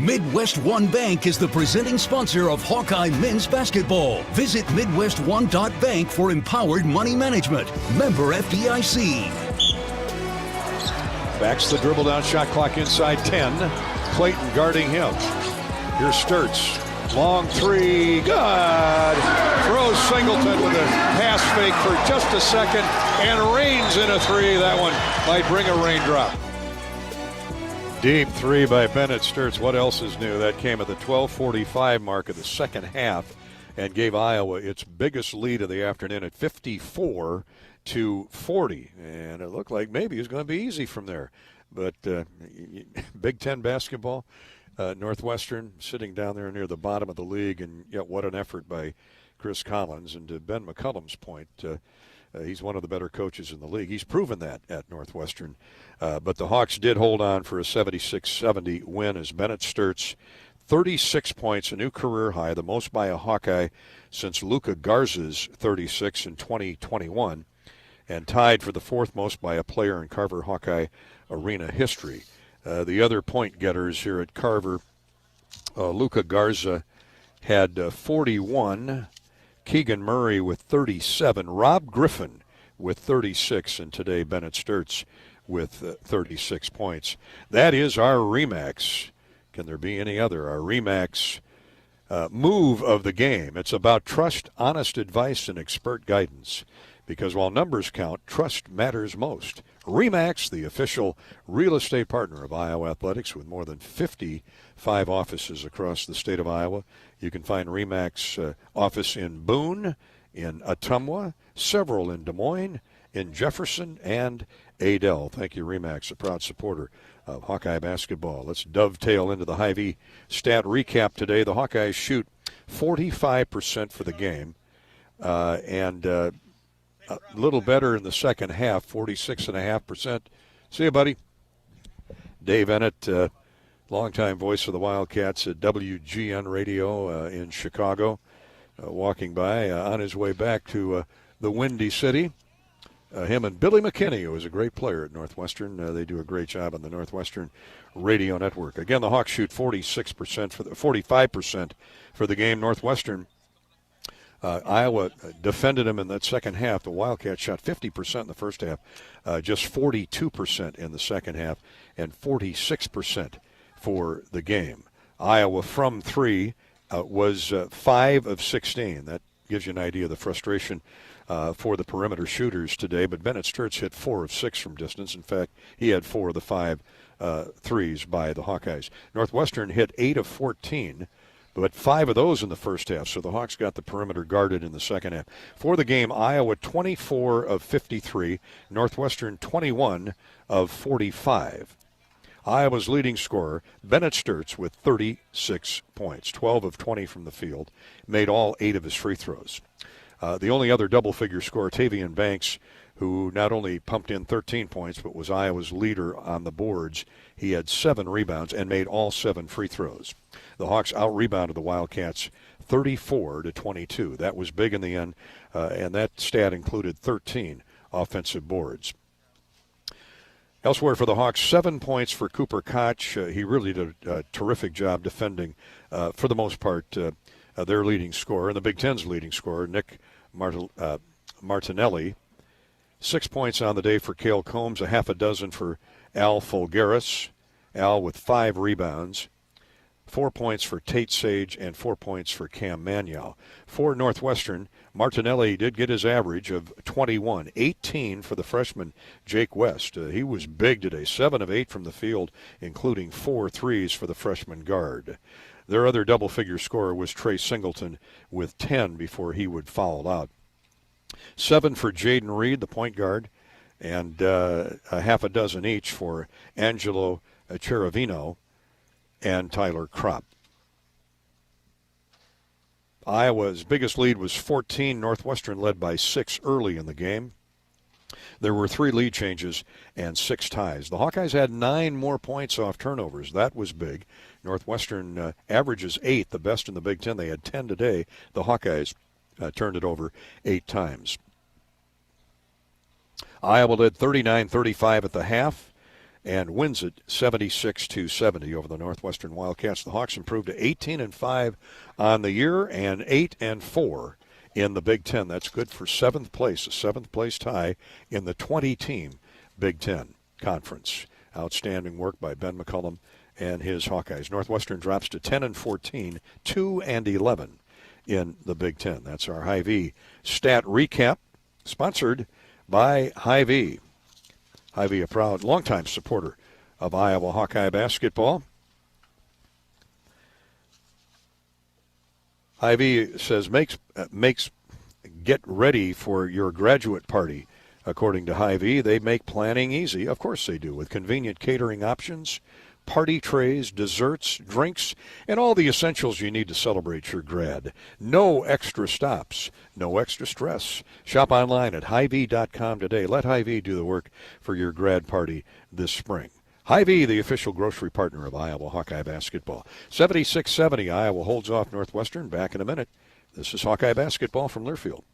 Midwest One Bank is the presenting sponsor of Hawkeye men's basketball. Visit MidwestOne.bank for empowered money management. Member FDIC. Backs the dribble down, shot clock inside 10. Clayton guarding him. Here's Sturtz. Long three, good. Throws Singleton with a pass fake for just a second and rains in a three. That one might bring a raindrop. Deep three by Bennett Sturtz. What else is new? That came at the 12:45 mark of the second half and gave Iowa its biggest lead of the afternoon at 54-40. And it looked like maybe it was going to be easy from there. But Big Ten basketball, Northwestern sitting down there near the bottom of the league, and yet what an effort by Chris Collins. And to Ben McCullum's point, he's one of the better coaches in the league. He's proven that at Northwestern. But the Hawks did hold on for a 76-70 win as Bennett Sturtz, 36 points, a new career high, the most by a Hawkeye since Luka Garza's 36 in 2021, and tied for the fourth most by a player in Carver Hawkeye Arena history. The other point getters here at Carver, Luka Garza had 41, Keegan Murray with 37, Rob Griffin with 36, and today Bennett Sturtz with 36 points. That is our RE/MAX. Can there be any other? Our RE/MAX move of the game. It's about trust, honest advice, and expert guidance. Because while numbers count, trust matters most. RE/MAX, the official real estate partner of Iowa Athletics with more than 55 offices across the state of Iowa. You can find RE/MAX office in Boone, in Ottumwa, several in Des Moines, in Jefferson, and Adel. Thank you, RE/MAX, a proud supporter of Hawkeye basketball. Let's dovetail into the Hy-Vee stat recap today. The Hawkeyes shoot 45% for the game, and a little better in the second half, 46.5%. See you, buddy. Dave Ennett, longtime voice of the Wildcats at WGN Radio in Chicago, walking by on his way back to the Windy City. Him and Billy McKinney, who is a great player at Northwestern. They do a great job on the Northwestern Radio Network. Again, the Hawks shoot 45% for the game. Northwestern, Iowa defended them in that second half. The Wildcats shot 50% in the first half, just 42% in the second half, and 46% for the game. Iowa from three was 5 of 16. That gives you an idea of the frustration for the perimeter shooters today, but Bennett Sturtz hit 4 of 6 from distance. In fact, he had 4 of the 5 threes by the Hawkeyes. Northwestern hit 8 of 14, but 5 of those in the first half, so the Hawks got the perimeter guarded in the second half. For the game, Iowa 24 of 53, Northwestern 21 of 45. Iowa's leading scorer, Bennett Sturtz, with 36 points, 12 of 20 from the field, made all 8 of his free throws. The only other double-figure scorer, Tavian Banks, who not only pumped in 13 points but was Iowa's leader on the boards. He had 7 rebounds and made all 7 free throws. The Hawks out-rebounded the Wildcats 34-22. That was big in the end, and that stat included 13 offensive boards. Elsewhere for the Hawks, 7 points for Cooper Koch. He really did a terrific job defending, for the most part, their leading scorer, and the Big Ten's leading scorer, Nick Martinelli. 6 points on the day for Cale Combs, a half a dozen for Al Folgaris. Al with 5 rebounds. 4 points for Tate Sage and 4 points for Cam Manuel. For Northwestern, Martinelli did get his average of 21, 18 for the freshman Jake West. He was big today, 7 of 8 from the field, including 4 threes for the freshman guard. Their other double-figure scorer was Trey Singleton with 10 before he would foul out. 7 for Jaden Reed, the point guard, and a half a dozen each for Angelo Cheravino and Tyler Kropp. Iowa's biggest lead was 14. Northwestern led by 6 early in the game. There were 3 lead changes and 6 ties. The Hawkeyes had 9 more points off turnovers. That was big. Northwestern averages 8, the best in the Big Ten. They had 10 today. The Hawkeyes turned it over 8 times. Iowa led 39-35 at the half and wins it 76-70 over the Northwestern Wildcats. The Hawks improved to 18-5 on the year and 8-4 in the Big Ten. That's good for 7th place, a 7th place tie in the 20-team Big Ten Conference. Outstanding work by Ben McCullum and his Hawkeyes. Northwestern drops to 10-14, 2-11 in the Big Ten. That's our Hy-Vee stat recap, sponsored by Hy-Vee. Hy-Vee, a proud longtime supporter of Iowa Hawkeye basketball. Ivy says makes get ready for your graduate party. According to Hy-Vee, they make planning easy. Of course they do, with convenient catering options, party trays, desserts, drinks, and all the essentials you need to celebrate your grad. No extra stops, no extra stress. Shop online at Hy-Vee.com today. Let Hy-Vee do the work for your grad party this spring. Hy-Vee, the official grocery partner of Iowa Hawkeye basketball. 76-70, Iowa holds off Northwestern. Back in a minute. This is Hawkeye basketball from Learfield.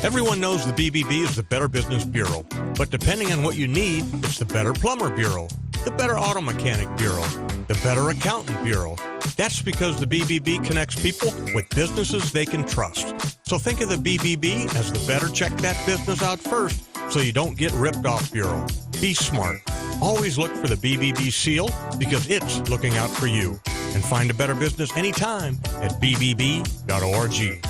Everyone knows the BBB is the Better Business Bureau, but depending on what you need, it's the Better Plumber Bureau, the Better Auto Mechanic Bureau, the Better Accountant Bureau. That's because the BBB connects people with businesses they can trust. So think of the BBB as the better check that business out first so you don't get ripped off bureau. Be smart. Always look for the BBB seal because it's looking out for you. And find a better business anytime at bbb.org.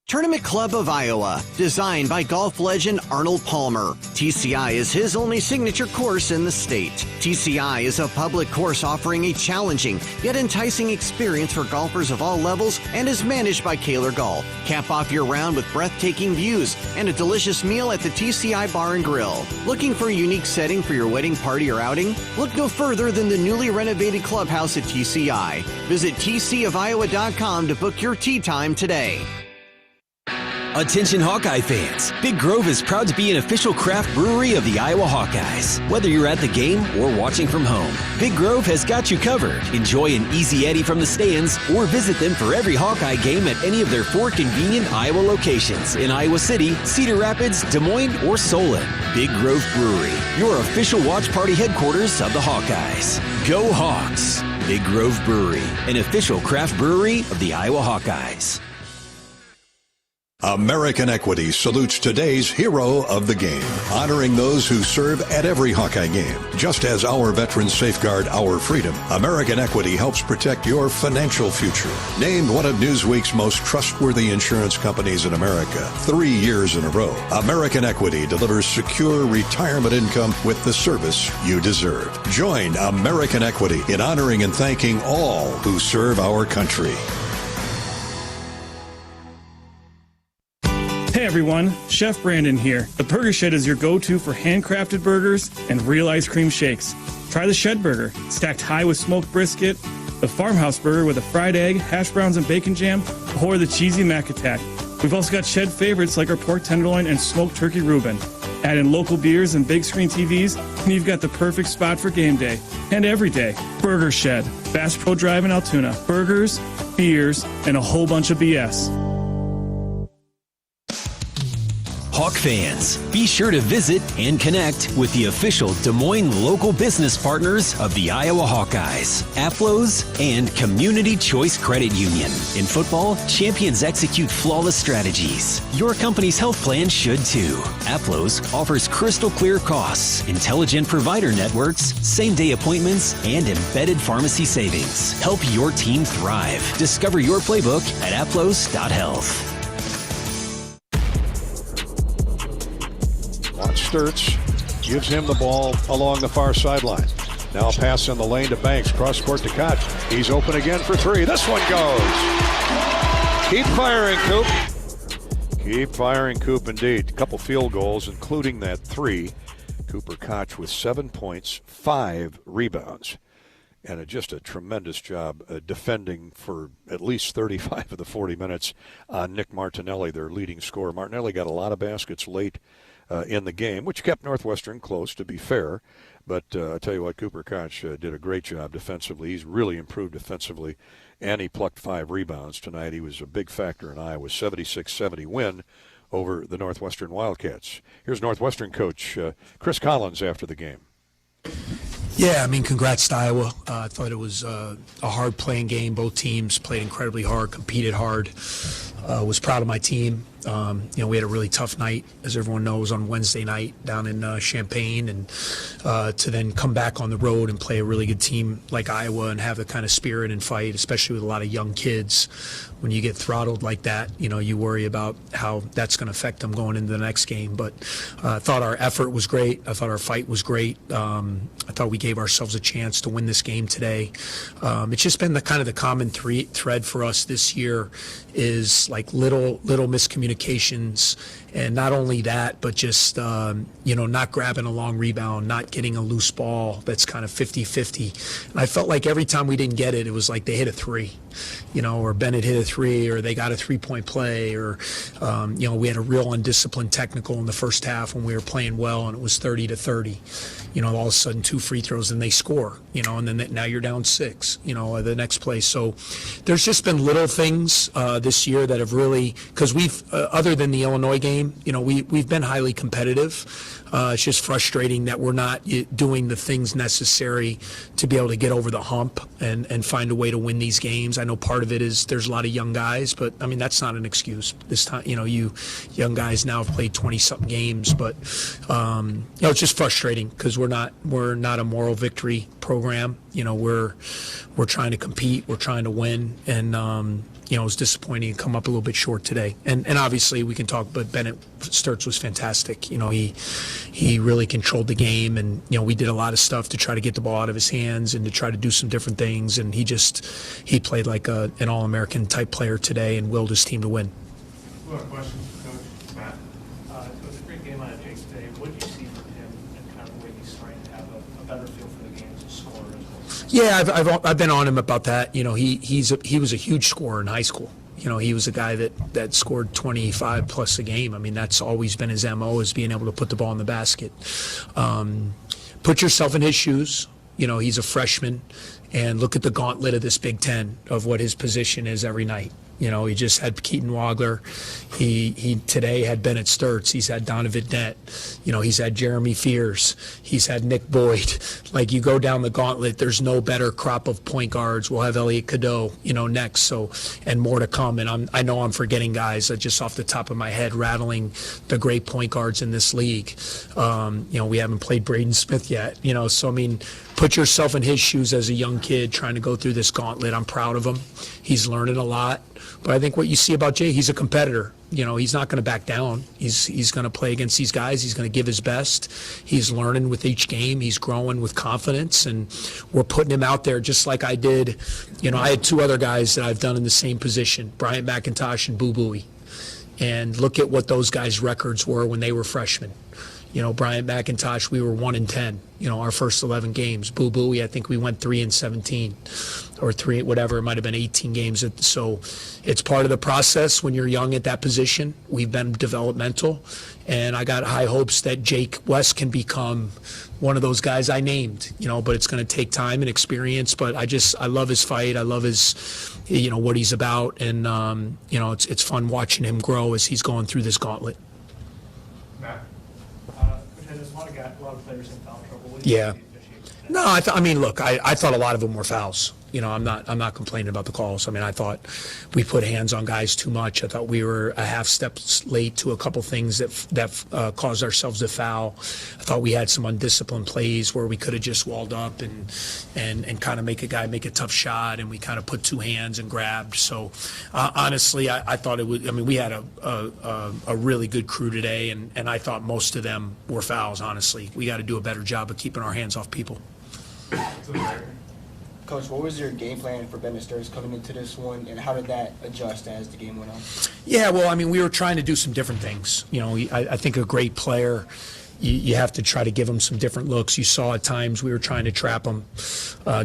Tournament Club of Iowa, designed by golf legend Arnold Palmer. TCI is his only signature course in the state. TCI is a public course offering a challenging yet enticing experience for golfers of all levels and is managed by Kaler Golf. Cap off your round with breathtaking views and a delicious meal at the TCI Bar and Grill. Looking for a unique setting for your wedding party or outing? Look no further than the newly renovated clubhouse at TCI. Visit tcofiowa.com to book your tee time today. Attention Hawkeye fans, Big Grove is proud to be an official craft brewery of the Iowa Hawkeyes. Whether you're at the game or watching from home, Big Grove has got you covered. Enjoy an easy Eddie from the stands or visit them for every Hawkeye game at any of their 4 convenient Iowa locations in Iowa City, Cedar Rapids, Des Moines, or Solon. Big Grove Brewery, your official watch party headquarters of the Hawkeyes. Go Hawks! Big Grove Brewery, an official craft brewery of the Iowa Hawkeyes. American Equity salutes today's hero of the game, honoring those who serve at every Hawkeye game. Just as our veterans safeguard our freedom, American Equity helps protect your financial future. Named one of Newsweek's most trustworthy insurance companies in America 3 years in a row, American Equity delivers secure retirement income with the service you deserve. Join American Equity in honoring and thanking all who serve our country. Hey everyone, Chef Brandon here. The Burger Shed is your go-to for handcrafted burgers and real ice cream shakes. Try the Shed Burger, stacked high with smoked brisket, the Farmhouse Burger with a fried egg, hash browns and bacon jam, or the cheesy Mac Attack. We've also got Shed favorites like our pork tenderloin and smoked turkey Reuben. Add in local beers and big screen TVs, and you've got the perfect spot for game day. And every day. Burger Shed, Bass Pro Drive in Altoona. Burgers, beers, and a whole bunch of BS. Hawk fans, be sure to visit and connect with the official Des Moines local business partners of the Iowa Hawkeyes, AFLOS, and Community Choice Credit Union. In football, champions execute flawless strategies. Your company's health plan should too. AFLOS offers crystal clear costs, intelligent provider networks, same-day appointments, and embedded pharmacy savings. Help your team thrive. Discover your playbook at aflos.health. Sturts gives him the ball along the far sideline. Now pass in the lane to Banks. Cross court to Koch. He's open again for 3. This one goes. Keep firing, Coop. Keep firing, Coop, indeed. A couple field goals, including that 3. Cooper Koch with 7 points, 5 rebounds. And just a tremendous job defending for at least 35 of the 40 minutes on Nick Martinelli, their leading scorer. Martinelli got a lot of baskets late in the game, which kept Northwestern close, to be fair. But I'll tell you what, Cooper Koch did a great job defensively. He's really improved defensively, and he plucked 5 rebounds tonight. He was a big factor in Iowa's 76-70 win over the Northwestern Wildcats. Here's Northwestern coach Chris Collins after the game. Yeah, I mean, congrats to Iowa. I thought it was a hard-playing game. Both teams played incredibly hard, competed hard. Was proud of my team. We had a really tough night, as everyone knows, on Wednesday night down in Champaign, and to then come back on the road and play a really good team like Iowa and have the kind of spirit and fight, especially with a lot of young kids. When you get throttled like that, you worry about how that's going to affect them going into the next game. But I thought our effort was great. I thought our fight was great. I thought we gave ourselves a chance to win this game today. It's just been the kind of the common thread for us this year is like little miscommunications. And not only that, but just, not grabbing a long rebound, not getting a loose ball that's kind of 50-50. And I felt like every time we didn't get it, it was like they hit a three, or Bennett hit a three, or they got a three-point play, or, we had a real undisciplined technical in the first half when we were playing well, and it was 30-30. All of a sudden 2 free throws and they score, and then now you're down 6, the next play. So there's just been little things this year that have really, because we've, other than the Illinois game, we've been highly competitive. It's just frustrating that we're not doing the things necessary to be able to get over the hump and find a way to win these games. I know part of it is there's a lot of young guys, but I mean, that's not an excuse. This time, you young guys now have played 20-something games, but it's just frustrating because we're not a moral victory program. We're trying to compete, we're trying to win, and it was disappointing to come up a little bit short today. And obviously we can talk, but Bennett Sturts was fantastic. He really controlled the game, and we did a lot of stuff to try to get the ball out of his hands and to try to do some different things. And he played like an All-American type player today and willed his team to win. We have a question for Coach Matt. It was a great game out of Jake today. What did you see from him and kind of the way he's starting to have a better feel for the game as a scorer as well? Yeah, I've been on him about that. He was a huge scorer in high school. He was a guy that scored 25 plus a game. I mean, that's always been his MO, is being able to put the ball in the basket. Put yourself in his shoes. He's a freshman, and look at the gauntlet of this Big Ten of what his position is every night. He just had Keaton Wagler. He today had Bennett Sturts. He's had Donovan Nett. He's had Jeremy Fears. He's had Nick Boyd. Like, you go down the gauntlet, there's no better crop of point guards. We'll have Elliot Cadeau, next. So, and more to come. And I know I'm forgetting guys just off the top of my head, rattling the great point guards in this league. We haven't played Braden Smith yet. So I mean, put yourself in his shoes as a young kid trying to go through this gauntlet. I'm proud of him. He's learning a lot. But I think what you see about Jay, he's a competitor. He's not going to back down. He's going to play against these guys. He's going to give his best. He's learning with each game. He's growing with confidence, and we're putting him out there just like I did. I had 2 other guys that I've done in the same position, Bryant McIntosh and Boo Buie. And look at what those guys' records were when they were freshmen. Bryant McIntosh, we were 1-10, our first 11 games. Boo Buie, I think we went 3-17 or 3, whatever. It might have been 18 games. So it's part of the process when you're young at that position. We've been developmental, and I got high hopes that Jake West can become one of those guys I named, but it's going to take time and experience. But I love his fight. I love his, what he's about. And, it's fun watching him grow as he's going through this gauntlet. Matt, there's a lot of players in foul trouble. Yeah. No, I mean, look, I thought a lot of them were fouls. I'm not complaining about the calls. I mean, I thought we put hands on guys too much. I thought we were a half step late to a couple things that caused ourselves to foul. I thought we had some undisciplined plays where we could have just walled up and kind of make a guy make a tough shot, and we kind of put 2 hands and grabbed. So honestly, I thought it would. I mean, we had a really good crew today, and I thought most of them were fouls. Honestly, we got to do a better job of keeping our hands off people. Coach, what was your game plan for Bennett Sturts coming into this one, and how did that adjust as the game went on? Yeah, well, I mean, we were trying to do some different things. I think a great player, you have to try to give him some different looks. You saw at times we were trying to trap him,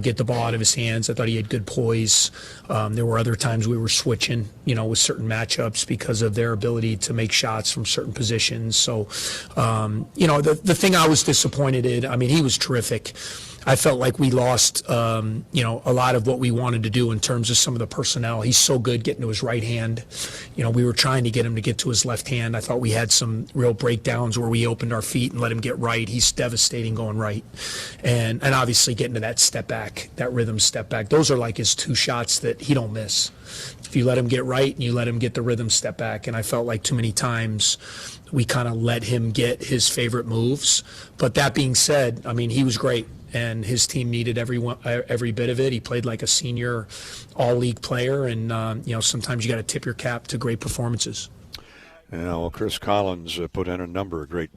get the ball out of his hands. I thought he had good poise. There were other times we were switching, with certain matchups because of their ability to make shots from certain positions. So, the thing I was disappointed in, I mean, he was terrific. I felt like we lost, a lot of what we wanted to do in terms of some of the personnel. He's so good getting to his right hand. We were trying to get him to get to his left hand. I thought we had some real breakdowns where we opened our feet and let him get right. He's devastating going right. And obviously getting to that step back, that rhythm step back. Those are like his 2 shots that he don't miss. if you let him get right and you let him get the rhythm step back. And I felt like too many times we kind of let him get his favorite moves. But that being said, I mean, he was great, and his team needed every bit of it. He played like a senior all-league player, and sometimes you got to tip your cap to great performances. Yeah, well, Chris Collins put in a number of great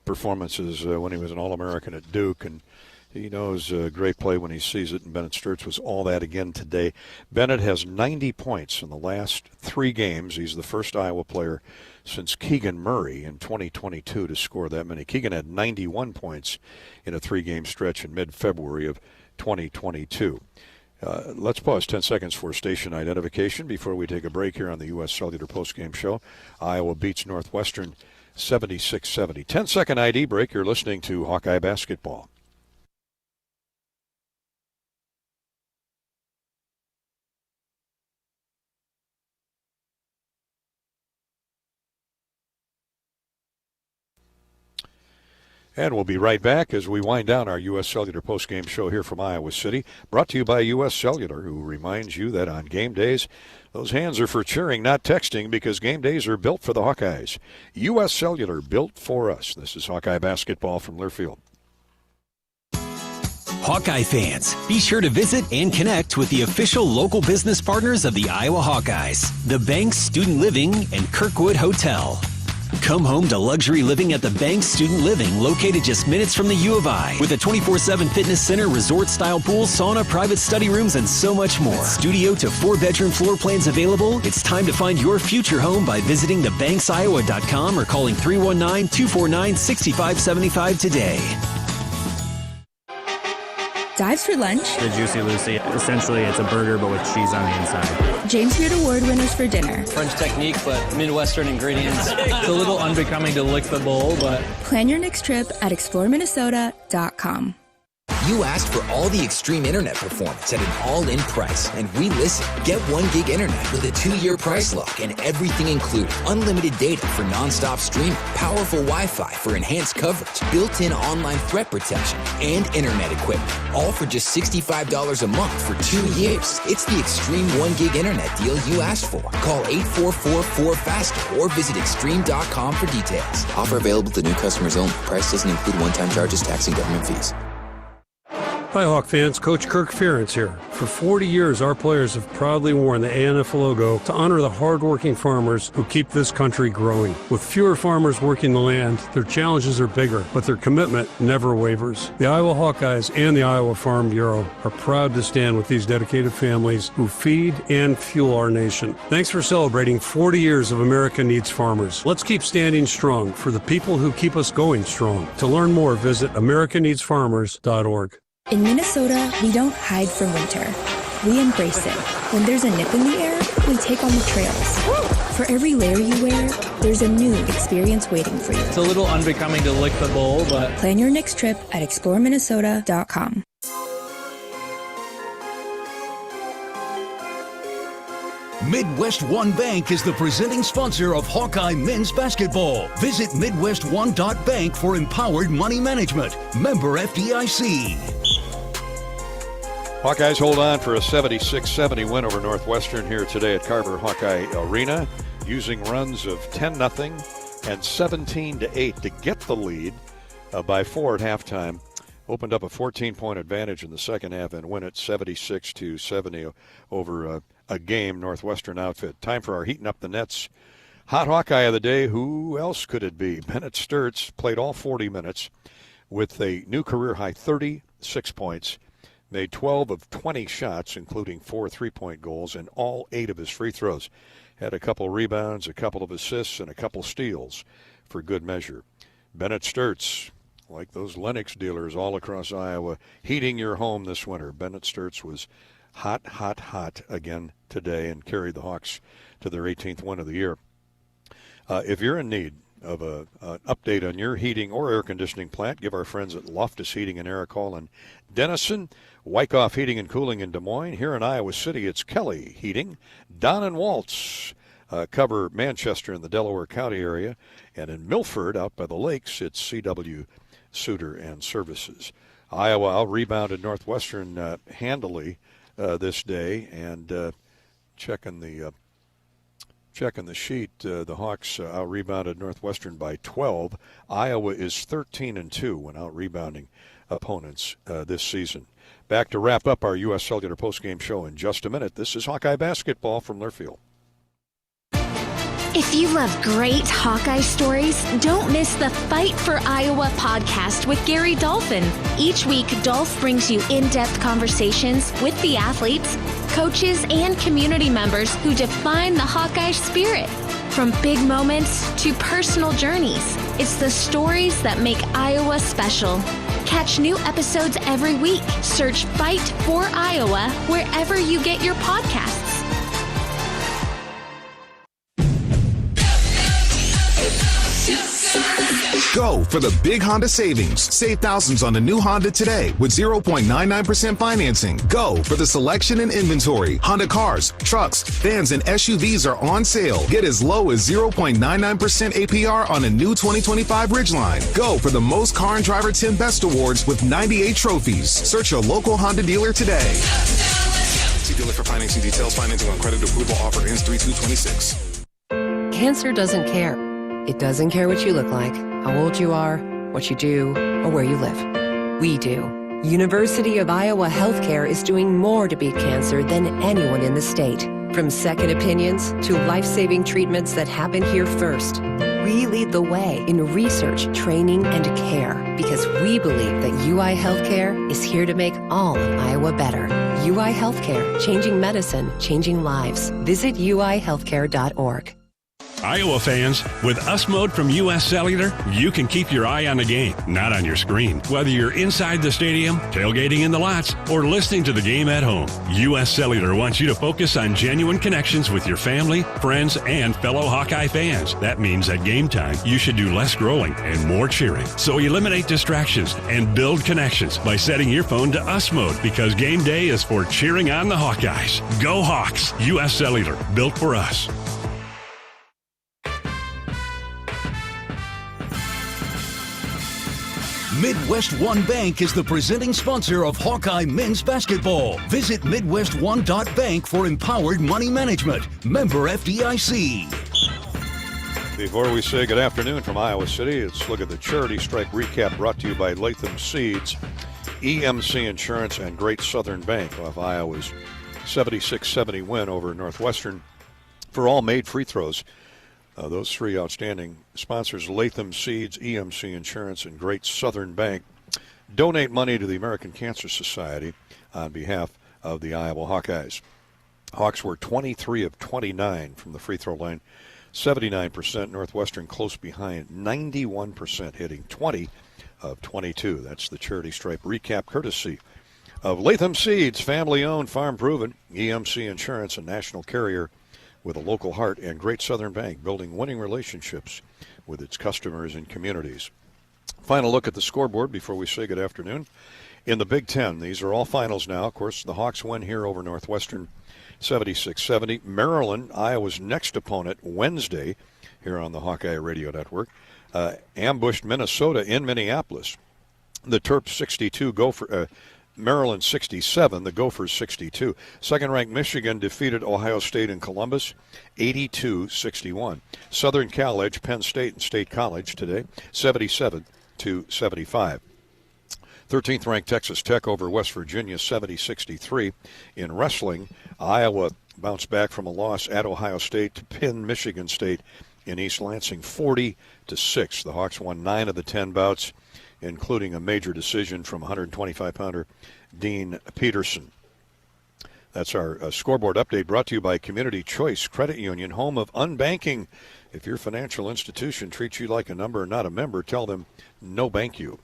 performances when he was an All-American at Duke, and he knows great play when he sees it, and Bennett Sturtz was all that again today. Bennett has 90 points in the last 3 games. He's the first Iowa player since Keegan Murray in 2022 to score that many. Keegan had 91 points in a 3-game stretch in mid-February of 2022. Let's pause 10 seconds for station identification before we take a break here on the U.S. Cellular Postgame Show. Iowa beats Northwestern 76-70. 10-second ID break. You're listening to Hawkeye Basketball. And we'll be right back as we wind down our U.S. Cellular postgame show here from Iowa City, brought to you by U.S. Cellular, who reminds you that on game days, those hands are for cheering, not texting, because game days are built for the Hawkeyes. U.S. Cellular, built for us. This is Hawkeye Basketball from Learfield. Hawkeye fans, be sure to visit and connect with the official local business partners of the Iowa Hawkeyes, the Banks Student Living and Kirkwood Hotel. Come home to luxury living at the Banks Student Living, located just minutes from the U of I, with a 24/7 fitness center, resort-style pool, sauna, private study rooms, and so much more. With studio to 4-bedroom floor plans available, it's time to find your future home by visiting thebanksiowa.com or calling 319-249-6575 today. Dives for lunch. The Juicy Lucy. Essentially, it's a burger, but with cheese on the inside. James Beard Award winners for dinner. French technique, but Midwestern ingredients. It's a little unbecoming to lick the bowl, but... Plan your next trip at exploreminnesota.com. You asked for all the extreme internet performance at an all-in price, and we listened. Get 1 gig internet with a 2-year price lock and everything included. Unlimited data for non-stop streaming, powerful Wi-Fi for enhanced coverage, built-in online threat protection, and internet equipment. All for just $65 a month for 2 years. It's the extreme 1 gig internet deal you asked for. Call 844-4FASTER or visit extreme.com for details. Offer available to new customers only. Price doesn't include one-time charges, tax, and government fees. Hi, Hawk fans. Coach Kirk Ferentz here. For 40 years, our players have proudly worn the ANF logo to honor the hardworking farmers who keep this country growing. With fewer farmers working the land, their challenges are bigger, but their commitment never wavers. The Iowa Hawkeyes and the Iowa Farm Bureau are proud to stand with these dedicated families who feed and fuel our nation. Thanks for celebrating 40 years of America Needs Farmers. Let's keep standing strong for the people who keep us going strong. To learn more, visit americaneedsfarmers.org. In Minnesota, we don't hide from winter. We embrace it. When there's a nip in the air, we take on the trails. For every layer you wear, there's a new experience waiting for you. It's a little unbecoming to lick the bowl, but... Plan your next trip at exploreminnesota.com. Midwest One Bank is the presenting sponsor of Hawkeye men's basketball. Visit MidwestOne.bank for empowered money management. Member FDIC. Hawkeyes hold on for a 76-70 win over Northwestern here today at Carver Hawkeye Arena, using runs of 10-0 and 17-8 to get the lead by 4 at halftime. Opened up a 14-point advantage in the second half and win it 76-70 over a game Northwestern outfit. Time for our Heating Up the Nets hot Hawkeye of the day. Who else could it be? Bennett Sturtz played all 40 minutes with a new career-high 36 points. Made 12 of 20 shots, including 4 3-point goals, and all 8 of his free throws. Had a couple rebounds, a couple of assists, and a couple steals for good measure. Bennett Sturtz, like those Lennox dealers all across Iowa, heating your home this winter. Bennett Sturtz was hot, hot, hot again today and carried the Hawks to their 18th win of the year. If you're in need of an update on your heating or air conditioning plant, give our friends at Loftus Heating and Air a call in Denison, Wyckoff Heating and Cooling in Des Moines. Here in Iowa City, it's Kelly Heating. Don and Waltz cover Manchester and the Delaware County area. And in Milford, out by the lakes, it's CW Suter and Services. Iowa out-rebounded Northwestern handily this day, and checking the sheet. The Hawks out-rebounded Northwestern by 12. Iowa is 13-2 when out-rebounding opponents this season. Back to wrap up our U.S. Cellular postgame show in just a minute. This is Hawkeye basketball from Learfield. If you love great Hawkeye stories, don't miss the Fight for Iowa podcast with Gary Dolphin. Each week, Dolph brings you in-depth conversations with the athletes, coaches, and community members who define the Hawkeye spirit. From big moments to personal journeys, it's the stories that make Iowa special. Catch new episodes every week. Search Fight for Iowa wherever you get your podcasts. Go for the big Honda savings. Save thousands on the new Honda today with 0.99% financing. Go for the selection and inventory. Honda cars, trucks, vans, and SUVs are on sale. Get as low as 0.99% APR on a new 2025 Ridgeline. Go for the most car and driver 10 best awards with 98 trophies. Search your local Honda dealer today. See dealer for financing details. Financing on credit approval offer ends 3/2/26. Cancer doesn't care. It doesn't care what you look like, how old you are, what you do, or where you live. We do. University of Iowa Healthcare is doing more to beat cancer than anyone in the state. From second opinions to life-saving treatments that happen here first. We lead the way in research, training, and care because we believe that UI Healthcare is here to make all of Iowa better. UI Healthcare, changing medicine, changing lives. Visit uihealthcare.org. Iowa fans, with US Mode from U.S. Cellular, you can keep your eye on the game, not on your screen. Whether you're inside the stadium, tailgating in the lots, or listening to the game at home, U.S. Cellular wants you to focus on genuine connections with your family, friends, and fellow Hawkeye fans. That means at game time, you should do less scrolling and more cheering. So eliminate distractions and build connections by setting your phone to US Mode because game day is for cheering on the Hawkeyes. Go Hawks! U.S. Cellular, built for us. Midwest One Bank is the presenting sponsor of Hawkeye men's basketball. Visit MidwestOne.bank for empowered money management. Member FDIC. Before we say good afternoon from Iowa City, let's look at the Charity Stripe recap brought to you by Latham Seeds, EMC Insurance, and Great Southern Bank off Iowa's 76-70 win over Northwestern for all made free throws. Those three outstanding sponsors, Latham Seeds, EMC Insurance, and Great Southern Bank, donate money to the American Cancer Society on behalf of the Iowa Hawkeyes. Hawks were 23 of 29 from the free throw line, 79%. Northwestern close behind, 91% hitting, 20 of 22. That's the Charity Stripe recap courtesy of Latham Seeds, family-owned, farm-proven, EMC Insurance, and national carrier with a local heart, and Great Southern Bank, building winning relationships with its customers and communities. Final look at the scoreboard before we say good afternoon. In the Big Ten, these are all finals now. Of course, the Hawks win here over Northwestern, 76-70. Maryland, Iowa's next opponent, Wednesday, here on the Hawkeye Radio Network, ambushed Minnesota in Minneapolis. The Terps 62, Maryland 67, the Gophers 62. Second-ranked Michigan defeated Ohio State in Columbus 82-61. Southern Cal edged Penn State and State College today 77-75. 13th-ranked Texas Tech over West Virginia 70-63. In wrestling, Iowa bounced back from a loss at Ohio State to pin Michigan State in East Lansing 40-6. The Hawks won 9 of the 10 bouts, including a major decision from 125-pounder Dean Peterson. That's our scoreboard update brought to you by Community Choice Credit Union, home of unbanking. If your financial institution treats you like a number and not a member, tell them no bank you.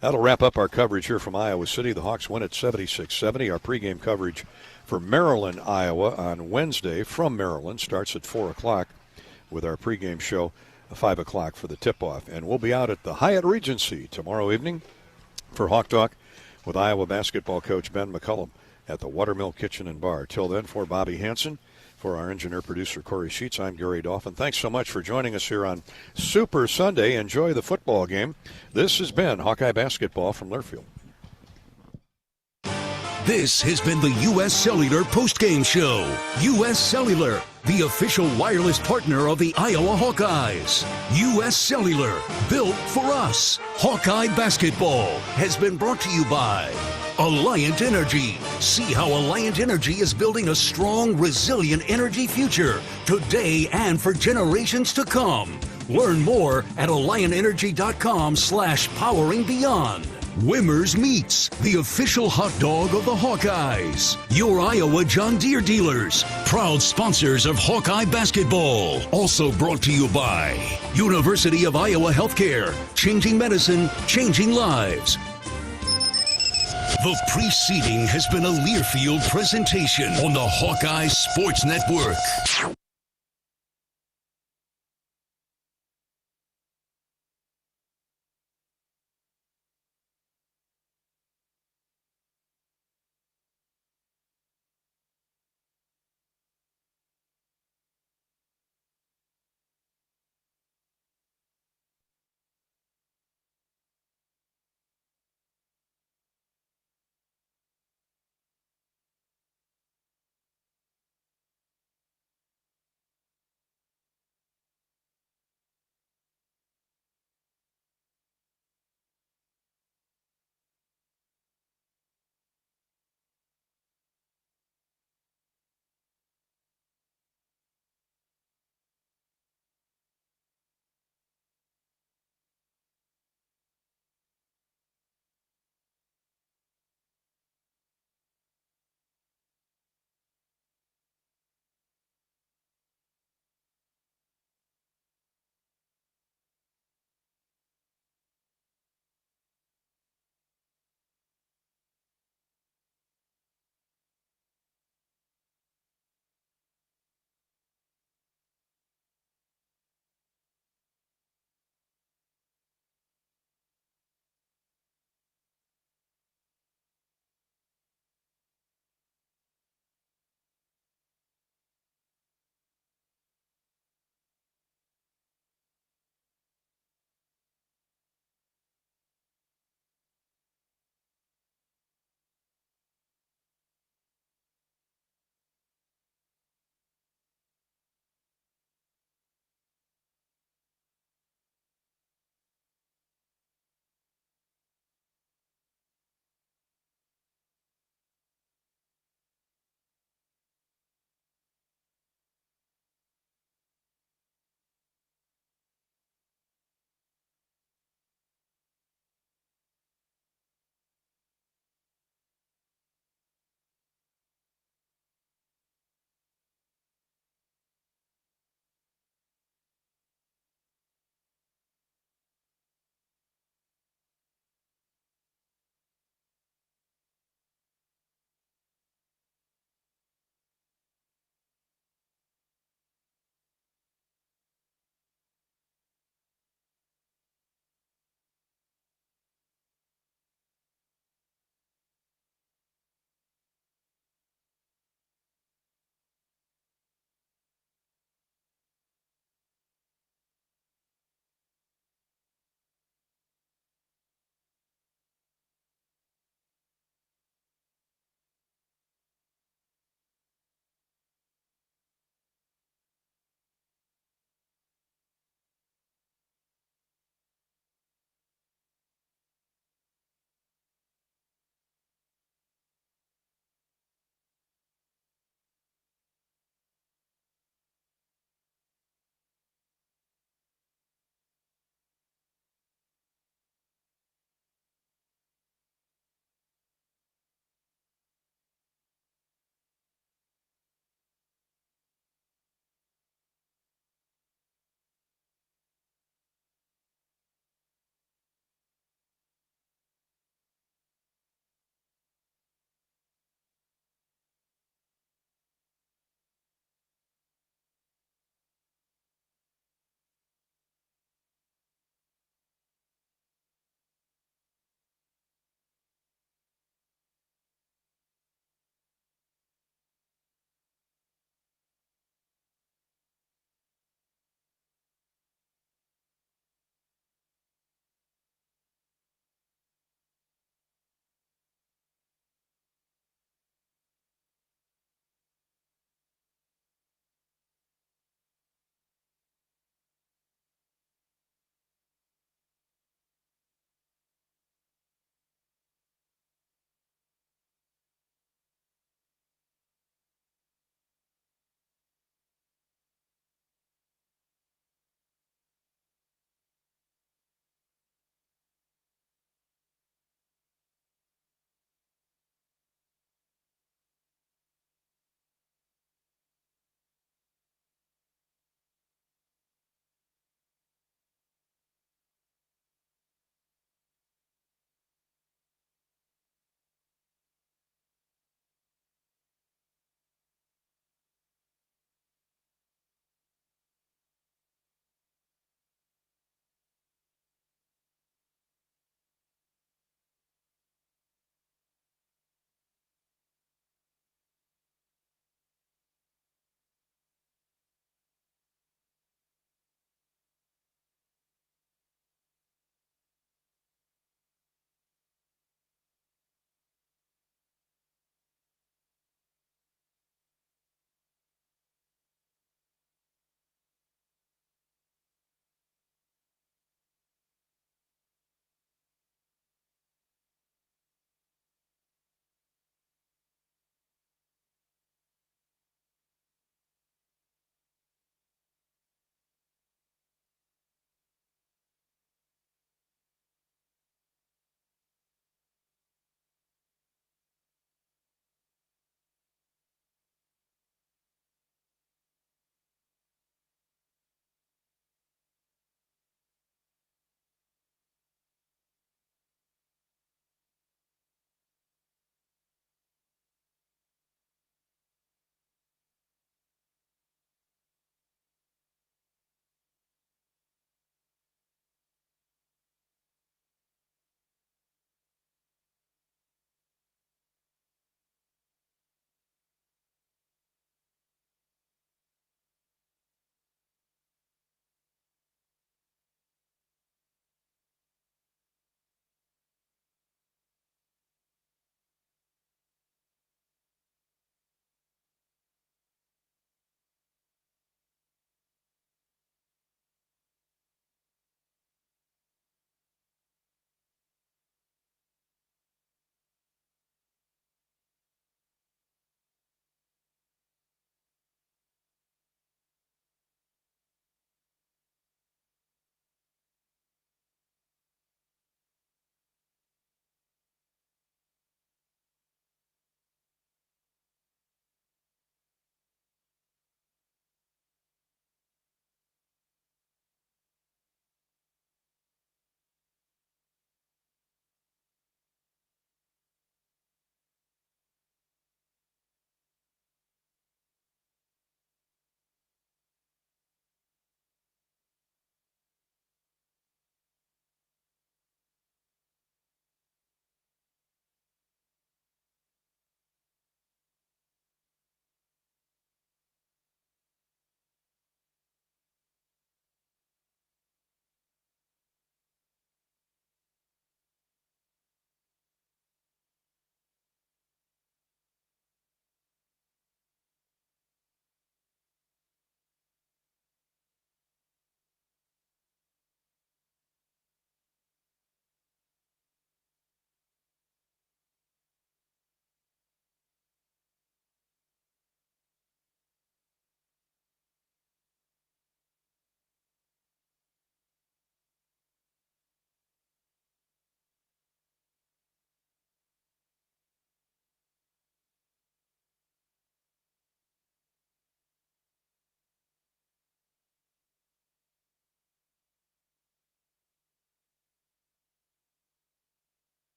That'll wrap up our coverage here from Iowa City. The Hawks win at 76-70. Our pregame coverage for Maryland, Iowa on Wednesday from Maryland starts at 4 o'clock with our pregame show 5 o'clock for the tip-off. And we'll be out at the Hyatt Regency tomorrow evening for Hawk Talk with Iowa basketball coach Ben McCullum at the Watermill Kitchen and Bar. Till then, for Bobby Hansen, for our engineer-producer Corey Sheets, I'm Gary Dolphin. Thanks so much for joining us here on Super Sunday. Enjoy the football game. This has been Hawkeye Basketball from Learfield. This has been the U.S. Cellular Postgame Show. U.S. Cellular, the official wireless partner of the Iowa Hawkeyes. U.S. Cellular, built for us. Hawkeye basketball has been brought to you by Alliant Energy. See how Alliant Energy is building a strong, resilient energy future today and for generations to come. Learn more at AlliantEnergy.com/poweringbeyond. Wimmer's Meats, the official hot dog of the Hawkeyes. Your Iowa John Deere dealers, proud sponsors of Hawkeye basketball. Also brought to you by University of Iowa Healthcare, changing medicine, changing lives. The preceding has been a Learfield presentation on the Hawkeye Sports Network.